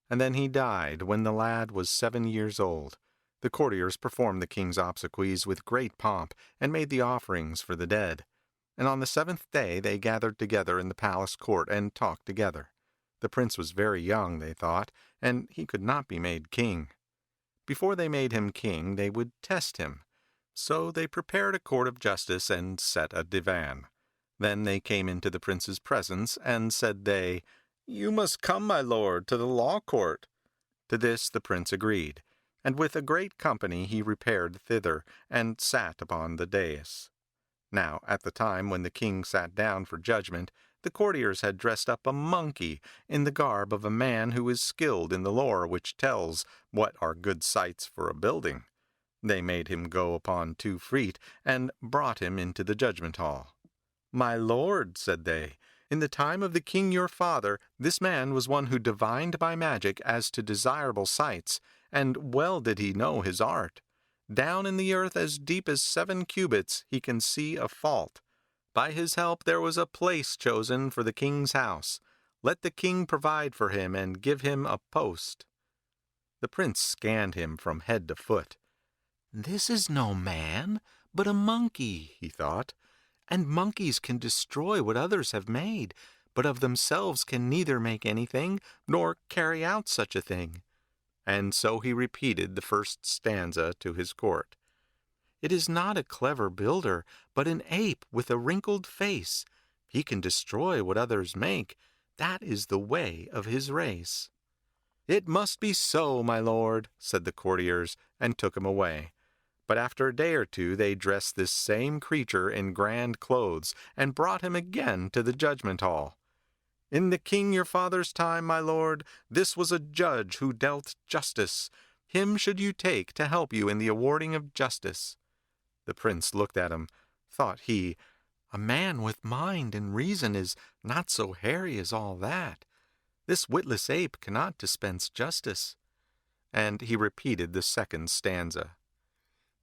And then he died when the lad was 7 years old. The courtiers performed the king's obsequies with great pomp, and made the offerings for the dead. And on the 7th day they gathered together in the palace court and talked together. The prince was very young, they thought, and he could not be made king. Before they made him king, they would test him. So they prepared a court of justice and set a divan. Then they came into the prince's presence, and said they, "You must come, my lord, to the law court." To this the prince agreed, and with a great company he repaired thither, and sat upon the dais. Now at the time when the king sat down for judgment, the courtiers had dressed up a monkey in the garb of a man who is skilled in the lore which tells what are good sites for a building. They made him go upon 2 feet, and brought him into the judgment hall. "My lord," said they, "in the time of the king your father, this man was one who divined by magic as to desirable sites, and well did he know his art. Down in the earth as deep as 7 cubits he can see a fault. By his help there was a place chosen for the king's house. Let the king provide for him and give him a post." The prince scanned him from head to foot. "This is no man, but a monkey," he thought, "and monkeys can destroy what others have made, but of themselves can neither make anything nor carry out such a thing." And so he repeated the first stanza to his court. "It is not a clever builder, but an ape with a wrinkled face. He can destroy what others make. That is the way of his race." "It must be so, my lord," said the courtiers, and took him away. But after a day or 2 they dressed this same creature in grand clothes, and brought him again to the judgment hall. "In the king your father's time, my lord, this was a judge who dealt justice. Him should you take to help you in the awarding of justice." The prince looked at him. Thought he, "A man with mind and reason is not so hairy as all that. This witless ape cannot dispense justice." And he repeated the second stanza.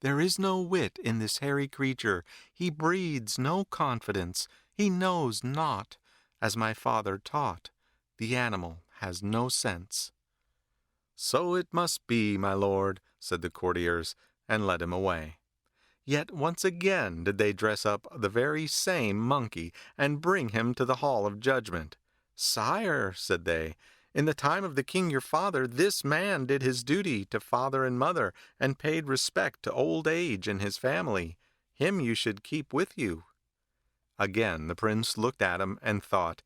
"There is no wit in this hairy creature. He breeds no confidence. He knows not, as my father taught. The animal has no sense." "So it must be, my lord," said the courtiers, and led him away. Yet once again did they dress up the very same monkey, and bring him to the hall of judgment. "Sire," said they, "in the time of the king your father, this man did his duty to father and mother, and paid respect to old age and his family. Him you should keep with you." Again the prince looked at him and thought,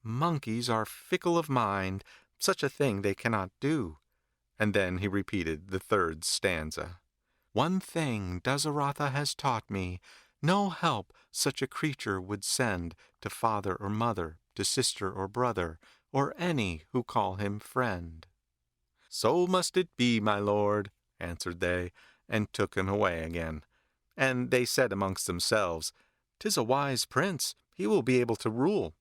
"Monkeys are fickle of mind, such a thing they cannot do." And then he repeated the third stanza. "One thing Dasaratha has taught me, no help such a creature would send to father or mother, to sister or brother, or any who call him friend." "So must it be, my lord," answered they, and took him away again. And they said amongst themselves, "'Tis a wise prince, he will be able to rule."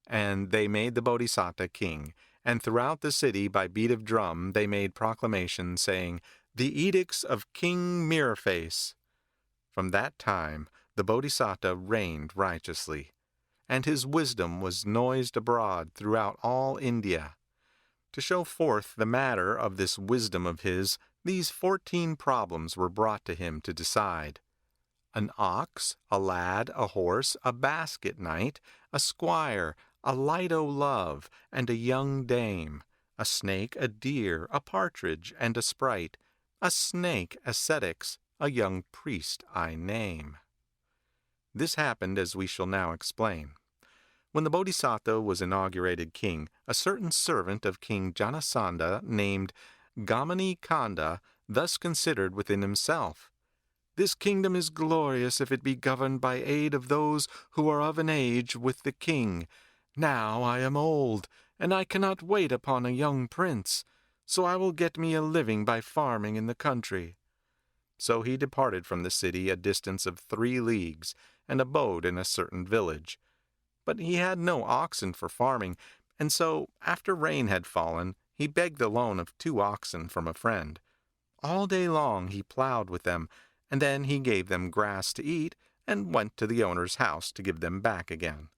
And they made the Bodhisattva king, and throughout the city by beat of drum they made proclamation, saying, "The edicts of King Mirrorface." From that time the Bodhisattva reigned righteously, and his wisdom was noised abroad throughout all India. To show forth the matter of this wisdom of his, these 14 problems were brought to him to decide. An ox, a lad, a horse, a basket knight, a squire, a light o' love, and a young dame, a snake, a deer, a partridge, and a sprite, a snake, ascetics, a young priest I name. This happened as we shall now explain. When the Bodhisattva was inaugurated king, a certain servant of King Janasandha named Gamani Kanda thus considered within himself, "This kingdom is glorious if it be governed by aid of those who are of an age with the king. Now I am old, and I cannot wait upon a young prince, so I will get me a living by farming in the country." So he departed from the city a distance of 3 leagues, and abode in a certain village. But he had no oxen for farming, and so, after rain had fallen, he begged the loan of 2 oxen from a friend. All day long he plowed with them, and then he gave them grass to eat, and went to the owner's house to give them back again.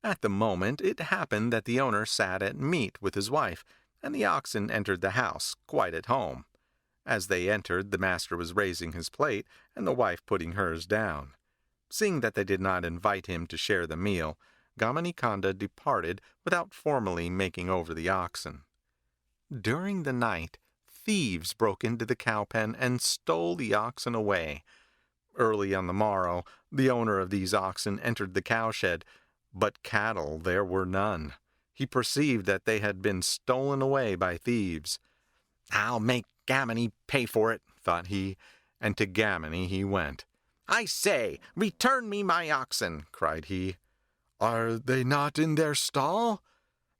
At the moment it happened that the owner sat at meat with his wife, and the oxen entered the house quite at home. As they entered, the master was raising his plate, and the wife putting hers down. Seeing that they did not invite him to share the meal, Gamani Kanda departed without formally making over the oxen. During the night, thieves broke into the cow-pen and stole the oxen away. Early on the morrow, the owner of these oxen entered the cowshed, but cattle there were none. He perceived that they had been stolen away by thieves. "I'll make Gamani pay for it," thought he, and to Gamani he went. "I say, return me my oxen," cried he. "Are they not in their stall?"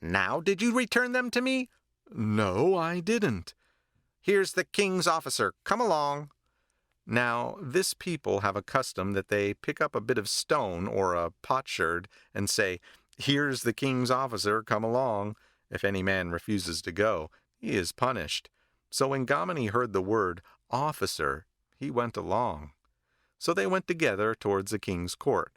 "Now did you return them to me?" "No, I didn't." "Here's the king's officer, come along." Now this people have a custom that they pick up a bit of stone or a potsherd and say, "Here's the king's officer, come along." If any man refuses to go, he is punished. So when Gamani heard the word officer, he went along. So they went together towards the king's court.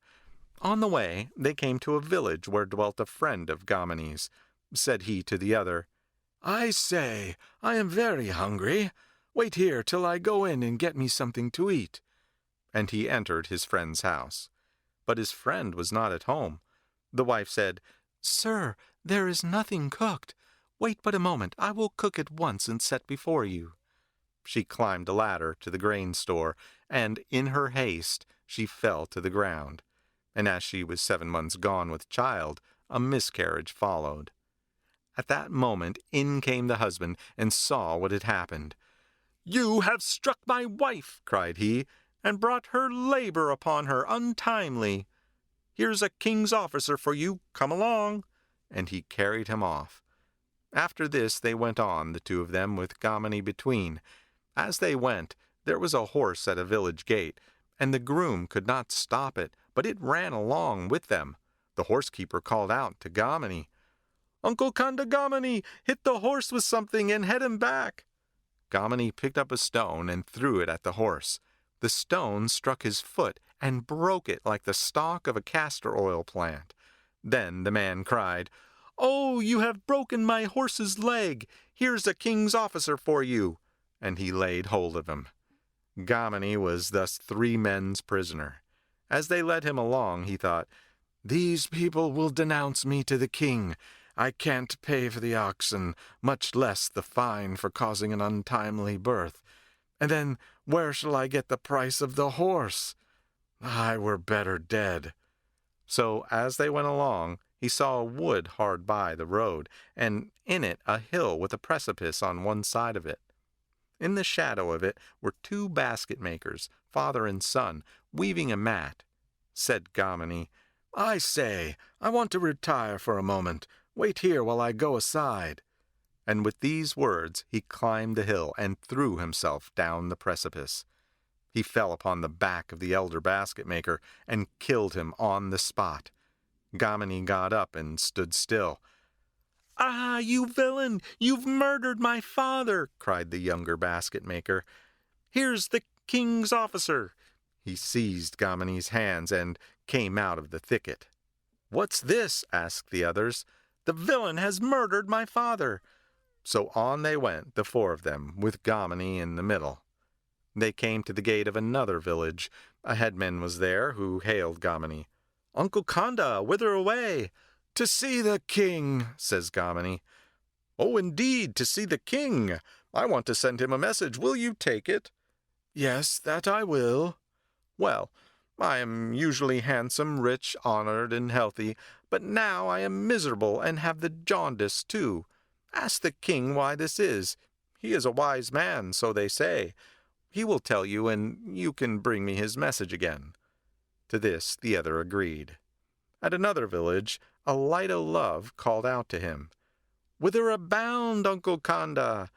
On the way they came to a village where dwelt a friend of Gamani's. Said he to the other, "I say, I am very hungry. Wait here till I go in and get me something to eat." And he entered his friend's house. But his friend was not at home. The wife said, "Sir, there is nothing cooked. Wait but a moment, I will cook at once and set before you." She climbed a ladder to the grain store, and in her haste she fell to the ground. And as she was 7 months gone with child, a miscarriage followed. At that moment in came the husband, and saw what had happened. "You have struck my wife," cried he, "and brought her labor upon her untimely. Here's a king's officer for you, come along." And he carried him off. After this they went on, the 2 of them, with Gamani between. As they went, there was a horse at a village gate, and the groom could not stop it, but it ran along with them. The horsekeeper called out to Gamani, "Uncle Kanda Gamani, hit the horse with something and head him back." Gamani picked up a stone and threw it at the horse. The stone struck his foot, and broke it like the stalk of a castor oil plant. Then the man cried, "Oh, you have broken my horse's leg! Here's a king's officer for you!" And he laid hold of him. Gamini was thus 3 men's prisoner. As they led him along, he thought, "These people will denounce me to the king. I can't pay for the oxen, much less the fine for causing an untimely birth. And then where shall I get the price of the horse? I were better dead." So as they went along, he saw a wood hard by the road, and in it a hill with a precipice on one side of it. In the shadow of it were 2 basket makers, father and son, weaving a mat. Said Gamini, "I say, I want to retire for a moment. Wait here while I go aside." And with these words he climbed the hill and threw himself down the precipice. He fell upon the back of the elder basket maker and killed him on the spot. Gamini got up and stood still. "Ah, you villain! You've murdered my father!" cried the younger basket maker. "Here's the king's officer." He seized Gamini's hands and came out of the thicket. "What's this?" asked the others. "The villain has murdered my father." So on they went, the 4 of them, with Gamini in the middle. They came to the gate of another village. A headman was there, who hailed Gamini. "Uncle Kanda, whither away?" "To see the king," says Gamini. "Oh, indeed, to see the king. I want to send him a message. Will you take it?" "Yes, that I will." "Well, I am usually handsome, rich, honored, and healthy, but now I am miserable and have the jaundice too. Ask the king why this is. He is a wise man, so they say. He will tell you, and you can bring me his message again." To this the other agreed. At another village, a light o' love called out to him. "Whither abound, Uncle Kanda?"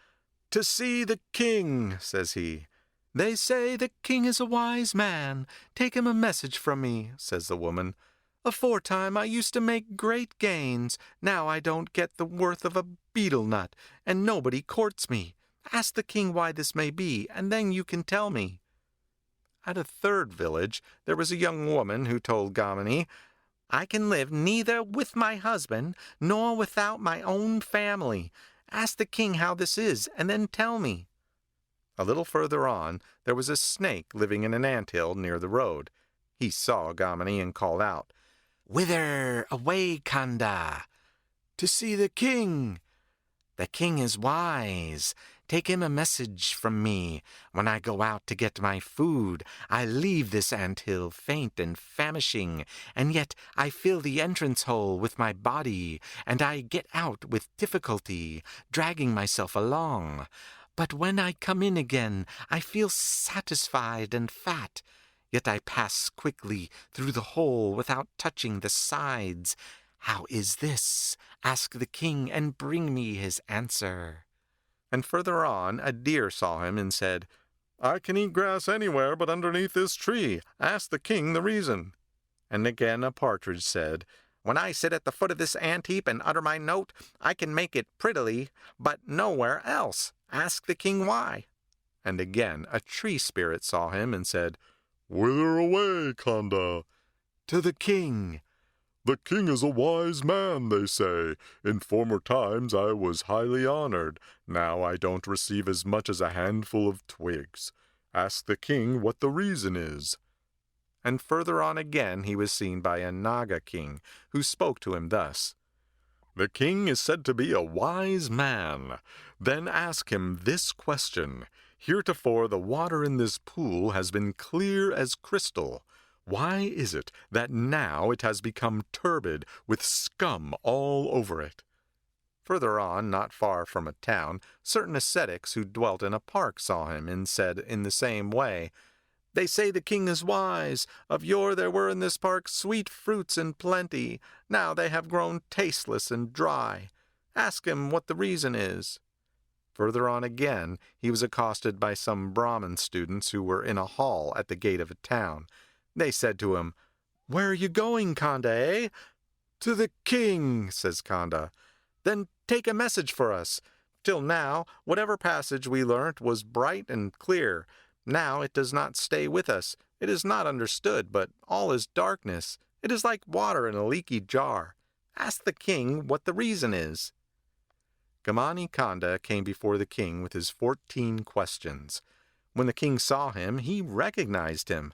"To see the king," says he. "They say the king is a wise man. Take him a message from me," says the woman. "Aforetime I used to make great gains. Now I don't get the worth of a betel nut, and nobody courts me. Ask the king why this may be, and then you can tell me." At a third village there was a young woman who told Gamini, "I can live neither with my husband nor without my own family. Ask the king how this is, and then tell me." A little further on there was a snake living in an anthill near the road. He saw Gamini and called out, "Whither away, Kanda?" "To see the king." "The king is wise. Take him a message from me. When I go out to get my food, I leave this anthill faint and famishing, and yet I fill the entrance hole with my body, and I get out with difficulty, dragging myself along. But when I come in again, I feel satisfied and fat. Yet I pass quickly through the hole without touching the sides. How is this? Ask the king and bring me his answer." And further on a deer saw him and said, "I can eat grass anywhere but underneath this tree. Ask the king the reason." And again a partridge said, "When I sit at the foot of this ant-heap and utter my note, I can make it prettily, but nowhere else. Ask the king why." And again a tree spirit saw him and said, "Whither away, Kanda?" "To the king." "The king is a wise man, they say. In former times I was highly honored. Now I don't receive as much as a handful of twigs. Ask the king what the reason is." And further on again he was seen by a Naga king, who spoke to him thus, "The king is said to be a wise man. Then ask him this question. Heretofore the water in this pool has been clear as crystal. Why is it that now it has become turbid with scum all over it?" Further on, not far from a town, certain ascetics who dwelt in a park saw him and said in the same way, "They say the king is wise. Of yore there were in this park sweet fruits in plenty. Now they have grown tasteless and dry. Ask him what the reason is." Further on again, he was accosted by some Brahmin students who were in a hall at the gate of a town. They said to him, "Where are you going, Kanda, eh?" "To the king," says Kanda. "Then take a message for us. Till now, whatever passage we learnt was bright and clear. Now it does not stay with us. It is not understood, but all is darkness. It is like water in a leaky jar. Ask the king what the reason is." Gamani Kanda came before the king with his 14 questions. When the king saw him, he recognized him.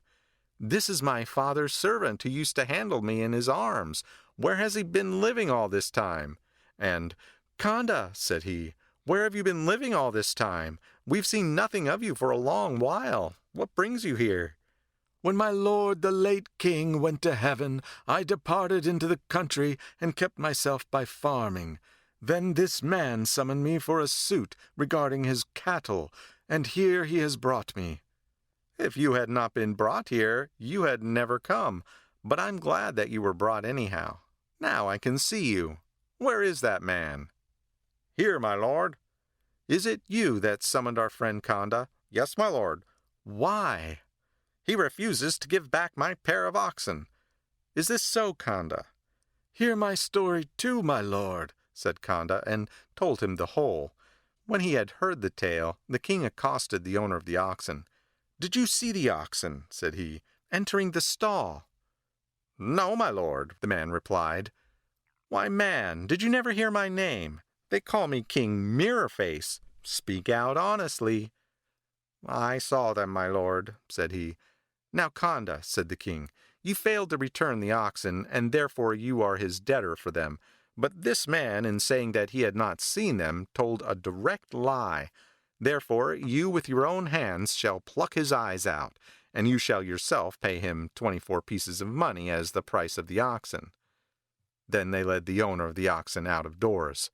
"This is my father's servant who used to handle me in his arms. Where has he been living all this time?" And, "Kanda," said he, "where have you been living all this time? We've seen nothing of you for a long while. What brings you here?" "When my lord the late king went to heaven, I departed into the country and kept myself by farming. Then this man summoned me for a suit regarding his cattle, and here he has brought me." "If you had not been brought here, you had never come. But I'm glad that you were brought anyhow. Now I can see you. Where is that man?" "Here, my lord." "Is it you that summoned our friend Kanda?" "Yes, my lord." "Why?" "He refuses to give back my pair of oxen." "Is this so, Kanda?" "Hear my story too, my lord," said Kanda, and told him the whole. When he had heard the tale, the king accosted the owner of the oxen. "Did you see the oxen," said he, "entering the stall?" "No, my lord," the man replied. "Why, man, did you never hear my name? They call me King Mirror-Face. Speak out honestly." "I saw them, my lord," said he. "Now, Kanda," said the king, "you failed to return the oxen, and therefore you are his debtor for them. But this man, in saying that he had not seen them, told a direct lie. Therefore you with your own hands shall pluck his eyes out, and you shall yourself pay him 24 pieces of money as the price of the oxen." Then they led the owner of the oxen out of doors.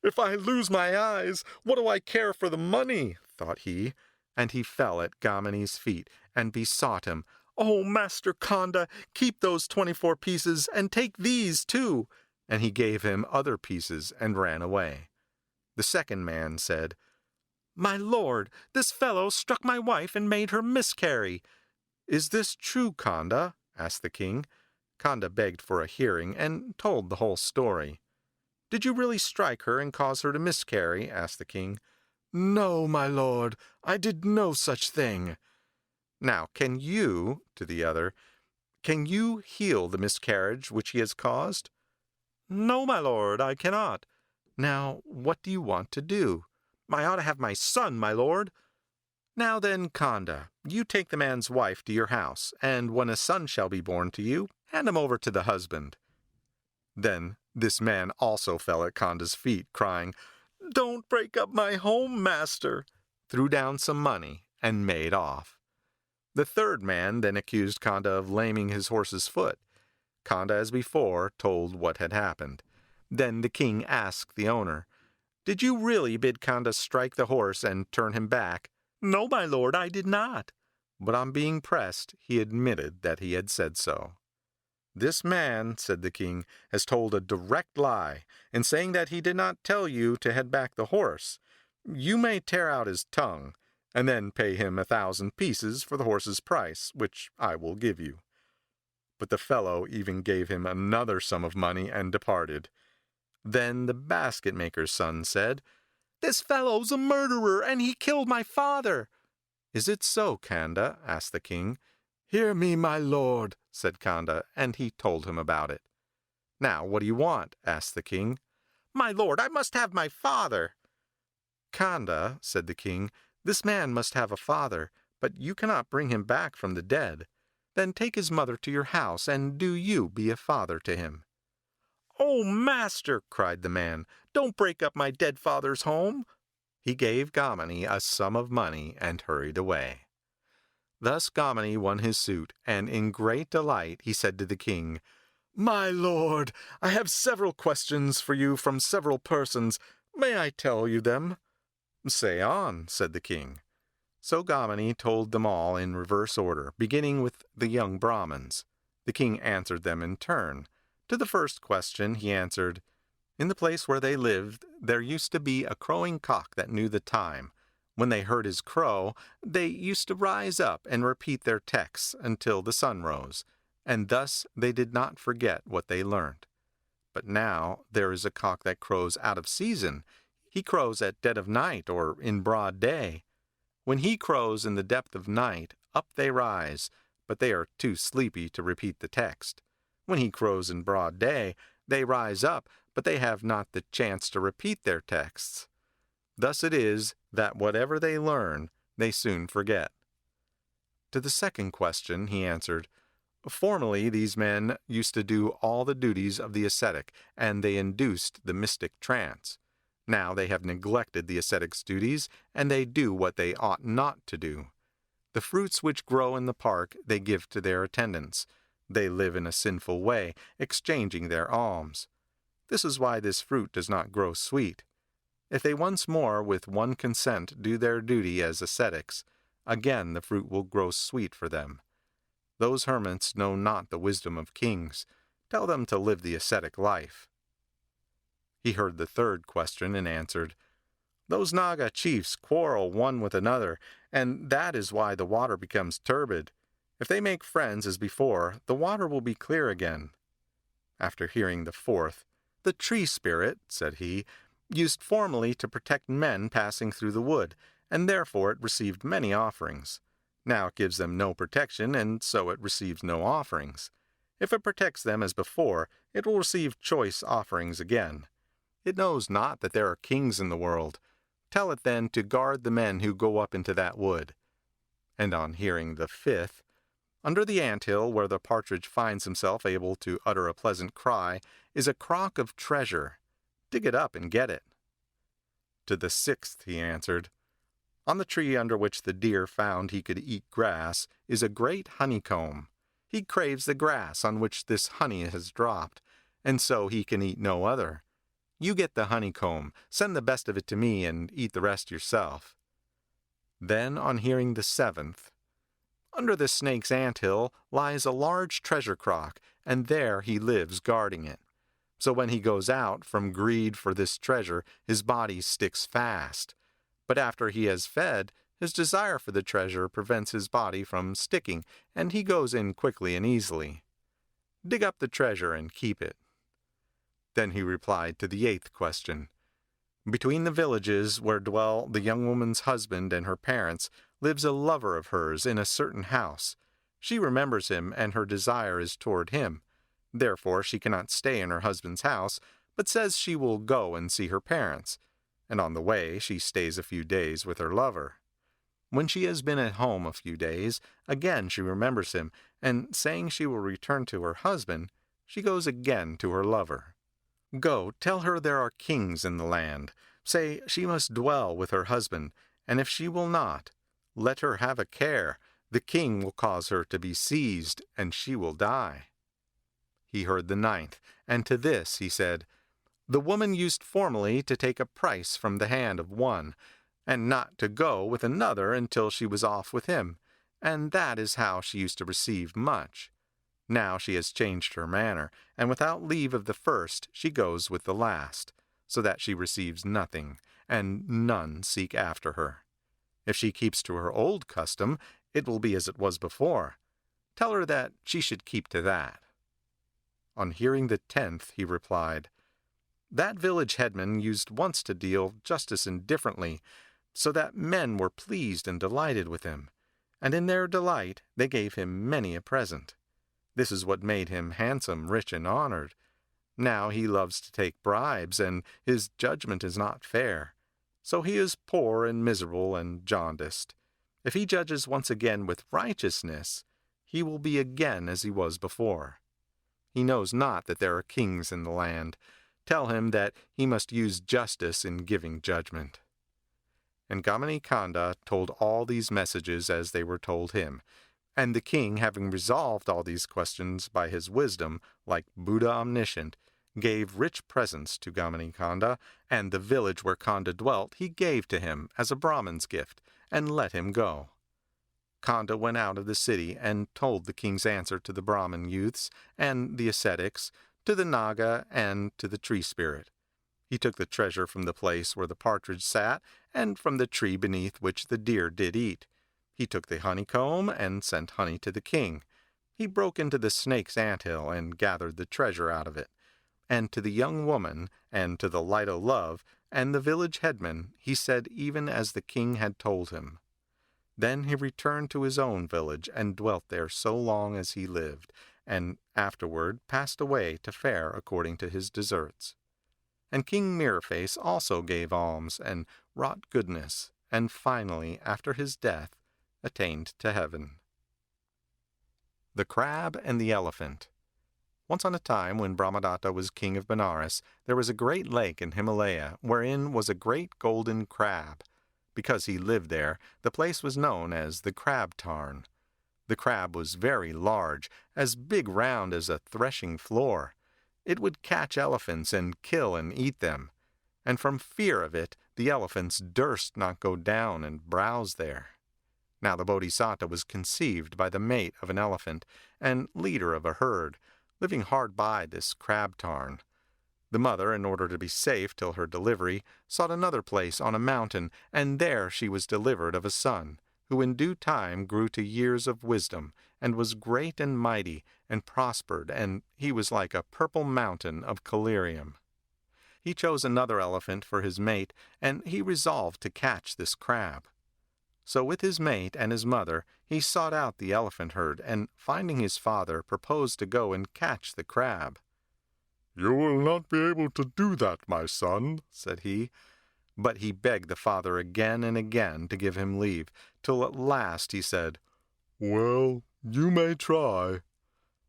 "If I lose my eyes, what do I care for the money?" thought he, and he fell at Gamani's feet and besought him, "Oh, Master Kanda, keep those 24 pieces, and take these too." And he gave him other pieces and ran away. The second man said, "My lord, this fellow struck my wife and made her miscarry." "Is this true, Kanda?" asked the king. Kanda begged for a hearing and told the whole story. "Did you really strike her and cause her to miscarry?" asked the king. "No, my lord, I did no such thing." "Now, can you," to the other, "can you heal the miscarriage which he has caused?" "No, my lord, I cannot." "Now, what do you want to do?" "I ought to have my son, my lord." "Now then, Kanda, you take the man's wife to your house, and when a son shall be born to you, hand him over to the husband." Then this man also fell at Kanda's feet, crying, "Don't break up my home, master," threw down some money, and made off. The third man then accused Kanda of laming his horse's foot. Kanda, as before, told what had happened. Then the king asked the owner, "Did you really bid Kanda strike the horse and turn him back?" "No, my lord, I did not." But on being pressed, he admitted that he had said so. "This man," said the king, "has told a direct lie, in saying that he did not tell you to head back the horse. You may tear out his tongue, and then pay him 1,000 pieces for the horse's price, which I will give you." But the fellow even gave him another sum of money and departed. Then the basket-maker's son said, "This fellow's a murderer, and he killed my father." "Is it so, Kanda?" asked the king. "Hear me, my lord," said Kanda, and he told him about it. "Now, what do you want?" asked the king. "My lord, I must have my father." "Kanda," said the king, "this man must have a father, but you cannot bring him back from the dead. Then take his mother to your house, and do you be a father to him." "Oh, master," cried the man, "don't break up my dead father's home." He gave Gamani a sum of money and hurried away. Thus Gamani won his suit, and in great delight he said to the king, "My lord, I have several questions for you from several persons. May I tell you them?" "Say on," said the king. So Gamani told them all in reverse order, beginning with the young Brahmins. The king answered them in turn. To the first question he answered, "In the place where they lived there used to be a crowing cock that knew the time. When they heard his crow, they used to rise up and repeat their texts until the sun rose, and thus they did not forget what they learnt. But now there is a cock that crows out of season. He crows at dead of night or in broad day. When he crows in the depth of night, up they rise, but they are too sleepy to repeat the text. When he crows in broad day, they rise up, but they have not the chance to repeat their texts. Thus it is that whatever they learn, they soon forget. To the second question he answered, formerly these men used to do all the duties of the ascetic, and they induced the mystic trance. Now they have neglected the ascetic's duties, and they do what they ought not to do. The fruits which grow in the park they give to their attendants. They live in a sinful way, exchanging their alms. This is why this fruit does not grow sweet. If they once more with one consent do their duty as ascetics, again the fruit will grow sweet for them. Those hermits know not the wisdom of kings. Tell them to live the ascetic life. He heard the third question and answered, Those Naga chiefs quarrel one with another, and that is why the water becomes turbid. If they make friends as before, the water will be clear again. After hearing the fourth, the tree spirit, said he, used formerly to protect men passing through the wood, and therefore it received many offerings. Now it gives them no protection, and so it receives no offerings. If it protects them as before, it will receive choice offerings again. It knows not that there are kings in the world. Tell it then to guard the men who go up into that wood. And on hearing the fifth, under the ant-hill where the partridge finds himself able to utter a pleasant cry, is a crock of treasure. Dig it up and get it. To the sixth he answered, On the tree under which the deer found he could eat grass is a great honeycomb. He craves the grass on which this honey has dropped, and so he can eat no other. You get the honeycomb, send the best of it to me, and eat the rest yourself. Then, on hearing the seventh, Under the snake's ant-hill lies a large treasure crock, and there he lives guarding it. So when he goes out, from greed for this treasure, his body sticks fast. But after he has fed, his desire for the treasure prevents his body from sticking, and he goes in quickly and easily. Dig up the treasure and keep it. Then he replied to the eighth question. Between the villages where dwell the young woman's husband and her parents lives a lover of hers in a certain house. She remembers him, and her desire is toward him. Therefore she cannot stay in her husband's house, but says she will go and see her parents. And on the way she stays a few days with her lover. When she has been at home a few days, again she remembers him, and saying she will return to her husband, she goes again to her lover. Go, tell her there are kings in the land. Say she must dwell with her husband, and if she will not, let her have a care. The king will cause her to be seized, and she will die. He heard the ninth, and to this he said, The woman used formerly to take a price from the hand of one, and not to go with another until she was off with him, and that is how she used to receive much. Now she has changed her manner, and without leave of the first she goes with the last, so that she receives nothing, and none seek after her. If she keeps to her old custom, it will be as it was before. Tell her that she should keep to that. On hearing the tenth, he replied, That village headman used once to deal justice indifferently, so that men were pleased and delighted with him, and in their delight they gave him many a present. This is what made him handsome, rich, and honored. Now he loves to take bribes, and his judgment is not fair. So he is poor and miserable and jaundiced. If he judges once again with righteousness, he will be again as he was before. He knows not that there are kings in the land. Tell him that he must use justice in giving judgment. And Gamanikanda told all these messages as they were told him. And the king, having resolved all these questions by his wisdom, like Buddha omniscient, gave rich presents to Gamanikanda, and the village where Kanda dwelt he gave to him as a Brahmin's gift, and let him go. Kanda went out of the city and told the king's answer to the Brahmin youths and the ascetics, to the Naga and to the tree spirit. He took the treasure from the place where the partridge sat, and from the tree beneath which the deer did eat. He took the honeycomb and sent honey to the king. He broke into the snake's ant-hill and gathered the treasure out of it. And to the young woman, and to the light o' love, and the village headman, he said even as the king had told him. Then he returned to his own village and dwelt there so long as he lived, and afterward passed away to fare according to his deserts. And King Mirrorface also gave alms and wrought goodness, and finally, after his death, attained to heaven. The Crab and the Elephant. Once on a time, when Brahmadatta was king of Benares, there was a great lake in Himalaya, wherein was a great golden crab. Because he lived there, the place was known as the Crab Tarn. The crab was very large, as big round as a threshing floor. It would catch elephants and kill and eat them. And from fear of it, the elephants durst not go down and browse there. Now the Bodhisatta was conceived by the mate of an elephant, and leader of a herd, living hard by this crab tarn. The mother, in order to be safe till her delivery, sought another place on a mountain, and there she was delivered of a son, who in due time grew to years of wisdom, and was great and mighty, and prospered, and he was like a purple mountain of collyrium. He chose another elephant for his mate, and he resolved to catch this crab. So with his mate and his mother he sought out the elephant herd, and finding his father, proposed to go and catch the crab. "You will not be able to do that, my son," said he. But he begged the father again and again to give him leave, till at last he said, "Well, you may try."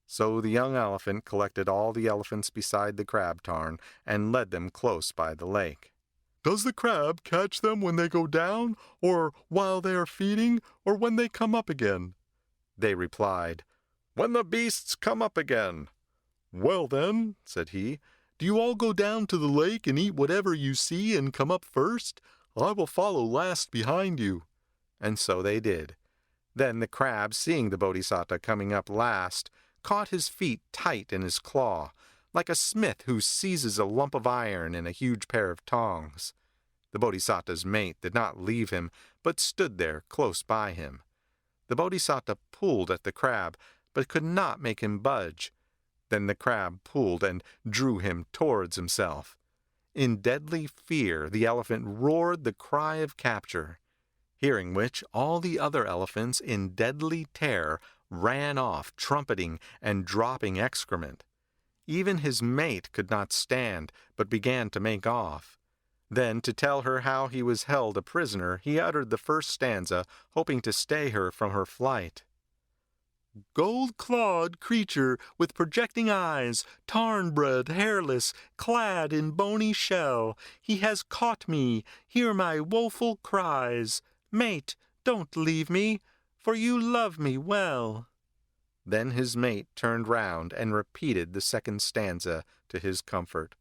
So the young elephant collected all the elephants beside the crab tarn, and led them close by the lake. "Does the crab catch them when they go down, or while they are feeding, or when they come up again?" They replied, "When the beasts come up again." "Well then," said he, "do you all go down to the lake and eat whatever you see and come up first? I will follow last behind you." And so they did. Then the crab, seeing the Bodhisatta coming up last, caught his feet tight in his claw, like a smith who seizes a lump of iron in a huge pair of tongs. The Bodhisatta's mate did not leave him, but stood there close by him. The Bodhisatta pulled at the crab, but could not make him budge. Then the crab pulled and drew him towards himself. In deadly fear the elephant roared the cry of capture, hearing which all the other elephants in deadly terror ran off trumpeting and dropping excrement. Even his mate could not stand, but began to make off. Then, to tell her how he was held a prisoner, he uttered the first stanza, hoping to stay her from her flight. "Gold-clawed creature with projecting eyes, tarn-bred, hairless, clad in bony shell, he has caught me, hear my woeful cries. Mate, don't leave me, for you love me well." Then his mate turned round and repeated the second stanza to his comfort.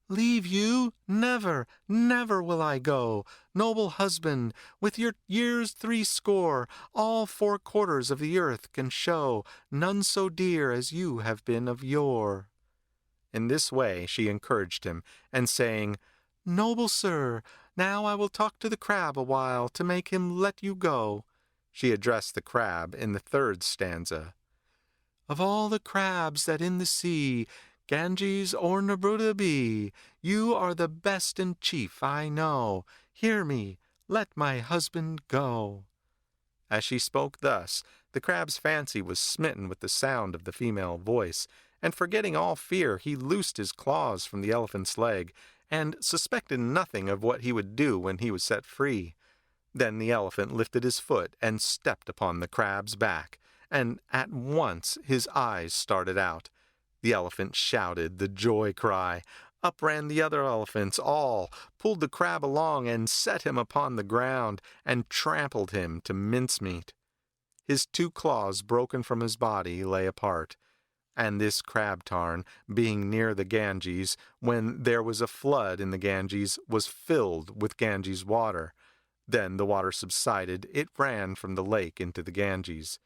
"Leave you? Never, never will I go, noble husband, with your years 60, all 4 quarters of the earth can show, none so dear as you have been of yore." In this way she encouraged him, and saying, "Noble sir, now I will talk to the crab a while to make him let you go," she addressed the crab in the third stanza. "Of all the crabs that in the sea, Ganges or Nerbudda be, you are the best and chief I know. Hear me, let my husband go." As she spoke thus, the crab's fancy was smitten with the sound of the female voice, and forgetting all fear he loosed his claws from the elephant's leg, and suspected nothing of what he would do when he was set free. Then the elephant lifted his foot and stepped upon the crab's back, and at once his eyes started out. The elephant shouted the joy cry. Up ran the other elephants all, pulled the crab along and set him upon the ground, and trampled him to mincemeat. His 2 claws broken from his body lay apart. And this crab tarn, being near the Ganges, when there was a flood in the Ganges, was filled with Ganges water. Then the water subsided, it ran from the lake into the Ganges.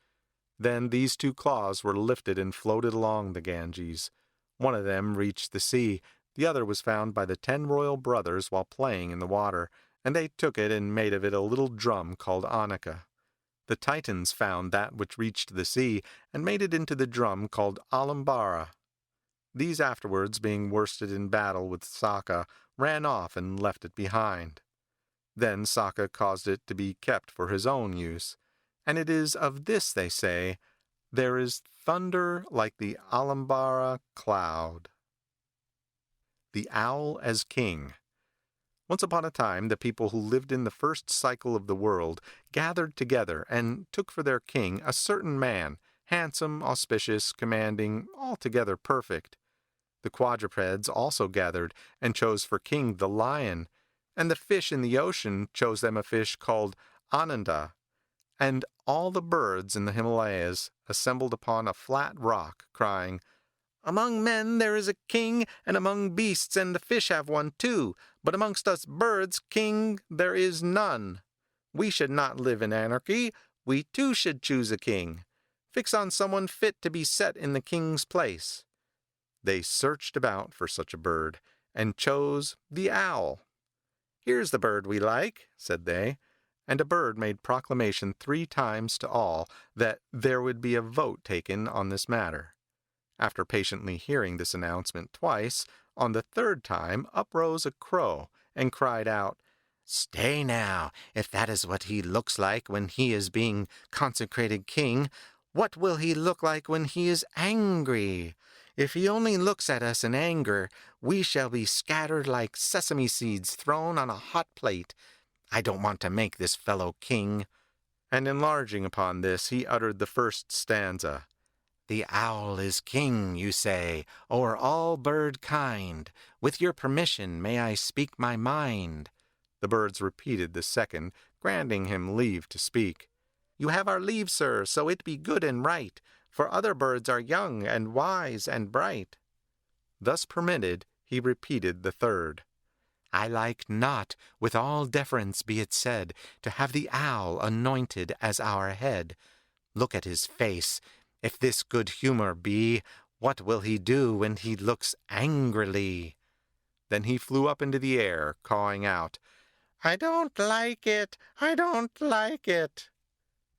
Then these 2 claws were lifted and floated along the Ganges. One of them reached the sea, the other was found by the 10 royal brothers while playing in the water, and they took it and made of it a little drum called Anaka. The Titans found that which reached the sea, and made it into the drum called Alambara. These afterwards, being worsted in battle with Saka, ran off and left it behind. Then Sokka caused it to be kept for his own use, and it is of this they say, "There is thunder like the Alhambra cloud." The Owl as King. Once upon a time, the people who lived in the first cycle of the world gathered together and took for their king a certain man, handsome, auspicious, commanding, altogether perfect. The quadrupeds also gathered and chose for king the lion, and the fish in the ocean chose them a fish called Ananda, and all the birds in the Himalayas assembled upon a flat rock, crying, "Among men there is a king, and among beasts and the fish have one too, but amongst us birds, king there is none. We should not live in anarchy, we too should choose a king. Fix on someone fit to be set in the king's place." They searched about for such a bird, and chose the owl. "Here's the bird we like," said they, and a bird made proclamation 3 times to all that there would be a vote taken on this matter. After patiently hearing this announcement twice, on the 3rd time uprose a crow, and cried out, "Stay now, if that is what he looks like when he is being consecrated king, what will he look like when he is angry? If he only looks at us in anger, we shall be scattered like sesame seeds thrown on a hot plate. I don't want to make this fellow king." And enlarging upon this, he uttered the first stanza. "The owl is king, you say, o'er all bird kind. With your permission may I speak my mind?" The birds repeated the second, granting him leave to speak. "You have our leave, sir, so it be good and right, for other birds are young and wise and bright." Thus permitted, he repeated the third. "I like not, with all deference be it said, to have the owl anointed as our head. Look at his face. If this good humor be, what will he do when he looks angrily?" Then he flew up into the air, cawing out, "I don't like it, I don't like it."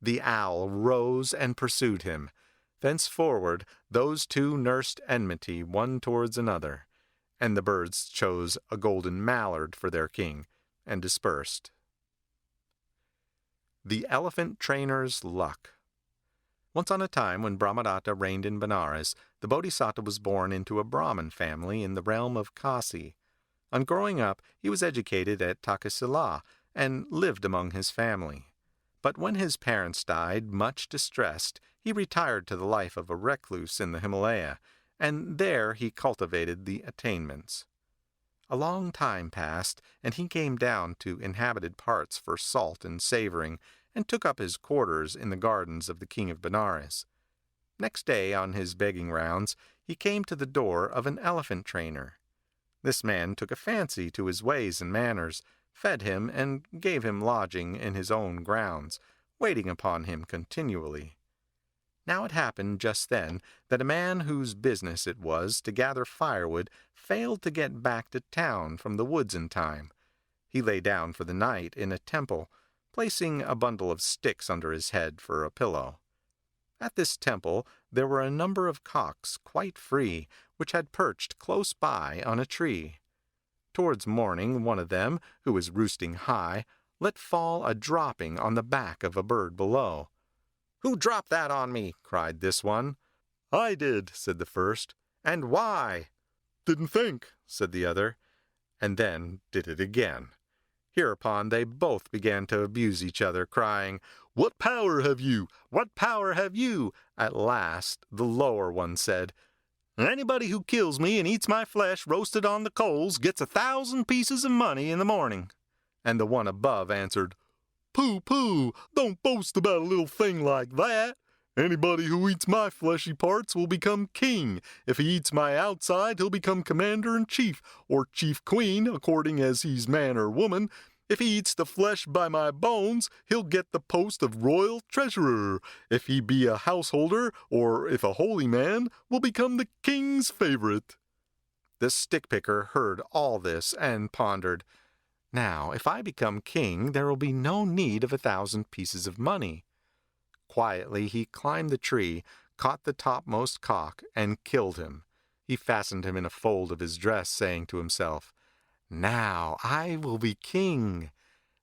The owl rose and pursued him. Thenceforward those two nursed enmity one towards another, and the birds chose a golden mallard for their king, and dispersed. The Elephant Trainer's Luck. Once on a time, when Brahmadatta reigned in Benares, the Bodhisattva was born into a Brahmin family in the realm of Kasi. On growing up, he was educated at Takasila, and lived among his family. But when his parents died, much distressed, he retired to the life of a recluse in the Himalaya, and there he cultivated the attainments. A long time passed, and he came down to inhabited parts for salt and savoring, and took up his quarters in the gardens of the king of Benares. Next day, on his begging rounds, he came to the door of an elephant trainer. This man took a fancy to his ways and manners, fed him, and gave him lodging in his own grounds, waiting upon him continually. Now it happened just then that a man whose business it was to gather firewood failed to get back to town from the woods in time. He lay down for the night in a temple, placing a bundle of sticks under his head for a pillow. At this temple there were a number of cocks, quite free, which had perched close by on a tree. Towards morning, one of them, who was roosting high, let fall a dropping on the back of a bird below. "Who dropped that on me?" cried this one. "I did," said the first. "And why?" "Didn't think," said the other, and then did it again. Hereupon they both began to abuse each other, crying, "What power have you? "What power have you?" At last the lower one said, "Anybody who kills me and eats my flesh roasted on the coals gets 1,000 pieces of money in the morning." And the one above answered, "Pooh, pooh, don't boast about a little thing like that. Anybody who eats my fleshy parts will become king. If he eats my outside, he'll become commander-in-chief, or chief queen, according as he's man or woman. If he eats the flesh by my bones, he'll get the post of royal treasurer. If he be a householder, or if a holy man, will become the king's favorite." The stick-picker heard all this and pondered, "Now, if I become king, there will be no need of 1,000 pieces of money." Quietly he climbed the tree, caught the topmost cock, and killed him. He fastened him in a fold of his dress, saying to himself, "Now I will be king."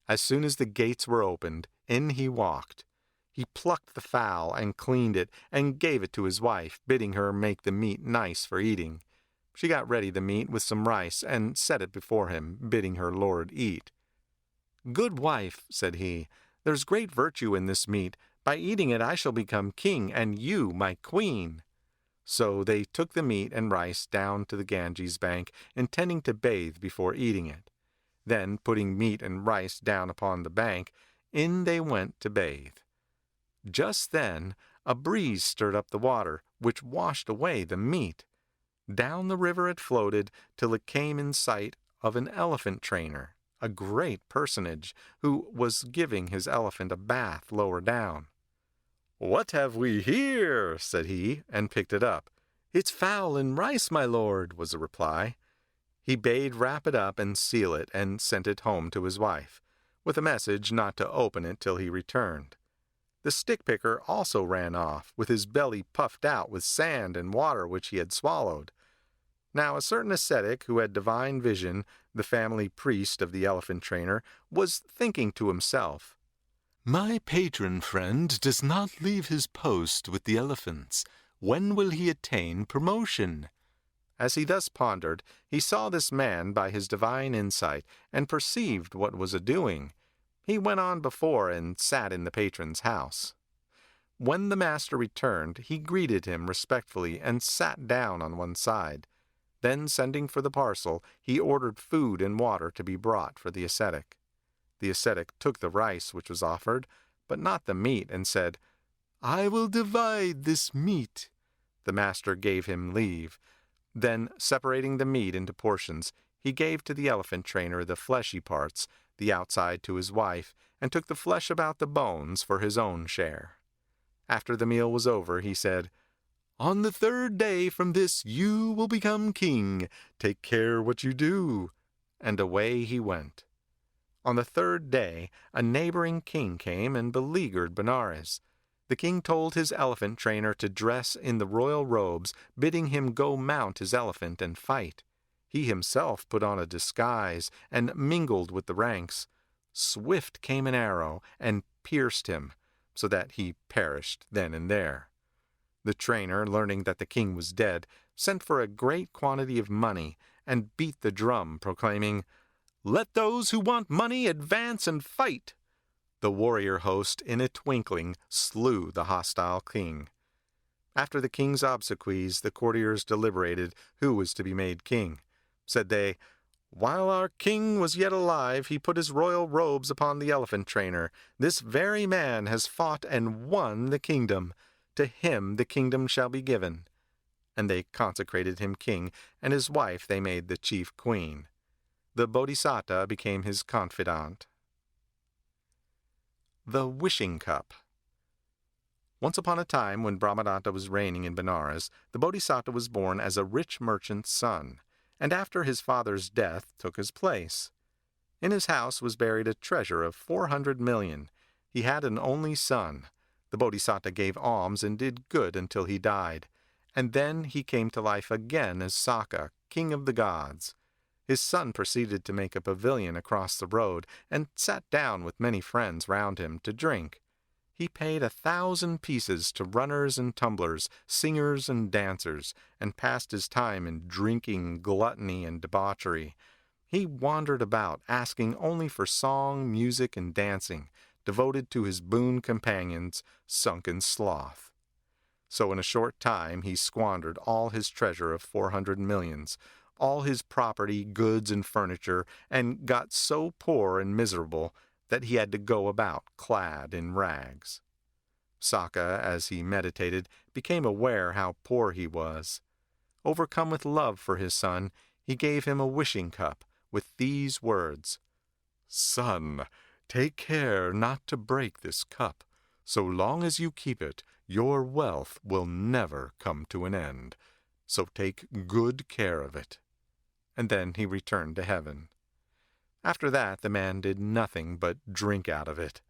As soon as the gates were opened, in he walked. He plucked the fowl and cleaned it and gave it to his wife, bidding her make the meat nice for eating. She got ready the meat with some rice and set it before him, bidding her lord eat. "Good wife," said he, "there's great virtue in this meat. By eating it I shall become king, and you my queen." So they took the meat and rice down to the Ganges bank, intending to bathe before eating it. Then, putting meat and rice down upon the bank, in they went to bathe. Just then a breeze stirred up the water, which washed away the meat. Down the river it floated till it came in sight of an elephant trainer, a great personage, who was giving his elephant a bath lower down. "What have we here?" said he, and picked it up. "It's fowl and rice, my lord," was the reply. He bade wrap it up and seal it, and sent it home to his wife, with a message not to open it till he returned. The stick-picker also ran off, with his belly puffed out with sand and water which he had swallowed. Now a certain ascetic who had divine vision, the family priest of the elephant trainer, was thinking to himself, My patron friend does not leave his post with the elephants. When will he attain promotion? As he thus pondered, he saw this man by his divine insight, and perceived what was a-doing. He went on before and sat in the patron's house. When the master returned, he greeted him respectfully and sat down on one side. Then, sending for the parcel, he ordered food and water to be brought for the ascetic. The ascetic took the rice which was offered, but not the meat, and said, "I will divide this meat." The master gave him leave. Then, separating the meat into portions, he gave to the elephant trainer the fleshy parts, the outside to his wife, and took the flesh about the bones for his own share. After the meal was over, he said, "On the 3rd day from this you will become king. Take care what you do." And away he went. On the 3rd day, a neighboring king came and beleaguered Benares. The king told his elephant trainer to dress in the royal robes, bidding him go mount his elephant and fight. He himself put on a disguise and mingled with the ranks. Swift came an arrow and pierced him, so that he perished then and there. The trainer, learning that the king was dead, sent for a great quantity of money and beat the drum, proclaiming, "Let those who want money advance and fight." The warrior host, in a twinkling, slew the hostile king. After the king's obsequies, the courtiers deliberated who was to be made king. Said they, "While our king was yet alive, he put his royal robes upon the elephant trainer. This very man has fought and won the kingdom. To him the kingdom shall be given." And they consecrated him king, and his wife they made the chief queen. The Bodhisattva became his confidant. The Wishing Cup. Once upon a time, when Brahmadatta was reigning in Benares, the Bodhisattva was born as a rich merchant's son, and after his father's death took his place. In his house was buried a treasure of 400 million. He had an only son. The Bodhisattva gave alms and did good until he died, and then he came to life again as Sakka, king of the gods. His son proceeded to make a pavilion across the road, and sat down with many friends round him to drink. He paid 1,000 pieces to runners and tumblers, singers and dancers, and passed his time in drinking, gluttony, and debauchery. He wandered about, asking only for song, music, and dancing, devoted to his boon companions, sunk in sloth. So in a short time he squandered all his treasure of 400 millions, all his property, goods, and furniture, and got so poor and miserable that he had to go about clad in rags. Sakka, as he meditated, became aware how poor he was. Overcome with love for his son, he gave him a wishing cup with these words, "Son, take care not to break this cup. So long as you keep it, your wealth will never come to an end. So take good care of it." And then he returned to heaven. After that the man did nothing but drink out of it.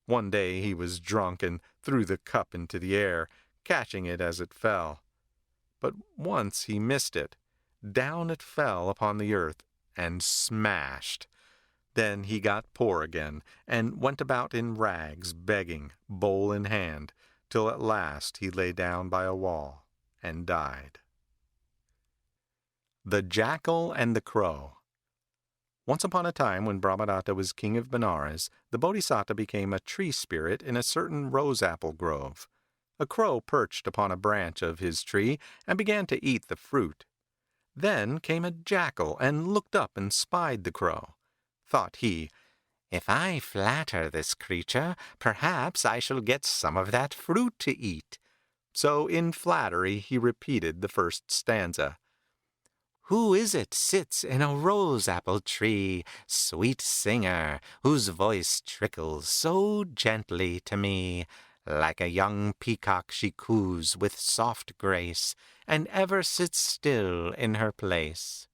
One day he was drunk and threw the cup into the air, catching it as it fell. But once he missed it. Down it fell upon the earth and smashed. Then he got poor again, and went about in rags, begging, bowl in hand, till at last he lay down by a wall and died. The Jackal and the Crow. Once upon a time, when Brahmadatta was king of Benares, the Bodhisattva became a tree spirit in a certain rose-apple grove. A crow perched upon a branch of his tree and began to eat the fruit. Then came a jackal and looked up and spied the crow. Thought he, "If I flatter this creature, perhaps I shall get some of that fruit to eat." So in flattery he repeated the first stanza. "Who is it sits in a rose-apple tree, sweet singer, whose voice trickles so gently to me? Like a young peacock she coos with soft grace, and ever sits still in her place."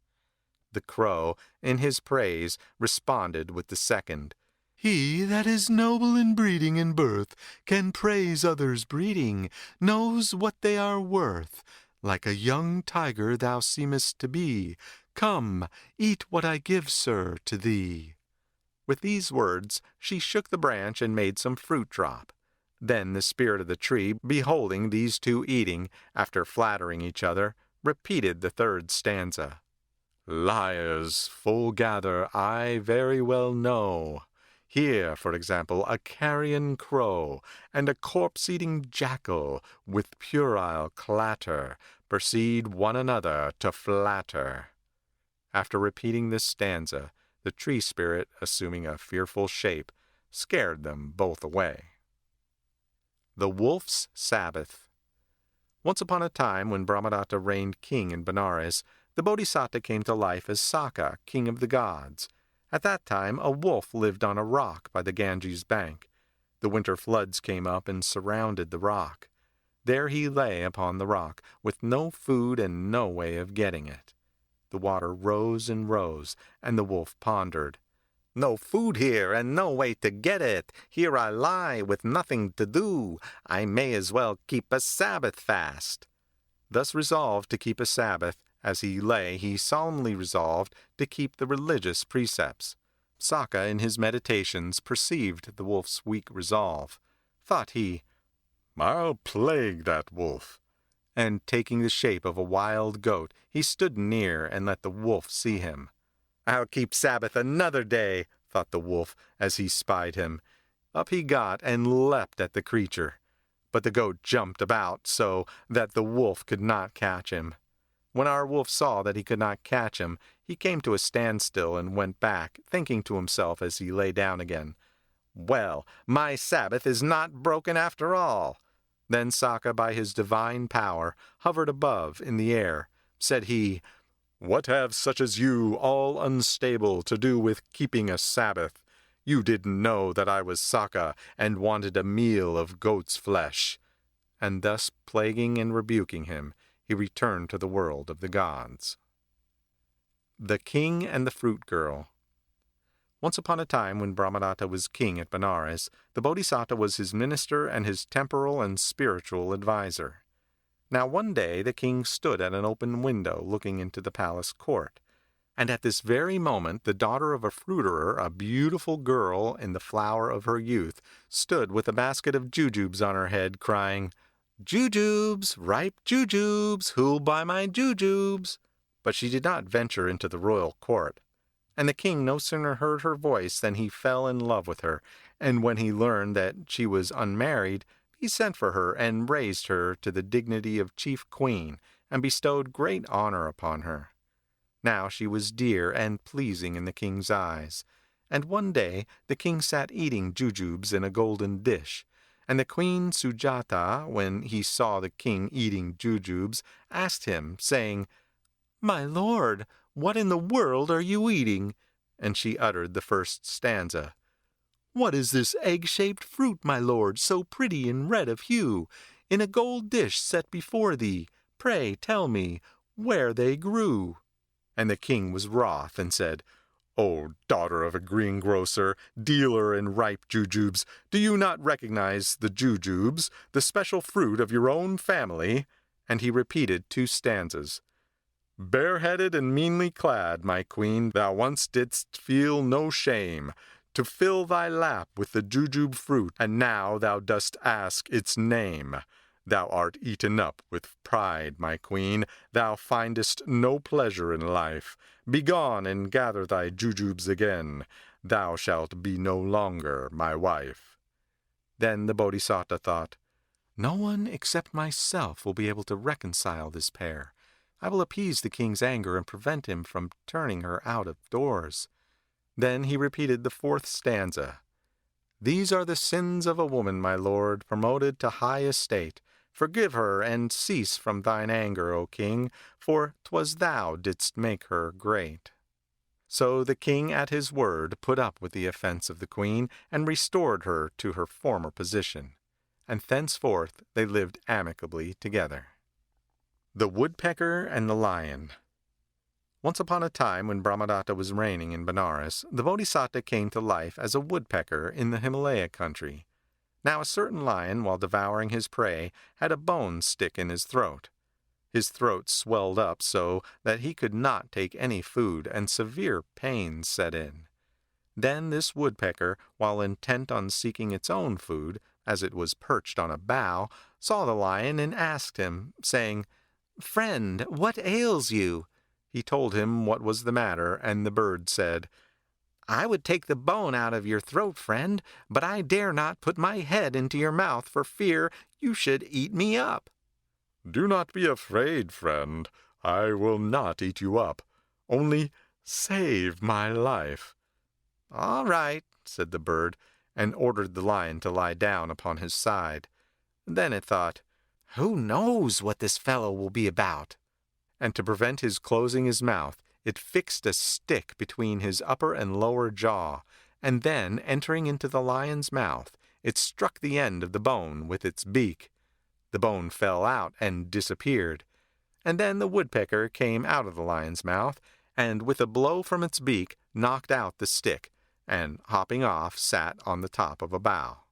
The crow, in his praise, responded with the second. He that is noble in breeding and birth can praise others' breeding, knows what they are worth. Like a young tiger thou seemest to be. Come, eat what I give, sir, to thee. With these words she shook the branch and made some fruit drop. Then the spirit of the tree, beholding these two eating, after flattering each other, repeated the third stanza. "Liars, full gather, I very well know. Here, for example, a carrion crow, and a corpse-eating jackal, with puerile clatter, proceed one another to flatter." After repeating this stanza, the tree spirit, assuming a fearful shape, scared them both away. The Wolf's Sabbath. Once upon a time, when Brahmadatta reigned king in Benares, the Bodhisattva came to life as Sakka, king of the gods. At that time a wolf lived on a rock by the Ganges bank. The winter floods came up and surrounded the rock. There he lay upon the rock, with no food and no way of getting it. The water rose and rose, and the wolf pondered. "No food here, and no way to get it. Here I lie, with nothing to do. I may as well keep a Sabbath fast." Thus resolved to keep a Sabbath, as he lay he solemnly resolved to keep the religious precepts. Sakka in his meditations perceived the wolf's weak resolve. Thought he, "I'll plague that wolf." And taking the shape of a wild goat, he stood near and let the wolf see him. "I'll keep Sabbath another day," thought the wolf as he spied him. Up he got and leapt at the creature. But the goat jumped about so that the wolf could not catch him. When our wolf saw that he could not catch him, he came to a standstill and went back, thinking to himself as he lay down again, "Well, my Sabbath is not broken after all." Then Sakka, by his divine power, hovered above in the air. Said he, "What have such as you, all unstable, to do with keeping a Sabbath? You didn't know that I was Sakka, and wanted a meal of goat's flesh." And thus plaguing and rebuking him, he returned to the world of the gods. The King and the Fruit Girl. Once upon a time, when Brahmadatta was king at Benares, the Bodhisattva was his minister and his temporal and spiritual adviser. Now one day the king stood at an open window looking into the palace court, and at this very moment the daughter of a fruiterer, a beautiful girl in the flower of her youth, stood with a basket of jujubes on her head, crying, "Jujubes, ripe jujubes, who'll buy my jujubes?" But she did not venture into the royal court. And the king no sooner heard her voice than he fell in love with her, and when he learned that she was unmarried, he sent for her and raised her to the dignity of chief queen, and bestowed great honor upon her. Now she was dear and pleasing in the king's eyes, and one day the king sat eating jujubes in a golden dish, and the queen Sujata, when he saw the king eating jujubes, asked him, saying, "My lord, what in the world are you eating?" And she uttered the first stanza. "What is this egg-shaped fruit, my lord, so pretty and red of hue, in a gold dish set before thee? Pray tell me where they grew." And the king was wroth and said, "O daughter of a greengrocer, dealer in ripe jujubes, do you not recognize the jujubes, the special fruit of your own family?" And he repeated two stanzas. Bareheaded and meanly clad, my queen, thou once didst feel no shame to fill thy lap with the jujube fruit, and now thou dost ask its name. Thou art eaten up with pride, my queen, thou findest no pleasure in life. Begone and gather thy jujubes again, thou shalt be no longer my wife. Then the Bodhisattva thought, no one except myself will be able to reconcile this pair. I will appease the king's anger and prevent him from turning her out of doors. Then he repeated the fourth stanza. These are the sins of a woman, my lord, promoted to high estate. Forgive her and cease from thine anger, O king, for 'twas thou didst make her great. So the king at his word put up with the offense of the queen and restored her to her former position. And thenceforth they lived amicably together. The Woodpecker and the Lion. Once upon a time, when Brahmadatta was reigning in Benares, the Bodhisattva came to life as a woodpecker in the Himalaya country. Now a certain lion, while devouring his prey, had a bone stick in his throat. His throat swelled up so that he could not take any food, and severe pains set in. Then this woodpecker, while intent on seeking its own food, as it was perched on a bough, saw the lion and asked him, saying, "Friend, what ails you?" He told him what was the matter, and the bird said, "I would take the bone out of your throat, friend, but I dare not put my head into your mouth for fear you should eat me up." Do not be afraid, friend. I will not eat you up. Only save my life. "All right," said the bird, and ordered the lion to lie down upon his side. Then it thought, "Who knows what this fellow will be about?" And to prevent his closing his mouth, it fixed a stick between his upper and lower jaw, and then, entering into the lion's mouth, it struck the end of the bone with its beak. The bone fell out and disappeared. And then the woodpecker came out of the lion's mouth, and with a blow from its beak knocked out the stick, and hopping off sat on the top of a bough.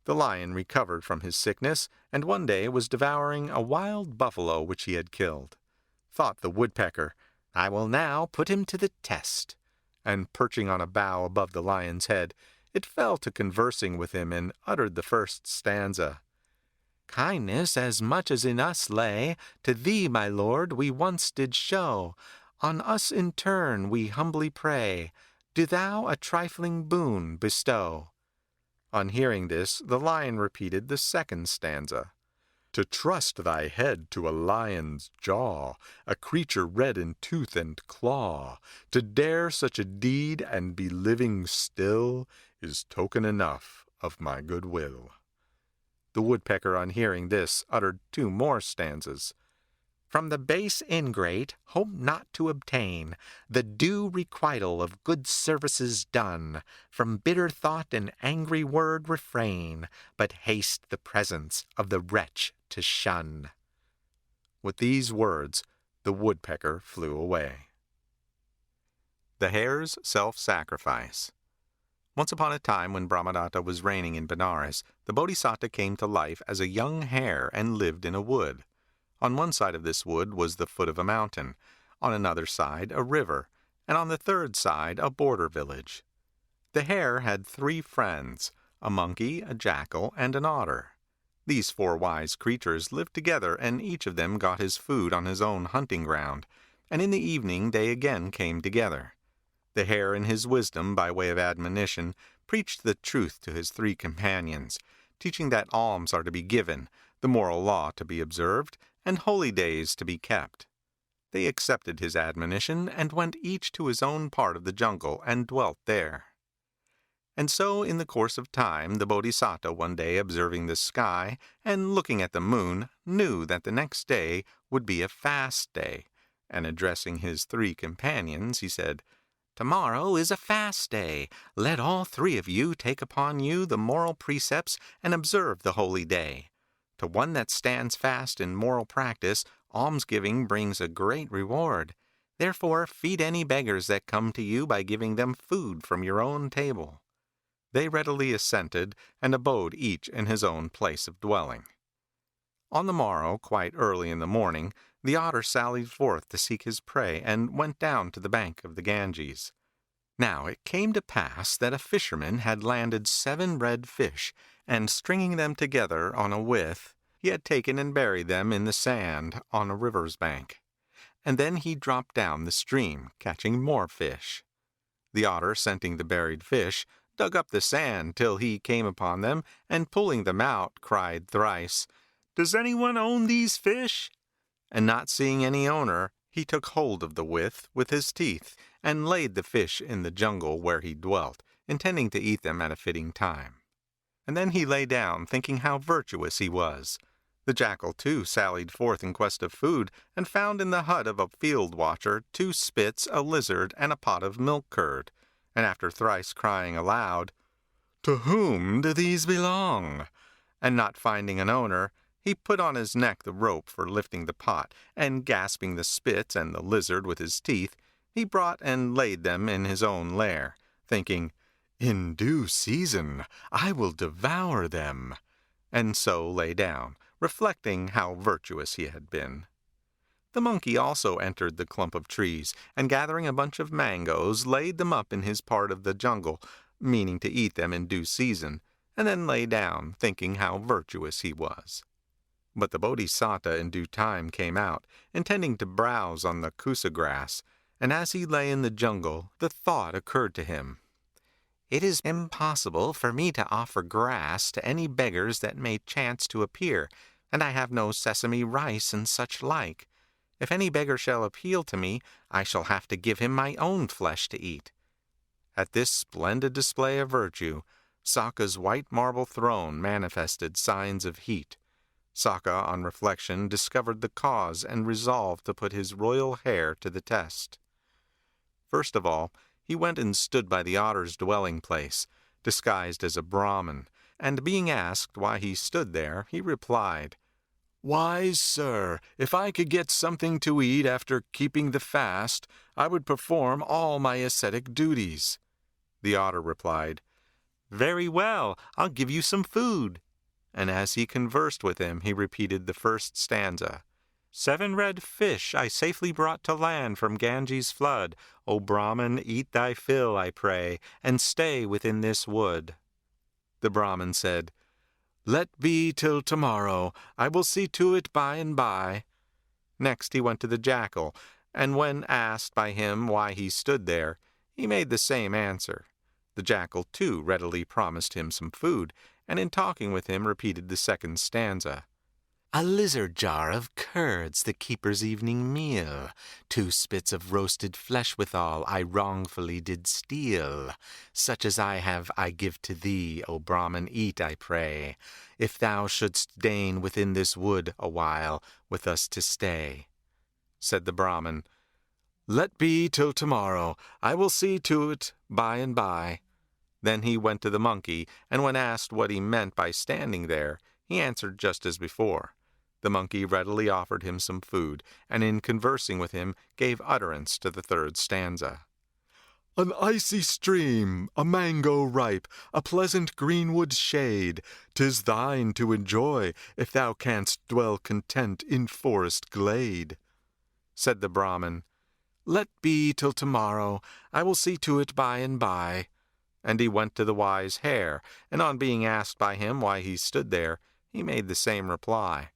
The lion recovered from his sickness, and one day was devouring a wild buffalo which he had killed. Thought the woodpecker, "I will now put him to the test." And perching on a bough above the lion's head, it fell to conversing with him and uttered the first stanza. "Kindness as much as in us lay, to thee, my lord, we once did show. On us in turn we humbly pray, do thou a trifling boon bestow." On hearing this, the lion repeated the second stanza. To trust thy head to a lion's jaw, a creature red in tooth and claw, to dare such a deed and be living still, is token enough of my good will. The woodpecker, on hearing this, uttered two more stanzas. "From the base ingrate, hope not to obtain the due requital of good services done. From bitter thought and angry word refrain, but haste the presence of the wretch to shun." With these words, the woodpecker flew away. The Hare's Self-Sacrifice. Once upon a time, when Brahmadatta was reigning in Benares, the Bodhisattva came to life as a young hare and lived in a wood. On one side of this wood was the foot of a mountain, on another side a river, and on the third side a border village. The hare had 3 friends, a monkey, a jackal, and an otter. These 4 wise creatures lived together, and each of them got his food on his own hunting ground, and in the evening they again came together. The hare in his wisdom, by way of admonition, preached the truth to his 3 companions, teaching that alms are to be given, the moral law to be observed, and holy days to be kept. They accepted his admonition, and went each to his own part of the jungle, and dwelt there. And so, in the course of time, the Bodhisattva, one day observing the sky, and looking at the moon, knew that the next day would be a fast day, and addressing his 3 companions, he said, "Tomorrow is a fast day. Let all 3 of you take upon you the moral precepts, and observe the holy day. To one that stands fast in moral practice, almsgiving brings a great reward. Therefore feed any beggars that come to you by giving them food from your own table." They readily assented, and abode each in his own place of dwelling. On the morrow, quite early in the morning, The otter sallied forth to seek his prey and went down to the bank of the Ganges. Now it came to pass that a fisherman had landed 7 red fish, and stringing them together on a withe, he had taken and buried them in the sand on a river's bank. And then he dropped down the stream, catching more fish. The otter, scenting the buried fish, dug up the sand till he came upon them, and pulling them out, cried thrice, "Does anyone own these fish?" And not seeing any owner, he took hold of the withe with his teeth, and laid the fish in the jungle where he dwelt, intending to eat them at a fitting time. And then he lay down, thinking how virtuous he was. The jackal, too, sallied forth in quest of food, and found in the hut of a field watcher 2 spits, a lizard, and a pot of milk curd. And after thrice crying aloud, "To whom do these belong?" and not finding an owner, he put on his neck the rope for lifting the pot, and gasping the spits and the lizard with his teeth, he brought and laid them in his own lair, thinking, "In due season I will devour them," and so lay down, reflecting how virtuous he had been. The monkey also entered the clump of trees, and gathering a bunch of mangoes, laid them up in his part of the jungle, meaning to eat them in due season, and then lay down, thinking how virtuous he was. But the Bodhisattva in due time came out, intending to browse on the kusa grass, and as he lay in the jungle, the thought occurred to him, "It is impossible for me to offer grass to any beggars that may chance to appear, and I have no sesame rice and such like. If any beggar shall appeal to me, I shall have to give him my own flesh to eat." At this splendid display of virtue, Sakka's white marble throne manifested signs of heat. Sakka, on reflection, discovered the cause and resolved to put his royal hair to the test. First of all, he went and stood by the otter's dwelling place, disguised as a Brahmin, and being asked why he stood there, he replied, "Wise sir, if I could get something to eat after keeping the fast, I would perform all my ascetic duties." The otter replied, "Very well, I'll give you some food." And as he conversed with him, he repeated the first stanza. 7 red fish I safely brought to land from Ganges' flood. O Brahmin, eat thy fill, I pray, and stay within this wood. The Brahmin said, "Let be till tomorrow. I will see to it by and by." Next he went to the jackal, and when asked by him why he stood there, he made the same answer. The jackal, too, readily promised him some food, and in talking with him repeated the second stanza. "A lizard jar of curds, the keeper's evening meal. 2 spits of roasted flesh withal I wrongfully did steal. Such as I have I give to thee, O Brahmin, eat, I pray, if thou shouldst deign within this wood a while with us to stay." Said the Brahmin, "Let be till tomorrow. I will see to it by and by." Then he went to the monkey, and when asked what he meant by standing there, he answered just as before. The monkey readily offered him some food, and in conversing with him gave utterance to the third stanza. An icy stream, a mango ripe, a pleasant greenwood shade, 'tis thine to enjoy, if thou canst dwell content in forest glade. Said the Brahmin, "Let be till tomorrow, I will see to it by and by." And he went to the wise hare, and on being asked by him why he stood there, he made the same reply.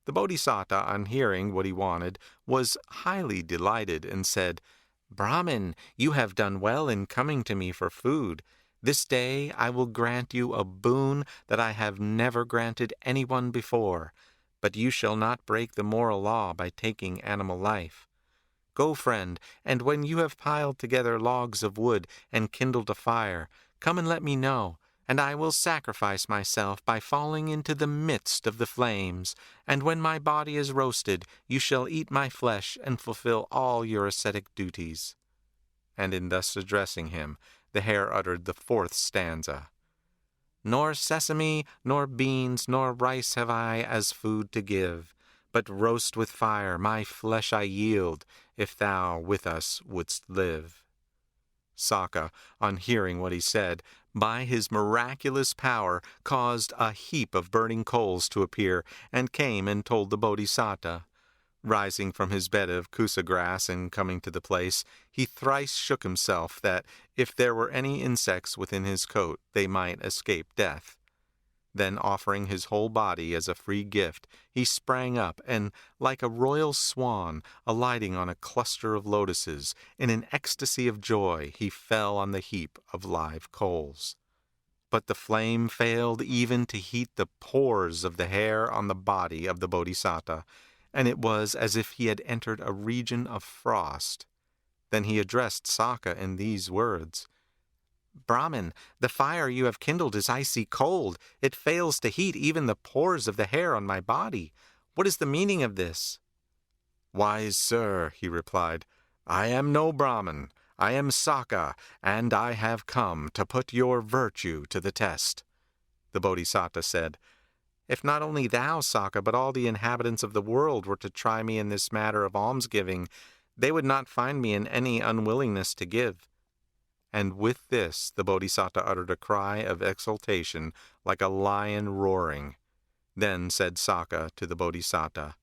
The Bodhisattva, on hearing what he wanted, was highly delighted, and said, "Brahmin, you have done well in coming to me for food. This day I will grant you a boon that I have never granted anyone before, but you shall not break the moral law by taking animal life. Go, friend, and when you have piled together logs of wood and kindled a fire, come and let me know, and I will sacrifice myself by falling into the midst of the flames, and when my body is roasted, you shall eat my flesh and fulfill all your ascetic duties." And in thus addressing him, the hare uttered the fourth stanza. "Nor sesame, nor beans, nor rice have I as food to give, but roast with fire my flesh I yield, if thou with us wouldst live." Sakka, on hearing what he said, by his miraculous power caused a heap of burning coals to appear, and came and told the Bodhisattva. Rising from his bed of kusa grass and coming to the place, he thrice shook himself that if there were any insects within his coat, they might escape death. Then offering his whole body as a free gift, he sprang up, and like a royal swan, alighting on a cluster of lotuses, in an ecstasy of joy, he fell on the heap of live coals. But the flame failed even to heat the pores of the hair on the body of the Bodhisattva, and it was as if he had entered a region of frost. Then he addressed Sakka in these words: "Brahmin, the fire you have kindled is icy cold. It fails to heat even the pores of the hair on my body. What is the meaning of this?" "Wise sir," he replied, "I am no Brahmin. I am Sakka, and I have come to put your virtue to the test." The Bodhisattva said, "If not only thou, Sakka, but all the inhabitants of the world were to try me in this matter of almsgiving, they would not find me in any unwillingness to give." And with this the Bodhisattva uttered a cry of exultation like a lion roaring. Then said Sakka to the Bodhisattva,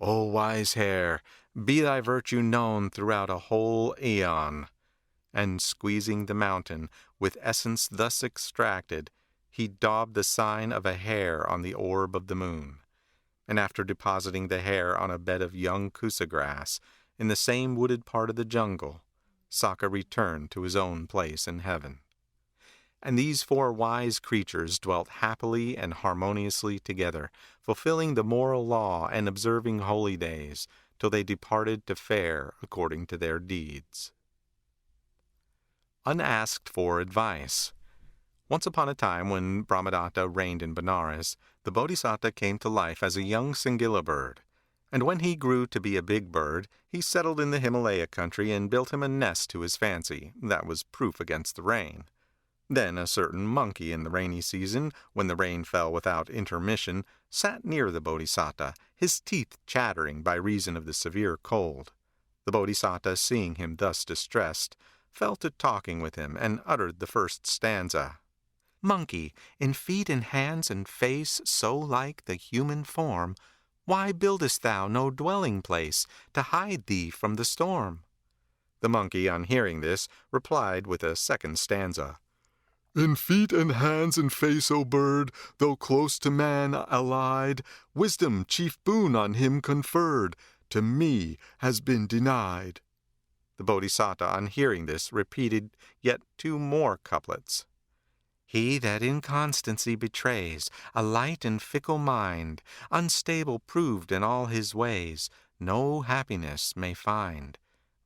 "O wise hare, be thy virtue known throughout a whole aeon." And squeezing the mountain, with essence thus extracted, he daubed the sign of a hare on the orb of the moon. And after depositing the hare on a bed of young kusa grass, in the same wooded part of the jungle, Sakka returned to his own place in heaven. And these 4 wise creatures dwelt happily and harmoniously together, fulfilling the moral law and observing holy days, till they departed to fare according to their deeds. Unasked for advice. Once upon a time, when Brahmadatta reigned in Benares, the Bodhisattva came to life as a young Singila bird. And when he grew to be a big bird, he settled in the Himalaya country and built him a nest to his fancy that was proof against the rain. Then a certain monkey in the rainy season, when the rain fell without intermission, sat near the Bodhisattva, his teeth chattering by reason of the severe cold. The Bodhisattva, seeing him thus distressed, fell to talking with him and uttered the first stanza. "Monkey, in feet and hands and face so like the human form, why buildest thou no dwelling place to hide thee from the storm?" The monkey, on hearing this, replied with a second stanza. "In feet and hands and face, O bird, though close to man allied, wisdom, chief boon on him conferred, to me has been denied." The Bodhisattva, on hearing this, repeated yet 2 more couplets. "He that inconstancy betrays, a light and fickle mind, unstable proved in all his ways, no happiness may find.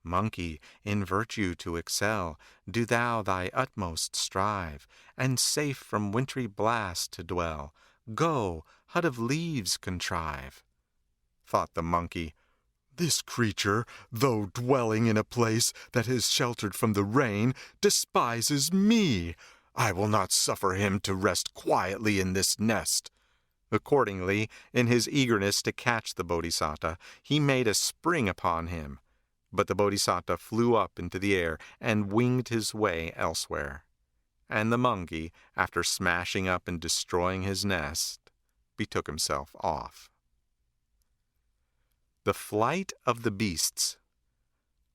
Monkey, in virtue to excel, do thou thy utmost strive, and safe from wintry blast to dwell, go, hut of leaves contrive." Thought the monkey, "This creature, though dwelling in a place that is sheltered from the rain, despises me. I will not suffer him to rest quietly in this nest." Accordingly, in his eagerness to catch the Bodhisattva, he made a spring upon him. But the Bodhisattva flew up into the air and winged his way elsewhere. And the monkey, after smashing up and destroying his nest, betook himself off. The Flight of the Beasts.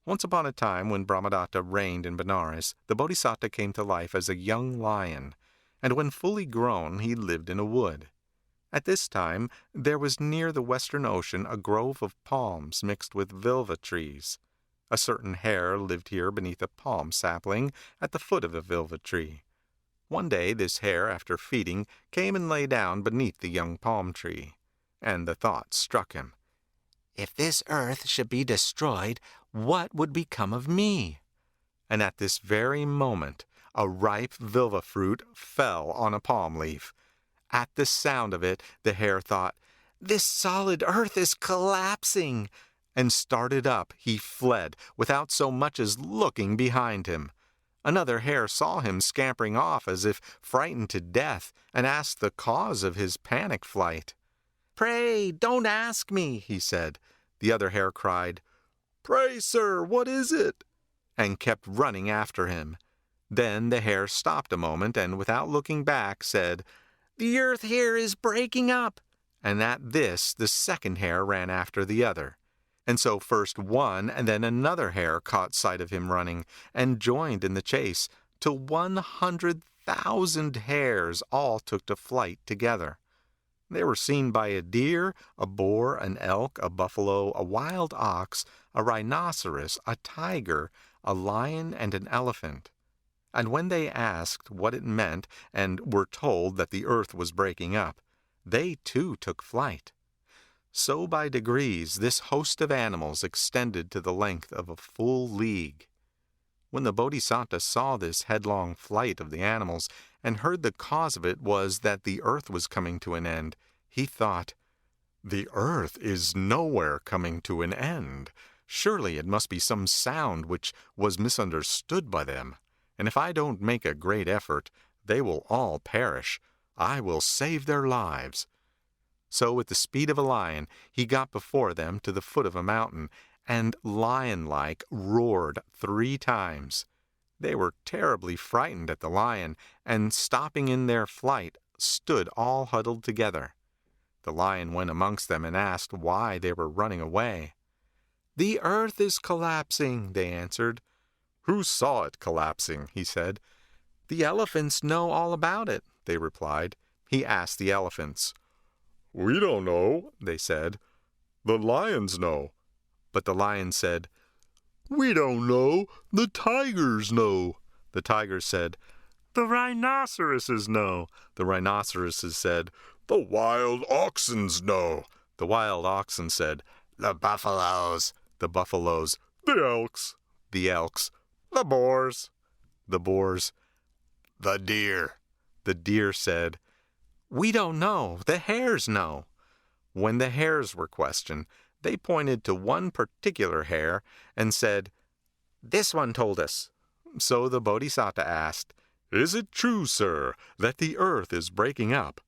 Once upon a time, when Brahmadatta reigned in Benares, the Bodhisattva came to life as a young lion, and when fully grown he lived in a wood. At this time there was near the western ocean a grove of palms mixed with vilva trees. A certain hare lived here beneath a palm sapling at the foot of a vilva tree. One day this hare, after feeding, came and lay down beneath the young palm tree, and the thought struck him, "If this earth should be destroyed, what would become of me?" And at this very moment a ripe vilva fruit fell on a palm leaf. At the sound of it the hare thought, "This solid earth is collapsing," and started up. He fled, without so much as looking behind him. Another hare saw him scampering off as if frightened to death, and asked the cause of his panic flight. "Pray, don't ask me," he said. The other hare cried, "Pray, sir, what is it?" and kept running after him. Then the hare stopped a moment, and without looking back said, "The earth here is breaking up," and at this the second hare ran after the other. And so first one and then another hare caught sight of him running, and joined in the chase, till 100,000 hares all took to flight together. They were seen by a deer, a boar, an elk, a buffalo, a wild ox, a rhinoceros, a tiger, a lion, and an elephant. And when they asked what it meant, and were told that the earth was breaking up, they too took flight. So by degrees this host of animals extended to the length of a full league. When the Bodhisattva saw this headlong flight of the animals, and heard the cause of it was that the earth was coming to an end, he thought, "The earth is nowhere coming to an end. Surely it must be some sound which was misunderstood by them, and if I don't make a great effort, they will all perish. I will save their lives." So with the speed of a lion, he got before them to the foot of a mountain, and lion-like roared 3 times. They were terribly frightened at the lion, and stopping in their flight, stood all huddled together. The lion went amongst them and asked why they were running away. "The earth is collapsing," they answered. "Who saw it collapsing?" he said. "The elephants know all about it," they replied. He asked the elephants. "We don't know," they said. "The lions know." But the lion said, We don't know. The tigers know. The tigers said, "The rhinoceroses know." The rhinoceroses said, "The wild oxens know." The wild oxen said, The buffaloes. The buffaloes, The elks. the elks, The boars. the boars. The deer. The deer said, "We don't know. The hares know." When the hares were questioned, they pointed to one particular hare and said, "This one told us." So the Bodhisattva asked, "Is it true, sir, that the earth is breaking up?"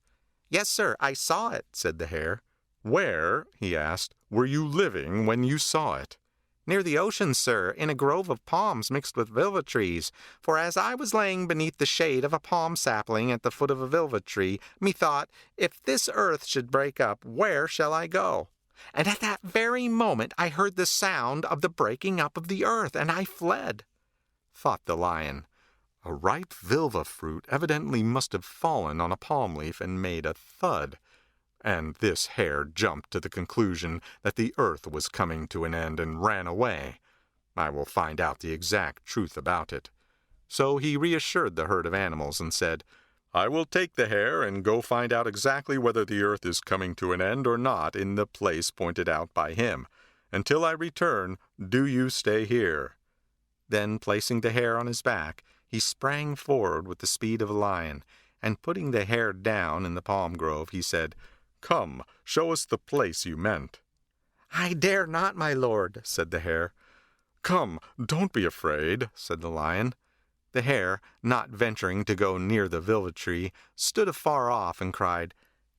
"Yes, sir, I saw it," said the hare. "Where," he asked, "were you living when you saw it?" "Near the ocean, sir, in a grove of palms mixed with vilva trees. For as I was laying beneath the shade of a palm sapling at the foot of a vilva tree, methought, if this earth should break up, where shall I go? And at that very moment I heard the sound of the breaking up of the earth, and I fled." Thought the lion, "A ripe vilva fruit evidently must have fallen on a palm leaf and made a thud." And this hare jumped to the conclusion that the earth was coming to an end and ran away. I will find out the exact truth about it. So he reassured the herd of animals and said, "I will take the hare and go find out exactly whether the earth is coming to an end or not in the place pointed out by him. Until I return, do you stay here." Then, placing the hare on his back, he sprang forward with the speed of a lion, and putting the hare down in the palm grove, he said, "Come, show us the place you meant." "I dare not, my lord," said the hare. "Come, don't be afraid," said the lion. The hare, not venturing to go near the vilva tree, stood afar off and cried,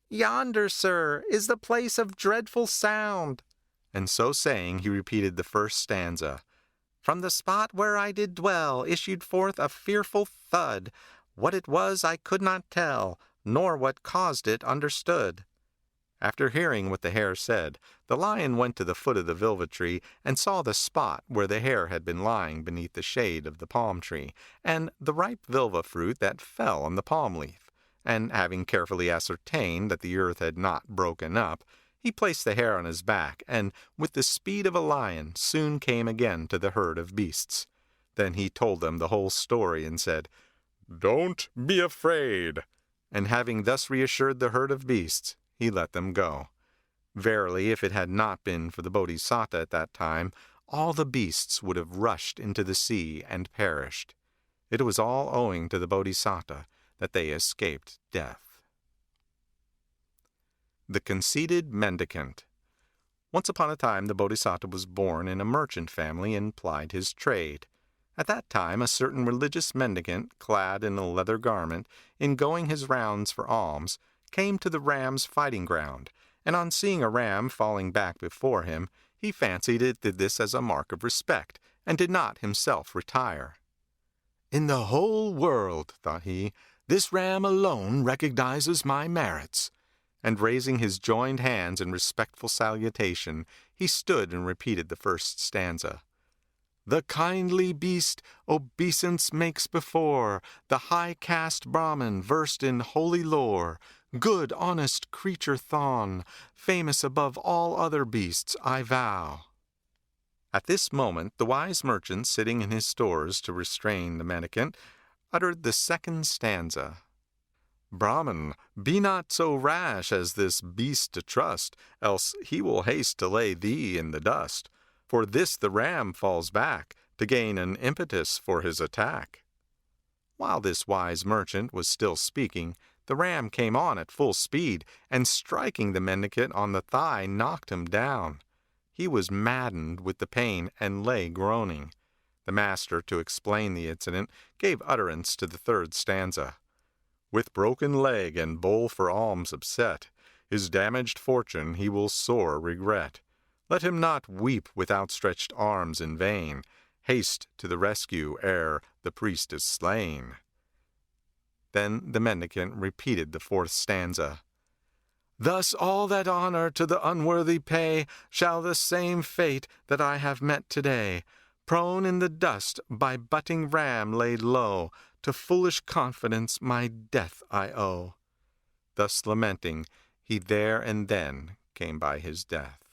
"Yonder, sir, is the place of dreadful sound." And so saying, he repeated the first stanza. "From the spot where I did dwell issued forth a fearful thud. What it was I could not tell, nor what caused it understood." After hearing what the hare said, the lion went to the foot of the vilva tree and saw the spot where the hare had been lying beneath the shade of the palm tree, and the ripe vilva fruit that fell on the palm leaf. And having carefully ascertained that the earth had not broken up, he placed the hare on his back, and with the speed of a lion soon came again to the herd of beasts. Then he told them the whole story and said, "Don't be afraid." And having thus reassured the herd of beasts, he let them go. Verily, if it had not been for the Bodhisattva at that time, all the beasts would have rushed into the sea and perished. It was all owing to the Bodhisattva that they escaped death. The Conceited Mendicant. Once upon a time the Bodhisattva was born in a merchant family and plied his trade. At that time a certain religious mendicant, clad in a leather garment, in going his rounds for alms, came to the ram's fighting ground, and on seeing a ram falling back before him, he fancied it did this as a mark of respect, and did not himself retire. "In the whole world," thought he, "this ram alone recognizes my merits." and raising his joined hands in respectful salutation, he stood and repeated the first stanza. The kindly beast obeisance makes before the high caste Brahmin versed in holy lore, good honest creature Thon, famous above all other beasts, I vow. At this moment the wise merchant sitting in his stores to restrain the mendicant uttered the second stanza. Brahmin, be not so rash as this beast to trust, else he will haste to lay thee in the dust. For this the ram falls back, to gain an impetus for his attack. While this wise merchant was still speaking, the ram came on at full speed, and striking the mendicant on the thigh knocked him down. He was maddened with the pain, and lay groaning. The master, to explain the incident, gave utterance to the third stanza. With broken leg and bowl for alms upset, his damaged fortune he will sore regret. Let him not weep with outstretched arms in vain. Haste to the rescue ere the priest is slain. Then the mendicant repeated the fourth stanza. Thus all that honor to the unworthy pay shall the same fate that I have met today. Prone in the dust by butting ram laid low, to foolish confidence my death I owe. Thus lamenting, he there and then came by his death.